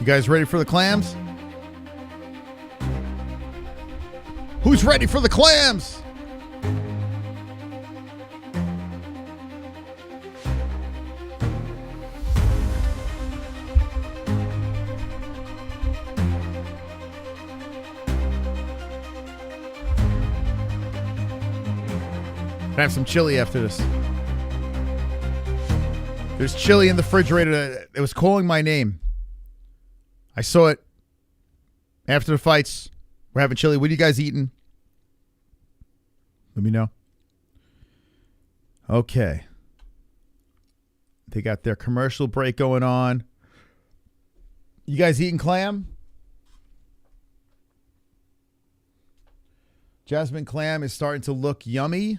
You guys ready for the clams? Who's ready for the clams? I have some chili after this. There's chili in the refrigerator. It was calling my name. I saw it after the fights. We're having chili. What are you guys eating? Let me know. Okay. They got their commercial break going on. You guys eating clam? Jasmine clam is starting to look yummy.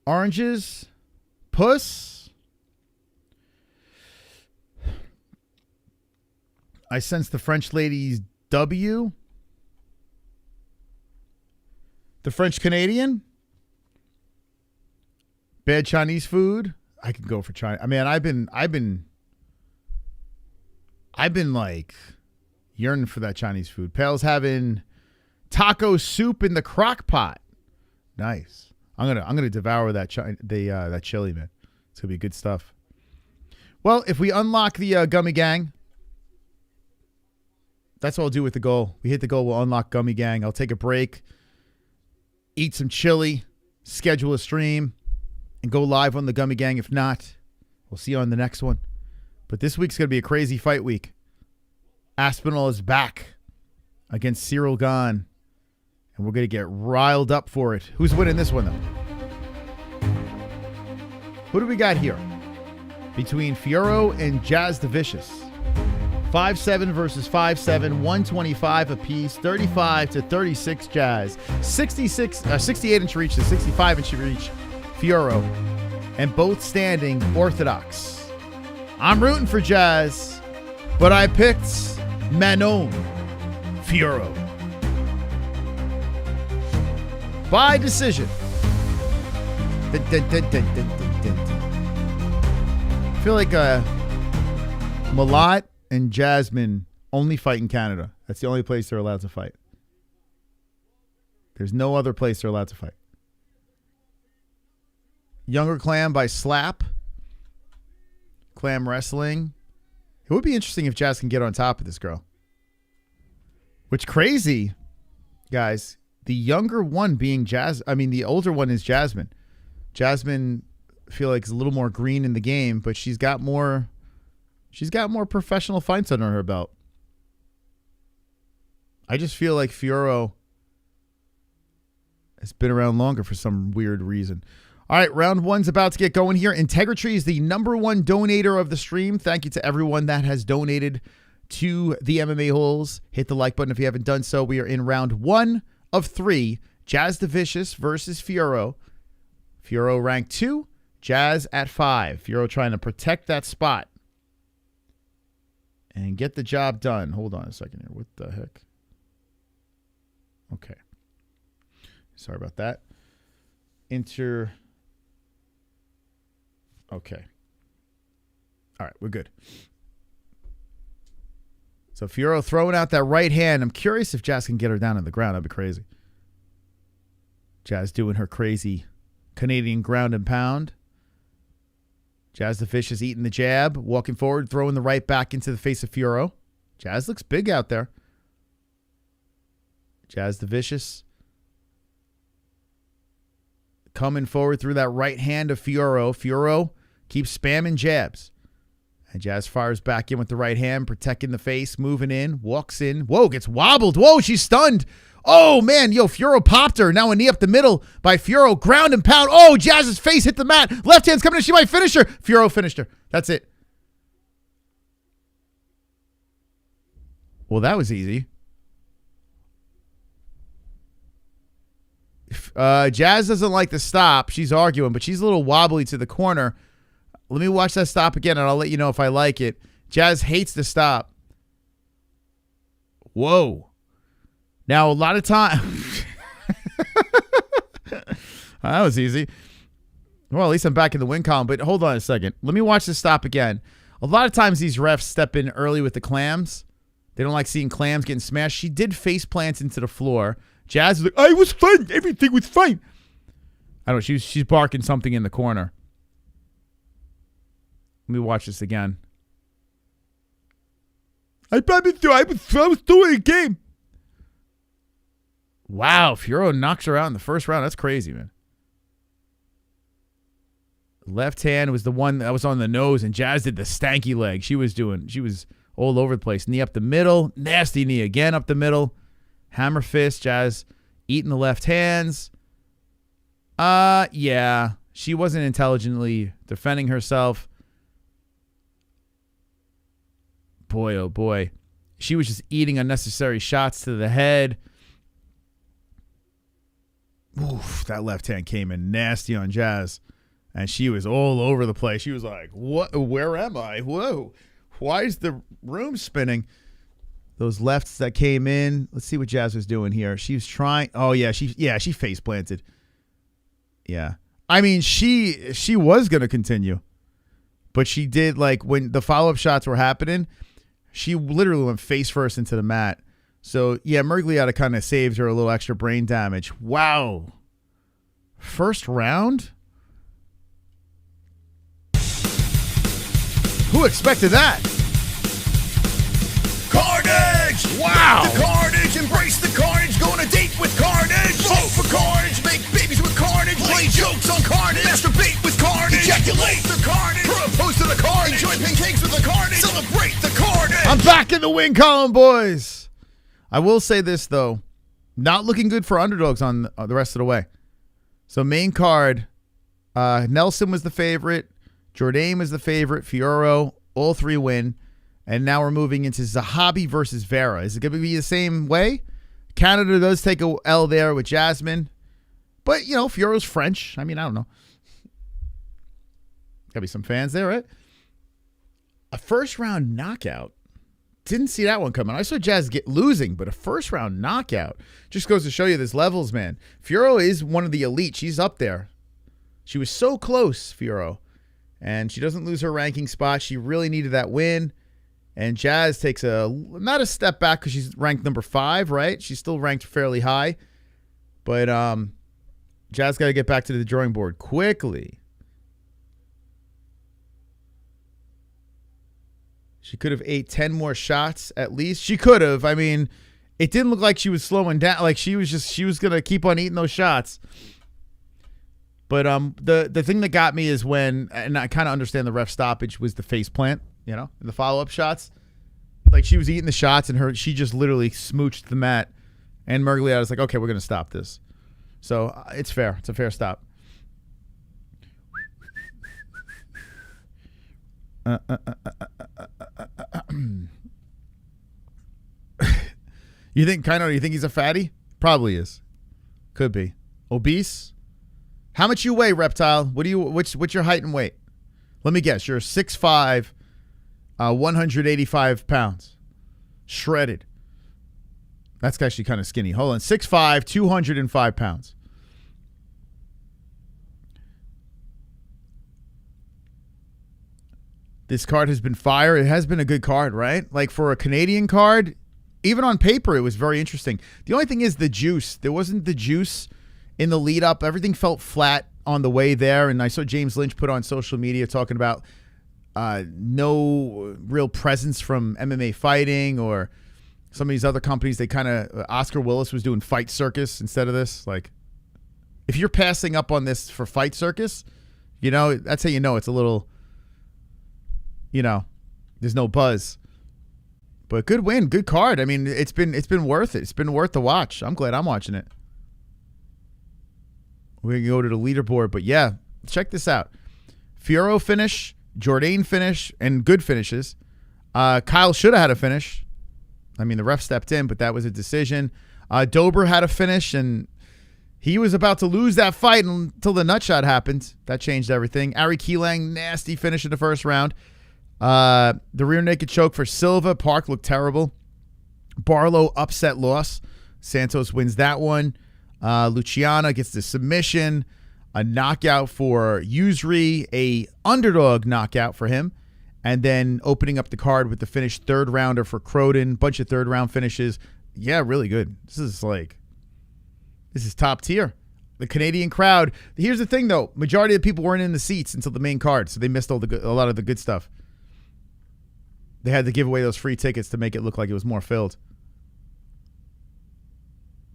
Oranges. Puss. I sense the French lady's W. The French Canadian. Bad Chinese food. I could go for China. I mean, I've been like yearning for that Chinese food. Pale's having taco soup in the crock pot. Nice. I'm gonna devour that that chili, man. It's gonna be good stuff. Well, if we unlock the Gummy Gang, that's what I'll do with the goal. We hit the goal, we'll unlock Gummy Gang. I'll take a break, eat some chili, schedule a stream, and go live on the Gummy Gang. If not, we'll see you on the next one. But this week's gonna be a crazy fight week. Aspinall is back against Cyril Gane. And we're going to get riled up for it. Who's winning this one, though? Who do we got here? Between Fioro and Jazz the Vicious. 5'7" versus 5'7", 125 apiece, 35-36 Jazz. 68-inch reach to 65-inch reach Fioro. And both standing orthodox. I'm rooting for Jazz, but I picked Manon Fioro. By decision. I feel like Malat and Jasmine only fight in Canada. That's the only place they're allowed to fight. There's no other place they're allowed to fight. Younger Clam by slap. Clam wrestling. It would be interesting if Jazz can get on top of this girl. Which crazy, guys. The younger one being the older one is Jasmine. Jasmine, I feel like, is a little more green in the game, but she's got more professional fights under her belt. I just feel like Fioro has been around longer for some weird reason. All right, round one's about to get going here. Integrity is the #1 donator of the stream. Thank you to everyone that has donated to the MMA-Holes. Hit the like button if you haven't done so. We are in round 1 of 3, Jazz the Vicious versus Fioro. Fioro ranked 2, Jazz at 5. Fioro trying to protect that spot and get the job done. Hold on a second here. What the heck? Okay. Sorry about that. Okay. All right, we're good. So Fioro throwing out that right hand. I'm curious if Jazz can get her down on the ground. That'd be crazy. Jazz doing her crazy Canadian ground and pound. Jazz the Fish is eating the jab, walking forward, throwing the right back into the face of Fioro. Jazz looks big out there. Jazz the Vicious coming forward through that right hand of Fioro. Fioro keeps spamming jabs. And Jazz fires back in with the right hand, protecting the face, moving in, walks in. Whoa, gets wobbled. Whoa, she's stunned. Oh, man. Yo, Fioro popped her. Now a knee up the middle by Fioro. Ground and pound. Oh, Jazz's face hit the mat. Left hand's coming in. She might finish her. Fioro finished her. That's it. Well, that was easy. Jazz doesn't like the stop. She's arguing, but she's a little wobbly to the corner. Let me watch that stop again, and I'll let you know if I like it. Jazz hates the stop. Whoa. Now, a lot of time. That was easy. Well, at least I'm back in the win column, but hold on a second. Let me watch this stop again. A lot of times these refs step in early with the clams. They don't like seeing clams getting smashed. She did face plants into the floor. Jazz was like, I was fine. Everything was fine. I don't know. She's barking something in the corner. Let me watch this again. I promised you I was doing a game. Wow, Fiorot knocks her out in the first round. That's crazy, man. Left hand was the one that was on the nose, and Jazz did the stanky leg. She was all over the place. Knee up the middle. Nasty knee again up the middle. Hammer fist. Jazz eating the left hands. Yeah. She wasn't intelligently defending herself. Boy, oh boy. She was just eating unnecessary shots to the head. Oof, that left hand came in nasty on Jazz. And she was all over the place. She was like, "What? Where am I? Whoa. Why is the room spinning?" Those lefts that came in. Let's see what Jazz was doing here. She was trying. Oh, yeah. She face planted. Yeah. I mean, she was going to continue. But she did, like, when the follow-up shots were happening, she literally went face first into the mat. So, yeah, Mergliata kind of saved her a little extra brain damage. Wow. First round? Who expected that? Carnage! Wow! The carnage, embrace the carnage, go on a date with carnage. Vote for carnage, make babies with carnage, play jokes on carnage, masturbate with carnage, ejaculate the carnage, propose to the carnage, enjoy pancakes with the carnage, celebrate the carnage. I'm back in the win column, boys. I will say this, though. Not looking good for underdogs on the rest of the way. So main card, Nelson was the favorite. Jourdain was the favorite. Fiorot, all three win. And now we're moving into Zahabi versus Vera. Is it going to be the same way? Canada does take a L there with Jasmine. But, you know, Fiorot's French. I mean, I don't know. Got to be some fans there, right? A first-round knockout. Didn't see that one coming. I saw Jazz get losing, but a first-round knockout just goes to show you there's levels, man. Fiorot is one of the elite. She's up there. She was so close, Fiorot. And she doesn't lose her ranking spot. She really needed that win. And Jazz takes not a step back because she's ranked number 5, right? She's still ranked fairly high. But Jazz got to get back to the drawing board quickly. She could have ate 10 more shots at least. She could have. I mean, it didn't look like she was slowing down. Like she was going to keep on eating those shots. But the thing that got me is when, and I kind of understand the ref stoppage, was the face plant, you know, the follow-up shots. Like she was eating the shots and she just literally smooched the mat. And Mergliata was like, okay, we're going to stop this. So it's fair. It's a fair stop. You think Kainotto, you think he's a fatty? Probably is. Could be. Obese? How much you weigh, Reptile? What's your height and weight? Let me guess. You're 6'5", 185 pounds. Shredded. That's actually kind of skinny. Hold on. 6'5", 205 pounds. This card has been fire. It has been a good card, right? Like for a Canadian card, even on paper, it was very interesting. The only thing is the juice. There wasn't the juice in the lead up. Everything felt flat on the way there. And I saw James Lynch put on social media talking about no real presence from MMA fighting or some of these other companies. They kind of, Oscar Willis was doing Fight Circus instead of this. Like, if you're passing up on this for Fight Circus, you know, that's how you know it's a little, you know, there's no buzz. But good win, good card. I mean, it's been worth it. It's been worth the watch. I'm glad I'm watching it. We're going to go to the leaderboard. But, yeah, check this out. Fiorot finish, Jourdain finish, and good finishes. Kyle should have had a finish. I mean, the ref stepped in, but that was a decision. Dober had a finish, and he was about to lose that fight until the nut shot happened. That changed everything. Aoriqileng, nasty finish in the first round. The rear naked choke for Silva. Park looked terrible. Barlow upset loss. Santos wins that one. Luciano gets the submission. A knockout for Yousri. A underdog knockout for him. And then opening up the card with the finished third rounder for Croden. Bunch of third round finishes. Yeah, really good. This is top tier. The Canadian crowd. Here's the thing, though. Majority of the people weren't in the seats until the main card, so they missed a lot of the good stuff. They had to give away those free tickets to make it look like it was more filled.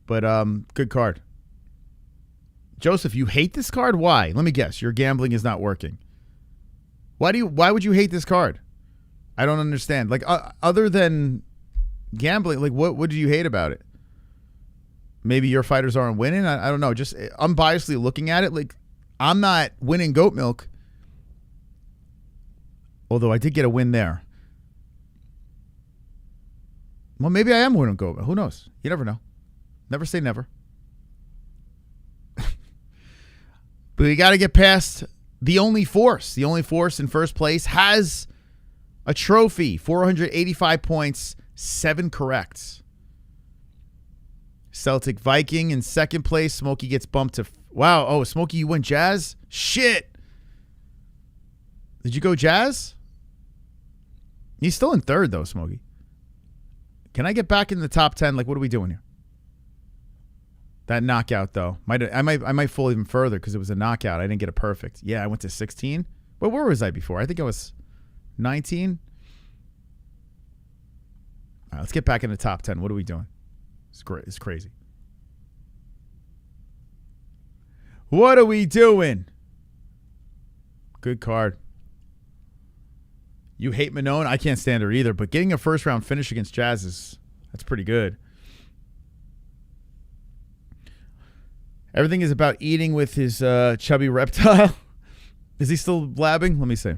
But good card. Joseph, you hate this card? Why? Let me guess. Your gambling is not working. Why would you hate this card? I don't understand. Like other than gambling, like what do you hate about it? Maybe your fighters aren't winning. I don't know. Just unbiasedly looking at it, like I'm not winning goat milk. Although I did get a win there. Well, maybe I am winning goat milk. Who knows? You never know. Never say never. But we got to get past the only force. The only force in first place has a trophy. 485 points, 7 corrects. Celtic Viking in second place. Smokey gets bumped to... Wow. Oh, Smokey, you went Jazz? Shit. Did you go Jazz? He's still in third, though, Smokey. Can I get back in the top 10? Like, what are we doing here? That knockout, though. I might fall even further because it was a knockout. I didn't get a perfect. Yeah, I went to 16. But where was I before? I think I was 19. All right, let's get back in the top 10. What are we doing? It's great. It's crazy. What are we doing? Good card. You hate Manon? I can't stand her either, but getting a first round finish against Jazz that's pretty good. Everything is about eating with his chubby reptile. Is he still blabbing? Let me see.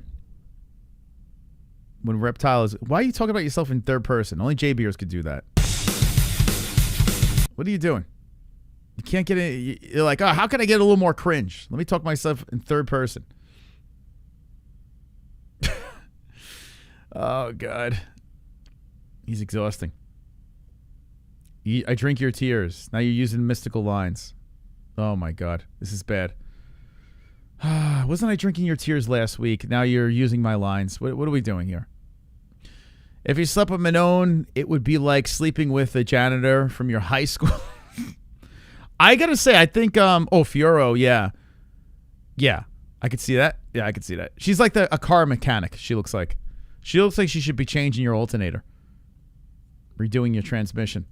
When reptile is... Why are you talking about yourself in third person? Only J-Beers could do that. What are you doing? You can't get it. You're like, oh, how can I get a little more cringe? Let me talk myself in third person. Oh, God. He's exhausting. I drink your tears. Now you're using mystical lines. Oh, my God. This is bad. Wasn't I drinking your tears last week? Now you're using my lines. What are we doing here? If you slept with Manon, it would be like sleeping with a janitor from your high school. I got to say, I think, Fioro, yeah. Yeah, I could see that. Yeah, I could see that. She's like a car mechanic, she looks like. She looks like she should be changing your alternator. Redoing your transmission.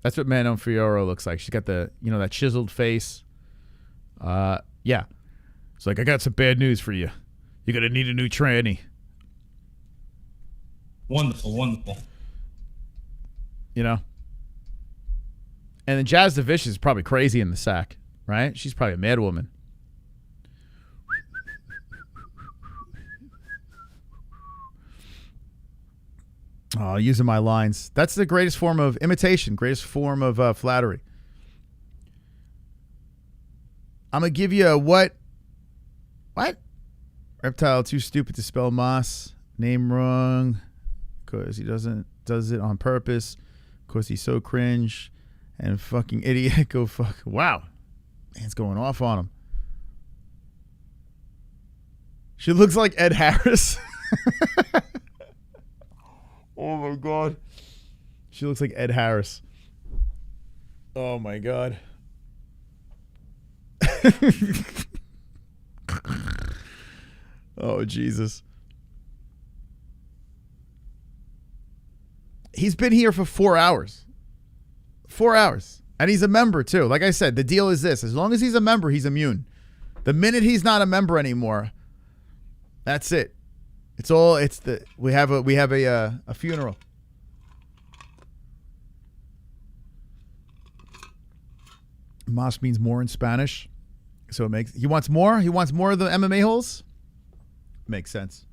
That's what Manon Fioro looks like. She's got the, that chiseled face. Yeah. It's like, I got some bad news for you. You're going to need a new tranny. Wonderful, wonderful. And then Jazz the Vicious is probably crazy in the sack, right? She's probably a mad woman. Oh, using my lines. That's the greatest form of imitation, greatest form of flattery. I'm going to give you a what? What? Reptile too stupid to spell Moss. Name wrong. Because he does it on purpose. Because he's so cringe. And fucking idiot. Go fuck. Wow. Man's going off on him. She looks like Ed Harris. Oh my God. She looks like Ed Harris. Oh my God. Oh, Jesus. He's been here for 4 hours. 4 hours. And he's a member, too. Like I said, the deal is this. As long as he's a member, he's immune. The minute he's not a member anymore, that's it. We have a funeral. Mas means more in Spanish. So he wants more? He wants more of the MMA-Holes? Makes sense.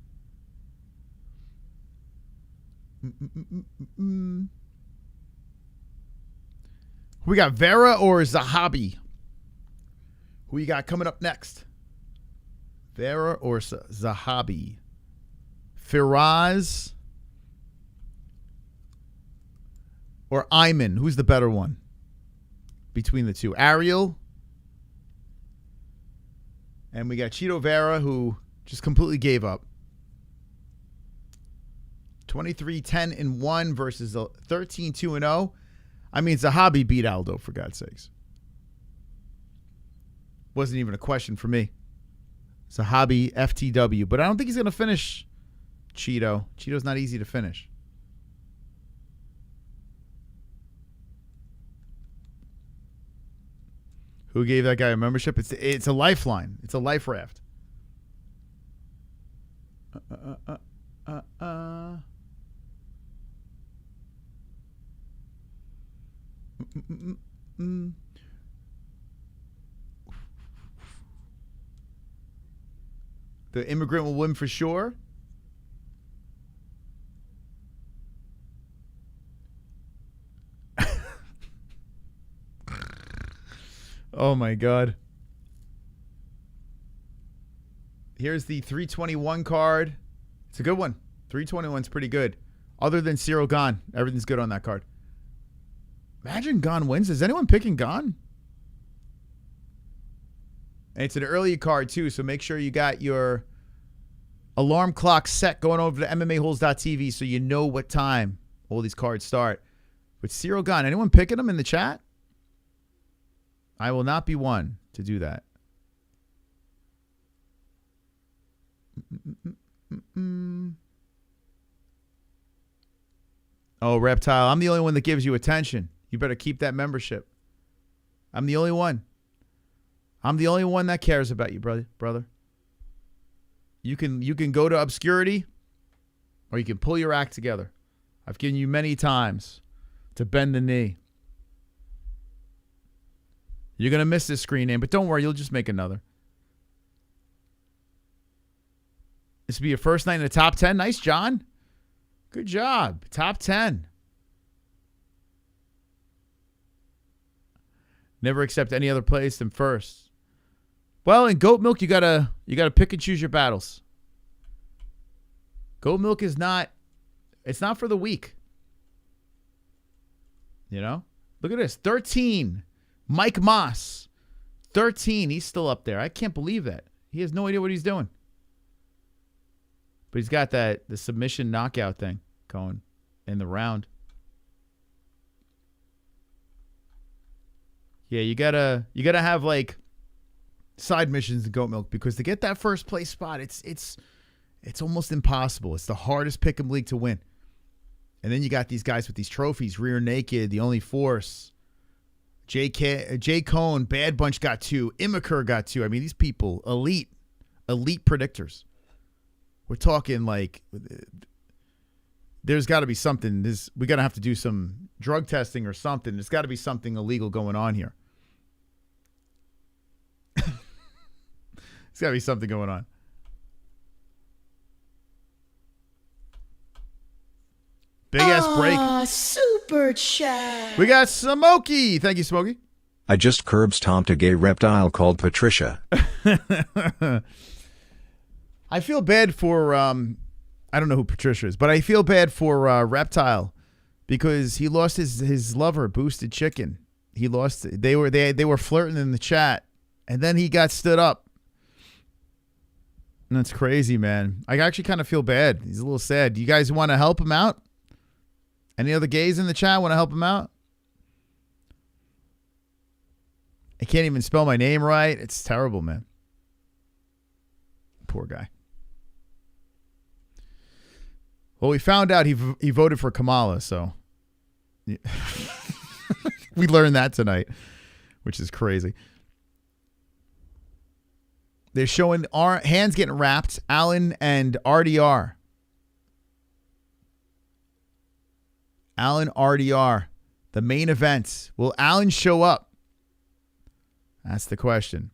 We got Vera or Zahabi? Who you got coming up next? Vera or Zahabi? Firaz or Ayman? Who's the better one between the two? Ariel. And we got Chito Vera, who just completely gave up. 23-10-1 versus 13-2-0. I mean, Zahabi beat Aldo, for God's sakes. Wasn't even a question for me. Zahabi, FTW. But I don't think he's going to finish Cheeto. Cheeto's not easy to finish. Who gave that guy a membership? It's a lifeline. It's a life raft. The immigrant will win for sure. Oh my God. Here's the 321 card. It's a good one. 321's pretty good. Other than Cyril Gane, everything's good on that card. Imagine Gane wins. Is anyone picking Gane? And it's an early card too, so make sure you got your alarm clock set going over to MMAHoles.tv so you know what time all these cards start. But Cyril Gane, anyone picking him in the chat? I will not be one to do that. Oh, Reptile, I'm the only one that gives you attention. You better keep that membership. I'm the only one. I'm the only one that cares about you, brother. You can go to obscurity or you can pull your act together. I've given you many times to bend the knee. You're going to miss this screen name, but don't worry, you'll just make another. This will be your first night in the top 10. Nice, John. Good job. Top 10. Never accept any other place than first. Well, in goat milk, you gotta pick and choose your battles. Goat milk is not, it's not for the weak. You know? Look at this. 13. Mike Moss. 13. He's still up there. I can't believe that. He has no idea what he's doing. But he's got the submission knockout thing going in the round. Yeah, you gotta have like side missions in goat milk because to get that first place spot, it's almost impossible. It's the hardest pick'em league to win. And then you got these guys with these trophies: Rear Naked, The Only Force, Jay Cone, Bad Bunch got 2, Immaker got 2. I mean, these people, elite predictors. We're talking like there's got to be something. We got to have to do some drug testing or something. There's got to be something illegal going on here. There's got to be something going on. Big ass break. Super chat. We got Smokey. Thank you, Smokey. I just curb stomped a gay reptile called Patricia. I feel bad for I don't know who Patricia is, but I feel bad for Reptile because he lost his lover, Boosted Chicken. He lost. They were flirting in the chat, and then he got stood up. And that's crazy, man. I actually kind of feel bad. He's a little sad. Do you guys want to help him out? Any other gays in the chat want to help him out? I can't even spell my name right. It's terrible, man. Poor guy. Well, we found out he voted for Kamala, so yeah. We learned that tonight, which is crazy. They're showing our hands getting wrapped, Allen and RDR. Allen RDR, the main event. Will Allen show up? That's the question.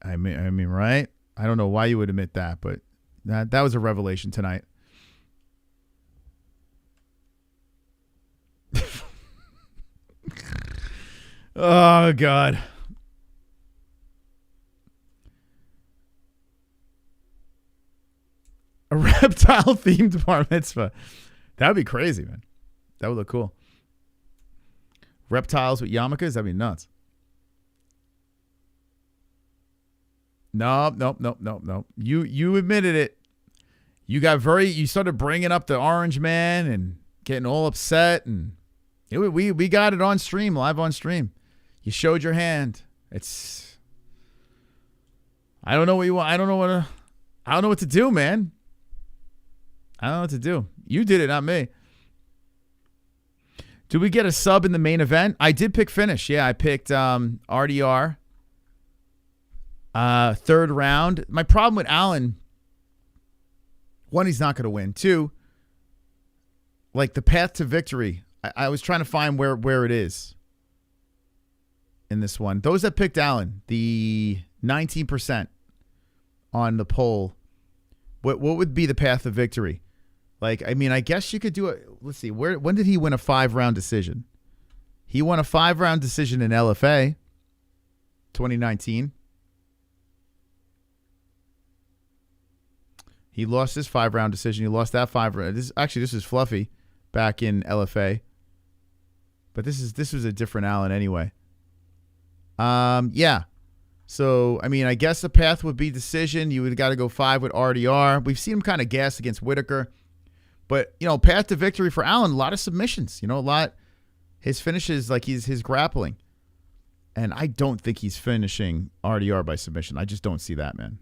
I mean, right? I don't know why you would admit that, but that was a revelation tonight. Oh, God. A reptile-themed bar mitzvah. That would be crazy, man. That would look cool. Reptiles with yarmulkes? That'd be nuts. Nope. You admitted it. You started bringing up the orange man and getting all upset, and we got it on stream, live on stream. You showed your hand. I don't know what you want. I don't know what to do, man. I don't know what to do. You did it, not me. Do we get a sub in the main event? I did pick finish. Yeah, I picked RDR. Third round. My problem with Allen, one, he's not going to win. Two, like the path to victory, I was trying to find where it is in this one. Those that picked Allen, the 19% on the poll, what would be the path to victory? Like, I mean, I guess you could do it. Let's see. When did he win a 5-round decision? He won a 5-round decision in LFA 2019. He lost his 5-round decision. He lost that 5-round. This is Fluffy back in LFA. But this was a different Allen anyway. Yeah. So, I mean, I guess the path would be decision. You would got to go 5 with RDR. We've seen him kind of gas against Whitaker. But, path to victory for Allen, a lot of submissions. His finishes, like his grappling. And I don't think he's finishing RDR by submission. I just don't see that, man.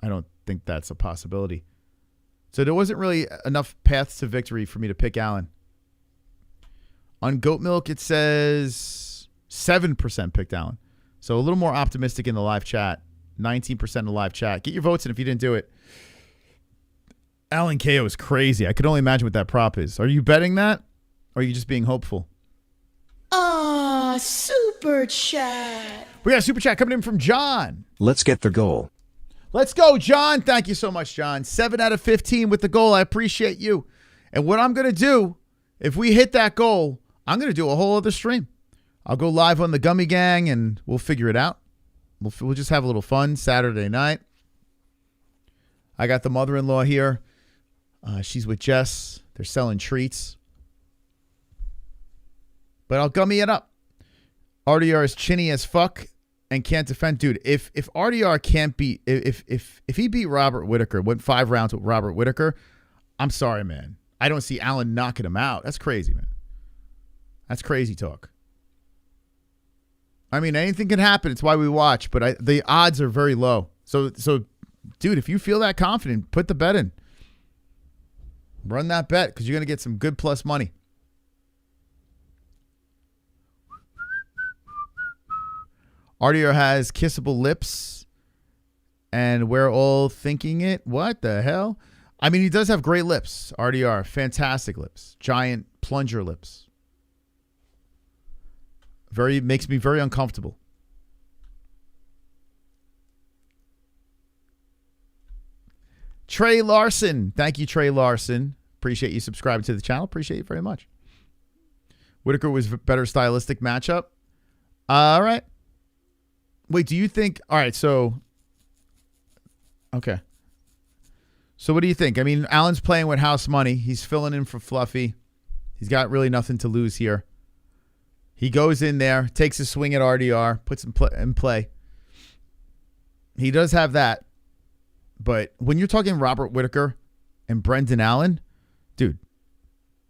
I don't think that's a possibility. So there wasn't really enough paths to victory for me to pick Allen. On Goat Milk, it says 7% picked Allen. So a little more optimistic in the live chat. 19% in the live chat. Get your votes in if you didn't do it. Allen KO is crazy. I could only imagine what that prop is. Are you betting that? Or are you just being hopeful? Super chat. We got a super chat coming in from John. Let's get the goal. Let's go, John. Thank you so much, John. 7 out of 15 with the goal. I appreciate you. And what I'm going to do, if we hit that goal, I'm going to do a whole other stream. I'll go live on the Gummy Gang, and we'll figure it out. We'll just have a little fun Saturday night. I got the mother-in-law here. She's with Jess. They're selling treats. But I'll gummy it up. RDR is chinny as fuck and can't defend. Dude, if RDR can't beat, if he beat Robert Whitaker, went 5 rounds with Robert Whitaker, I'm sorry, man. I don't see Allen knocking him out. That's crazy, man. That's crazy talk. I mean, anything can happen. It's why we watch, but the odds are very low. So, dude, if you feel that confident, put the bet in. Run that bet because you're going to get some good plus money. RDR has kissable lips, and we're all thinking it. What the hell? I mean, he does have great lips. RDR, fantastic lips. Giant plunger lips. Makes me very uncomfortable. Trey Larson. Thank you, Trey Larson. Appreciate you subscribing to the channel. Appreciate you very much. Whitaker was a better stylistic matchup. All right. Wait, do you think... All right, so... Okay. So what do you think? I mean, Allen's playing with house money. He's filling in for Fluffy. He's got really nothing to lose here. He goes in there, takes a swing at RDR, puts him in play. He does have that. But when you're talking Robert Whitaker and Brendan Allen, dude,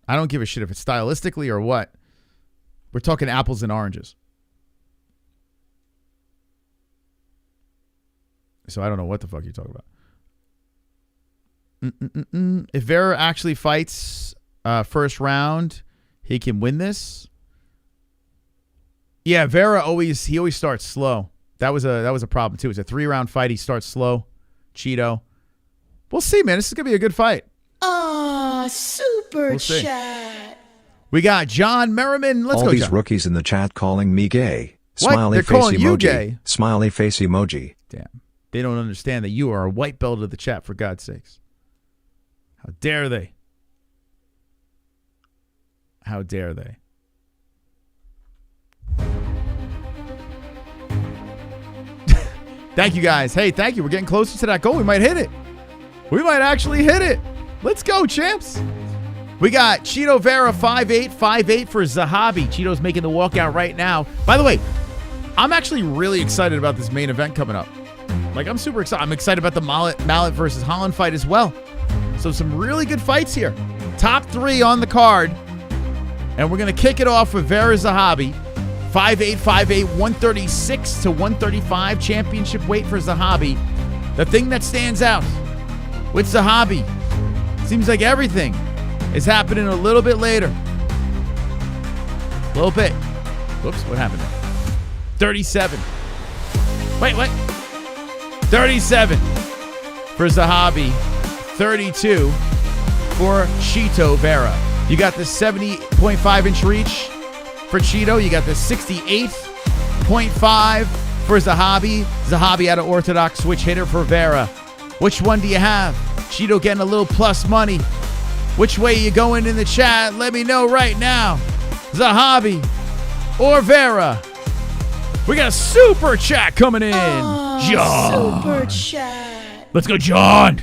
I don't give a shit if it's stylistically or what. We're talking apples and oranges. So I don't know what the fuck you're talking about. If Vera actually fights first round, he can win this. Yeah, Vera always starts slow. That was a problem too. It's a 3-round fight. He starts slow. Cheeto. We'll see, man. This is gonna be a good fight. Super chat. We got John Merriman. Let's go, John. All these rookies in the chat calling me gay. What? Smiley They're face calling emoji. You gay. Smiley face emoji. Damn. They don't understand that you are a white belt of the chat, for God's sakes. How dare they? How dare they? Thank you, guys. Hey, thank you. We're getting closer to that goal. We might hit it. We might actually hit it. Let's go, champs. We got Cheeto Vera 5'8" for Zahabi. Cheeto's making the walkout right now. By the way, I'm actually really excited about this main event coming up. Like, I'm super excited. I'm excited about the Mallet versus Holland fight as well. So some really good fights here. Top 3 on the card. And we're going to kick it off with Vera Zahabi. 5'8", 5'8", 136 to 135 championship weight for Zahabi. The thing that stands out with Zahabi, seems like everything is happening a little bit later. A little bit. Whoops, what happened there? 37. Wait, what? 37 for Zahabi. 32 for Chito Vera. You got the 70.5-inch reach for Chito. You got the 68.5 for Zahabi. Zahabi out of orthodox switch hitter for Vera. Which one do you have? Chito getting a little plus money. Which way you going in the chat? Let me know right now. Zahabi or Vera? We got a super chat coming in. John. Super chat. Let's go, John.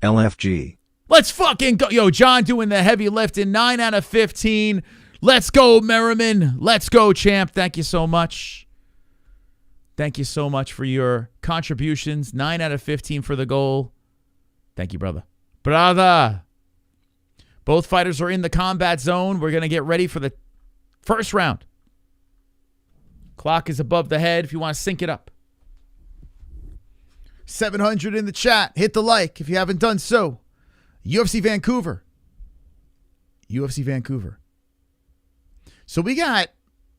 LFG. Let's fucking go. Yo, John doing the heavy lifting. 9 out of 15. Let's go, Merriman. Let's go, champ. Thank you so much. Thank you so much for your contributions. 9 out of 15 for the goal. Thank you, brother. Brother. Both fighters are in the combat zone. We're going to get ready for the first round. Clock is above the head if you want to sync it up. 700 in the chat. Hit the like if you haven't done so. UFC Vancouver. UFC Vancouver. So we got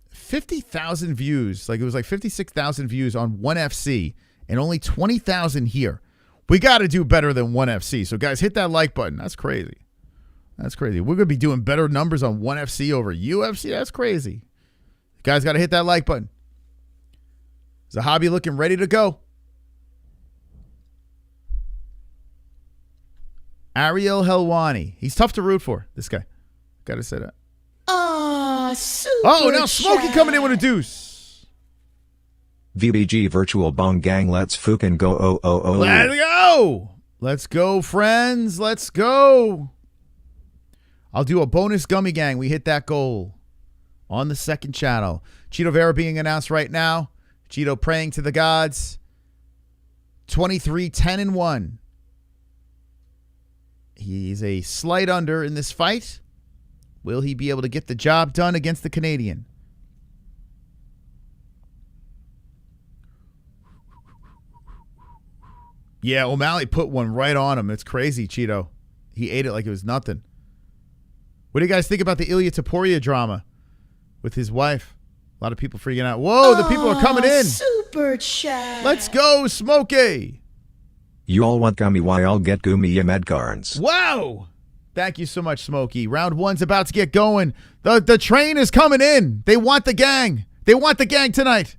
50,000 views. Like, it was like 56,000 views on ONE FC and only 20,000 here. We got to do better than ONE FC. So, guys, hit that like button. That's crazy. That's crazy. We're going to be doing better numbers on ONE FC over UFC. That's crazy. You guys got to hit that like button. Zahabi looking ready to go. Ariel Helwani. He's tough to root for, this guy. Got to say that. Super now Smokey coming in with a deuce. VBG Virtual Bong Gang, let's fucking go. Let's go. Let's go, friends. Let's go. I'll do a bonus gummy gang. We hit that goal on the second channel. Chito Vera being announced right now. Chito praying to the gods. 23-10-1. He's a slight under in this fight. Will he be able to get the job done against the Canadian? Yeah, O'Malley put one right on him. It's crazy, Chito. He ate it like it was nothing. What do you guys think about the Ilya Taporia drama with his wife? A lot of people freaking out. Whoa, the people are coming in. Super chat. Let's go, Smokey. You all want gummy, why I'll get gummy medcarns. Wow. Thank you so much, Smokey. Round 1's about to get going. The train is coming in. They want the gang. They want the gang tonight.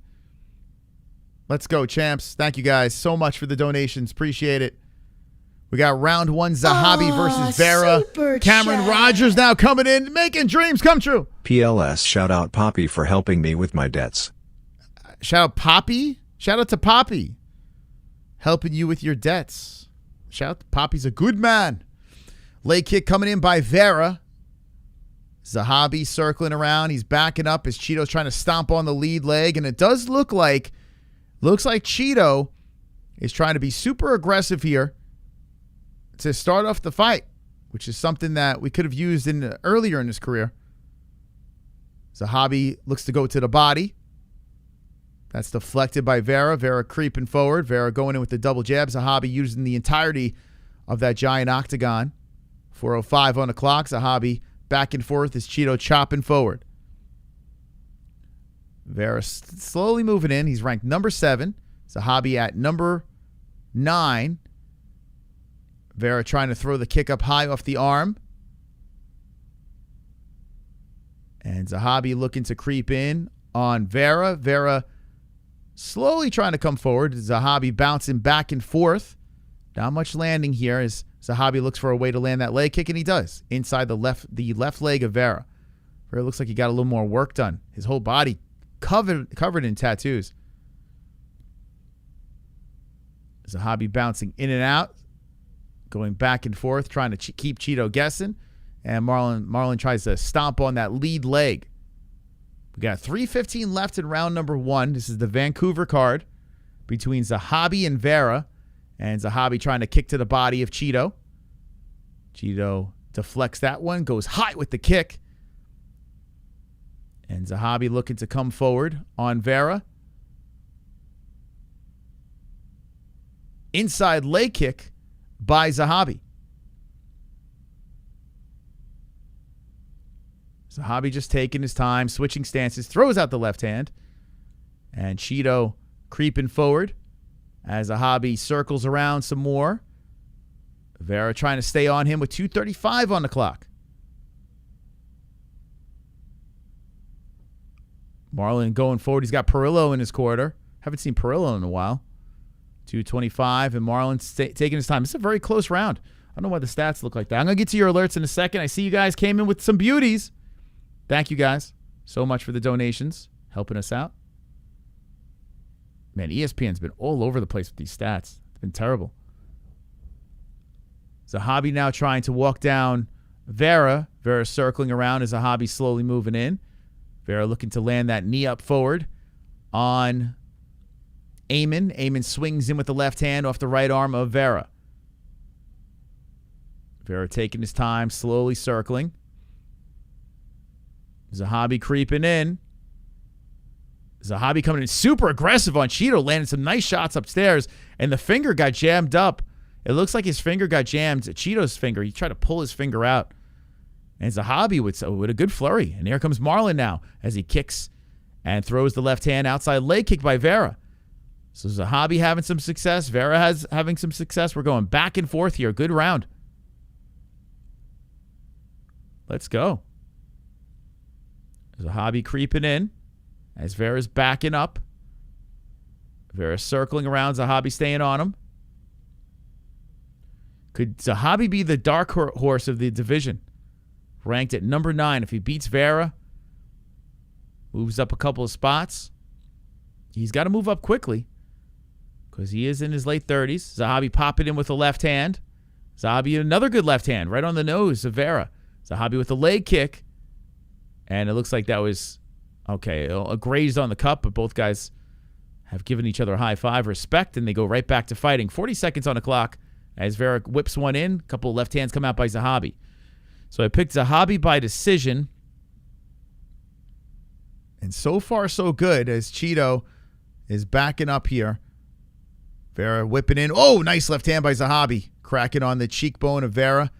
Let's go, champs. Thank you guys so much for the donations. Appreciate it. We got round 1, Zahabi versus Vera. Cameron Rogers now coming in, making dreams come true. PLS, shout out Poppy for helping me with my debts. Shout out Poppy. Shout out to Poppy. Helping you with your debts. Shout out to Poppy's a good man. Leg kick coming in by Vera. Zahabi circling around. He's backing up as Chito's trying to stomp on the lead leg. And it does look like Chito is trying to be super aggressive here to start off the fight, which is something that we could have used earlier in his career. Zahabi looks to go to the body. That's deflected by Vera. Vera creeping forward. Vera going in with the double jab. Zahabi using the entirety of that giant octagon. 4:05 on the clock. Zahabi back and forth as Chito chopping forward. Vera slowly moving in. He's ranked number 7. Zahabi at number 9. Vera trying to throw the kick up high off the arm. And Zahabi looking to creep in on Vera. Vera slowly trying to come forward. Zahabi bouncing back and forth. Not much landing here as Zahabi looks for a way to land that leg kick, and he does. Inside the left leg of Vera. Vera looks like he got a little more work done. His whole body covered in tattoos. Zahabi bouncing in and out. Going back and forth, trying to keep Chito guessing. And Marlon tries to stomp on that lead leg. We got 3:15 left in round number 1. This is the Vancouver card. between Zahabi and Vera. And Zahabi trying to kick to the body of Cheeto. Cheeto deflects that one, goes high with the kick. And Zahabi looking to come forward on Vera. Inside leg kick by Zahabi. Zahabi just taking his time, switching stances, throws out the left hand. And Cheeto creeping forward as Zahabi circles around some more. Vera trying to stay on him with 2:35 on the clock. Marlon going forward. He's got Perillo in his quarter. Haven't seen Perillo in a while. 2:25, and Marlon's taking his time. It's a very close round. I don't know why the stats look like that. I'm going to get to your alerts in a second. I see you guys came in with some beauties. Thank you guys so much for the donations, helping us out. Man, ESPN's been all over the place with these stats. It's been terrible. Zahabi now trying to walk down Vera. Vera circling around as Zahabi slowly moving in. Vera looking to land that knee up forward on Eamon. Eamon swings in with the left hand off the right arm of Vera. Vera taking his time, slowly circling. Zahabi creeping in. Zahabi coming in super aggressive on Cheeto, landing some nice shots upstairs, and the finger got jammed up. It looks like his finger got jammed. Cheeto's finger. He tried to pull his finger out. And Zahabi with a good flurry. And here comes Marlon now as he kicks and throws the left hand outside leg kick by Vera. So Zahabi having some success. Vera having some success. We're going back and forth here. Good round. Let's go. Zahabi creeping in as Vera's backing up. Vera circling around. Zahabi staying on him. Could Zahabi be the dark horse of the division? Ranked at number 9. If he beats Vera, moves up a couple of spots. He's got to move up quickly because he is in his late 30s. Zahabi popping in with the left hand. Zahabi another good left hand right on the nose of Vera. Zahabi with a leg kick. And it looks like that was, okay, grazed on the cup, but both guys have given each other a high five, respect, and they go right back to fighting. 40 seconds on the clock as Vera whips one in. A couple of left hands come out by Zahabi. So I picked Zahabi by decision. And so far, so good as Cheeto is backing up here. Vera whipping in. Oh, nice left hand by Zahabi. Cracking on the cheekbone of Vera.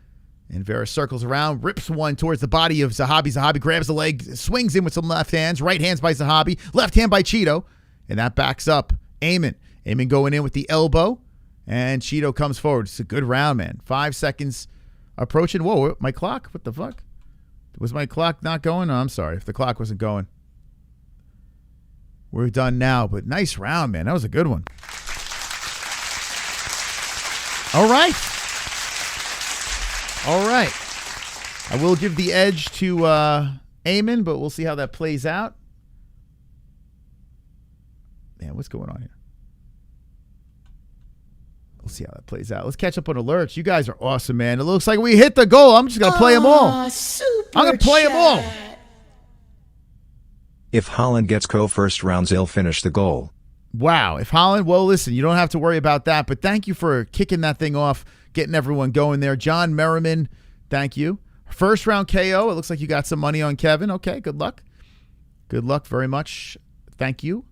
And Vera circles around, rips one towards the body of Zahabi. Zahabi grabs the leg, swings in with some left hands. Right hands by Zahabi. Left hand by Cheeto. And that backs up Eamon. Eamon going in with the elbow. And Cheeto comes forward. It's a good round, man. 5 seconds approaching. Whoa, my clock? What the fuck? Was my clock not going? Oh, I'm sorry if the clock wasn't going. We're done now, but nice round, man. That was a good one. All right. All right. I will give the edge to Eamon, but we'll see how that plays out. Man, what's going on here? We'll see how that plays out. Let's catch up on alerts. You guys are awesome, man. It looks like we hit the goal. I'm just going to play them all. I'm going to play them all. If Holland gets first rounds, he'll finish the goal. Wow. If Holland, well, listen, you don't have to worry about that, but thank you for kicking that thing off, getting everyone going there. John Merriman, thank you. First round KO. It looks like you got some money on Kevin. Okay, good luck. Good luck very much. Thank you.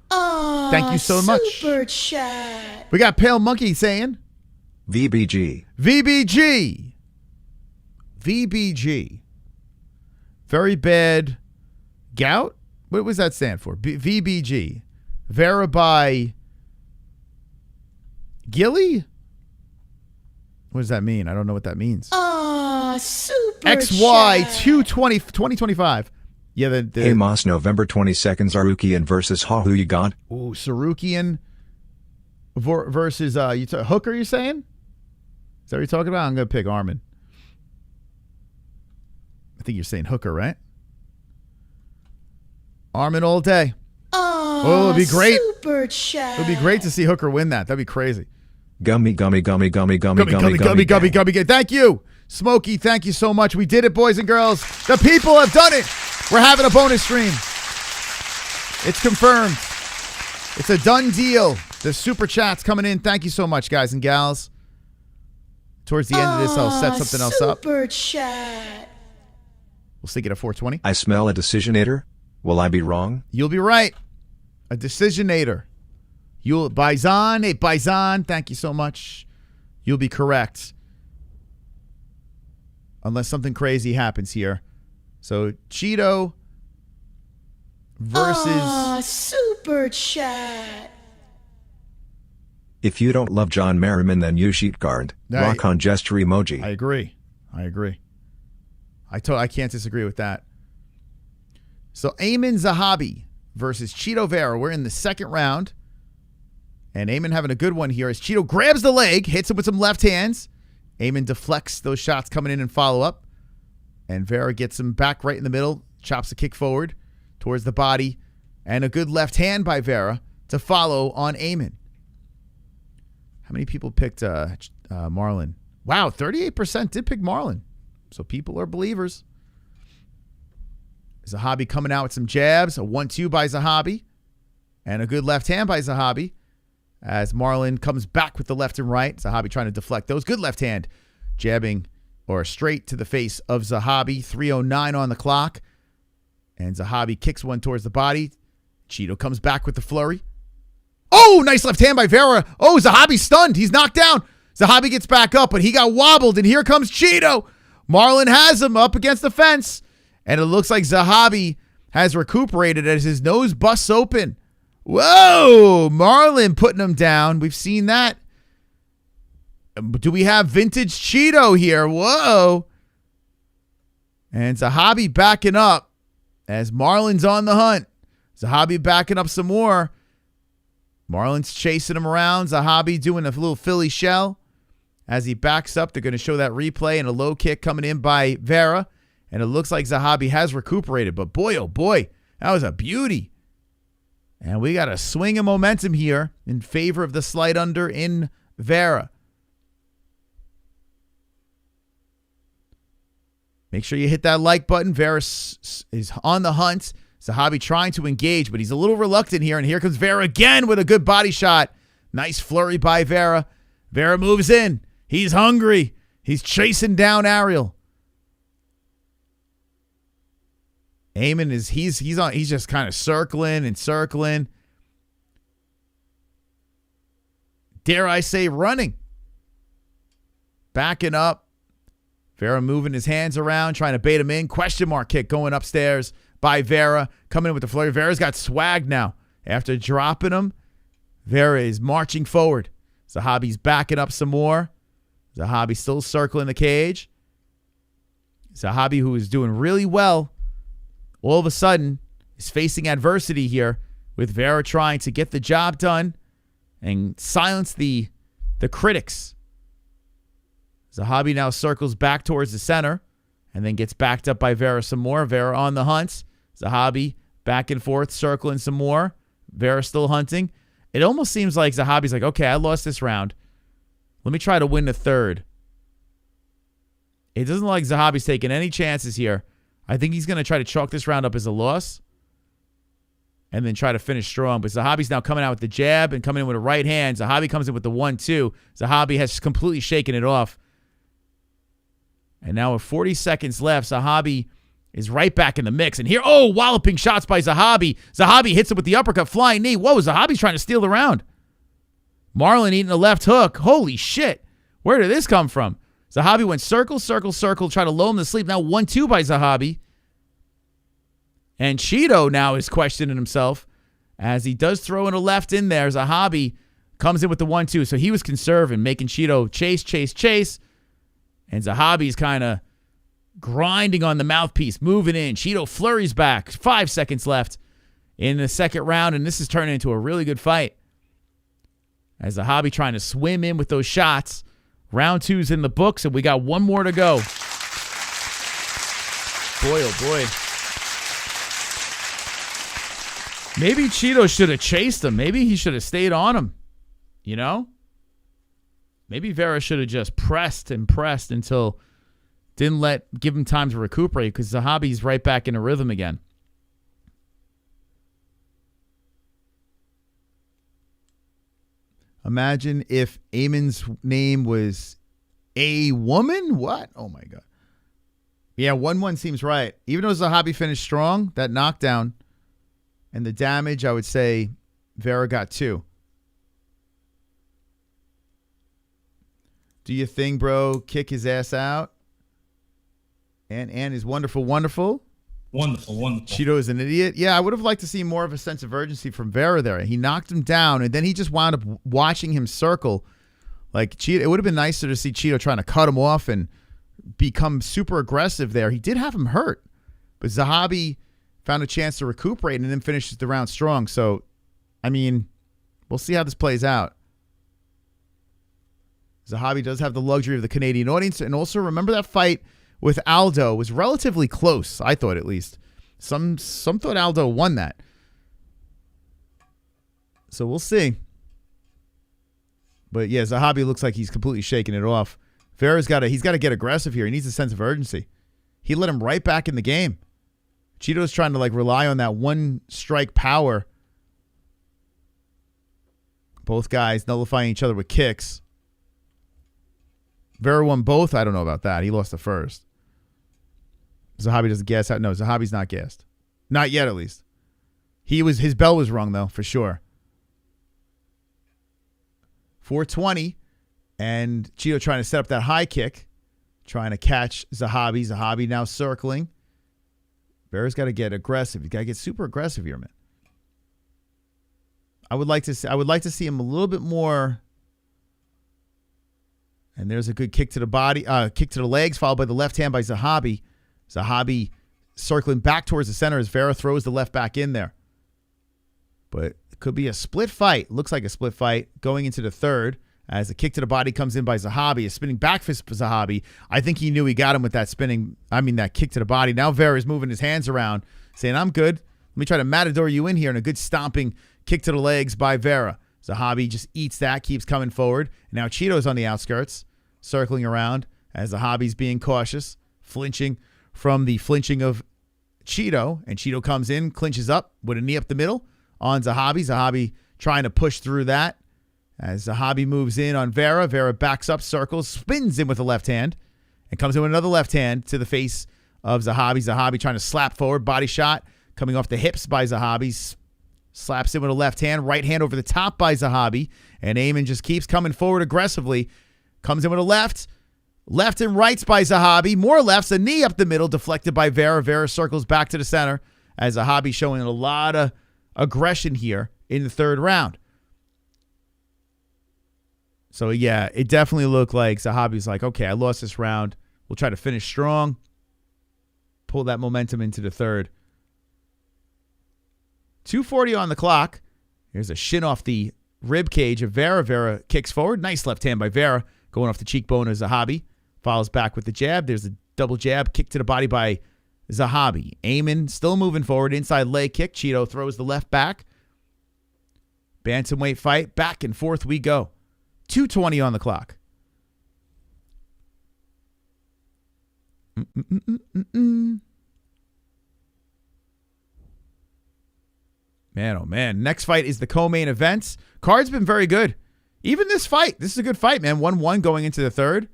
Thank you so much. Super chat. We got Pale Monkey saying VBG. VBG. VBG. Very bad gout? What was that stand for? VBG. Vera by Gilly? What does that mean? I don't know what that means. Super XY chat. 2025. Yeah, Amos, November 22nd, Sarukian versus Ha. Who you got? Ooh, Sarukian versus Hooker, you saying? Is that what you're talking about? I'm going to pick Armin. I think you're saying Hooker, right? Armin all day. Oh, it'd be great. Super chat. It'd be great to see Hooker win that. That'd be crazy. Gummy. Thank you. Smokey, thank you so much. We did it, boys and girls. The people have done it. We're having a bonus stream. It's confirmed. It's a done deal. The super chats coming in. Thank you so much, guys and gals. Towards the end of this, I'll set something else up. Super chat. We'll stick it at 420. I smell a decisionator. Will I be wrong? You'll be right. A decisionator. Bison, hey Bison, thank you so much. You'll be correct. Unless something crazy happens here. So Cheeto versus super chat. If you don't love John Merriman, then you sheet guard. Rock on gesture emoji. I agree. I can't disagree with that. So Ayman Zahabi versus Cheeto Vera. We're in the second round. And Ayman having a good one here as Cheeto grabs the leg, hits him with some left hands. Ayman deflects those shots coming in and follow up. And Vera gets him back right in the middle, chops a kick forward towards the body. And a good left hand by Vera to follow on Ayman. How many people picked Marlon? Wow, 38% did pick Marlon. So people are believers. Zahabi coming out with some jabs. A 1-2 by Zahabi. And a good left hand by Zahabi. As Marlon comes back with the left and right. Zahabi trying to deflect those. Good left hand. Jabbing or straight to the face of Zahabi. 3:09 on the clock. And Zahabi kicks one towards the body. Cheeto comes back with the flurry. Oh, nice left hand by Vera. Oh, Zahabi's stunned. He's knocked down. Zahabi gets back up, but he got wobbled. And here comes Cheeto. Marlon has him up against the fence. And it looks like Zahabi has recuperated as his nose busts open. Whoa, Marlon putting him down. We've seen that. Do we have vintage Cheeto here? Whoa. And Zahabi backing up as Marlon's on the hunt. Zahabi backing up some more. Marlon's chasing him around. Zahabi doing a little Philly shell. As he backs up, they're going to show that replay and a low kick coming in by Vera. And it looks like Zahabi has recuperated. But boy, oh boy, that was a beauty. And we got a swing of momentum here in favor of the slight under in Vera. Make sure you hit that like button. Vera is on the hunt. Zahabi trying to engage, but he's a little reluctant here. And here comes Vera again with a good body shot. Nice flurry by Vera. Vera moves in. He's hungry. He's chasing down Ariel. Ayman is he's just kind of circling and circling. Dare I say running. Backing up. Vera moving his hands around, trying to bait him in. Question mark kick going upstairs by Vera. Coming in with the flurry. Vera's got swag now. After dropping him, Vera is marching forward. Zahabi's backing up some more. Zahabi still circling the cage. Zahabi, who is doing really well, all of a sudden is facing adversity here with Vera trying to get the job done and silence the critics. Zahabi now circles back towards the center and then gets backed up by Vera some more. Vera on the hunt. Zahabi back and forth, circling some more. Vera still hunting. It almost seems like Zahabi's like, okay, I lost this round. Let me try to win the third. It doesn't look like Zahabi's taking any chances here. I think he's going to try to chalk this round up as a loss and then try to finish strong. But Zahabi's now coming out with the jab and coming in with a right hand. Zahabi comes in with the 1-2. Zahabi has completely shaken it off. And now with 40 seconds left, Zahabi is right back in the mix. And here, oh, walloping shots by Zahabi. Zahabi hits him with the uppercut, flying knee. Whoa, Zahabi's trying to steal the round. Marlon eating a left hook. Holy shit. Where did this come from? Zahabi went circle, circle, circle, try to lull him to sleep. Now 1-2 by Zahabi. And Cheeto now is questioning himself as he does throw in a left in there. Zahabi comes in with the 1-2. So he was conserving, making Cheeto chase, chase, chase. And Zahabi's kind of grinding on the mouthpiece, moving in. Cheeto flurries back. 5 seconds left in the second round, and this is turning into a really good fight. As Zahabi trying to swim in with those shots. Round 2's in the books, and we got one more to go. Boy, oh boy. Maybe Cheeto should have chased him. Maybe he should have stayed on him. You know? Maybe Vera should have just pressed and pressed until didn't give him time to recuperate, because Zahabi's right back in a rhythm again. Imagine if Eamon's name was a woman? What? Oh, my God. Yeah, 1-1 seems right. Even though Zahabi finished strong, that knockdown and the damage, I would say Vera got 2. Do your thing, bro. Kick his ass out. And is wonderful, wonderful. Wonderful. Cheeto is an idiot. Yeah, I would have liked to see more of a sense of urgency from Vera there. He knocked him down, and then he just wound up watching him circle. Like, Cheeto, it would have been nicer to see Cheeto trying to cut him off and become super aggressive there. He did have him hurt, but Zahabi found a chance to recuperate and then finishes the round strong. So, I mean, we'll see how this plays out. Zahabi does have the luxury of the Canadian audience. And also, remember that fight with Aldo was relatively close, I thought at least. Some thought Aldo won that. So we'll see. But yeah, Zahabi looks like he's completely shaking it off. Vera's got to get aggressive here. He needs a sense of urgency. He let him right back in the game. Cheeto's trying to like rely on that one strike power. Both guys nullifying each other with kicks. Vera won both. I don't know about that. He lost the first. Zahabi doesn't gas out. No, Zahabi's not gassed. Not yet, at least. His bell was rung, though, for sure. 420. And Cheeto trying to set up that high kick. Trying to catch Zahabi. Zahabi now circling. Vera's got to get aggressive. He's got to get super aggressive here, man. I would like to see him a little bit more. And there's a good kick to the body, kick to the legs, followed by the left hand by Zahabi. Zahabi circling back towards the center as Vera throws the left back in there. But it could be a split fight. Looks like a split fight going into the third as a kick to the body comes in by Zahabi. A spinning back fist for Zahabi. I think he knew he got him with that that kick to the body. Now Vera's moving his hands around, saying, I'm good. Let me try to matador you in here. And a good stomping kick to the legs by Vera. Zahabi just eats that, keeps coming forward. And now Cheeto's on the outskirts, circling around as Zahabi's being cautious, flinching from the flinching of Cheeto. And Cheeto comes in, clinches up with a knee up the middle on Zahabi. Zahabi trying to push through that. As Zahabi moves in on Vera, Vera backs up, circles, spins in with the left hand, and comes in with another left hand to the face of Zahabi. Zahabi trying to slap forward, body shot coming off the hips by Zahabi. Slaps in with a left hand, right hand over the top by Zahabi. And Eamon just keeps coming forward aggressively. Comes in with a left. Left and rights by Zahabi. More lefts, a knee up the middle, deflected by Vera. Vera circles back to the center as Zahabi showing a lot of aggression here in the third round. So, yeah, it definitely looked like Zahabi's like, okay, I lost this round. We'll try to finish strong. Pull that momentum into the third. 2:40 on the clock. Here's a shin off the rib cage of Vera. Vera kicks forward. Nice left hand by Vera. Going off the cheekbone of Zahabi. Follows back with the jab. There's a double jab. Kick to the body by Zahabi. Eamon still moving forward. Inside leg kick. Cheeto throws the left back. Bantamweight fight. Back and forth we go. 2:20 on the clock. Man, oh man. Next fight is the co-main event. Card's been very good. Even this fight. This is a good fight, man. 1-1 going into the third.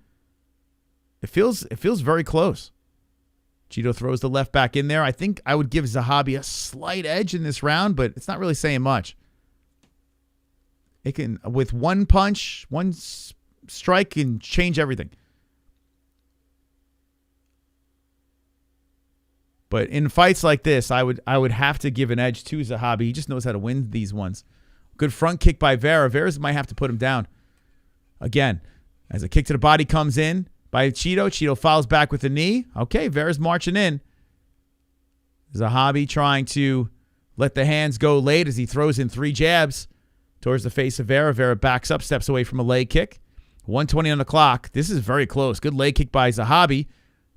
It feels very close. Cheeto throws the left back in there. I think I would give Zahabi a slight edge in this round, but it's not really saying much. It can, with one punch, one strike, can change everything. But in fights like this, I would have to give an edge to Zahabi. He just knows how to win these ones. Good front kick by Vera. Vera might have to put him down. Again, as a kick to the body comes in by Cheeto. Cheeto fouls back with the knee. Okay, Vera's marching in. Zahabi trying to let the hands go late as he throws in 3 jabs towards the face of Vera. Vera backs up, steps away from a leg kick. 1:20 on the clock. This is very close. Good leg kick by Zahabi.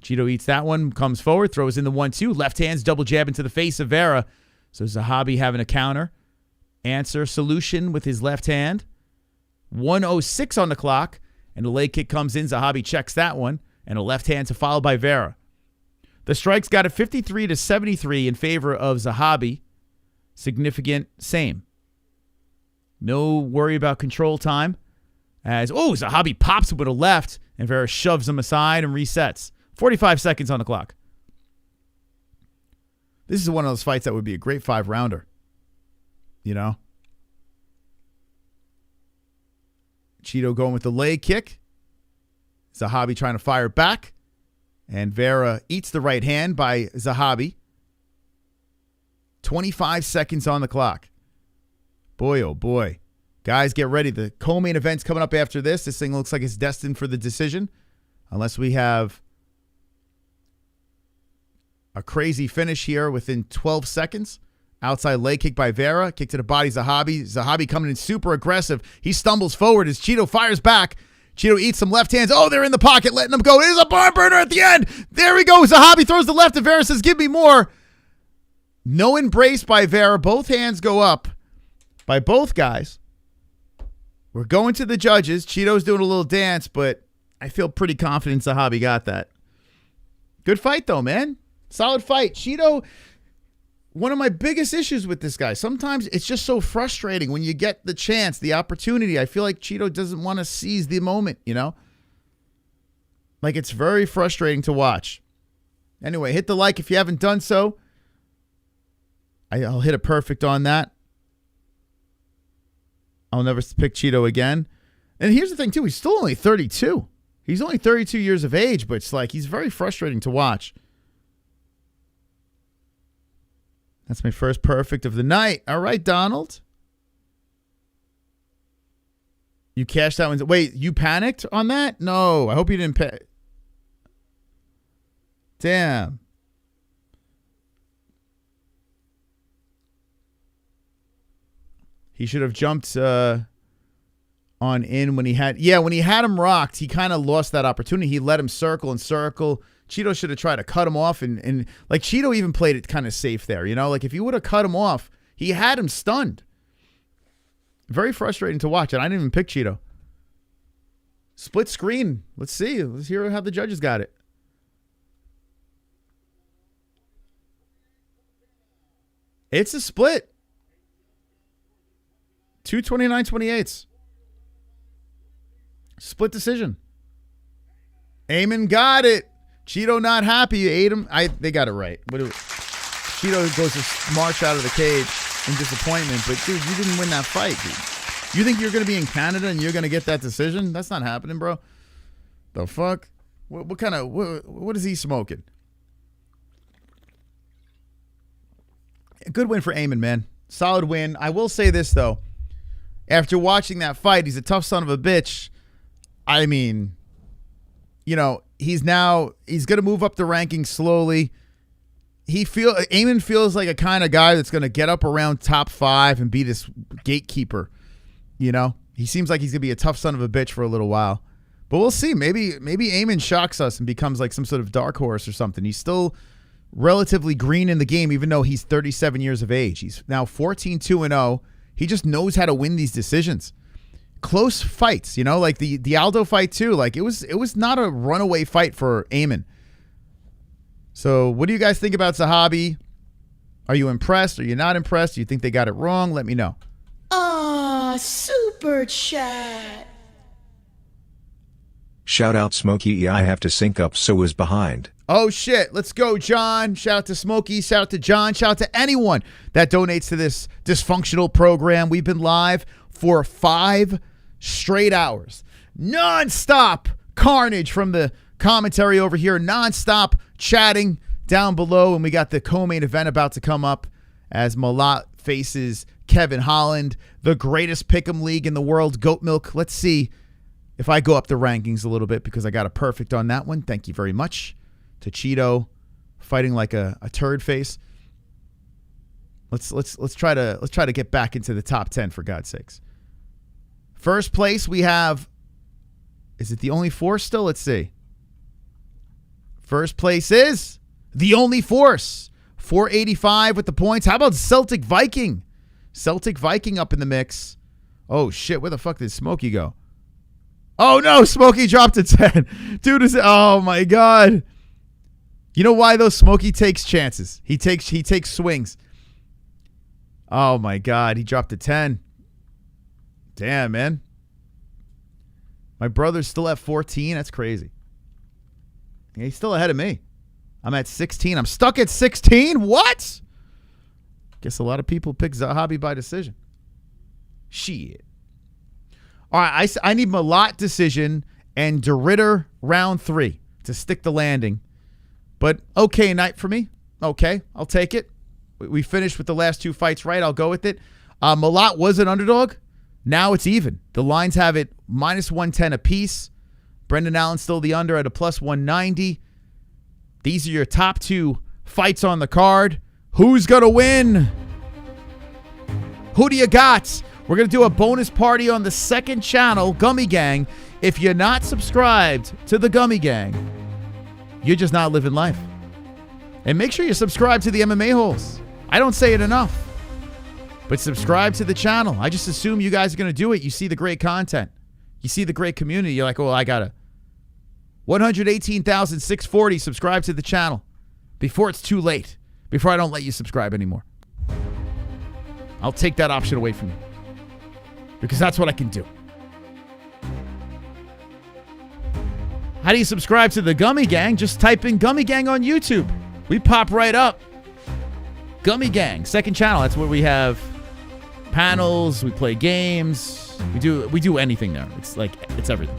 Cheeto eats that one, comes forward, throws in the 1-2. Left hands, double jab into the face of Vera. So Zahabi having a counter. Answer, solution with his left hand. 1:06 on the clock. And the leg kick comes in. Zahabi checks that one. And a left hand to follow by Vera. The strikes got it 53-73 in favor of Zahabi. Significant same. No worry about control time. As, Zahabi pops with a left, and Vera shoves him aside and resets. 45 seconds on the clock. This is one of those fights that would be a great 5-rounder. You know? Cheeto going with the leg kick. Zahabi trying to fire back. And Vera eats the right hand by Zahabi. 25 seconds on the clock. Boy, oh boy. Guys, get ready. The co-main event's coming up after this. This thing looks like it's destined for the decision. Unless we have a crazy finish here within 12 seconds. Outside leg kick by Vera. Kick to the body, Zahabi. Zahabi coming in super aggressive. He stumbles forward as Cheeto fires back. Cheeto eats some left hands. Oh, they're in the pocket, letting them go. There's a barn burner at the end. There we go. Zahabi throws the left, and Vera says, give me more. No embrace by Vera. Both hands go up by both guys. We're going to the judges. Cheeto's doing a little dance, but I feel pretty confident Zahabi got that. Good fight, though, man. Solid fight. Cheeto, one of my biggest issues with this guy, sometimes it's just so frustrating when you get the chance, the opportunity. I feel like Cheeto doesn't want to seize the moment, you know? Like, it's very frustrating to watch. Anyway, hit the like if you haven't done so. I'll hit a perfect on that. I'll never pick Cheeto again. And here's the thing, too. He's still only 32. He's only 32 years of age, but it's like he's very frustrating to watch. That's my first perfect of the night. All right, Donald. You cashed that one. Wait, you panicked on that? No, I hope you didn't pay. Damn. He should have jumped on in when he had... Yeah, when he had him rocked, he kind of lost that opportunity. He let him circle and circle. Cheeto should have tried to cut him off. And like, Cheeto even played it kind of safe there, you know? Like, if he would have cut him off, he had him stunned. Very frustrating to watch, and I didn't even pick Cheeto. Split screen. Let's see. Let's hear how the judges got it. It's a split. 229-28. Split decision. Eamon got it. Cheeto not happy. You ate him. They got it right. Cheeto goes to march out of the cage in disappointment. But, dude, you didn't win that fight, dude. You think you're going to be in Canada and you're going to get that decision? That's not happening, bro. The fuck? What kind of... What is he smoking? A good win for Eamon, man. Solid win. I will say this, though. After watching that fight, he's a tough son of a bitch. I mean, you know, he's going to move up the rankings slowly. Eamon feels like a kind of guy that's going to get up around top 5 and be this gatekeeper. You know, he seems like he's going to be a tough son of a bitch for a little while. But we'll see. Maybe Eamon shocks us and becomes like some sort of dark horse or something. He's still relatively green in the game, even though he's 37 years of age. He's now 14-2-0. He just knows how to win these decisions. Close fights, you know, like the Aldo fight too. Like it was not a runaway fight for Eamon. So what do you guys think about Zahabi? Are you impressed? Are you not impressed? Do you think they got it wrong? Let me know. Super chat. Shout out Smokey. I have to sync up, so was behind. Oh, shit. Let's go, John. Shout out to Smokey. Shout out to John. Shout out to anyone that donates to this dysfunctional program. We've been live for 5 straight hours. Non-stop carnage from the commentary over here. Non-stop chatting down below. And we got the co-main event about to come up as Malat faces Kevin Holland, the greatest pick'em league in the world, Goat Milk. Let's see if I go up the rankings a little bit because I got a perfect on that one. Thank you very much to Cheeto fighting like a turd face. Let's try to get back into the top 10 for God's sakes. First place we have, is it the Only Force still? Let's see. First place is the Only Force. 485 with the points. How about Celtic Viking? Celtic Viking up in the mix. Oh shit, where the fuck did Smokey go? Oh no, Smokey dropped a 10. Dude, oh my God. You know why though? Smokey takes chances. He takes swings. Oh my God, he dropped a 10. Damn, man. My brother's still at 14. That's crazy. Yeah, he's still ahead of me. I'm at 16. I'm stuck at 16? What? Guess a lot of people pick Zahabi by decision. Shit. All right, I need Malat decision and De Ridder round 3 to stick the landing. But okay night for me. Okay, I'll take it. We finished with the last 2 fights right. I'll go with it. Malat was an underdog. Now it's even. The lines have it minus 110 apiece. Brendan Allen's still the under at a plus 190. These are your top 2 fights on the card. Who's going to win? Who do you got? We're going to do a bonus party on the second channel, Gummy Gang. If you're not subscribed to the Gummy Gang, you're just not living life. And make sure you subscribe to the MMA-Holes. I don't say it enough. But subscribe to the channel. I just assume you guys are going to do it. You see the great content. You see the great community. You're like, oh, I got to 118,640 subscribe to the channel before it's too late, before I don't let you subscribe anymore. I'll take that option away from you because that's what I can do. How do you subscribe to the Gummy Gang? Just type in Gummy Gang on YouTube. We pop right up. Gummy Gang, second channel. That's where we have panels, we play games, we do anything there. It's like, it's everything.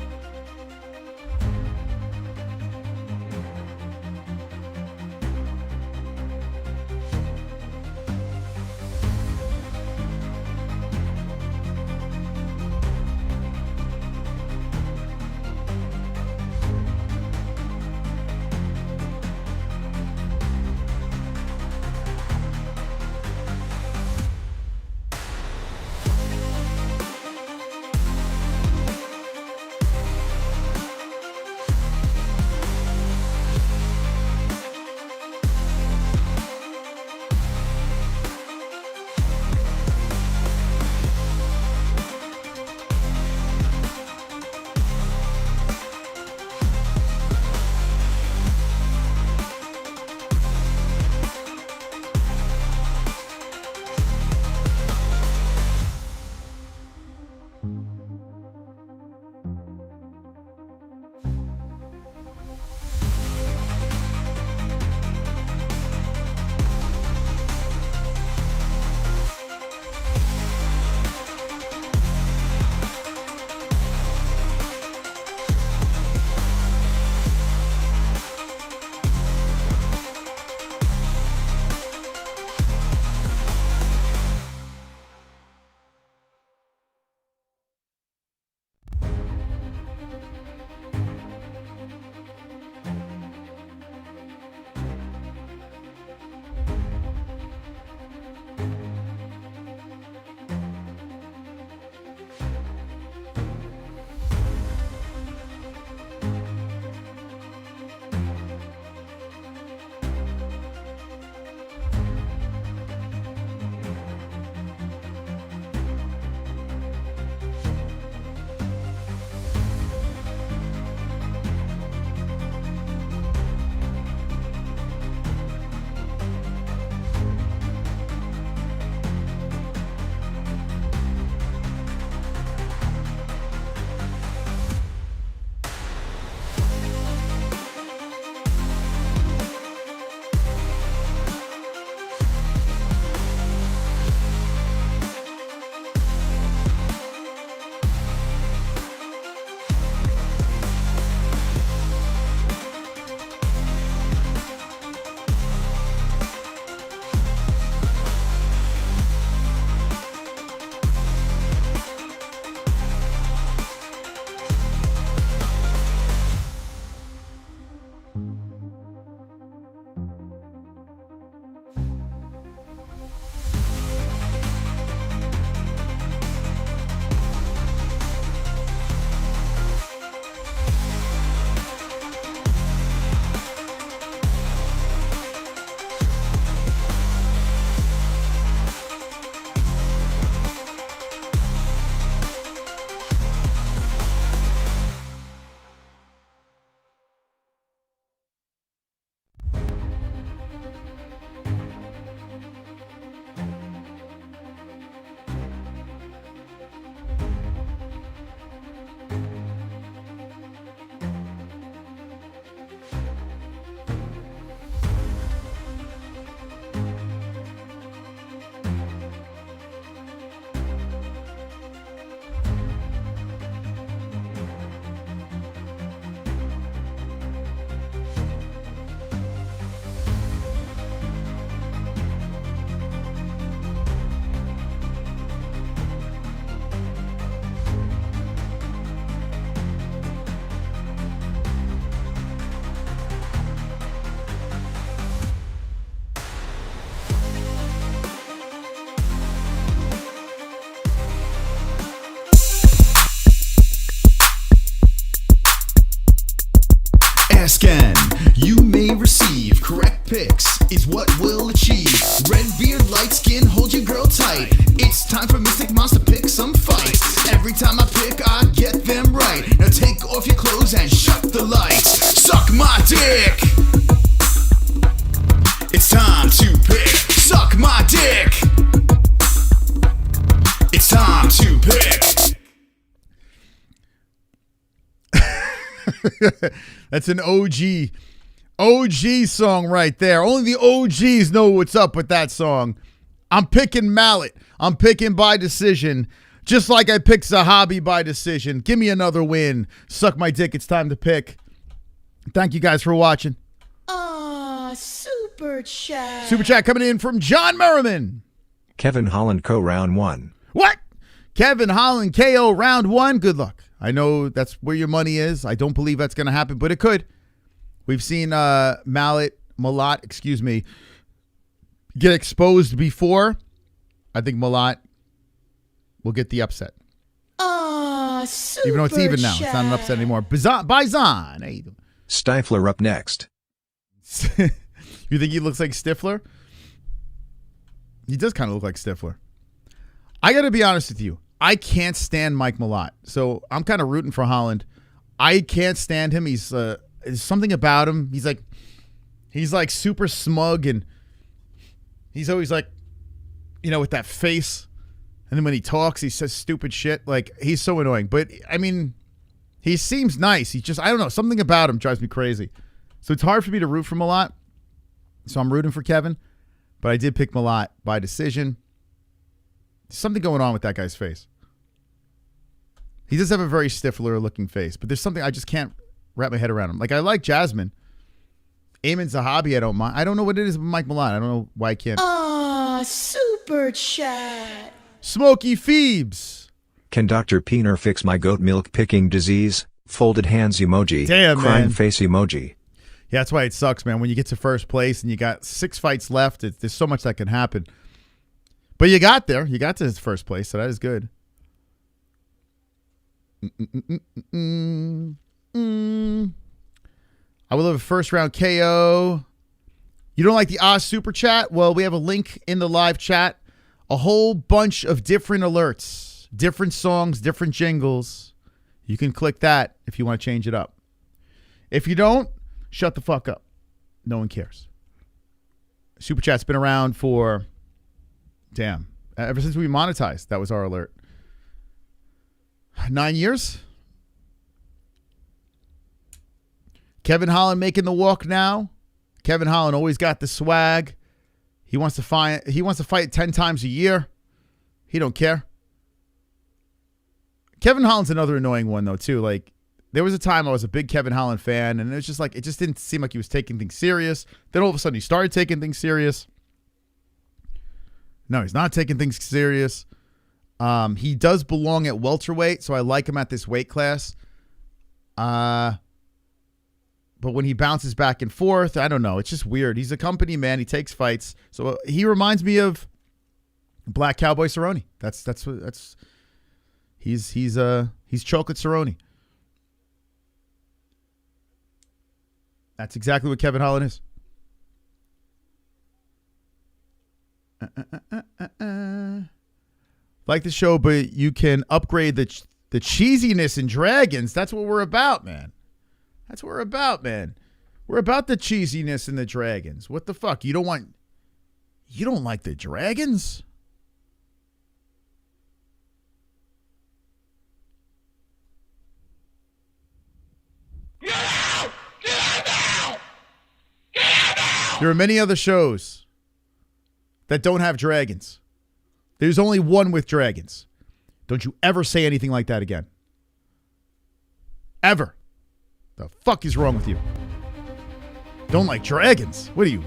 ask and you may receive. Correct picks is what we'll achieve. Red beard, light skin, hold your girl tight. It's time for Mystic Monster to pick some fights. Every time I pick, I get them right. Now take off your clothes and shut the lights. Suck my dick. It's time to pick. Suck my dick. It's time to pick. That's an OG song right there. Only the OGs know what's up with that song. I'm picking Mallet. I'm picking by decision. Just like I picked Zahabi by decision. Give me another win. Suck my dick. It's time to pick. Thank you guys for watching. Super chat. Super chat coming in from John Merriman. Kevin Holland KO round 1. What? Kevin Holland KO round 1. Good luck. I know that's where your money is. I don't believe that's going to happen, but it could. We've seen Malat, get exposed before. I think Malat will get the upset. Super even though it's even now. chat. It's not an upset anymore. Bizon. Hey. Stifler up next. You think he looks like Stifler? He does kind of look like Stifler. I got to be honest with you. I can't stand Mike Malat. So I'm kind of rooting for Holland. I can't stand him. He's there's something about him. He's like super smug, and he's always like, with that face. And then when he talks, he says stupid shit. Like, he's so annoying. But I mean, he seems nice. He's just, I don't know, something about him drives me crazy. So it's hard for me to root for Malat. So I'm rooting for Kevin. But I did pick Malat by decision. There's something going on with that guy's face. He does have a very Stifler-looking face, but there's something I just can't wrap my head around him. Like, I like Jasmine. Eamon Zahabi, I don't mind. I don't know what it is with Mike Malat. I don't know why I can't. Super chat. Smokey Phoebes. Can Dr. Peener fix my goat milk picking disease? Folded hands emoji. Damn, crying man. face emoji. Yeah, that's why it sucks, man. When you get to first place and you got 6 fights left, there's so much that can happen. But you got there. You got to first place, so that is good. I will have a first round KO. You don't like the Oz Super Chat? Well, we have a link in the live chat. A whole bunch of different alerts, different songs, different jingles. You can click that if you want to change it up. If you don't, shut the fuck up. No one cares. Super Chat's been around for, ever since we monetized. That was our alert. 9 years. Kevin Holland making the walk now. Kevin Holland always got the swag. He wants to fight 10 times a year. He don't care. Kevin Holland's another annoying one though too. Like, there was a time I was a big Kevin Holland fan, and it was just like, it just didn't seem like he was taking things serious. Then all of a sudden he started taking things serious. No, he's not taking things serious. He does belong at welterweight, so I like him at this weight class. But when he bounces back and forth, I don't know. It's just weird. He's a company man. He takes fights. So he reminds me of Black Cowboy Cerrone. He's chocolate Cerrone. That's exactly what Kevin Holland is. Like the show, but you can upgrade the cheesiness in Dragons. That's what we're about, man. That's what we're about, man. We're about the cheesiness in the Dragons. What the fuck? You don't like the Dragons? Get out! Get out now! Get out now! There are many other shows that don't have dragons. There's only one with dragons. Don't you ever say anything like that again. Ever. The fuck is wrong with you? Don't like dragons? What are you?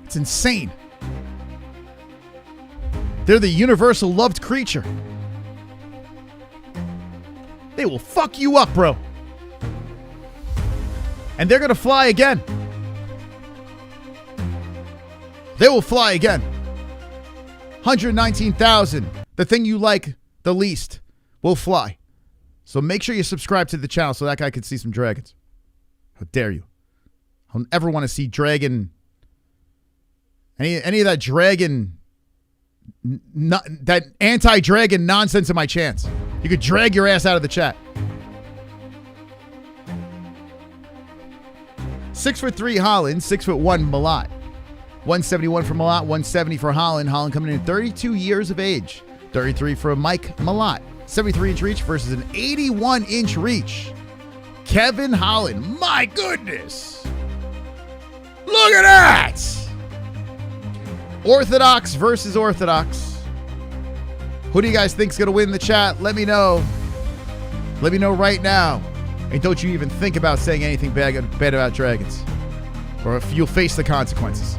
It's insane. They're the universal loved creature. They will fuck you up, bro. And they're going to fly again. They will fly again. 119,000. The thing you like the least will fly. So make sure you subscribe to the channel so that guy can see some dragons. How dare you? I don't ever want to see Dragon, any of that Dragon, that anti-Dragon nonsense in my chance. You could drag your ass out of the chat. 6'3" Holland, 6'1" Malott. 171 for Malott, 170 for Holland. Holland coming in at 32 years of age. 33 for Mike Malott. 73-inch reach versus an 81-inch reach. Kevin Holland. My goodness. Look at that. Orthodox versus Orthodox. Who do you guys think's going to win in the chat? Let me know. Let me know right now. And don't you even think about saying anything bad about Dragons, or if you'll face the consequences.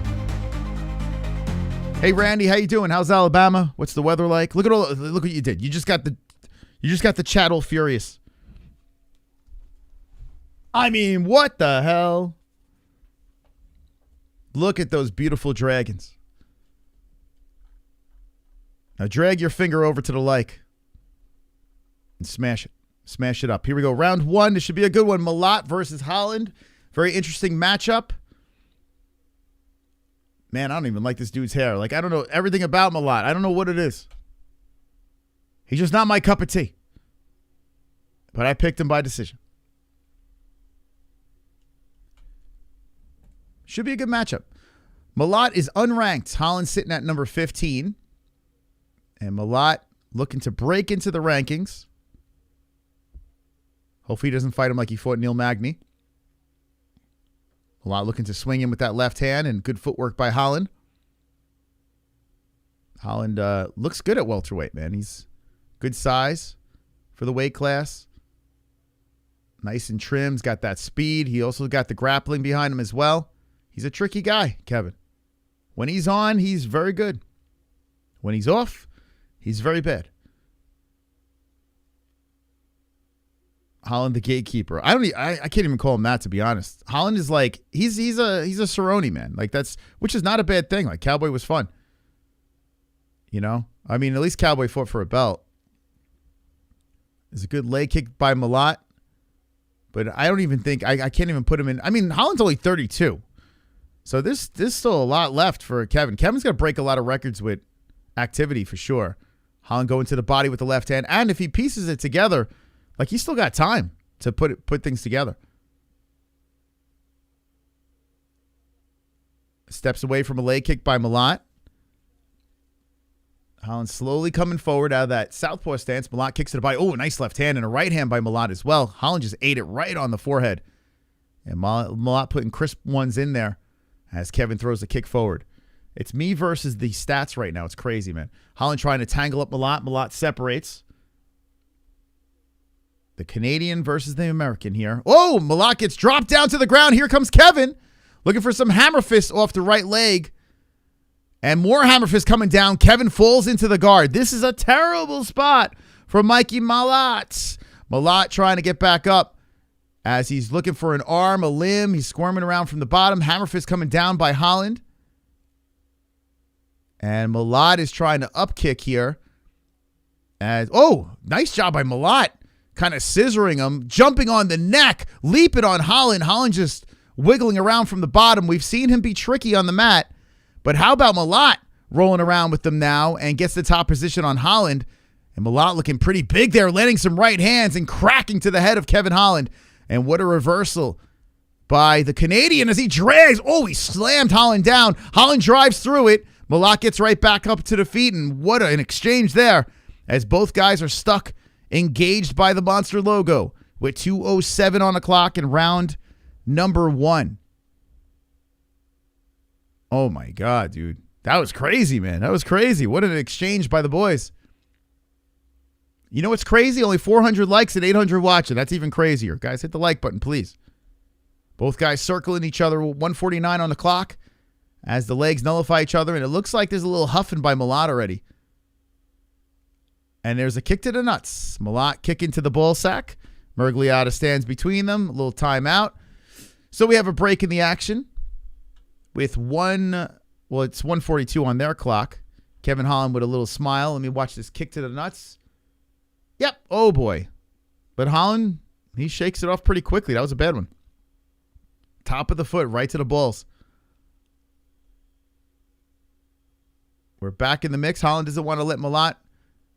Hey Randy, how you doing? How's Alabama? What's the weather like? Look what you did. You just got the chat all furious. I mean, what the hell? Look at those beautiful dragons. Now drag your finger over to the like and smash it. Smash it up. Here we go. Round one. This should be a good one. Malott versus Holland. Very interesting matchup. Man, I don't even like this dude's hair. Like, I don't know everything about Malott. I don't know what it is. He's just not my cup of tea. But I picked him by decision. Should be a good matchup. Malott is unranked. Holland sitting at number 15. And Malott looking to break into the rankings. Hopefully he doesn't fight him like he fought Neil Magny. Malott looking to swing in with that left hand, and good footwork by Holland. Holland looks good at welterweight, man. He's good size for the weight class. Nice and trim. He's got that speed. He also got the grappling behind him as well. He's a tricky guy, Kevin. When he's on, he's very good. When he's off, he's very bad. Holland the gatekeeper. I can't even call him that, to be honest. Holland is like he's a Cerrone, man. Like which is not a bad thing. Like Cowboy was fun. You know? I mean, at least Cowboy fought for a belt. There's a good leg kick by Malott. But I don't even think I can't even put him in. I mean, Holland's only 32. So there's still a lot left for Kevin. Kevin's gonna break a lot of records with activity for sure. Holland going to the body with the left hand. And if he pieces it together, like, he's still got time to put things together. Steps away from a leg kick by Malott. Holland slowly coming forward out of that southpaw stance. Malott kicks to the body. Oh, nice left hand and a right hand by Malott as well. Holland just ate it right on the forehead. And Malott putting crisp ones in there as Kevin throws the kick forward. It's me versus the stats right now. It's crazy, man. Holland trying to tangle up Malott. Malott separates. The Canadian versus the American here. Oh, Malott gets dropped down to the ground. Here comes Kevin. Looking for some hammer fist off the right leg. And more hammer fist coming down. Kevin falls into the guard. This is a terrible spot for Mikey Malott. Malott trying to get back up as he's looking for an arm, a limb. He's squirming around from the bottom. Hammer fist coming down by Holland. And Malott is trying to up kick here. Nice job by Malott. Kind of scissoring him, jumping on the neck, leaping on Holland. Holland just wiggling around from the bottom. We've seen him be tricky on the mat. But how about Malott rolling around with them now and gets the top position on Holland? And Malott looking pretty big there, landing some right hands and cracking to the head of Kevin Holland. And what a reversal by the Canadian as he drags. Oh, he slammed Holland down. Holland drives through it. Malott gets right back up to the feet. And what an exchange there as both guys are stuck, engaged by the monster logo with 2:07 on the clock in round number 1. Oh my God, dude. That was crazy, man. That was crazy. What an exchange by the boys. You know what's crazy? Only 400 likes and 800 watching. That's even crazier. Guys, hit the like button, please. Both guys circling each other. 149 on the clock as the legs nullify each other. And it looks like there's a little huffing by Malott already. And there's a kick to the nuts. Malott kicking to the ball sack. Mergliata stands between them. A little timeout. So we have a break in the action with it's 1:42 on their clock. Kevin Holland with a little smile. Let me watch this kick to the nuts. Yep. Oh, boy. But Holland, he shakes it off pretty quickly. That was a bad one. Top of the foot, right to the balls. We're back in the mix. Holland doesn't want to let Malott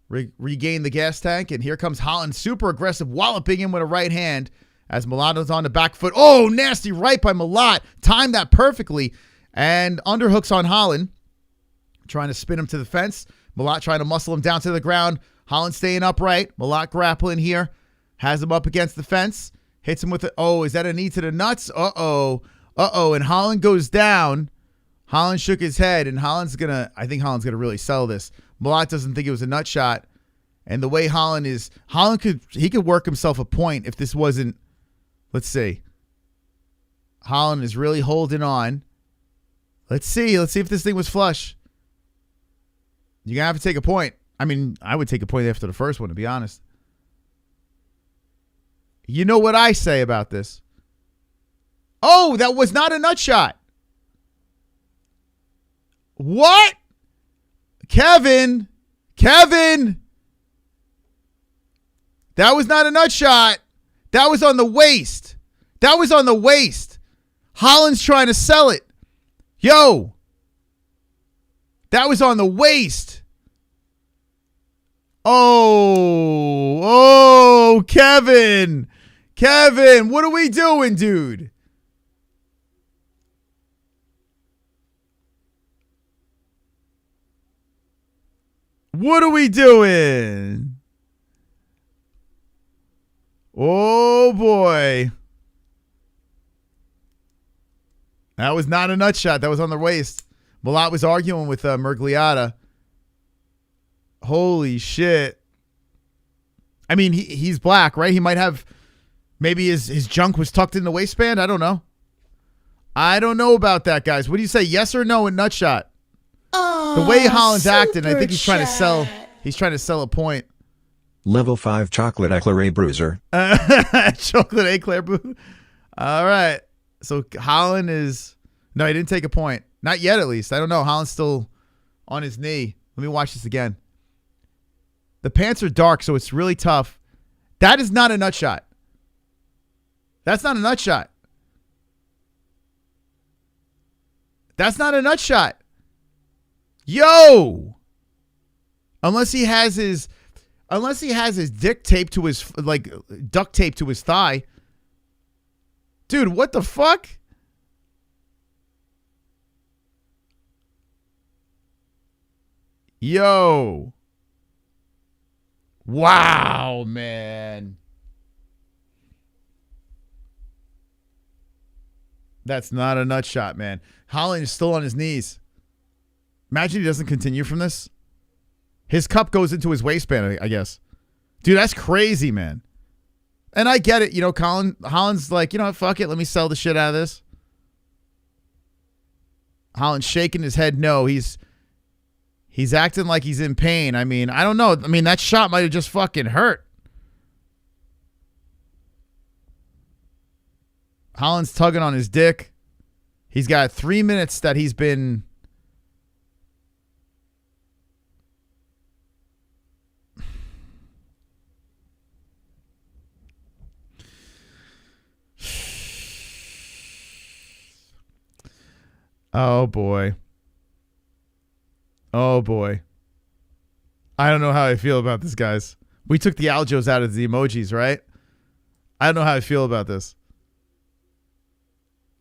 regain the gas tank. And here comes Holland, super aggressive, walloping him with a right hand as Malott on the back foot. Oh, nasty right by Malott. Timed that perfectly. And underhooks on Holland. Trying to spin him to the fence. Malott trying to muscle him down to the ground. Holland staying upright. Malott grappling here. Has him up against the fence. Hits him with it. Oh, is that a knee to the nuts? Uh-oh. Uh-oh. And Holland goes down. Holland shook his head, and I think Holland's going to really sell this. Malott doesn't think it was a nut shot. And the way Holland could work himself a point if this wasn't, let's see. Holland is really holding on. Let's see if this thing was flush. You're going to have to take a point. I mean, I would take a point after the first one, to be honest. You know what I say about this? Oh, that was not a nut shot. What? Kevin. That was not a nut shot. That was on the waist. Holland's trying to sell it. Yo. That was on the waist. Oh, Kevin. What are we doing, dude? What are we doing? Oh, boy. That was not a nut shot. That was on the waist. Malott was arguing with Mergliata. Holy shit. I mean, he's black, right? He might have, maybe his junk was tucked in the waistband. I don't know. I don't know about that, guys. What do you say? Yes or no in nut shot? The way Holland's acting, I think he's trying to sell. He's trying to sell a point. Level 5 chocolate eclair bruiser. Chocolate eclair bruiser. All right. So Holland is, no, he didn't take a point. Not yet, at least. I don't know. Holland's still on his knee. Let me watch this again. The pants are dark, so it's really tough. That is not a nut shot. That's not a nut shot. That's not a nut shot. Yo! Unless he has his dick taped to his, like, duct tape to his thigh. Dude, what the fuck? Yo. Wow, man. That's not a nut shot, man. Holland is still on his knees. Imagine he doesn't continue from this. His cup goes into his waistband, I guess. Dude, that's crazy, man. And I get it. You know, Holland's like, you know what, fuck it. Let me sell the shit out of this. Holland's shaking his head no. He's acting like he's in pain. I mean, I don't know. I mean, that shot might have just fucking hurt. Holland's tugging on his dick. He's got 3 minutes that he's been... Oh, boy. Oh, boy. I don't know how I feel about this, guys. We took the Aljos out of the emojis, right? I don't know how I feel about this.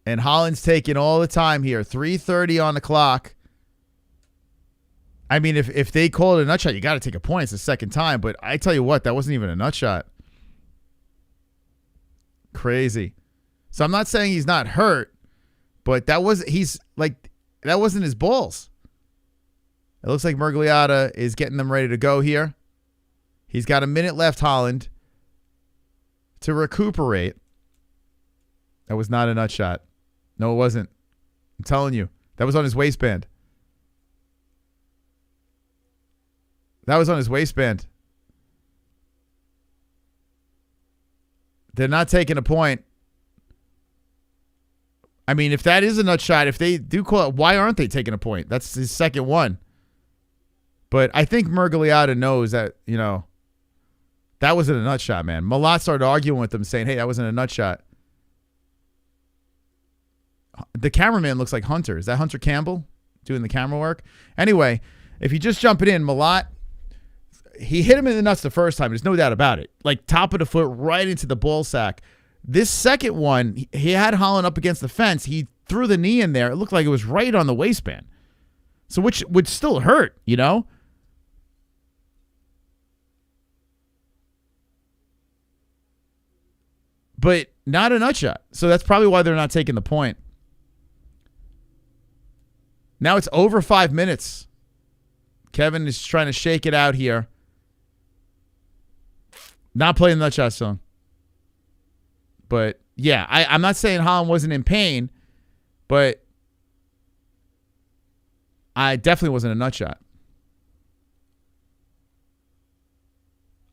And Holland's taking all the time here. 3:30 on the clock. I mean, if they call it a nut shot, you got to take a point. It's the second time. But I tell you what, that wasn't even a nut shot. Crazy. So I'm not saying he's not hurt. But that wasn't his balls. It looks like Mergliata is getting them ready to go here. He's got a minute left, Holland, to recuperate. That was not a nut shot. No, it wasn't. I'm telling you. That was on his waistband. That was on his waistband. They're not taking a point. I mean, if that is a nut shot, if they do call it, why aren't they taking a point? That's his second one. But I think Mergliata knows that, you know, that wasn't a nut shot, man. Malott started arguing with him saying, hey, that wasn't a nut shot. the cameraman looks like Hunter. Is that Hunter Campbell doing the camera work? Anyway, if you just jump it in, Malat, he hit him in the nuts the first time. There's no doubt about it. Like top of the foot right into the ball sack. This second one, he had Holland up against the fence. He threw the knee in there. It looked like it was right on the waistband. So which would still hurt, you know? But not a nut shot. So that's probably why they're not taking the point. Now it's over 5 minutes. Kevin is trying to shake it out here. Not playing the nut shot song. But, yeah, I'm not saying Holland wasn't in pain, but I definitely wasn't a nut shot.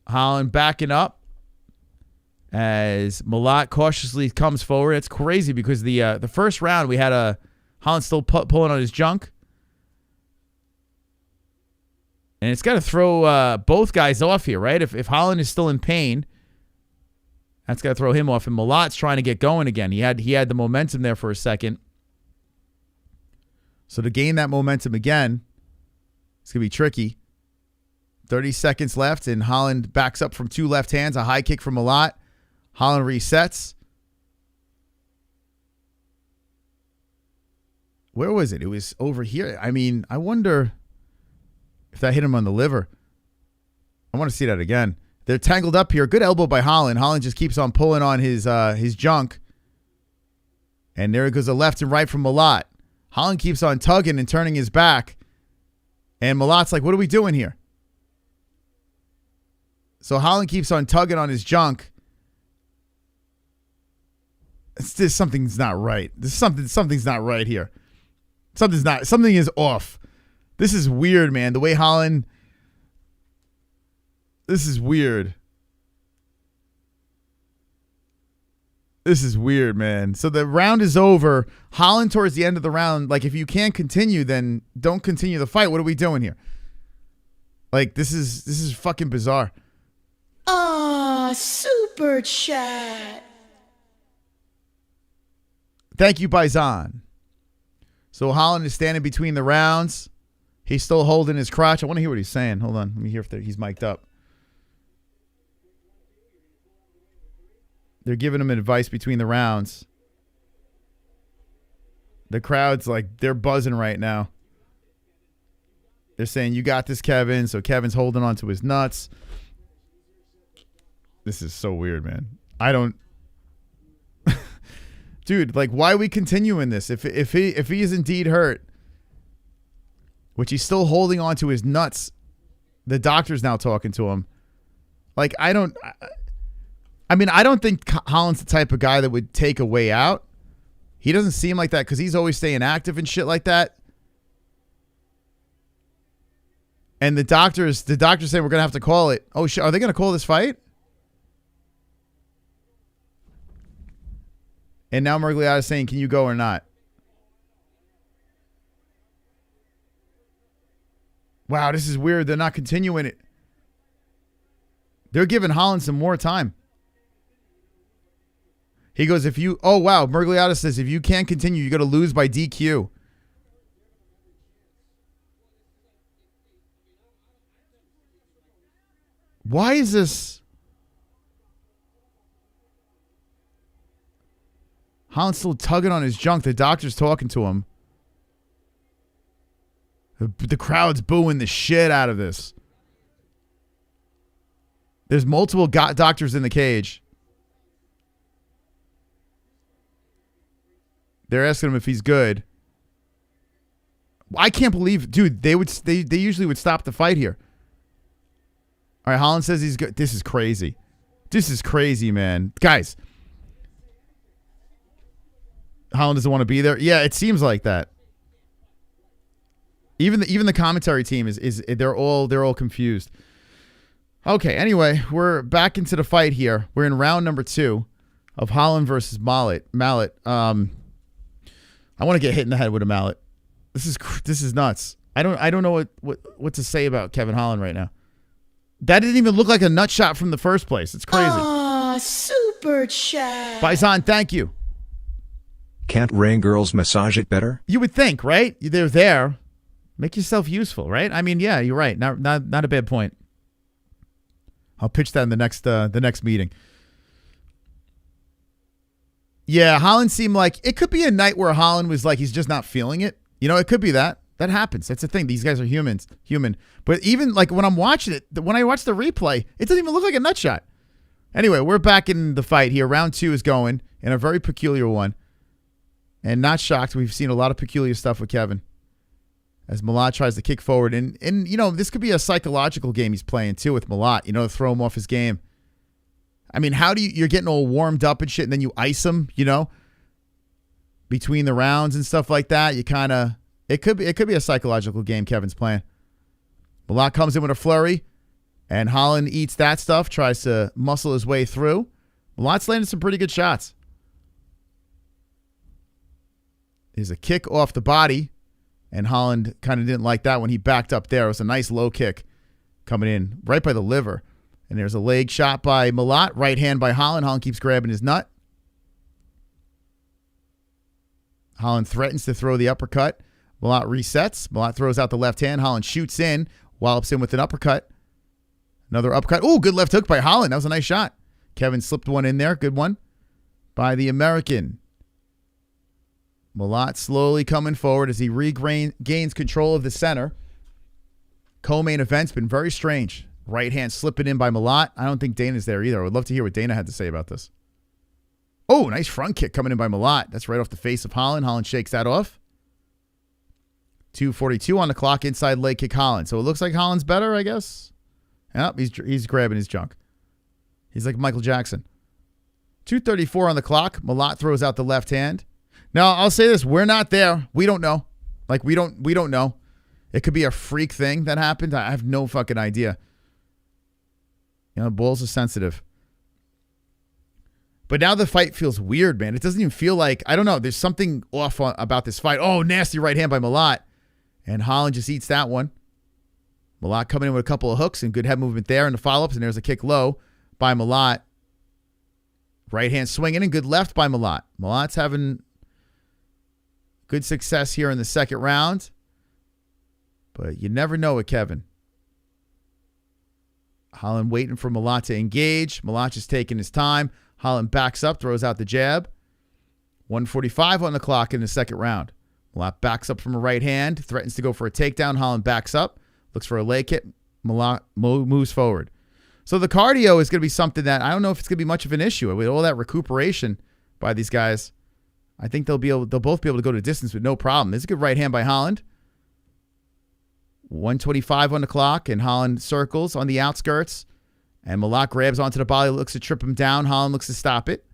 Holland backing up as Malat cautiously comes forward. It's crazy because the first round we had Holland still pulling on his junk. And it's got to throw both guys off here, right? If Holland is still in pain, that's got to throw him off. And Malat's trying to get going again. He had the momentum there for a second. So to gain that momentum again, it's going to be tricky. 30 seconds left, and Holland backs up from two left hands. A high kick from Malat. Holland resets. Where was it? It was over here. I mean, I wonder if that hit him on the liver. I want to see that again. They're tangled up here. Good elbow by Holland. Holland just keeps on pulling on his junk. And there goes a left and right from Malat. Holland keeps on tugging and turning his back. And Malat's like, what are we doing here? So Holland keeps on tugging on his junk. Something's not right. Something's not right here. Something is off. This is weird, man. The way Holland. This is weird. This is weird, man. So the round is over. Holland towards the end of the round, like if you can't continue, then don't continue the fight. What are we doing here? Like this is fucking bizarre. Super chat. Thank you, Baizan. So Holland is standing between the rounds. He's still holding his crotch. I want to hear what he's saying. Hold on. Let me hear if he's mic'd up. They're giving him advice between the rounds. The crowd's like, they're buzzing right now. They're saying, you got this, Kevin. So Kevin's holding on to his nuts. This is so weird, man. I don't... Dude, like, why are we continuing this? If he is indeed hurt, which he's still holding on to his nuts, the doctor's now talking to him. Like, I don't think Holland's the type of guy that would take a way out. He doesn't seem like that because he's always staying active and shit like that. And the doctor's saying we're going to have to call it. Oh, shit. Are they going to call this fight? And now Mergliata's saying, can you go or not? Wow, this is weird. They're not continuing it. They're giving Holland some more time. He goes, oh, wow. Mergliata says, if you can't continue, you got to lose by DQ. Why is this? Holland's still tugging on his junk. The doctor's talking to him. The crowd's booing the shit out of this. There's multiple doctors in the cage. They're asking him if he's good. I can't believe, dude, they usually would stop the fight here. All right, Holland says he's good. This is crazy. This is crazy, man. Guys, Holland doesn't want to be there. Yeah, it seems like that. Even the commentary team is they're all confused. Okay, anyway, we're back into the fight here. We're in round number 2 of Holland versus Mallet. I want to get hit in the head with a mallet. This is nuts. I don't know what to say about Kevin Holland right now. That didn't even look like a nut shot from the first place. It's crazy. Super chat. Bison, thank you. Can't Rain girls massage it better? You would think, right? They're there. Make yourself useful, right? I mean, yeah, you're right. Not a bad point. I'll pitch that in the next meeting. Yeah, Holland seemed like it could be a night where Holland was like he's just not feeling it. You know, it could be that. That happens. That's the thing. These guys are human. But even like when I'm watching it, when I watch the replay, it doesn't even look like a nut shot. Anyway, we're back in the fight here. Round 2 is going in a very peculiar one. And not shocked. We've seen a lot of peculiar stuff with Kevin. As Malat tries to kick forward. And you know, this could be a psychological game he's playing too with Malat, you know, to throw him off his game. I mean, how do you're getting all warmed up and shit, and then you ice him, you know, between the rounds and stuff like that. You kind of, it could be a psychological game Kevin's playing. Malat comes in with a flurry, and Holland eats that stuff, tries to muscle his way through. Malat's landing some pretty good shots. There's a kick off the body, and Holland kind of didn't like that when he backed up there. It was a nice low kick coming in right by the liver. And there's a leg shot by Malat, right hand by Holland. Holland keeps grabbing his nut. Holland threatens to throw the uppercut. Malat resets. Malat throws out the left hand. Holland shoots in, wallops in with an uppercut. Another uppercut. Oh, good left hook by Holland. That was a nice shot. Kevin slipped one in there. Good one by the American. Malat slowly coming forward as he regains control of the center. Co-main event's been very strange. Right hand slipping in by Malat. I don't think Dana's there either. I would love to hear what Dana had to say about this. Oh, nice front kick coming in by Malat. That's right off the face of Holland. Holland shakes that off. 2:42 on the clock. Inside leg kick Holland. So it looks like Holland's better, I guess. Yep, he's grabbing his junk. He's like Michael Jackson. 2:34 on the clock. Malat throws out the left hand. Now, I'll say this. We're not there. We don't know. Like, we don't know. It could be a freak thing that happened. I have no fucking idea. You know, balls are sensitive. But now the fight feels weird, man. It doesn't even feel like, I don't know, there's something off about this fight. Oh, nasty right hand by Malat. And Holland just eats that one. Malat coming in with a couple of hooks and good head movement there in the follow-ups. And there's a kick low by Malat. Right hand swinging and good left by Malat. Malat's having good success here in the second round. But you never know with Kevin. Holland waiting for Malat to engage. Malat just taking his time. Holland backs up, throws out the jab. 1:45 on the clock in the second round. Malat backs up from a right hand, threatens to go for a takedown. Holland backs up, looks for a leg kick. Malat moves forward. So the cardio is going to be something that I don't know if it's going to be much of an issue. With all that recuperation by these guys, I think they'll both be able to go to distance with no problem. There's a good right hand by Holland. 1:25 on the clock, and Holland circles on the outskirts. And Malat grabs onto the body, looks to trip him down. Holland looks to stop it.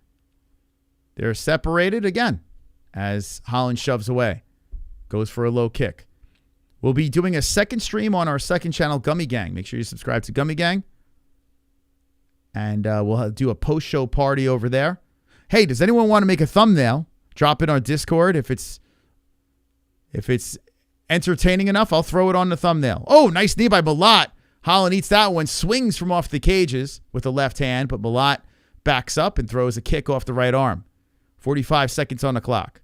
They're separated again as Holland shoves away. Goes for a low kick. We'll be doing a second stream on our second channel, Gummy Gang. Make sure you subscribe to Gummy Gang. And we'll do a post-show party over there. Hey, does anyone want to make a thumbnail? Drop it on Discord. If it's entertaining enough, I'll throw it on the thumbnail. Oh, nice knee by Malat. Holland eats that one, swings from off the cages with the left hand, but Malat backs up and throws a kick off the right arm. 45 seconds on the clock.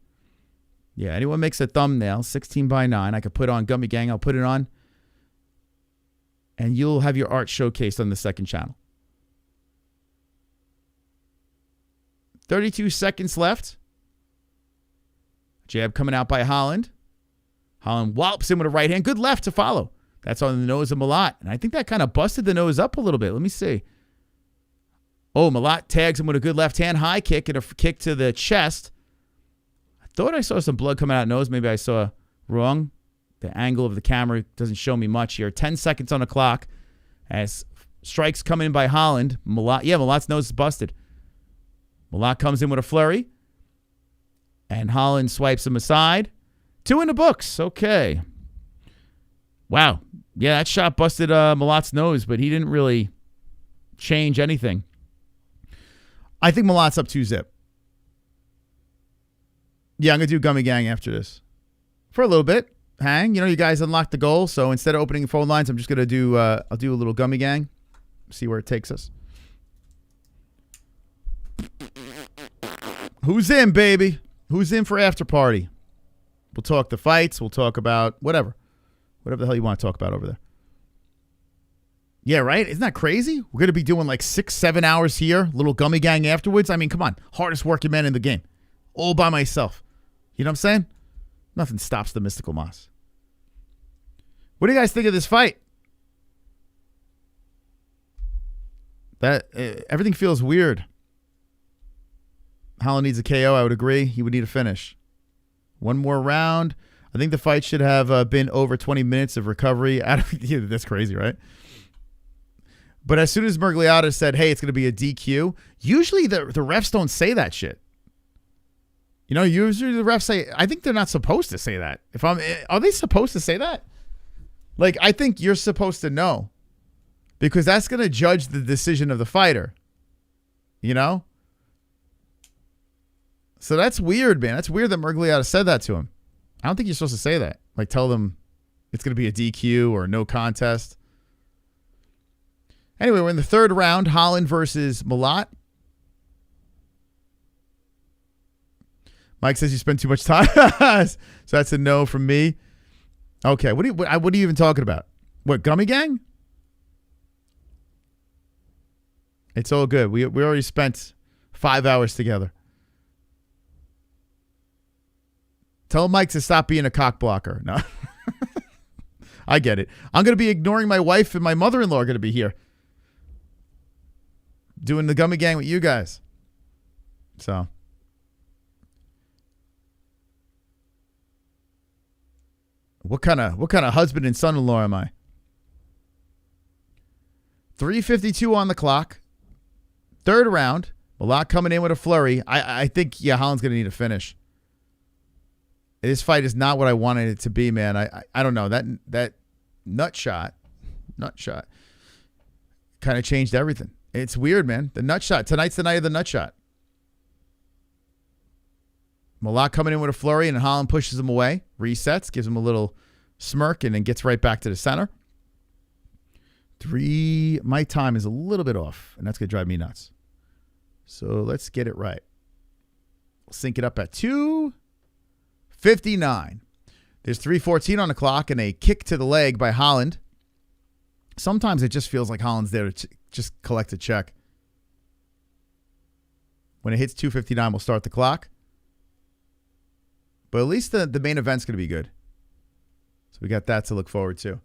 Yeah, anyone makes a thumbnail, 16:9. I could put on Gummy Gang. I'll put it on. And you'll have your art showcased on the second channel. 32 seconds left. Jab coming out by Holland. Holland wallops in with a right hand. Good left to follow. That's on the nose of Malat. And I think that kind of busted the nose up a little bit. Let me see. Oh, Malat tags him with a good left hand high kick and a kick to the chest. I thought I saw some blood coming out of the nose. Maybe I saw wrong. The angle of the camera doesn't show me much here. 10 seconds on the clock as strikes come in by Holland. Malat's nose is busted. Malat comes in with a flurry. And Holland swipes him aside. 2 in the books. Okay. Wow. Yeah, that shot busted Malat's nose, but he didn't really change anything. I think Malat's up 2-0. Yeah, I'm going to do Gummy Gang after this. For a little bit. Hang. You know, you guys unlocked the goal, so instead of opening phone lines, I'm just going to do, I'll do a little Gummy Gang. See where it takes us. Who's in, baby? Who's in for after party? We'll talk the fights. We'll talk about whatever the hell you want to talk about over there. Yeah, right? Isn't that crazy? We're going to be doing like 6-7 hours here, little gummy gang afterwards. I mean, come on. Hardest working man in the game. All by myself. You know what I'm saying? Nothing stops the Mystical Moss. What do you guys think of this fight? That everything feels weird. Holland needs a KO. I would agree. He would need a finish. One more round. I think the fight should have been over 20 minutes of recovery. That's crazy, right? But as soon as Mergliata said, hey, it's going to be a DQ, usually the refs don't say that shit. You know, usually the refs say, I think they're not supposed to say that. Are they supposed to say that? Like, I think you're supposed to know. Because that's going to judge the decision of the fighter. You know? So that's weird, man. That's weird that Mergliata said that to him. I don't think you're supposed to say that. Like, tell them it's going to be a DQ or no contest. Anyway, we're in the third round. Holland versus Malott. Mike says you spend too much time. So that's a no from me. Okay, what are you even talking about? What, Gummy Gang? It's all good. We already spent 5 hours together. Tell Mike to stop being a cock blocker. No. I get it. I'm going to be ignoring my wife and my mother-in-law are going to be here. Doing the Gummy Gang with you guys. So. What kind of husband and son-in-law am I? 3:52 on the clock. Third round. Malott coming in with a flurry. I think, Holland's going to need a finish. This fight is not what I wanted it to be, man. I don't know. That nut shot kind of changed everything. It's weird, man. The nut shot. Tonight's the night of the nut shot. Malott coming in with a flurry, and Holland pushes him away. Resets, gives him a little smirk, and then gets right back to the center. My time is a little bit off, and that's going to drive me nuts. So let's get it right. We'll sync it up at 2:59. There's 3:14 on the clock and a kick to the leg by Holland. Sometimes it just feels like Holland's there to just collect a check. When it hits 2:59, we'll start the clock. But at least the main event's going to be good. So we got that to look forward to.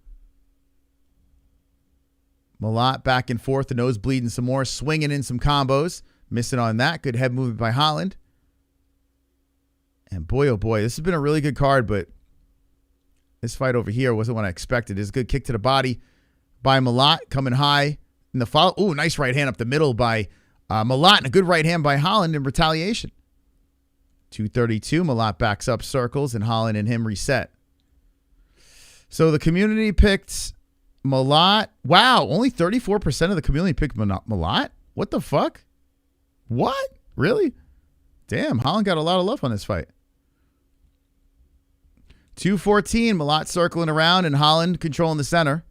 Malott back and forth, the nose bleeding some more, swinging in some combos. Missing on that. Good head movement by Holland. And boy, oh boy, this has been a really good card, but this fight over here wasn't what I expected. It's a good kick to the body by Malott, coming high in the follow. Ooh, nice right hand up the middle by Malott, and a good right hand by Holland in retaliation. 2:32, Malott backs up, circles, and Holland and him reset. So the community picked Malott. Wow, only 34% of the community picked Malott? What the fuck? What? Really? Damn, Holland got a lot of love on this fight. 2:14, Malott circling around and Holland controlling the center.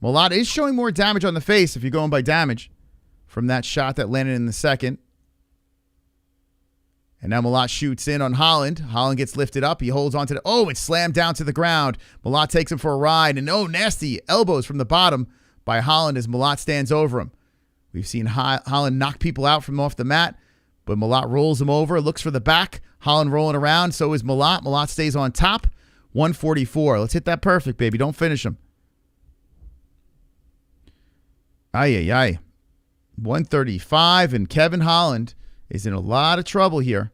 Malott is showing more damage on the face if you're going by damage from that shot that landed in the second. And now Malott shoots in on Holland. Holland gets lifted up. He holds onto the... Oh, it's slammed down to the ground. Malott takes him for a ride. And nasty elbows from the bottom by Holland as Malott stands over him. We've seen Holland knock people out from off the mat, but Malott rolls him over, looks for the back. Holland rolling around. So is Malott. Malott stays on top. 144. Let's hit that perfect, baby. Don't finish him. Ay. 135, and Kevin Holland is in a lot of trouble here.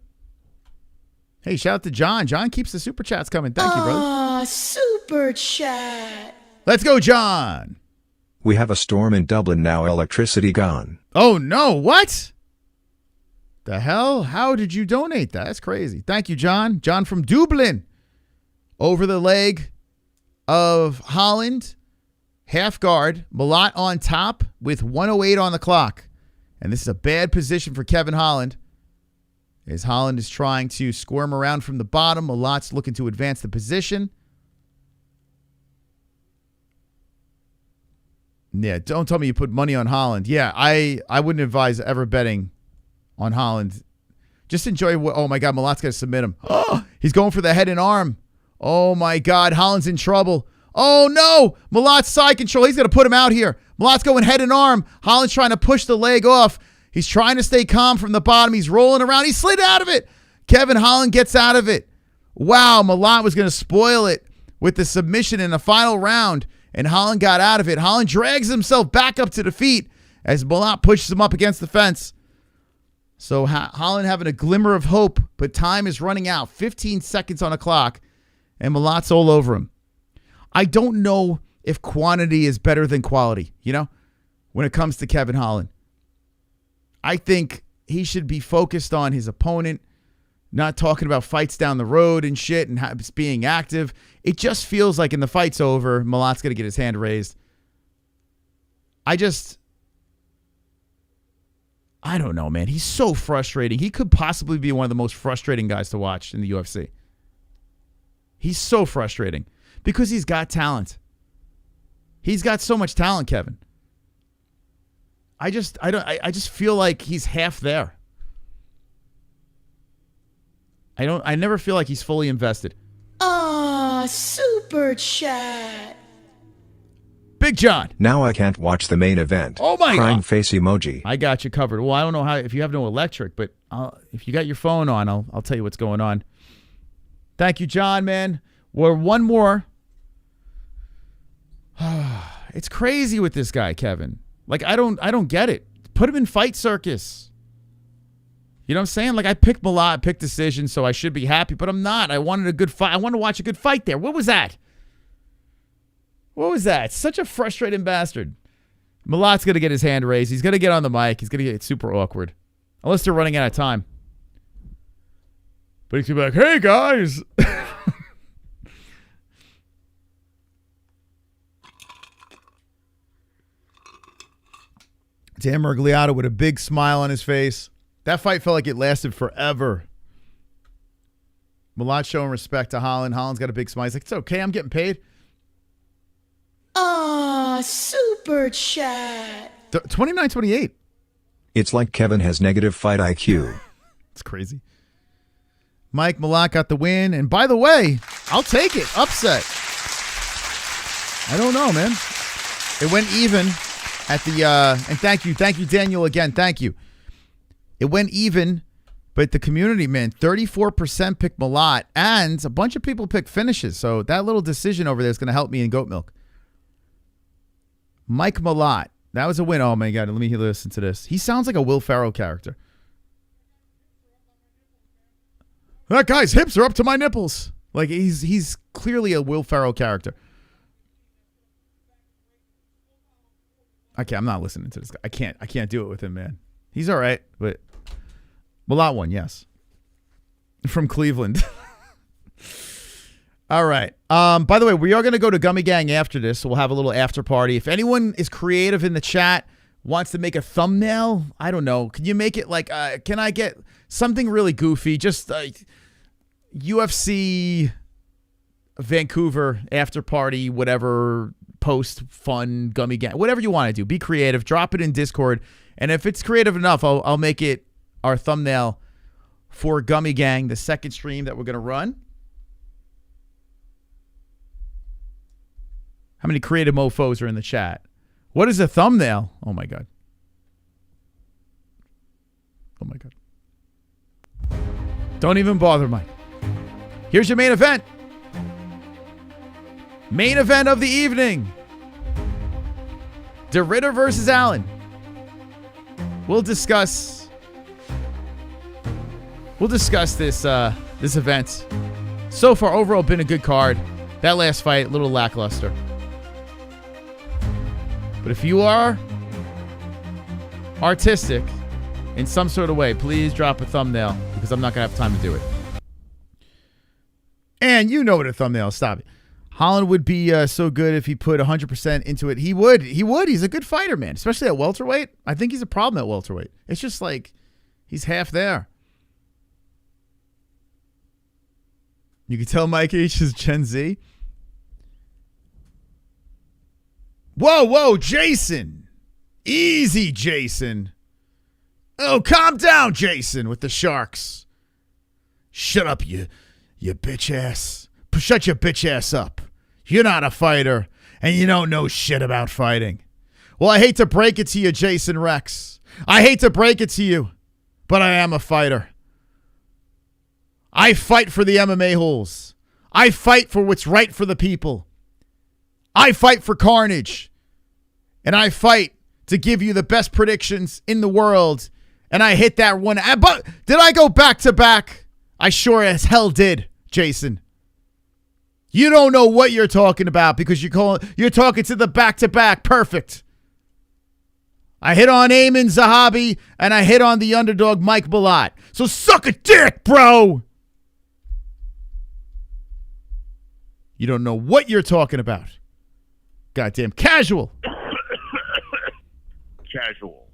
Hey, shout out to John. John keeps the super chats coming. Thank you, brother. Super chat. Let's go, John. We have a storm in Dublin now. Electricity gone. Oh, no. What? The hell? How did you donate that? That's crazy. Thank you, John. John from Dublin. Over the leg of Holland. Half guard. Malott on top with 1:08 on the clock. And this is a bad position for Kevin Holland. As Holland is trying to squirm around from the bottom. Malott's looking to advance the position. Yeah, don't tell me you put money on Holland. Yeah, I wouldn't advise ever betting on Holland. Just enjoy what, oh my God, Malat's got to submit him. Oh, he's going for the head and arm. Oh my God, Holland's in trouble. Oh no, Malat's side control. He's going to put him out here. Malat's going head and arm. Holland's trying to push the leg off. He's trying to stay calm from the bottom. He's rolling around. He slid out of it. Kevin Holland gets out of it. Wow, Malat was going to spoil it with the submission in the final round, and Holland got out of it. Holland drags himself back up to the feet as Malat pushes him up against the fence. So Holland having a glimmer of hope, but time is running out. 15 seconds on the clock, and Malat's all over him. I don't know if quantity is better than quality, when it comes to Kevin Holland. I think he should be focused on his opponent, not talking about fights down the road and shit and being active. It just feels like in the fight's over, Malat's going to get his hand raised. I don't know, man. He's so frustrating. He could possibly be one of the most frustrating guys to watch in the UFC. He's so frustrating because he's got talent. He's got so much talent, Kevin. I just feel like he's half there. I never feel like he's fully invested. Super chat. Big John. Now I can't watch the main event. Oh my Crying God. face emoji. I got you covered. Well, I don't know how if you have no electric, but if you got your phone on, I'll tell you what's going on. Thank you, John, man. We're one more. It's crazy with this guy, Kevin. Like I don't get it. Put him in Fight Circus. You know what I'm saying? Like I picked Malat, picked decision, so I should be happy, but I'm not. I wanted a good fight. I wanted to watch a good fight there. What was that? What was that? Such a frustrating bastard. Malat's going to get his hand raised. He's going to get on the mic. He's going to get super awkward. Unless they're running out of time. But he's going to be like, hey, guys. Dan Murgliato with a big smile on his face. That fight felt like it lasted forever. Malat showing respect to Holland. Holland's got a big smile. He's like, it's okay. I'm getting paid. Super chat. 29-28. It's like Kevin has negative fight IQ. It's crazy. Mike Malat got the win. And by the way, I'll take it. Upset. I don't know, man. It went even at the, and thank you, Daniel, again. Thank you. It went even, but the community, man, 34% picked Malat, and a bunch of people picked finishes. So that little decision over there is going to help me in goat milk. Mike Malat. That was a win. Oh, my God. Let me listen to this. He sounds like a Will Ferrell character. That guy's hips are up to my nipples. Like, he's clearly a Will Ferrell character. Okay, I'm not listening to this guy. I can't do it with him, man. He's all right, but Malat won, yes. From Cleveland. All right. By the way, we are going to go to Gummy Gang after this, so we'll have a little after party. If anyone is creative in the chat, wants to make a thumbnail, I don't know. Can you make it like, can I get something really goofy? Just UFC Vancouver after party, whatever, post, fun, Gummy Gang, whatever you want to do. Be creative. Drop it in Discord. And if it's creative enough, I'll make it our thumbnail for Gummy Gang, the second stream that we're going to run. How many creative mofos are in the chat? What is a thumbnail? Oh, my God. Oh, my God. Don't even bother, Mike. Here's your main event. Main event of the evening. De Ridder versus Allen. We'll discuss this event. So far, overall, been a good card. That last fight, a little lackluster. But if you are artistic in some sort of way, please drop a thumbnail because I'm not going to have time to do it. And you know what a thumbnail is. Stop it. Holland would be so good if he put 100% into it. He would. He's a good fighter, man, especially at welterweight. I think he's a problem at welterweight. It's just like he's half there. You can tell Mike H is Gen Z. Whoa, Jason. Easy, Jason. Oh, calm down, Jason, with the Sharks. Shut up, you bitch ass. Shut your bitch ass up. You're not a fighter, and you don't know shit about fighting. Well, I hate to break it to you, Jason Rex. I hate to break it to you, but I am a fighter. I fight for the MMA-Holes. I fight for what's right for the people. I fight for carnage. And I fight to give you the best predictions in the world. And I hit that one. But did I go back to back? I sure as hell did, Jason. You don't know what you're talking about because you're talking to the back-to-back. Perfect. I hit on Ayman Zahabi, and I hit on the underdog Mike Malott. So suck a dick, bro. You don't know what you're talking about. Goddamn casual. Casual.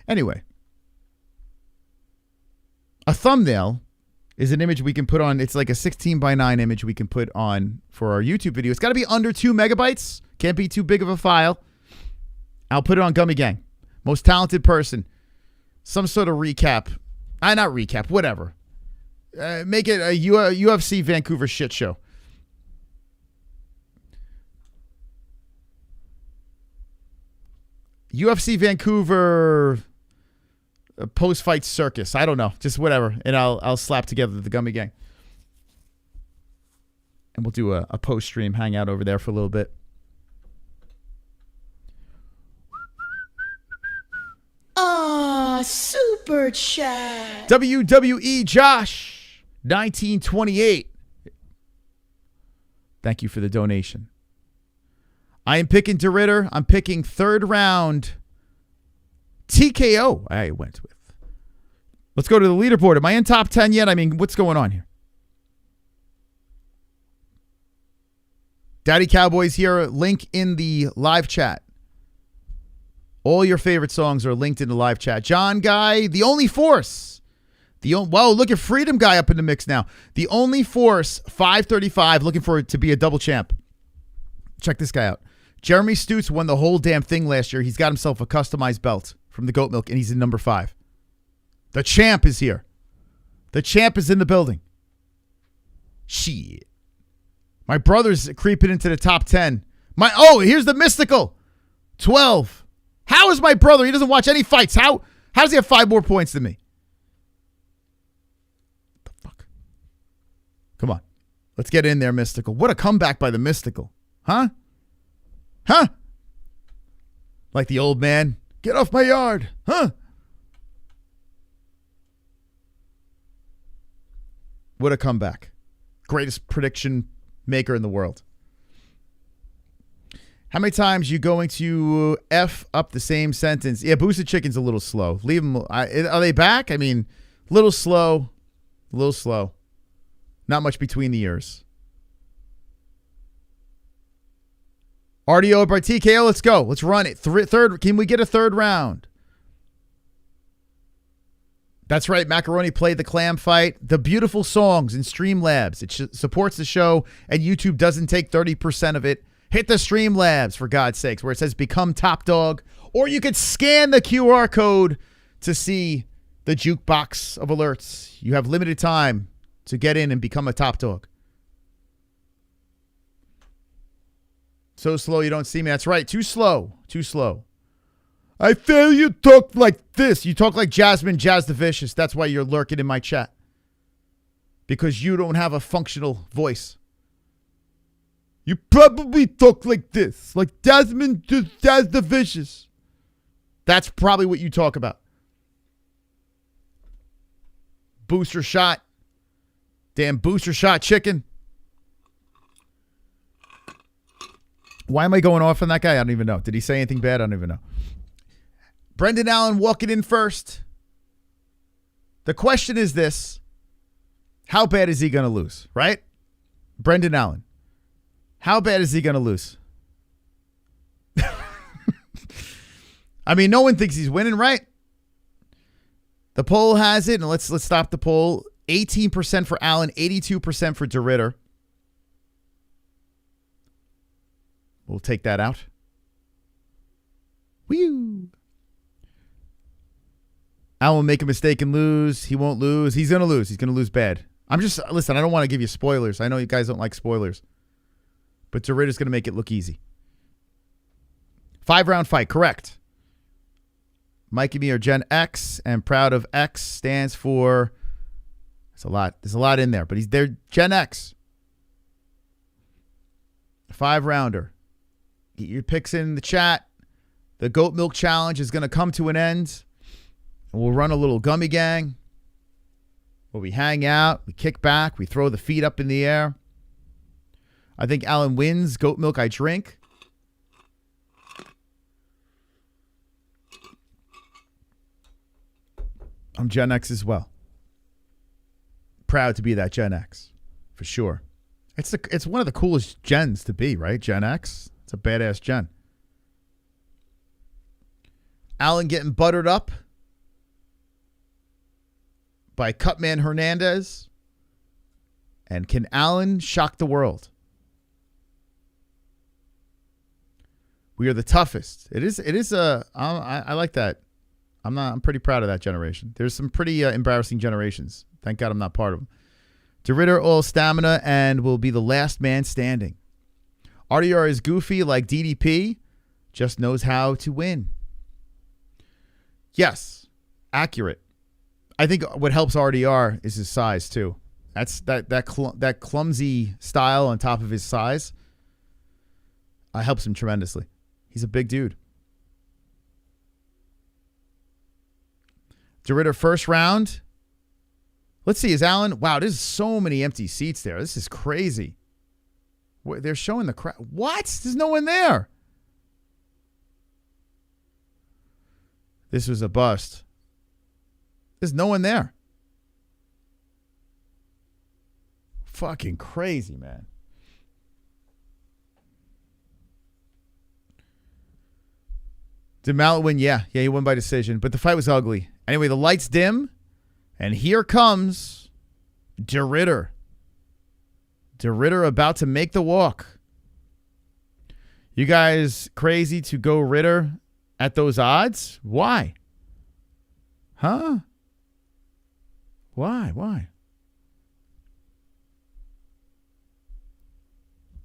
Anyway. A thumbnail is an image we can put on. It's like a 16:9 image we can put on for our YouTube video. It's got to be under 2 megabytes. Can't be too big of a file. I'll put it on Gummy Gang. Most talented person. Some sort of recap. Not recap. Whatever. Make it a UFC Vancouver shit show. UFC Vancouver post-fight circus. I don't know. Just whatever. And I'll slap together the Gummy Gang. And we'll do a post-stream hangout over there for a little bit. Super chat. WWE Josh 1928. Thank you for the donation. I am picking De Ridder. I'm picking 3rd round TKO. I went with. Let's go to the leaderboard. Am I in top 10 yet? I mean, what's going on here? Daddy Cowboys here. Link in the live chat. All your favorite songs are linked in the live chat. John Guy, The Only Force. Whoa, look at Freedom Guy up in the mix now. The Only Force, 535, looking for it to be a double champ. Check this guy out. Jeremy Stutz won the whole damn thing last year. He's got himself a customized belt from the Goat Milk, and he's in number 5. The champ is here. The champ is in the building. Shit. My brother's creeping into the top 10. Here's the Mystical. 12. How is my brother? He doesn't watch any fights. How does he have 5 more points than me? What the fuck? Come on. Let's get in there, Mystical. What a comeback by the Mystical. Huh? Huh? Like the old man. Get off my yard. Huh? What a comeback. Greatest prediction maker in the world. How many times you going to F up the same sentence? Yeah, Boosted Chicken's a little slow. Leave them. Are they back? I mean, a little slow. A little slow. Not much between the ears. RDO by TKO, let's go. Let's run it. Third. Can we get a 3rd round? That's right. Macaroni played the clam fight. The beautiful songs in Streamlabs. It supports the show, and YouTube doesn't take 30% of it. Hit the Streamlabs, for God's sakes, where it says become top dog. Or you could scan the QR code to see the jukebox of alerts. You have limited time to get in and become a top dog. So slow you don't see me. That's right. Too slow. Too slow. I feel you talk like this. You talk like Jasmine Jazz the Vicious. That's why you're lurking in my chat. Because you don't have a functional voice. You probably talk like this. Like Jasmine Jazz the Vicious. That's probably what you talk about. Booster shot. Damn booster shot chicken. Why am I going off on that guy? I don't even know. Did he say anything bad? I don't even know. Brendan Allen walking in first. The question is this. How bad is he going to lose? Right? Brendan Allen. How bad is he going to lose? I mean, no one thinks he's winning, right? The poll has it, and let's stop the poll. 18% for Allen, 82% for De Ridder. We'll take that out. Woo! Allen will make a mistake and lose. He won't lose. He's going to lose. He's going to lose bad. Listen, I don't want to give you spoilers. I know you guys don't like spoilers. But De Ridder's going to make it look easy. 5-round fight, correct. Mike and me are Gen X, and proud of X stands for, there's a lot in there, but they're Gen X. 5-rounder. Get your picks in the chat. The Goat Milk Challenge is going to come to an end. And we'll run a little gummy gang where we hang out, we kick back, we throw the feet up in the air. I think Alan wins. Goat milk I drink. I'm Gen X as well. Proud to be that Gen X, for sure. It's one of the coolest gens to be, right? Gen X. It's a badass gen. Alan getting buttered up by Cutman Hernandez. And can Alan shock the world? We are the toughest. It is I like that. I'm pretty proud of that generation. There's some pretty embarrassing generations. Thank God I'm not part of them. De Ridder all stamina and will be the last man standing. RDR is goofy like DDP, just knows how to win. Yes, accurate. I think what helps RDR is his size too. That's that clumsy style on top of his size helps him tremendously. He's a big dude. De Ridder first round. Let's see, is Alan? Wow, there's so many empty seats there. This is crazy. They're showing the crowd. What? There's no one there. This was a bust. There's no one there. Fucking crazy, man. Did Mallet win? Yeah, he won by decision. But the fight was ugly. Anyway, the lights dim. And here comes De Ridder. De Ridder about to make the walk. You guys crazy to go Ridder at those odds? Why? Huh? Why?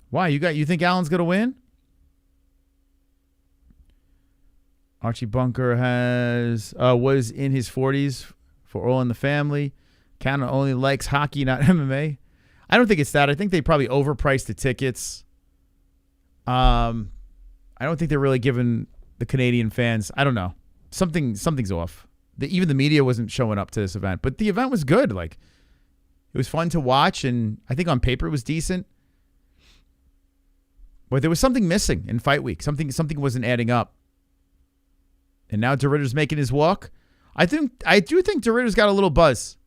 Why? You think Allen's going to win? Archie Bunker was in his 40s for All in the Family. Counter only likes hockey, not MMA. I don't think it's that. I think they probably overpriced the tickets. I don't think they're really giving the Canadian fans. I don't know. Something's off. Even the media wasn't showing up to this event, but the event was good. Like, it was fun to watch, and I think on paper it was decent. But there was something missing in fight week. Something wasn't adding up. And now De Ridder's making his walk. I do think De Ridder's got a little buzz.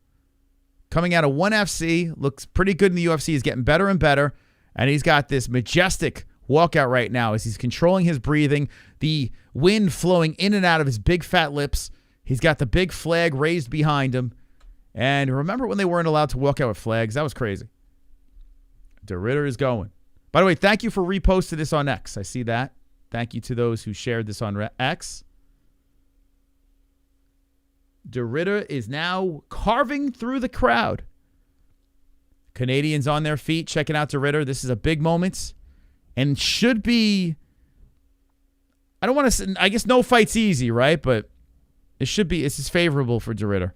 Coming out of ONE FC, looks pretty good in the UFC. He's getting better and better. And he's got this majestic walkout right now as he's controlling his breathing. The wind flowing in and out of his big fat lips. He's got the big flag raised behind him. And remember when they weren't allowed to walk out with flags? That was crazy. De Ridder is going. By the way, thank you for reposting this on X. I see that. Thank you to those who shared this on X. De Ridder is now carving through the crowd. Canadians on their feet checking out De Ridder. This is a big moment and should be, I don't want to say, I guess no fight's easy, right? But it should be, it's favorable for De Ridder.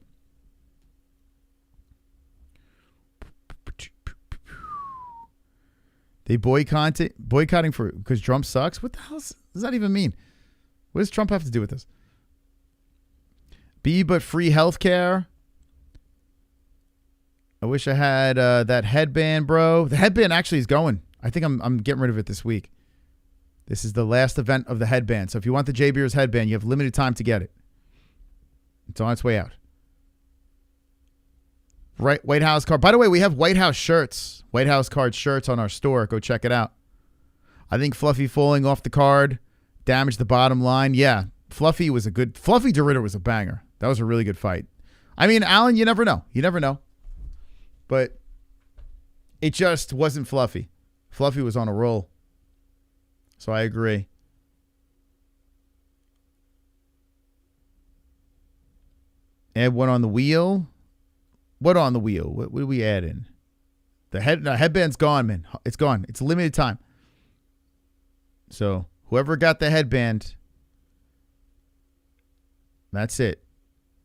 They boycotting for because Trump sucks? What the hell does that even mean? What does Trump have to do with this? But free healthcare. I wish I had that headband, bro. The headband actually is going. I think I'm getting rid of it this week. This is the last event of the headband. So if you want the J Beers headband, you have limited time to get it. It's on its way out. Right, White House card. By the way, we have White House shirts. White House card shirts on our store. Go check it out. I think Fluffy falling off the card damaged the bottom line. Yeah, Fluffy De Ridder was a banger. That was a really good fight. I mean, Alan, you never know. You never know. But it just wasn't Fluffy. Fluffy was on a roll. So I agree. Add one on the wheel. What on the wheel? What do we add in? The headband's gone, man. It's gone. It's a limited time. So whoever got the headband, that's it.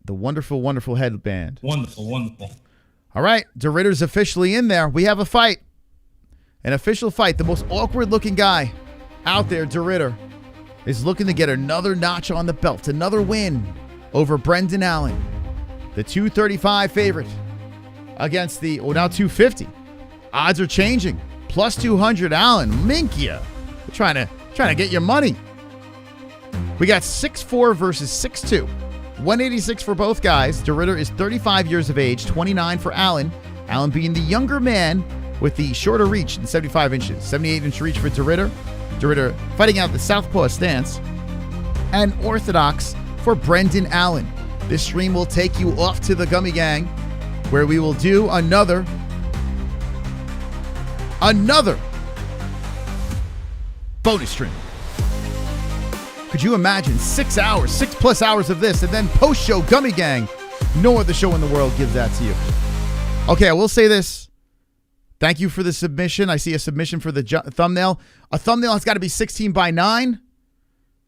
The wonderful, wonderful headband. Wonderful, wonderful. All right, De Ridder's officially in there. We have a fight. An official fight. The most awkward-looking guy out there, De Ridder, is looking to get another notch on the belt. Another win over Brendan Allen. The 235 favorite against the, now 250. Odds are changing. Plus 200, Allen. Minkia. We're trying to get your money. We got 6'4 versus 6'2. 186 for both guys. De Ridder is 35 years of age, 29 for Allen. Allen being the younger man with the shorter reach in 75 inches. 78-inch reach for De Ridder. De Ridder fighting out the southpaw stance. And orthodox for Brendan Allen. This stream will take you off to the Gummy Gang, where we will do another bonus stream. Could you imagine 6 hours, 6+ hours of this, and then post-show Gummy Gang? No other show in the world gives that to you. Okay, I will say this. Thank you for the submission. I see a submission for the thumbnail. A thumbnail has got to be 16:9.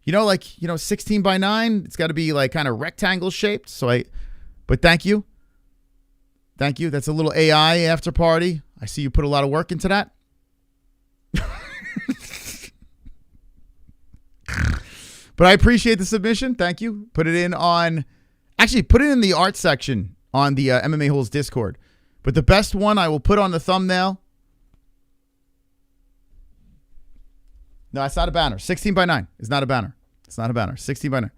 16:9. It's got to be like kind of rectangle shaped. But thank you. Thank you. That's a little AI after party. I see you put a lot of work into that. But I appreciate the submission. Thank you. Put it in the art section on the MMA-Holes Discord. But the best one I will put on the thumbnail. No, it's not a banner. 16:9 is not a banner. It's not a banner. 16:9.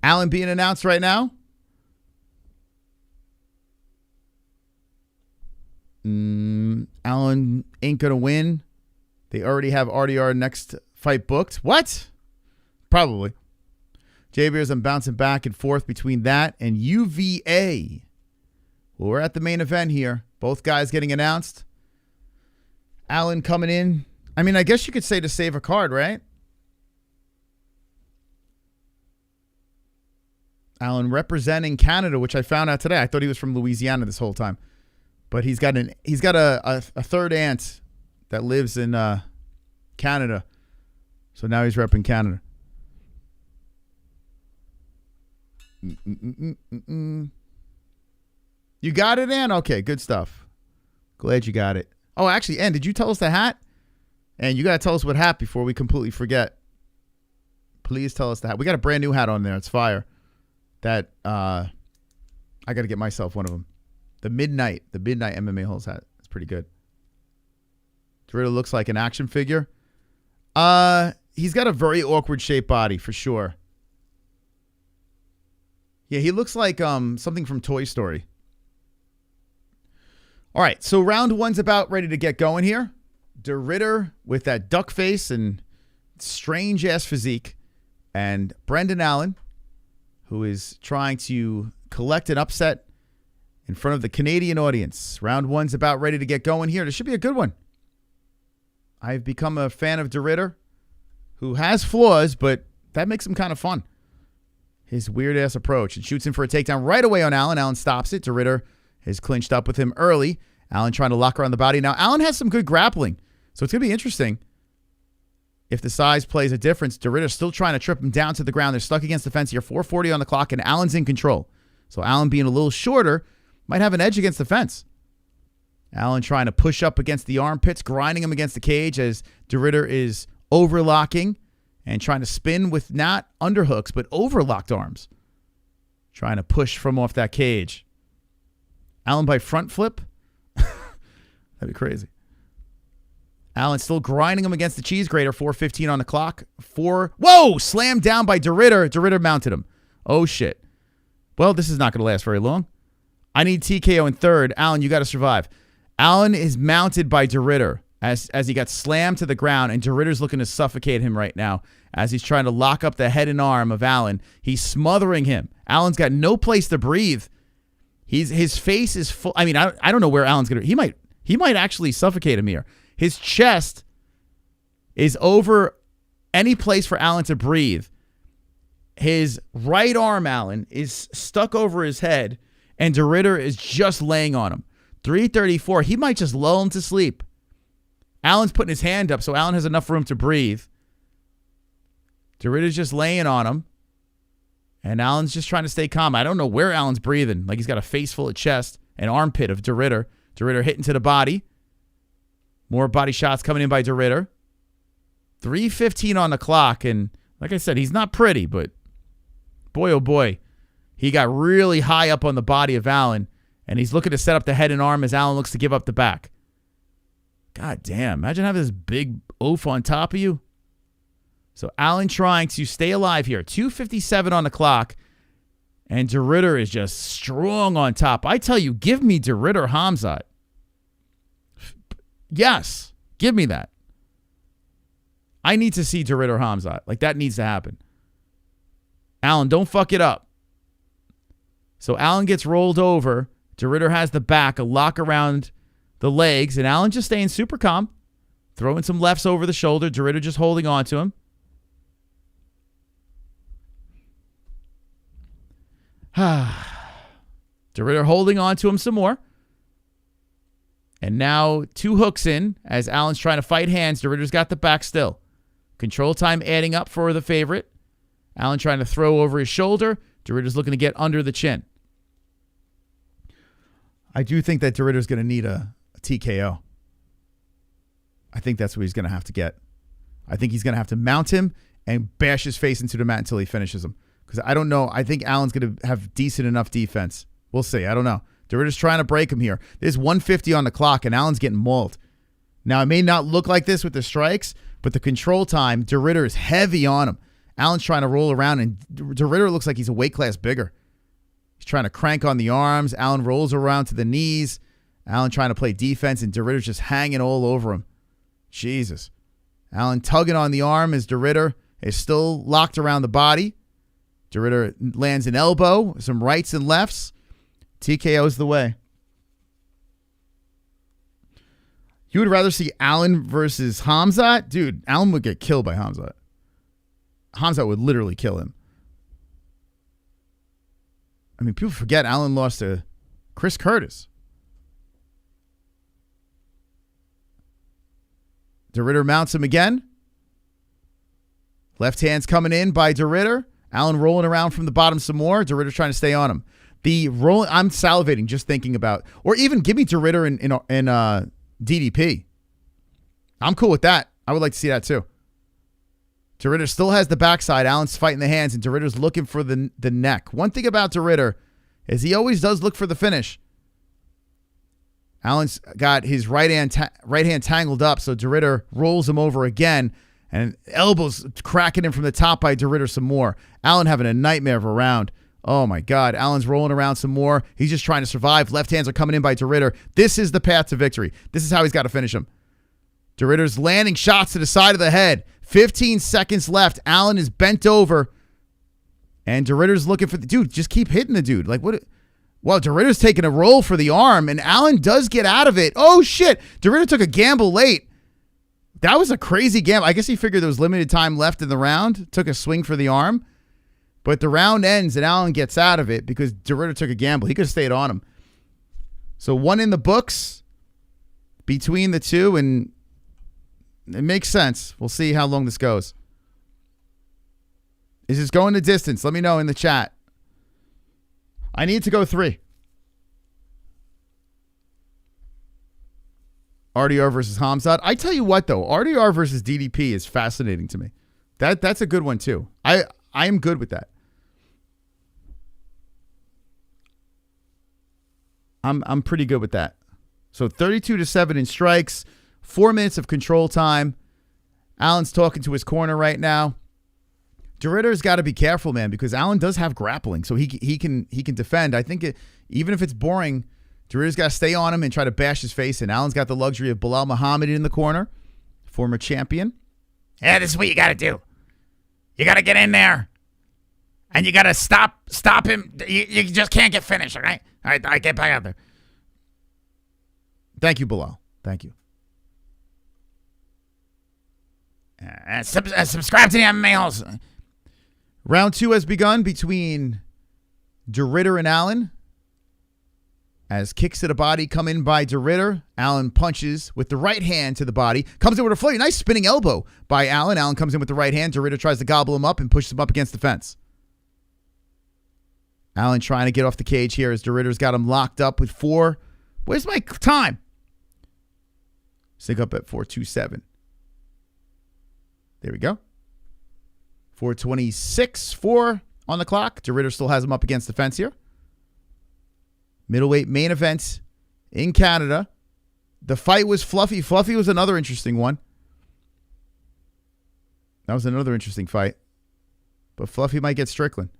Allen being announced right now. Allen ain't going to win. They already have RDR next fight booked. What? Probably. J-Bears, I'm bouncing back and forth between that and UVA. Well, we're at the main event here. Both guys getting announced. Allen coming in. I mean, I guess you could say to save a card, right? Allen representing Canada, which I found out today. I thought he was from Louisiana this whole time. But he's got a third aunt that lives in Canada. So now he's repping Canada. You got it, Ann? Okay, good stuff. Glad you got it. Oh, actually, Ann, did you tell us the hat? And you got to tell us what hat before we completely forget. Please tell us the hat. We got a brand new hat on there. It's fire. That I got to get myself one of them. The midnight MMA-Holes hat. It's pretty good. De Ridder looks like an action figure. He's got a very awkward shaped body for sure. Yeah, he looks like something from Toy Story. All right, so round one's about ready to get going here. De Ridder with that duck face and strange-ass physique. And Brendan Allen, who is trying to collect an upset in front of the Canadian audience. Round one's about ready to get going here. This should be a good one. I've become a fan of De Ridder, who has flaws, but that makes him kind of fun. His weird-ass approach. And shoots in for a takedown right away on Allen. Allen stops it. De Ridder has clinched up with him early. Allen trying to lock her on the body. Now, Allen has some good grappling, so it's going to be interesting if the size plays a difference. De Ridder still trying to trip him down to the ground. They're stuck against the fence here. 4:40 on the clock, and Allen's in control. So Allen being a little shorter might have an edge against the fence. Allen trying to push up against the armpits, grinding him against the cage as De Ridder is overlocking and trying to spin with not underhooks, but overlocked arms. Trying to push from off that cage. Allen by front flip. That'd be crazy. Allen still grinding him against the cheese grater. 4:15 on the clock. Whoa! Slammed down by De Ridder. De Ridder mounted him. Oh, shit. Well, this is not going to last very long. I need TKO in third. Allen, you got to survive. Allen is mounted by De Ridder as he got slammed to the ground, and De Ridder's looking to suffocate him right now as he's trying to lock up the head and arm of Allen. He's smothering him. Allen's got no place to breathe. His face is full. I mean, I don't know where Allen's going to. He might actually suffocate him here. His chest is over any place for Allen to breathe. His right arm, Allen, is stuck over his head, and De Ridder is just laying on him. 334. He might just lull him to sleep. Allen's putting his hand up, so Allen has enough room to breathe. De Ridder's just laying on him, and Allen's just trying to stay calm. I don't know where Allen's breathing. Like he's got a face full of chest, an armpit of De Ridder. De Ridder hitting to the body. More body shots coming in by De Ridder. 3:15 on the clock, and like I said, he's not pretty, but boy, oh boy, he got really high up on the body of Allen, and he's looking to set up the head and arm as Allen looks to give up the back. God damn, imagine having this big oaf on top of you. So Allen trying to stay alive here. 2:57 on the clock, and De Ridder is just strong on top. I tell you, give me De Ridder Hamzat. Yes, give me that. I need to see De Ridder Hamzat. Like, that needs to happen. Allen, don't fuck it up. So Allen gets rolled over. De Ridder has the back, a lock around the legs, and Allen just staying super calm. Throwing some lefts over the shoulder. De Ridder just holding on to him. De Ridder holding on to him some more. And now 2 hooks in as Allen's trying to fight hands. De Ridder's got the back still. Control time adding up for the favorite. Allen trying to throw over his shoulder. De Ridder's looking to get under the chin. I do think that De Ridder's going to need a TKO. I think that's what he's going to have to get. I think he's going to have to mount him and bash his face into the mat until he finishes him. Because I don't know. I think Allen's going to have decent enough defense. We'll see. I don't know. De Ridder's trying to break him here. There's 150 on the clock, and Allen's getting mauled. Now, it may not look like this with the strikes, but the control time, De Ridder is heavy on him. Allen's trying to roll around, and De Ridder looks like he's a weight class bigger. He's trying to crank on the arms. Allen rolls around to the knees. Allen trying to play defense, and De Ridder's just hanging all over him. Jesus. Allen tugging on the arm as De Ridder is still locked around the body. De Ridder lands an elbow, some rights and lefts. TKO's the way. You would rather see Allen versus Hamzat? Dude, Allen would get killed by Hamzat. Hamzat would literally kill him. I mean, people forget Allen lost to Chris Curtis. De Ridder mounts him again. Left hand's coming in by De Ridder. Allen rolling around from the bottom some more. De Ridder's trying to stay on him. The roll, I'm salivating just thinking about, or even give me De Ridder in DDP. I'm cool with that. I would like to see that too. De Ridder still has the backside. Allen's fighting the hands, and De Ridder's looking for the neck. One thing about De Ridder is he always does look for the finish. Allen's got his right hand tangled up, so De Ridder rolls him over again, and elbows cracking him from the top by De Ridder some more. Allen having a nightmare of a round. Oh, my God. Allen's rolling around some more. He's just trying to survive. Left hands are coming in by De Ridder. This is the path to victory. This is how he's got to finish him. De Ridder's landing shots to the side of the head. 15 seconds left. Allen is bent over. And De Ridder's looking for the dude. Just keep hitting the dude. Like, what? Well, De Ridder's taking a roll for the arm, and Allen does get out of it. Oh, shit. De Ridder took a gamble late. That was a crazy gamble. I guess he figured there was limited time left in the round. Took a swing for the arm. But the round ends, and Allen gets out of it because De Ridder took a gamble. He could have stayed on him. So 1 in the books between the two, and it makes sense. We'll see how long this goes. Is this going the distance? Let me know in the chat. I need to go 3. RDR versus Hamzat. I tell you what, though. RDR versus DDP is fascinating to me. That's a good one, too. I am good with that. I'm pretty good with that. So 32-7 in strikes, 4 minutes of control time. Allen's talking to his corner right now. De Ridder's got to be careful, man, because Allen does have grappling, so he can defend. I think even if it's boring, De Ridder's got to stay on him and try to bash his face in. Allen's got the luxury of Bilal Muhammad in the corner, former champion. Yeah, this is what you got to do. You got to get in there, and you got to stop him. You just can't get finished, all right? All right, get back out there. Thank you, Bilal. Thank you. Subscribe to the MMA-Holes. Round 2 has begun between De Ridder and Allen. As kicks to the body come in by De Ridder. Allen punches with the right hand to the body. Comes in with a flurry. Nice spinning elbow by Allen. Allen comes in with the right hand. De Ridder tries to gobble him up and pushes him up against the fence. Allen trying to get off the cage here as De Ridder's got him locked up with 4. Where's my time? Sync up at 4:27. There we go. 4:26, on the clock. De Ridder still has him up against the fence here. Middleweight main event in Canada. The fight was fluffy. Fluffy was another interesting one. That was another interesting fight. But Fluffy might get Strickland.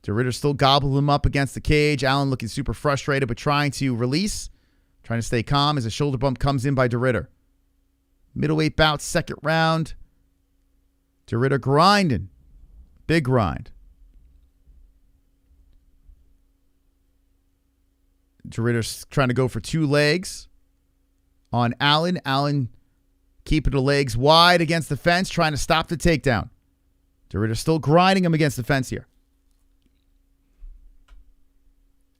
De Ridder still gobbled him up against the cage. Allen looking super frustrated, but trying to release. Trying to stay calm as a shoulder bump comes in by De Ridder. Middleweight bout, second round. De Ridder grinding. Big grind. De Ridder's trying to go for 2 legs on Allen. Allen keeping the legs wide against the fence, trying to stop the takedown. De Ridder still grinding him against the fence here.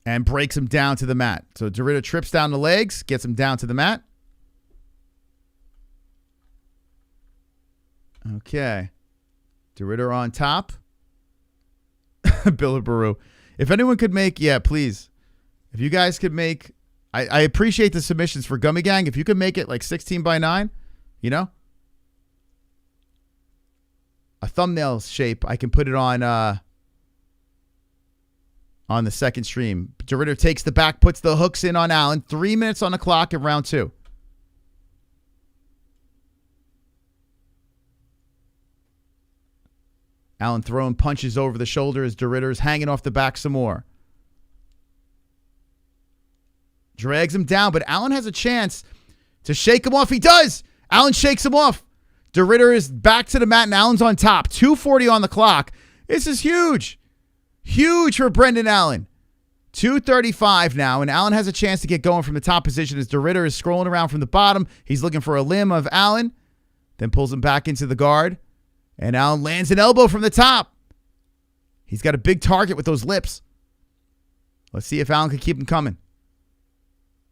And breaks him down to the mat. So De Ridder trips down the legs, gets him down to the mat. Okay. De Ridder on top. Belgaroui. If anyone could make, please. If you guys could make, I appreciate the submissions for Gummy Gang. If you could make it like 16:9, a thumbnail shape, I can put it on the second stream. De Ridder takes the back, puts the hooks in on Allen. 3 minutes on the clock in round 2. Allen throwing punches over the shoulder as De Ridder's hanging off the back some more. Drags him down, but Allen has a chance to shake him off. He does! Allen shakes him off. De Ridder is back to the mat, and Allen's on top. 2:40 on the clock. This is huge. Huge for Brendan Allen. 2:35 now, and Allen has a chance to get going from the top position as De Ridder is scrolling around from the bottom. He's looking for a limb of Allen, then pulls him back into the guard, and Allen lands an elbow from the top. He's got a big target with those lips. Let's see if Allen can keep him coming.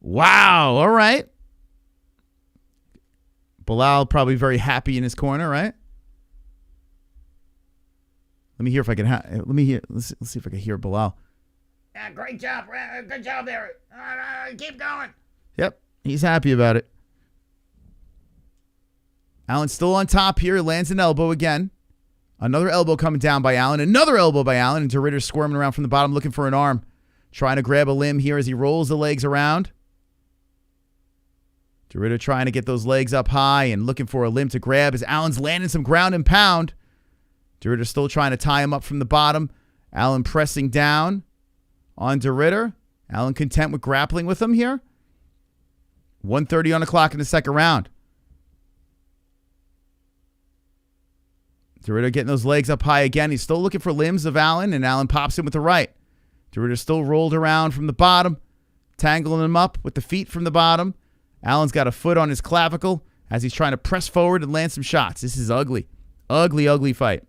Wow, all right. Bilal probably very happy in his corner, right? Let me hear if I can. Let's see if I can hear Bilal. Yeah, great job. Good job there. Keep going. Yep, he's happy about it. Allen's still on top here. Lands an elbow again. Another elbow coming down by Allen. Another elbow by Allen. And De Ridder squirming around from the bottom looking for an arm. Trying to grab a limb here as he rolls the legs around. De Ridder trying to get those legs up high and looking for a limb to grab as Allen's landing some ground and pound. De Ridder still trying to tie him up from the bottom. Allen pressing down on De Ridder. Allen content with grappling with him here. 1:30 on the clock in the second round. De Ridder getting those legs up high again. He's still looking for limbs of Allen, and Allen pops him with the right. De Ridder still rolled around from the bottom, tangling him up with the feet from the bottom. Allen's got a foot on his clavicle as he's trying to press forward and land some shots. This is ugly. Ugly, ugly fight.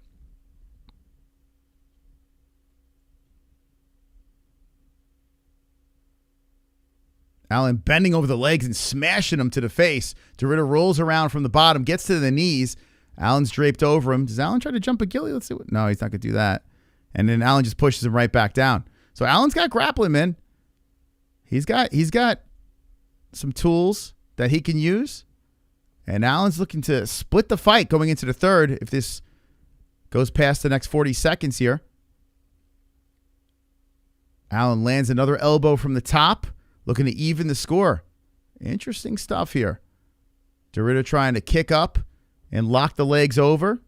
Allen bending over the legs and smashing him to the face. De Ridder rolls around from the bottom, gets to the knees. Allen's draped over him. Does Allen try to jump a ghillie? Let's see what. No, he's not going to do that. And then Allen just pushes him right back down. So Allen's got grappling, man. He's got some tools that he can use. And Allen's looking to split the fight going into the third if this goes past the next 40 seconds here. Allen lands another elbow from the top, looking to even the score. Interesting stuff here. De Ridder trying to kick up and lock the legs over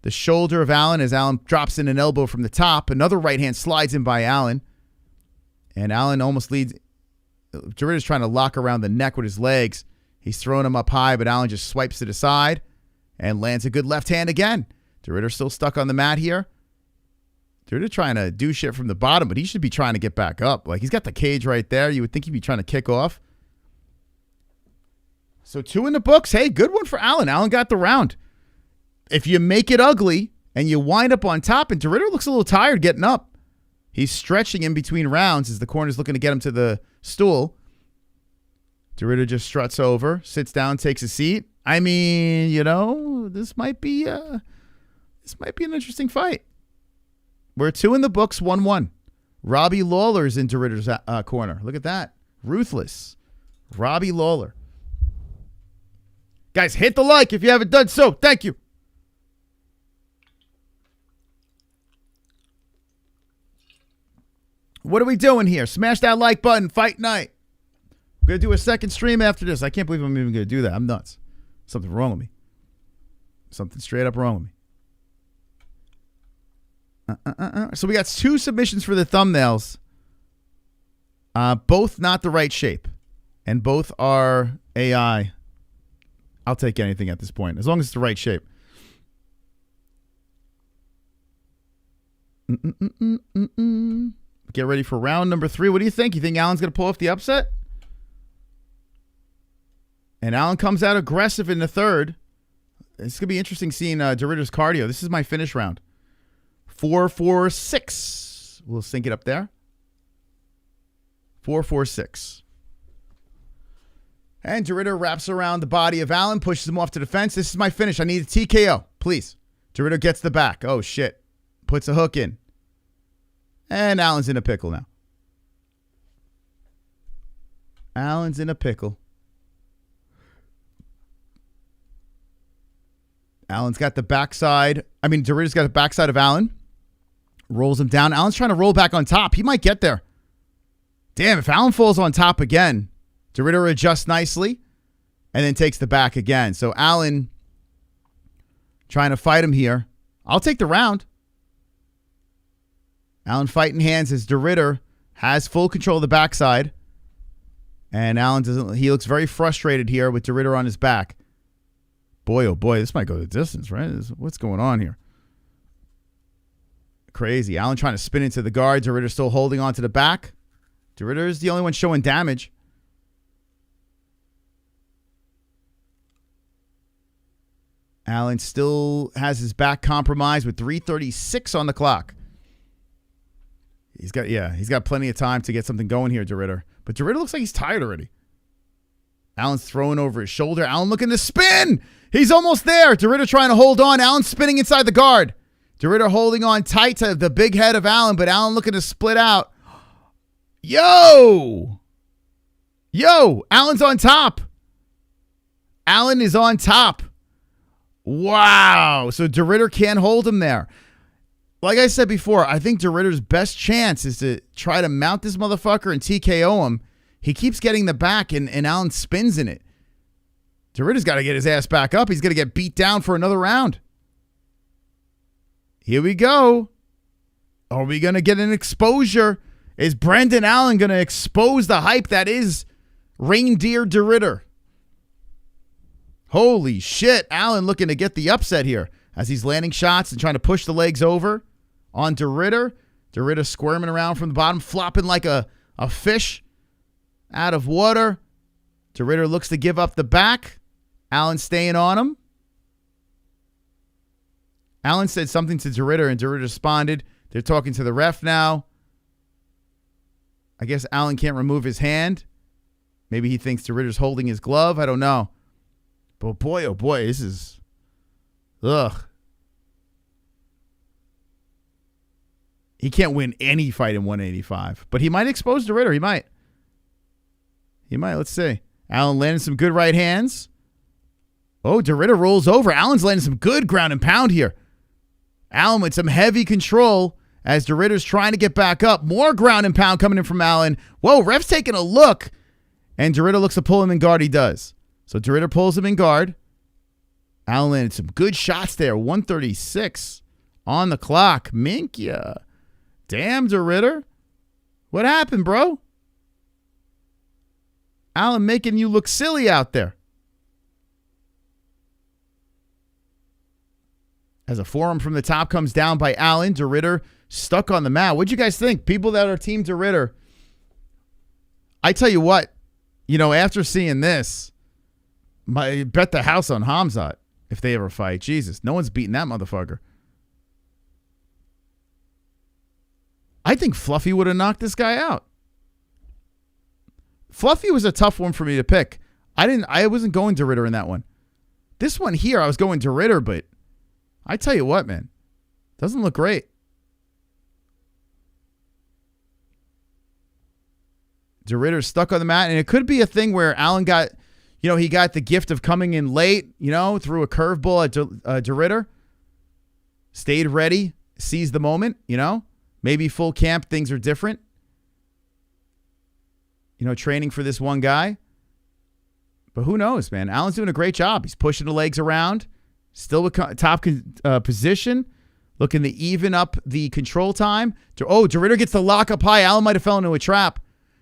the shoulder of Allen as Allen drops in an elbow from the top. Another right hand slides in by Allen. And Allen almost leads. De Ridder's trying to lock around the neck with his legs. He's throwing him up high, but Allen just swipes to the side and lands a good left hand again. De Ridder still stuck on the mat here. De Ridder trying to do shit from the bottom, but he should be trying to get back up. Like, he's got the cage right there. You would think he'd be trying to kick off. So 2 in the books. Hey, good one for Alan. Alan got the round. If you make it ugly and you wind up on top, and De Ridder looks a little tired getting up. He's stretching in between rounds as the corner's looking to get him to the stool. De Ridder just struts over, sits down, takes a seat. I mean, this might be an interesting fight. We're 2 in the books, 1-1. Robbie Lawler's in De Ridder's corner. Look at that. Ruthless. Robbie Lawler. Guys, hit the like if you haven't done so. Thank you. What are we doing here? Smash that like button. Fight night. I'm going to do a second stream after this. I can't believe I'm even going to do that. I'm nuts. Something wrong with me. Something straight up wrong with me. So we got 2 submissions for the thumbnails. Both not the right shape. And both are AI. I'll take anything at this point, as long as it's the right shape. Get ready for round number 3. What do you think? You think Alan's going to pull off the upset? And Alan comes out aggressive in the third. It's going to be interesting seeing De Ridder's cardio. This is my finish round. 4-4-6. We'll sync it up there. 4-4-6. And De Ridder wraps around the body of Alan, pushes him off to the fence. This is my finish. I need a TKO, please. De Ridder gets the back. Oh, shit. Puts a hook in. And Alan's in a pickle now. Alan's in a pickle. Alan's got the backside. De Ridder's got the backside of Alan. Rolls him down. Alan's trying to roll back on top. He might get there. Damn, if Alan falls on top again, De Ridder adjusts nicely and then takes the back again. So Alan trying to fight him here. I'll take the round. Alan fighting hands as De Ridder has full control of the backside. And Alan he looks very frustrated here with De Ridder on his back. Boy, oh boy, this might go the distance, right? What's going on here? Crazy. Alan trying to spin into the guard. De Ridder still holding on to the back. De Ridder is the only one showing damage. Alan still has his back compromised with 3:36 on the clock. He's got plenty of time to get something going here, De Ridder. But De Ridder looks like he's tired already. Alan's throwing over his shoulder. Alan looking to spin. He's almost there. De Ridder trying to hold on. Alan spinning inside the guard. De Ridder holding on tight to the big head of Alan, but Alan looking to split out. Yo, Alan's on top. Alan is on top. Wow. So De Ridder can't hold him there. Like I said before, I think De Ridder's best chance is to try to mount this motherfucker and TKO him. He keeps getting the back, and Alan spins in it. De Ridder's got to get his ass back up. He's going to get beat down for another round. Here we go. Are we going to get an exposure? Is Brendan Allen going to expose the hype that is Reinier de Ridder? Holy shit. Allen looking to get the upset here as he's landing shots and trying to push the legs over on De Ridder. De Ridder squirming around from the bottom, flopping like a fish out of water. De Ridder looks to give up the back. Allen staying on him. Allen said something to De Ridder, and De Ridder responded. They're talking to the ref now. I guess Allen can't remove his hand. Maybe he thinks De Ridder's holding his glove. I don't know. But boy, oh boy, this is... Ugh. He can't win any fight in 185. But he might expose De Ridder. He might. Let's see. Allen landing some good right hands. Oh, De Ridder rolls over. Allen's landing some good ground and pound here. Allen with some heavy control as De Ridder's trying to get back up. More ground and pound coming in from Allen. Whoa, ref's taking a look. And De Ridder looks to pull him in guard. He does. So De Ridder pulls him in guard. Allen landed some good shots there. 136 on the clock. Minkia. Damn, De Ridder. What happened, bro? Allen making you look silly out there. As a forearm from the top comes down by Allen, De Ridder stuck on the mat. What'd you guys think? People that are Team De Ridder. I tell you what, after seeing this, Bet the house on Hamzat if they ever fight. Jesus, no one's beating that motherfucker. I think Fluffy would have knocked this guy out. Fluffy was a tough one for me to pick. I wasn't going to Ridder in that one. This one here, I was going to Ridder, but I tell you what, man, doesn't look great. De Ridder's stuck on the mat, and it could be a thing where Allen got, he got the gift of coming in late, threw a curveball at De Ridder, stayed ready, seized the moment, maybe full camp, things are different. Training for this one guy. But who knows, man? Allen's doing a great job. He's pushing the legs around, still with top position, looking to even up the control time. De Ridder gets the lock up high. Allen might have fell into a trap.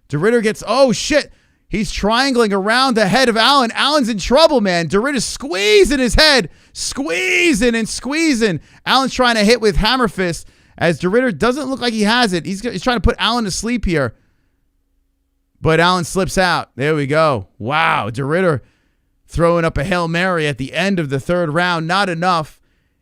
De Ridder gets, shit. He's triangling around the head of Allen. Allen's in trouble, man. De Ridder's squeezing his head, squeezing and squeezing. Allen's trying to hit with hammer fist as De Ridder doesn't look like he has it. He's trying to put Allen to sleep here. But Allen slips out. There we go. Wow. De Ridder throwing up a Hail Mary at the end of the third round. Not enough.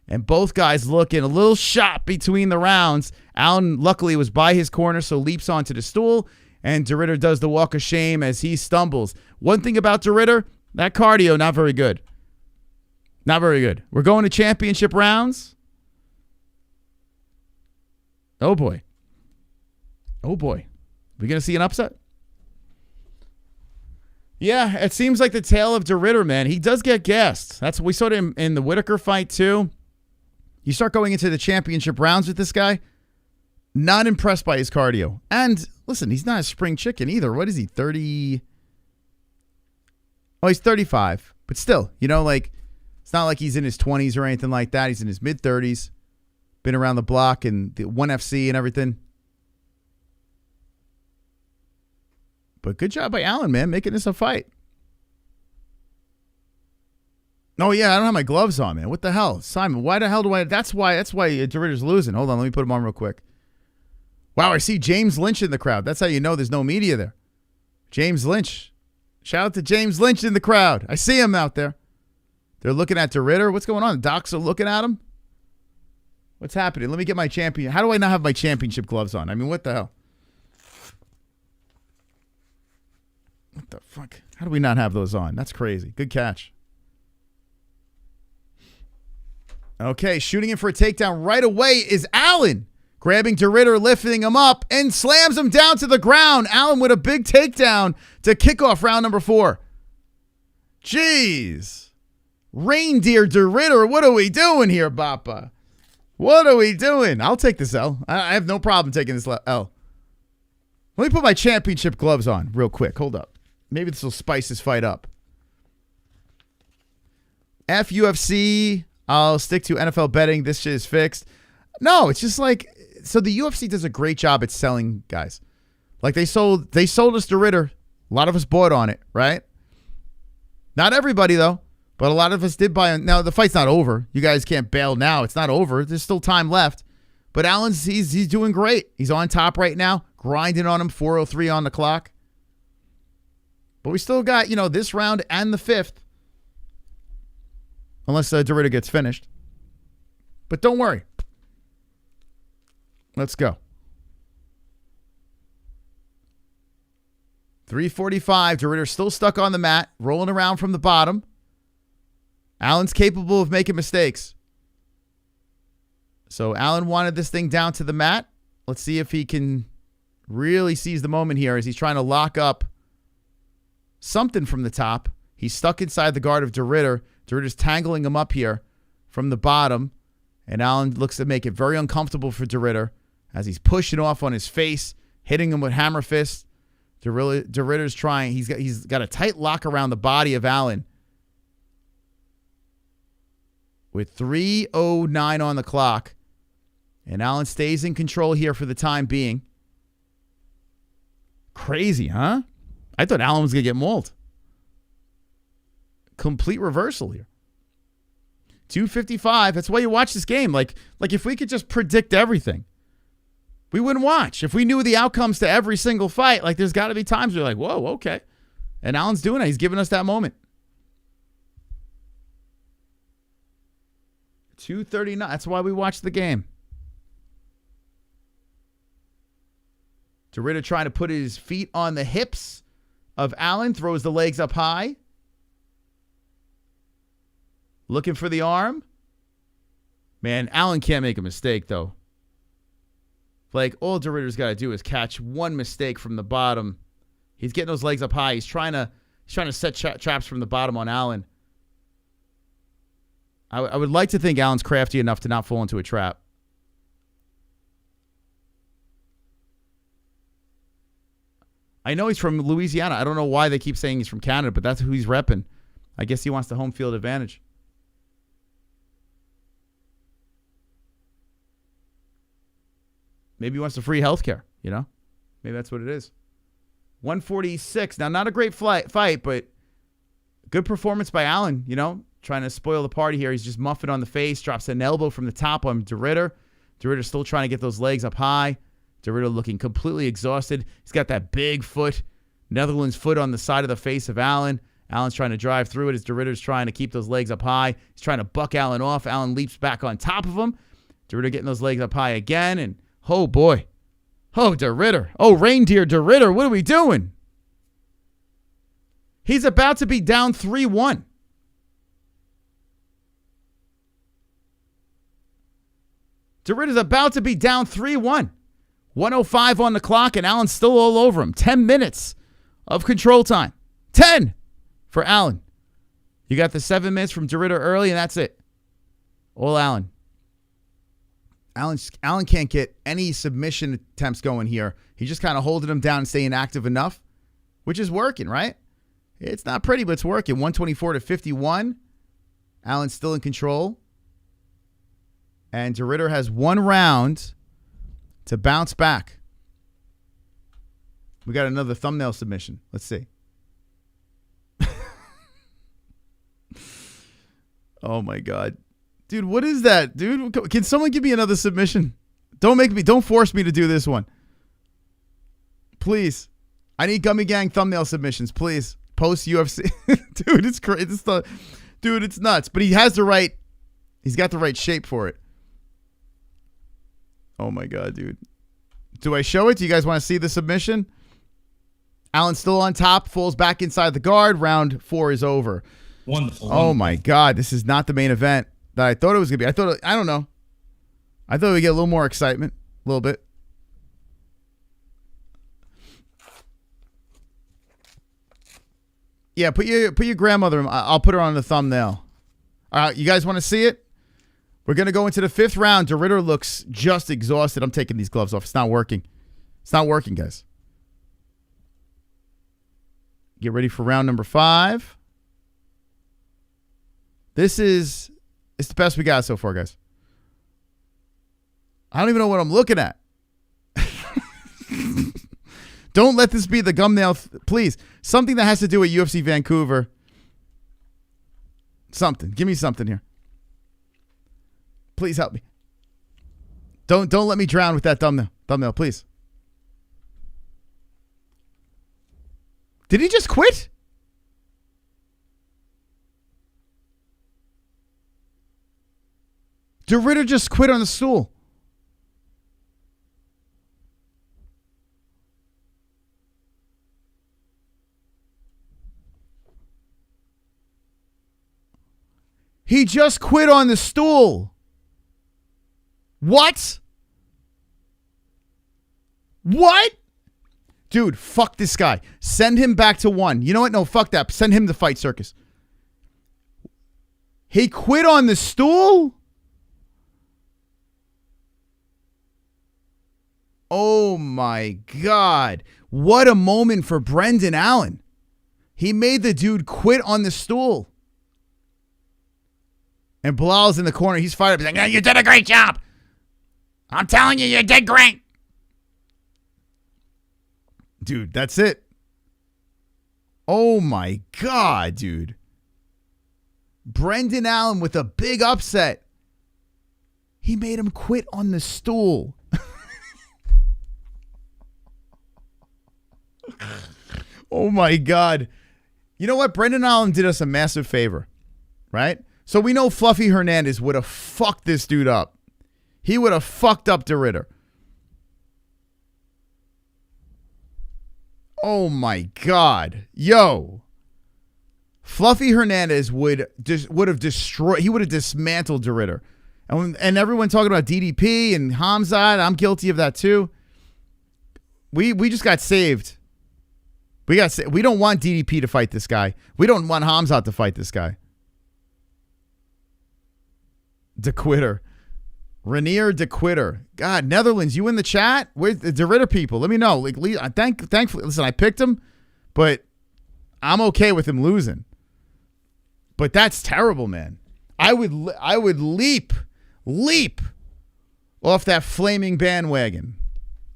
And both guys looking a little shot between the rounds. Allen luckily was by his corner, so leaps onto the stool. And De Ridder does the walk of shame as he stumbles. One thing about De Ridder, that cardio, not very good. Not very good. We're going to championship rounds. Oh, boy. Oh, boy. We going to see an upset? Yeah, it seems like the tale of De Ridder, man. He does get gassed. That's what we saw him in the Whitaker fight, too. You start going into the championship rounds with this guy, not impressed by his cardio. And, listen, he's not a spring chicken either. What is he, 30? Oh, he's 35. But still, it's not like he's in his 20s or anything like that. He's in his mid-30s. Been around the block and the 1FC and everything. But good job by Allen, man, making this a fight. Oh, yeah, I don't have my gloves on, man. What the hell? Simon, why the hell do I? That's why De Ridder's losing. Hold on, let me put him on real quick. Wow, I see James Lynch in the crowd. That's how you know there's no media there. James Lynch. Shout out to James Lynch in the crowd. I see him out there. They're looking at De Ridder. What's going on? The docs are looking at him? What's happening? Let me get my champion. How do I not have my championship gloves on? I mean, what the hell? What the fuck? How do we not have those on? That's crazy. Good catch. Okay, shooting in for a takedown right away is Allen. Grabbing De Ridder, lifting him up, and slams him down to the ground. Allen with a big takedown to kick off round number 4. Jeez. Reindeer De Ridder, what are we doing here, Bappa? What are we doing? I'll take this L. I have no problem taking this L. Let me put my championship gloves on real quick. Hold up. Maybe this will spice this fight up. UFC, I'll stick to NFL betting. This shit is fixed. No, it's just like, so the UFC does a great job at selling guys. Like they sold us De Ridder. A lot of us bought on it, right? Not everybody though, but a lot of us did buy on. Now the fight's not over. You guys can't bail now. It's not over. There's still time left. But Allen's he's doing great. He's on top right now, grinding on him. 4:03 on the clock. But we still got, this round and the 5th. Unless De Ridder gets finished. But don't worry. Let's go. 3:45. De Ridder still stuck on the mat, rolling around from the bottom. Allen's capable of making mistakes. So Allen wanted this thing down to the mat. Let's see if he can really seize the moment here as he's trying to lock up something from the top. He's stuck inside the guard of De Ridder. De Ridder's tangling him up here from the bottom. And Allen looks to make it very uncomfortable for De Ridder as he's pushing off on his face, hitting him with hammer fists. De Ridder's trying. He's got a tight lock around the body of Allen. With 3:09 on the clock. And Allen stays in control here for the time being. Crazy, huh? I thought Allen was going to get mauled. Complete reversal here. 2:55. That's why you watch this game. Like if we could just predict everything, we wouldn't watch. If we knew the outcomes to every single fight, there's got to be times where you're like, whoa, okay. And Allen's doing it. He's giving us that moment. 2:39. That's why we watched the game. De Ridder trying to put his feet on the hips of Allen. Throws the legs up high. Looking for the arm. Man, Allen can't make a mistake, though. Like, all De Ridder's got to do is catch one mistake from the bottom. He's getting those legs up high. He's trying to set traps from the bottom on Allen. I would like to think Allen's crafty enough to not fall into a trap. I know he's from Louisiana. I don't know why they keep saying he's from Canada, but that's who he's repping. I guess he wants the home field advantage. Maybe he wants the free health care, you know? Maybe that's what it is. 146. Now, not a great fight, but good performance by Allen, you know? Trying to spoil the party here. He's just muffing on the face. Drops an elbow from the top on De Ridder. De Ridder still trying to get those legs up high. De Ridder looking completely exhausted. He's got that big foot, Netherlands foot on the side of the face of Allen. Allen's trying to drive through it as De Ridder's trying to keep those legs up high. He's trying to buck Allen off. Allen leaps back on top of him. De Ridder getting those legs up high again. And, oh, boy. Oh, De Ridder. Oh, Reindeer De Ridder. What are we doing? He's about to be down 3-1. De Ridder's about to be down 3-1. 105 on the clock, and Allen's still all over him. 10 minutes of control time. 10 for Allen. You got the 7 minutes from De Ridder early, and that's it. All Allen. Allen can't get any submission attempts going here. He's just kind of holding him down and staying active enough, which is working, right? It's not pretty, but it's working. 124-51. Allen's still in control. And De Ridder has 1 round to bounce back. We got another thumbnail submission. Let's see. Oh, my God. Dude, what is that? Dude, can someone give me another submission? Don't force me to do this one. Please. I need Gummy Gang thumbnail submissions, please. Post UFC. Dude, it's crazy. Dude, it's nuts. But he's got the right shape for it. Oh, my God, dude. Do I show it? Do you guys want to see the submission? Allen still on top, falls back inside the guard. Round 4 is over. Wonderful. Oh, my God. This is not the main event that I thought it was going to be. I don't know. I thought we'd get a little more excitement. A little bit. Yeah, put your grandmother. I'll put her on the thumbnail. All right, you guys want to see it? We're going to go into the 5th round. De Ridder looks just exhausted. I'm taking these gloves off. It's not working. It's not working, guys. Get ready for round number 5. It's the best we got so far, guys. I don't even know what I'm looking at. Don't let this be the thumbnail, please. Something that has to do with UFC Vancouver. Something. Give me something here. Please help me. Don't let me drown with that thumbnail, please. Did he just quit? De Ridder just quit on the stool. He just quit on the stool. What? What? Dude, fuck this guy. Send him back to 1. You know what? No, fuck that. Send him to Fight Circus. He quit on the stool? Oh my God. What a moment for Brendan Allen. He made the dude quit on the stool. And Bilal's in the corner. He's fired up. He's like, Yeah, you did a great job. I'm telling you, you did great. Dude, that's it. Oh my God, dude. Brendan Allen with a big upset. He made him quit on the stool. Oh my God. You know what? Brendan Allen did us a massive favor, right? So we know Fluffy Hernandez would have fucked this dude up. He would have fucked up De Ridder. Oh my God. Yo. Fluffy Hernandez would have destroyed, he would have dismantled De Ridder. And everyone talking about DDP and Hamzat, I'm guilty of that too. We just got saved. We don't want DDP to fight this guy. We don't want Hamzat to fight this guy. De Quitter. Reinier de Ridder. God, Netherlands, you in the chat? Where's the De Ridder people? Let me know. Like, thankfully, listen, I picked him, but I'm okay with him losing. But that's terrible, man. I would leap off that flaming bandwagon.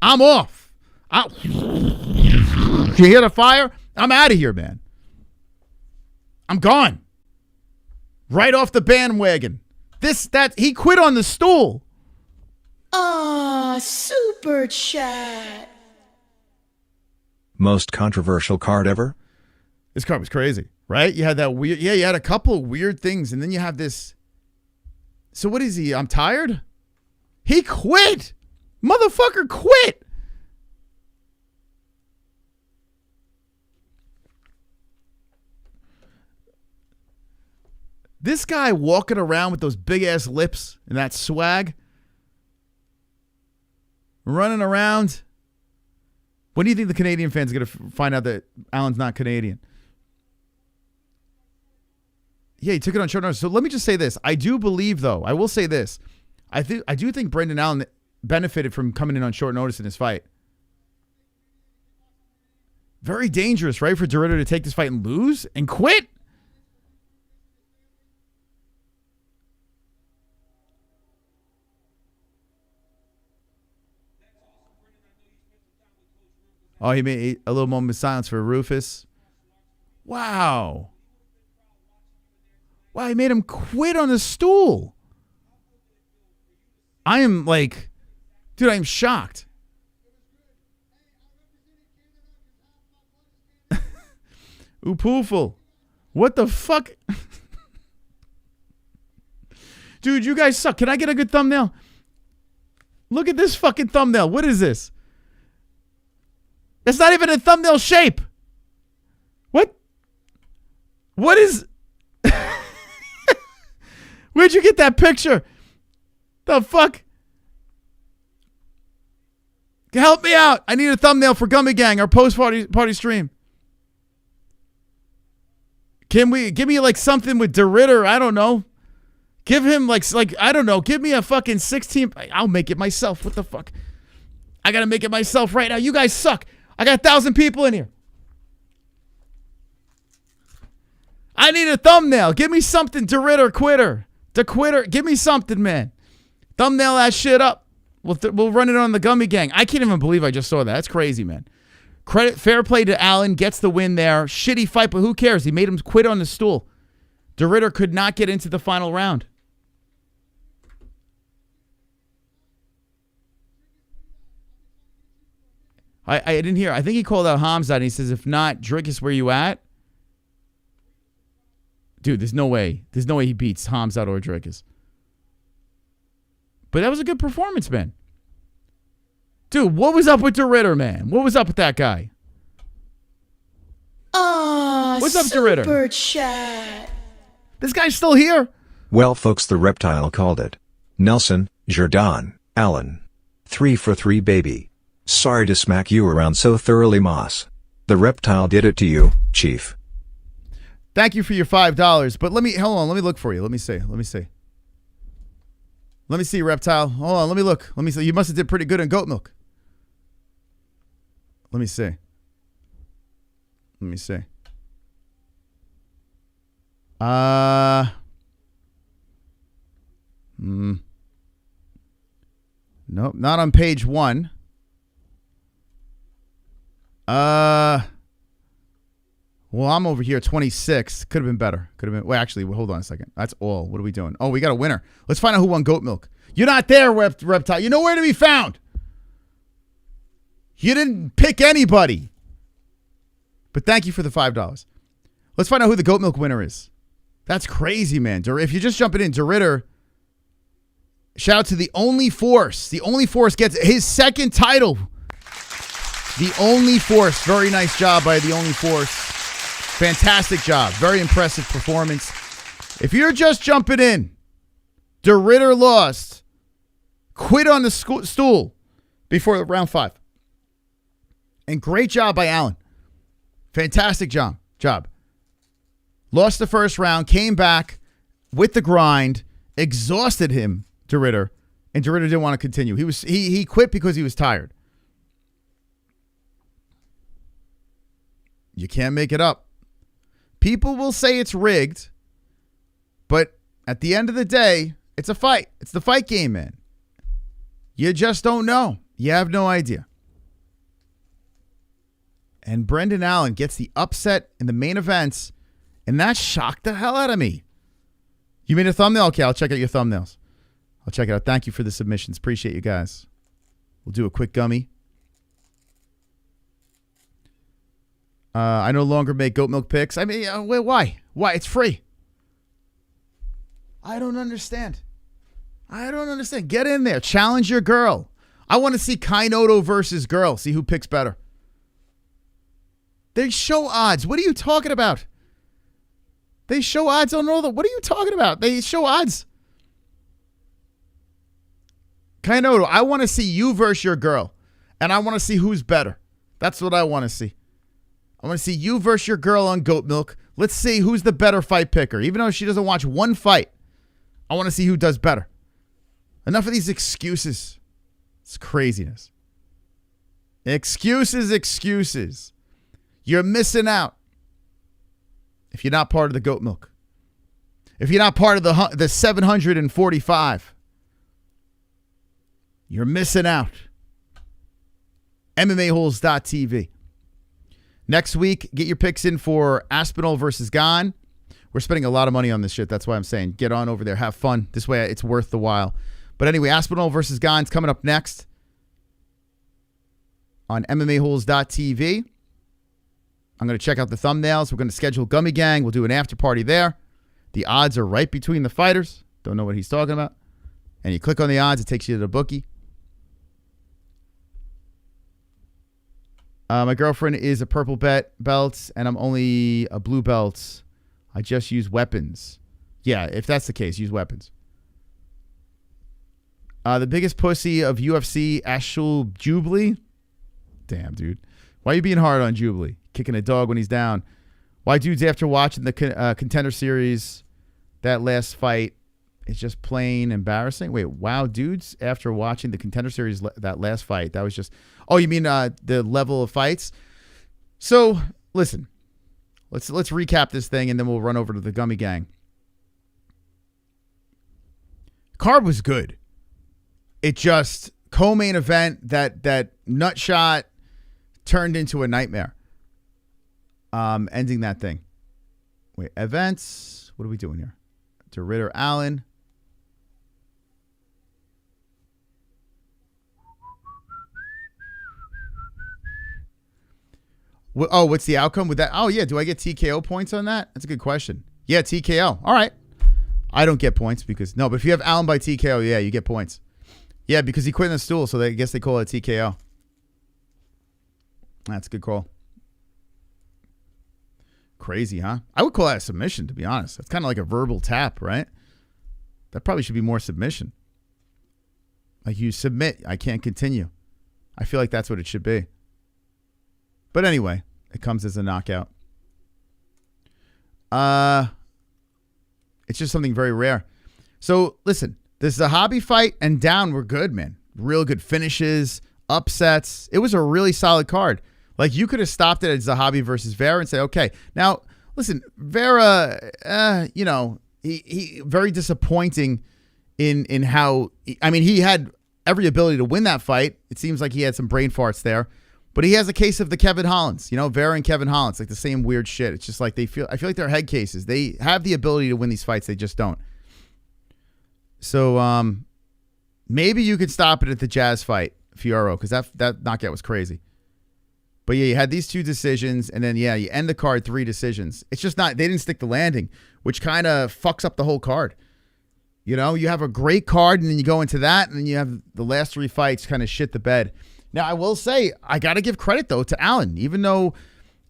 I'm off. You hear the fire? I'm out of here, man. I'm gone. Right off the bandwagon. He quit on the stool. Super chat. Most controversial card ever? This card was crazy, right? You had that weird, you had a couple of weird things, and then you have this. So what is he? I'm tired? He quit. Motherfucker quit. This guy walking around with those big ass lips and that swag, running around. When do you think the Canadian fans are going to find out that Alan's not Canadian? Yeah, he took it on short notice. So let me just say this. I do believe, though, I will say this. I do think Brendan Allen benefited from coming in on short notice in his fight. Very dangerous, right, for De Ridder to take this fight and lose and quit? Oh, he made a little moment of silence for Rufus. Wow. Wow, he made him quit on the stool. I am like, dude, I am shocked. Oophooful. What the fuck? Dude, you guys suck. Can I get a good thumbnail? Look at this fucking thumbnail. What is this? It's not even a thumbnail shape. What? What is... Where'd you get that picture? The fuck? Help me out. I need a thumbnail for Gummy Gang, our post-party stream. Give me like something with De Ridder, I don't know. Give him like I don't know. Give me a fucking 16. I'll make it myself. What the fuck? I got to make it myself right now. You guys suck. I got 1,000 people in here. I need a thumbnail. Give me something, De Ridder quitter. De Quitter. Give me something, man. Thumbnail that shit up. We'll run it on the Gummy Gang. I can't even believe I just saw that. That's crazy, man. Fair play to Allen. Gets the win there. Shitty fight, but who cares? He made him quit on the stool. De Ridder could not get into the final round. I didn't hear. I think he called out Hamzat and he says, if not, Drickus, where you at? Dude, there's no way. There's no way he beats Hamzat or Drickus. But that was a good performance, man. Dude, what was up with De Ridder, man? What was up with that guy? What's up, De Ridder? Super chat. This guy's still here? Well, folks, the reptile called it. Nelson, Jourdain, Allen. 3 for 3, baby. Sorry to smack you around so thoroughly, Moss. The reptile did it to you, Chief. Thank you for your $5. But hold on, let me look for you. Let me see, reptile. Hold on, let me look. Let me see. You must have did pretty good in goat milk. Let me see. Nope, not on page 1. Well, I'm over here 26. Could have been better. Wait, actually, hold on a second. That's all. What are we doing? Oh, we got a winner. Let's find out who won goat milk. You're not there, reptile. You know where to be found. You didn't pick anybody. But thank you for the $5. Let's find out who the goat milk winner is. That's crazy, man. If you're just jumping in, De Ridder, shout out to The Only Force. The Only Force gets his second title. The Only Force. Very nice job by The Only Force. Fantastic job. Very impressive performance. If you're just jumping in, De Ridder lost. Quit on the stool before round 5. And great job by Allen. Fantastic job. Lost the first round, came back with the grind, exhausted him, De Ridder, and De Ridder didn't want to continue. He quit because he was tired. You can't make it up. People will say it's rigged, but at the end of the day, it's a fight. It's the fight game, man. You just don't know. You have no idea. And Brendan Allen gets the upset in the main events, and that shocked the hell out of me. You made a thumbnail? Okay, I'll check out your thumbnails. I'll check it out. Thank you for the submissions. Appreciate you guys. We'll do a quick gummy. I no longer make goat milk picks. I mean, why? Why? It's free. I don't understand. Get in there. Challenge your girl. I want to see Kainotto versus girl. See who picks better. They show odds. What are you talking about? They show odds on all the... What are you talking about? They show odds. Kainotto, I want to see you versus your girl. And I want to see who's better. That's what I want to see. I want to see you versus your girl on goat milk. Let's see who's the better fight picker. Even though she doesn't watch one fight, I want to see who does better. Enough of these excuses. It's craziness. Excuses. You're missing out if you're not part of the goat milk. If you're not part of the 745, you're missing out. MMA-Holes.tv. Next week, get your picks in for Aspinall versus Gane. We're spending a lot of money on this shit. That's why I'm saying get on over there. Have fun. This way it's worth the while. But anyway, Aspinall versus Gane's coming up next on MMA-Holes.tv. I'm going to check out the thumbnails. We're going to schedule Gummy Gang. We'll do an after party there. The odds are right between the fighters. Don't know what he's talking about. And you click on the odds. It takes you to the bookie. My girlfriend is a purple belt, and I'm only a blue belt. I just use weapons. Yeah, if that's the case, use weapons. The biggest pussy of UFC, Ashul Jubilee. Damn, dude. Why are you being hard on Jubilee? Kicking a dog when he's down. Why dudes after watching the Contender Series, that last fight, it's just plain embarrassing? Wait, wow, dudes after watching the Contender Series, that last fight, that was just... Oh, you mean the level of fights? So, listen. Let's recap this thing, and then we'll run over to the Gummy Gang. Card was good. It just, co-main event, that nut shot turned into a nightmare. Ending that thing. Wait, events. What are we doing here? De Ridder Allen. Oh, what's the outcome with that? Oh, yeah. Do I get TKO points on that? That's a good question. Yeah, TKO. All right. I don't get points because... No, but if you have Allen by TKO, yeah, you get points. Yeah, because he quit in the stool, so I guess they call it a TKO. That's a good call. Crazy, huh? I would call that a submission, to be honest. That's kind of like a verbal tap, right? That probably should be more submission. Like you submit, I can't continue. I feel like that's what it should be. But anyway, it comes as a knockout. It's just something very rare. So, listen, this is a hobby fight, and down were good, man. Real good finishes, upsets. It was a really solid card. Like, you could have stopped it at Zahabi versus Vera and say, okay. Now, listen, Vera, he very disappointing in how, I mean, he had every ability to win that fight. It seems like he had some brain farts there. But he has a case of the Kevin Hollands, Vera and Kevin Hollands, like the same weird shit. It's just like I feel like they're head cases. They have the ability to win these fights. They just don't. So maybe you could stop it at the Jazz fight, Fioro, because that knockout was crazy. But yeah, you had these 2 decisions, and then yeah, you end the card 3 decisions. It's just not, they didn't stick the landing, which kind of fucks up the whole card. You know, you have a great card, and then you go into that, and then you have the last 3 fights kind of shit the bed. Now, I will say, I got to give credit, though, to Allen. Even though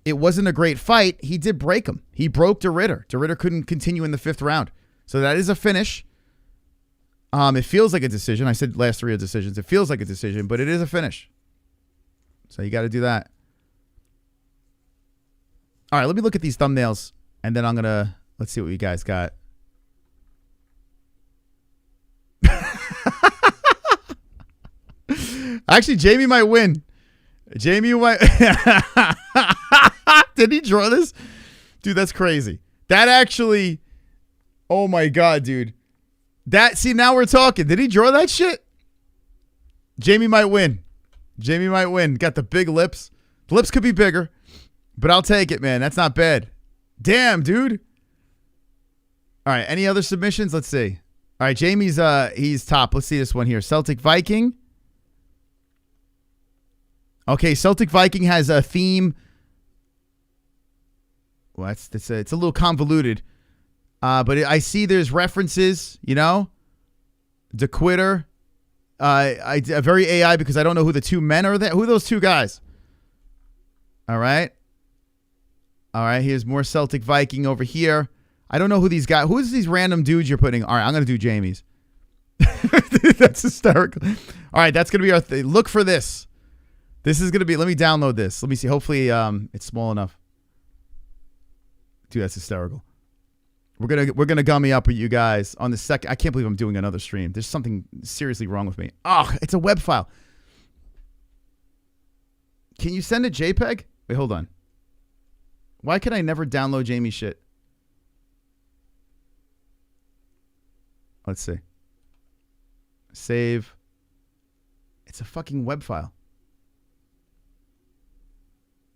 it wasn't a great fight, he did break him. He broke De Ridder. De Ridder couldn't continue in the 5th round. So that is a finish. It feels like a decision. I said last 3 are decisions. It feels like a decision, but it is a finish. So you got to do that. All right, let me look at these thumbnails, and then I'm going to, let's see what you guys got. Actually, Jamie might win. Jamie might. Did he draw this? Dude, that's crazy. That actually, oh my God, dude. That, see, now we're talking. Did he draw that shit? Jamie might win. Jamie might win. Got the big lips. The lips could be bigger. But I'll take it, man. That's not bad. Damn, dude. All right. Any other submissions? Let's see. All right. Jamie's he's top. Let's see this one here. Celtic Viking. Okay. Celtic Viking has a theme. Well, it's a little convoluted. But I see there's references, you know. De Quitter. Very AI because I don't know who the 2 men are there. Who are those 2 guys? All right. All right, here's more Celtic Viking over here. I don't know who these guys... Who's these random dudes you're putting... All right, I'm going to do Jamie's. That's hysterical. All right, that's going to be our thing. Look for this. This is going to be... Let me download this. Let me see. Hopefully, it's small enough. Dude, that's hysterical. We're gonna gummy up with you guys on the second... I can't believe I'm doing another stream. There's something seriously wrong with me. Oh, it's a web file. Can you send a JPEG? Wait, hold on. Why can I never download Jamie's shit? Let's see. Save. It's a fucking web file.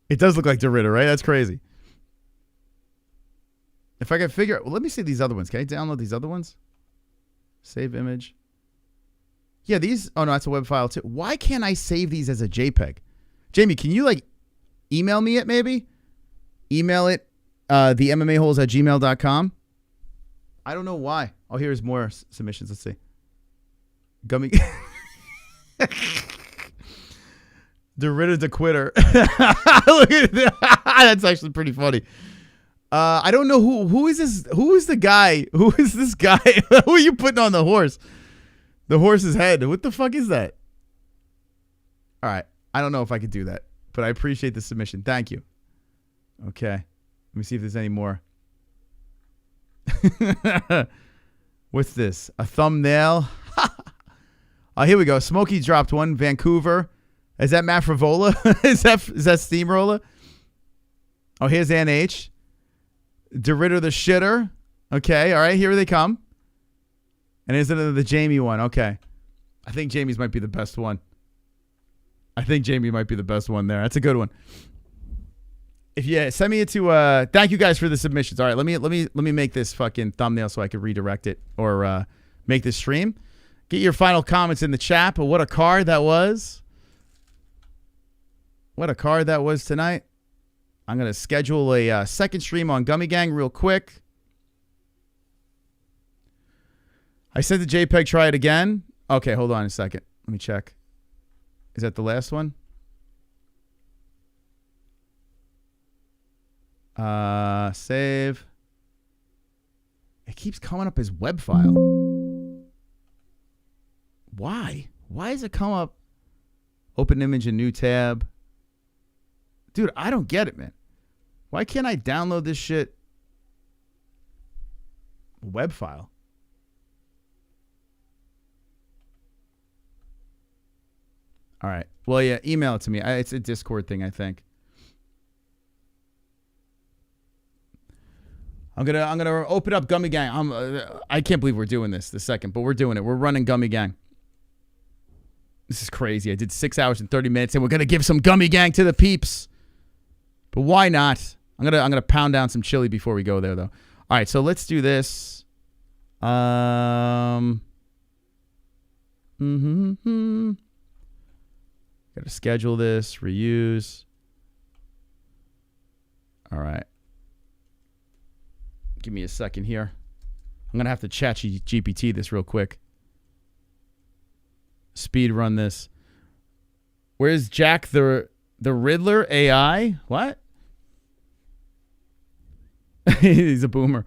It does look like De Ridder, right? That's crazy. If I can figure out... Well, let me see these other ones. Can I download these other ones? Save image. Yeah, these... Oh, no, that's a web file, too. Why can't I save these as a JPEG? Jamie, can you, like, email me it, maybe? Email it, the MMA-Holes at gmail.com. I don't know why. Oh, here's more submissions. Let's see. Gummy. De Ridder de Quitter. Look at that. That's actually pretty funny. I don't know who is this? Who is the guy? Who is this guy? Who are you putting on the horse? The horse's head. What the fuck is that? All right. I don't know if I could do that, but I appreciate the submission. Thank you. Okay. Let me see if there's any more. What's this? A thumbnail? Oh, here we go. Smokey dropped one. Vancouver. Is that Matt Frevola? is that Steamroller? Oh, here's Ann H. De Ridder the shitter. Okay. All right. Here they come. And here's another the Jamie one. Okay. I think Jamie's might be the best one. I think Jamie might be the best one there. That's a good one. If you send me it to thank you guys for the submissions. All right, let me make this fucking thumbnail so I can redirect it or make this stream. Get your final comments in the chat. But what a card that was. What a card that was tonight. I'm going to schedule a second stream on Gummy Gang real quick. I said to JPEG, try it again. Okay, hold on a second. Let me check. Is that the last one? Save. It keeps coming up as web file. Why? Why does it come up? Open image in new tab. Dude, I don't get it, man. Why can't I download this shit? Web file. All right. Well, yeah, email it to me. It's a Discord thing, I think. I'm gonna open up Gummy Gang. I can't believe we're doing this the second, but we're doing it. We're running Gummy Gang. This is crazy. I did 6 hours and 30 minutes, and we're gonna give some Gummy Gang to the peeps. But why not? I'm gonna pound down some chili before we go there, though. All right, so let's do this. Gotta schedule this. Reuse. All right. Give me a second here. I'm going to have to chat GPT this real quick. Speed run this. Where's Jack the Riddler AI? What? He's a boomer.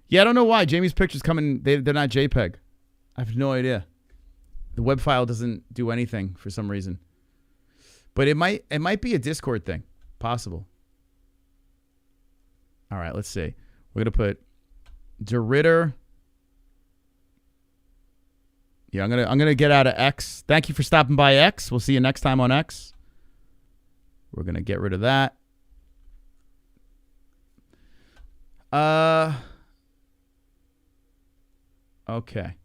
Yeah, I don't know why. Jamie's pictures coming, they're not JPEG. I have no idea. The web file doesn't do anything for some reason. But it might be a Discord thing. Possible. All right, let's see. We're going to put De Ridder. Yeah, I'm gonna get out of X. Thank you for stopping by X. We'll see you next time on X. We're gonna get rid of that. Okay.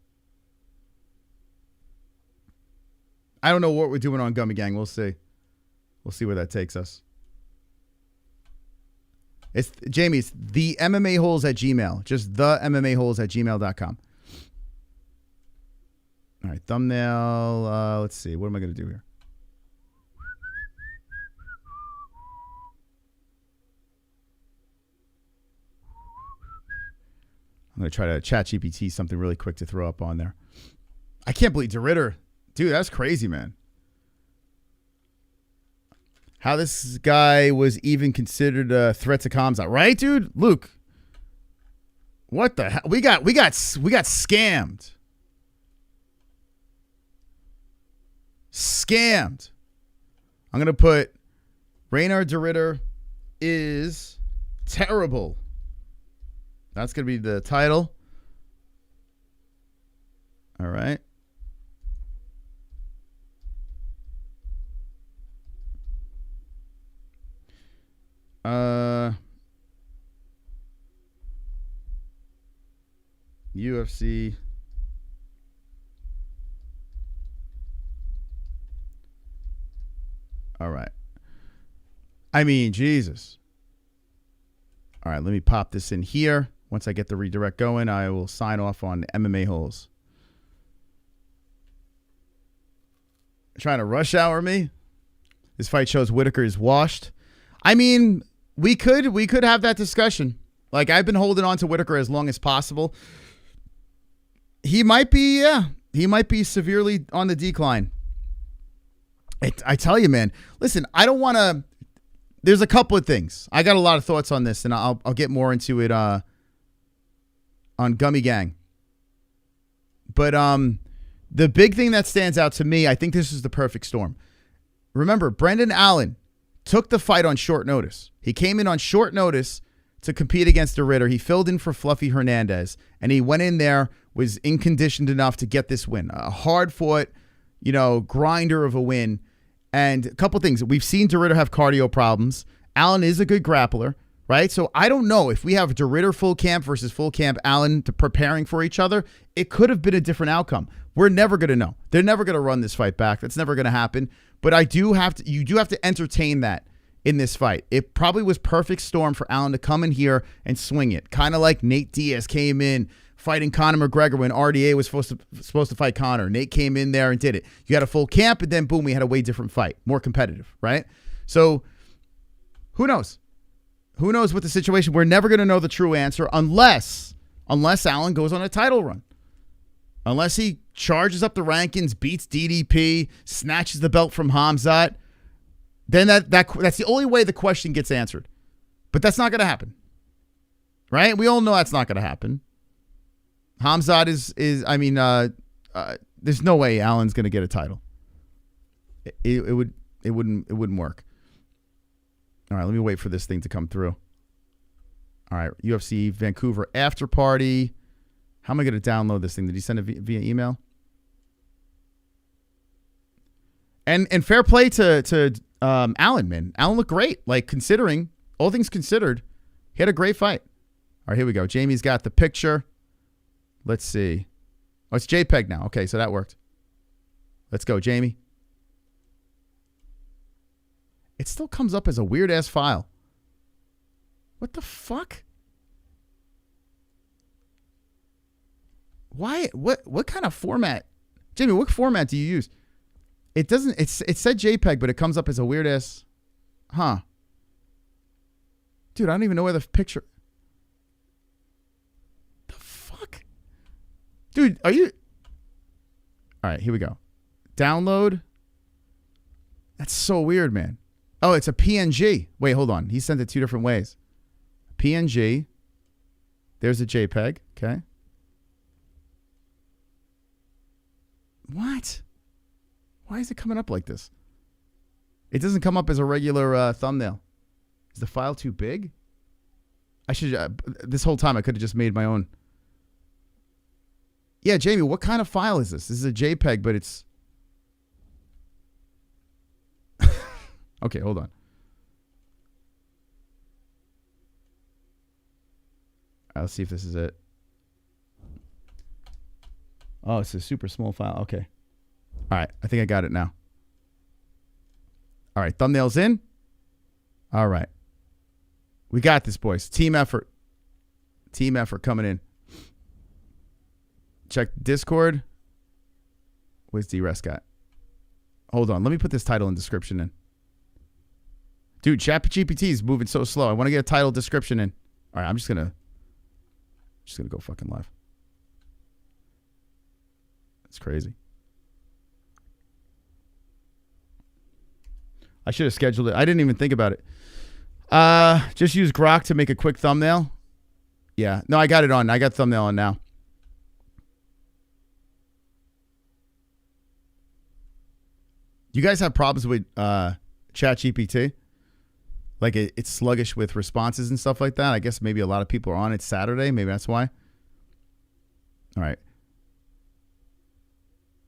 I don't know what we're doing on Gummy Gang. We'll see. We'll see where that takes us. It's Jamie's the MMA-Holes at Gmail. Just the MMA-Holes at gmail.com. All right, thumbnail. Let's see. What am I going to do here? I'm going to try to chat GPT something really quick to throw up on there. I can't believe De Ridder. Dude, that's crazy, man. How this guy was even considered a threat to Kamzat. Right, dude? Luke. What the hell? We got scammed. Scammed. I'm going to put Reinier de Ridder is terrible. That's going to be the title. All right. UFC. All right. I mean, Jesus. All right, let me pop this in here. Once I get the redirect going, I will sign off on MMA-Holes. Trying to rush hour me? This fight shows Whitaker is washed. I mean, we could have that discussion. Like, I've been holding on to Whitaker as long as possible. He might be severely on the decline. I tell you, man. Listen, I don't want to. There's a couple of things. I got a lot of thoughts on this, and I'll get more into it on Gummy Gang. But the big thing that stands out to me, I think this is the perfect storm. Remember, Brendan Allen took the fight on short notice. He came in on short notice to compete against De Ridder. He filled in for Fluffy Hernandez, and he went in there, was inconditioned enough to get this win. A hard-fought, grinder of a win. And a couple things. We've seen De Ridder have cardio problems. Allen is a good grappler, right? So I don't know if we have De Ridder full camp versus full camp Allen preparing for each other. It could have been a different outcome. We're never going to know. They're never going to run this fight back. That's never going to happen. But you do have to entertain that in this fight. It probably was perfect storm for Allen to come in here and swing it. Kind of like Nate Diaz came in fighting Conor McGregor when RDA was supposed to fight Conor. Nate came in there and did it. You had a full camp, and then boom, we had a way different fight, more competitive, right? So who knows? Who knows what the situation? We're never going to know the true answer unless Allen goes on a title run. Unless he charges up the rankings, beats DDP, snatches the belt from Khamzat, then that's the only way the question gets answered. But that's not going to happen, right? We all know that's not going to happen. Khamzat there's no way Allen's going to get a title. It wouldn't work. All right, let me wait for this thing to come through. All right, UFC Vancouver after party. How am I going to download this thing? Did he send it via email? And fair play to Allen, man. Allen looked great. Like, considering all things considered, he had a great fight. All right, here we go. Jamie's got the picture. Let's see. Oh, it's JPEG now. Okay, so that worked. Let's go, Jamie. It still comes up as a weird-ass file. What the fuck? Why? What kind of format? Jamie, what format do you use? It doesn't. It said JPEG, but it comes up as a weird-ass. Huh. Dude, I don't even know where the picture... The fuck? Dude, are you... All right, here we go. Download. That's so weird, man. Oh, it's a PNG. Wait, hold on. He sent it 2 different ways. PNG. There's a JPEG. Okay. What? Why is it coming up like this? It doesn't come up as a regular thumbnail. Is the file too big? I should... this whole time, I could have just made my own. Yeah, Jamie, what kind of file is this? This is a JPEG, but it's... Okay, hold on. Let's see if this is it. Oh, it's a super small file. Okay. All right, I think I got it now. All right, thumbnails in. All right. We got this, boys. Team effort. Team effort coming in. Check Discord. Where's D-Rest at? Hold on. Let me put this title and description in. Dude, ChatGPT is moving so slow. I want to get a title description in. All right, I'm just gonna go fucking live. That's crazy. I should have scheduled it. I didn't even think about it. Just use Grok to make a quick thumbnail. Yeah. No, I got it on. I got thumbnail on now. You guys have problems with ChatGPT? Like it's sluggish with responses and stuff like that. I guess maybe a lot of people are on it Saturday. Maybe that's why. All right.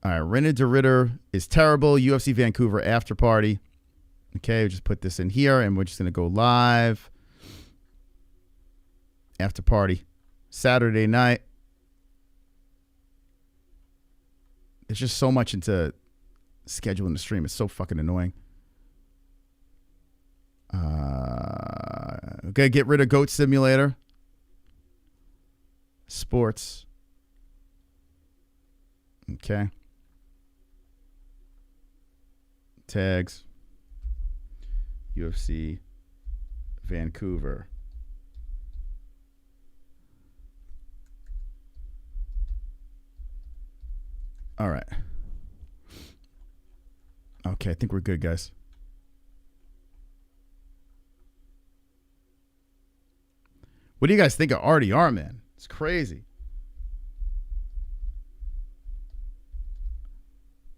All right. Reinier de Ridder is terrible. UFC Vancouver after party. Okay. We just put this in here and we're just going to go live. After party. Saturday night. There's just so much into scheduling the stream. It's so fucking annoying. Okay, get rid of Goat Simulator. Sports. Okay. Tags. UFC Vancouver. All right. Okay, I think we're good, guys. What do you guys think of RDR, man? It's crazy.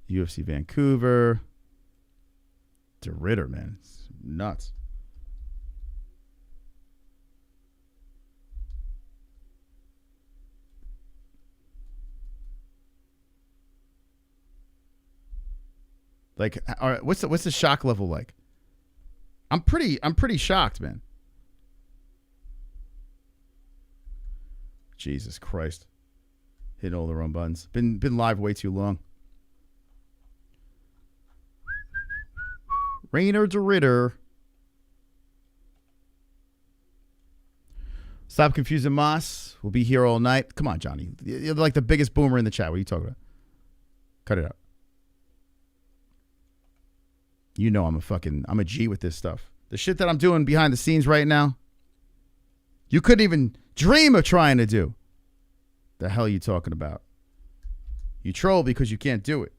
UFC Vancouver. De Ridder, man. It's nuts. Like, all right, what's the shock level like? I'm pretty shocked, man. Jesus Christ. Hitting all the wrong buttons. Been live way too long. Reinier de Ridder. Stop confusing Moss. We'll be here all night. Come on, Johnny. You're like the biggest boomer in the chat. What are you talking about? Cut it out. You know I'm a G with this stuff. The shit that I'm doing behind the scenes right now, you couldn't even dream of trying to do. The hell are you talking about? You troll because you can't do it.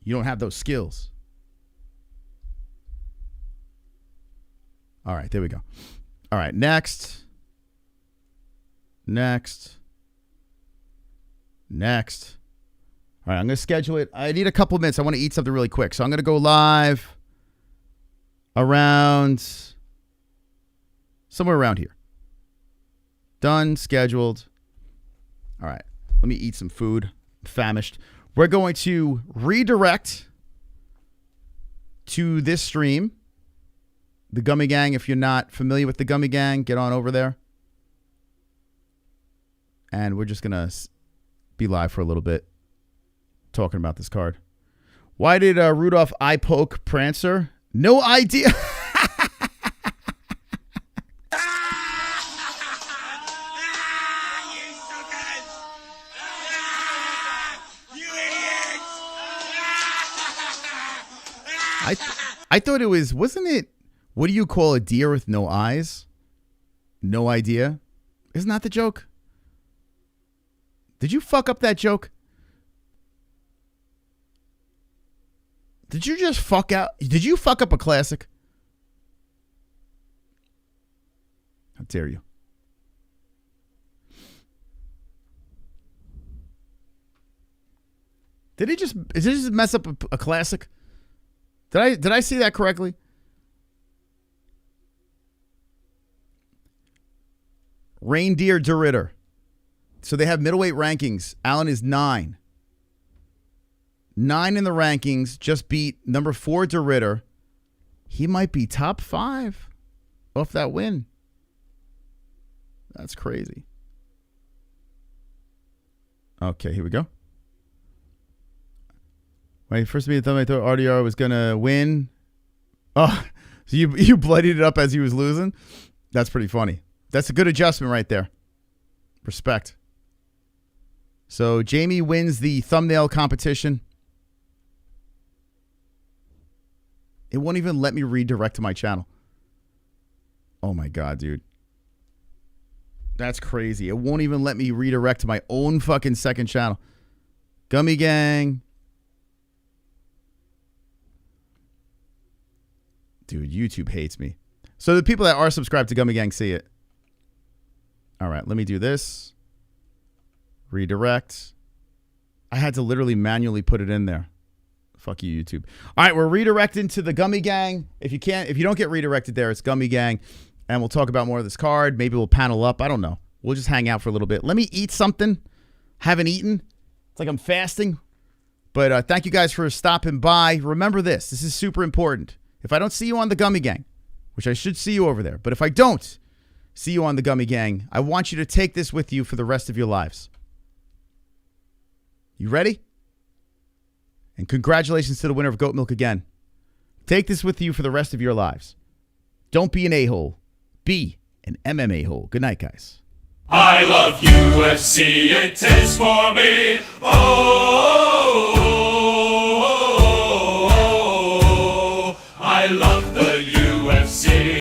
You don't have those skills. All right, there we go. All right, next. Next. Next. All right, I'm going to schedule it. I need a couple of minutes. I want to eat something really quick. So I'm going to go live around somewhere around here. Done, scheduled. All right, let me eat some food. I'm famished. We're going to redirect to this stream. The Gummy Gang, if you're not familiar with the Gummy Gang, get on over there. And we're just going to be live for a little bit talking about this card. Why did Rudolph eye poke Prancer? No idea. I thought it was, wasn't it What do you call a deer with no eyes? No idea. Isn't that the joke? Did you fuck up that joke? Did you just fuck out? Did you fuck up a classic? How dare you? Did he just mess up a classic? Did I see that correctly? Reinier de Ridder. So they have middleweight rankings. Allen is 9. 9 in the rankings. Just beat number 4 de Ridder. He might be top 5 off that win. That's crazy. Okay, here we go. Wait, first meet, I thought RDR was gonna win. Oh, so you bloodied it up as he was losing? That's pretty funny. That's a good adjustment right there. Respect. So Jamie wins the thumbnail competition. It won't even let me redirect to my channel. Oh my God, dude. That's crazy. It won't even let me redirect to my own fucking second channel. Gummy Gang. Dude, YouTube hates me. So the people that are subscribed to Gummy Gang see it. All right, let me do this. Redirect. I had to literally manually put it in there. Fuck you, YouTube. All right, we're redirecting to the Gummy Gang. If you don't get redirected there, it's Gummy Gang. And we'll talk about more of this card. Maybe we'll panel up. I don't know. We'll just hang out for a little bit. Let me eat something. Haven't eaten. It's like I'm fasting. But thank you guys for stopping by. Remember this. This is super important. If I don't see you on the Gummy Gang, which I should see you over there, but if I don't see you on the Gummy Gang, I want you to take this with you for the rest of your lives. You ready? And congratulations to the winner of Goat Milk again. Take this with you for the rest of your lives. Don't be an a-hole. Be an MMA hole. Good night, guys. I love UFC, it is for me. Oh, I love the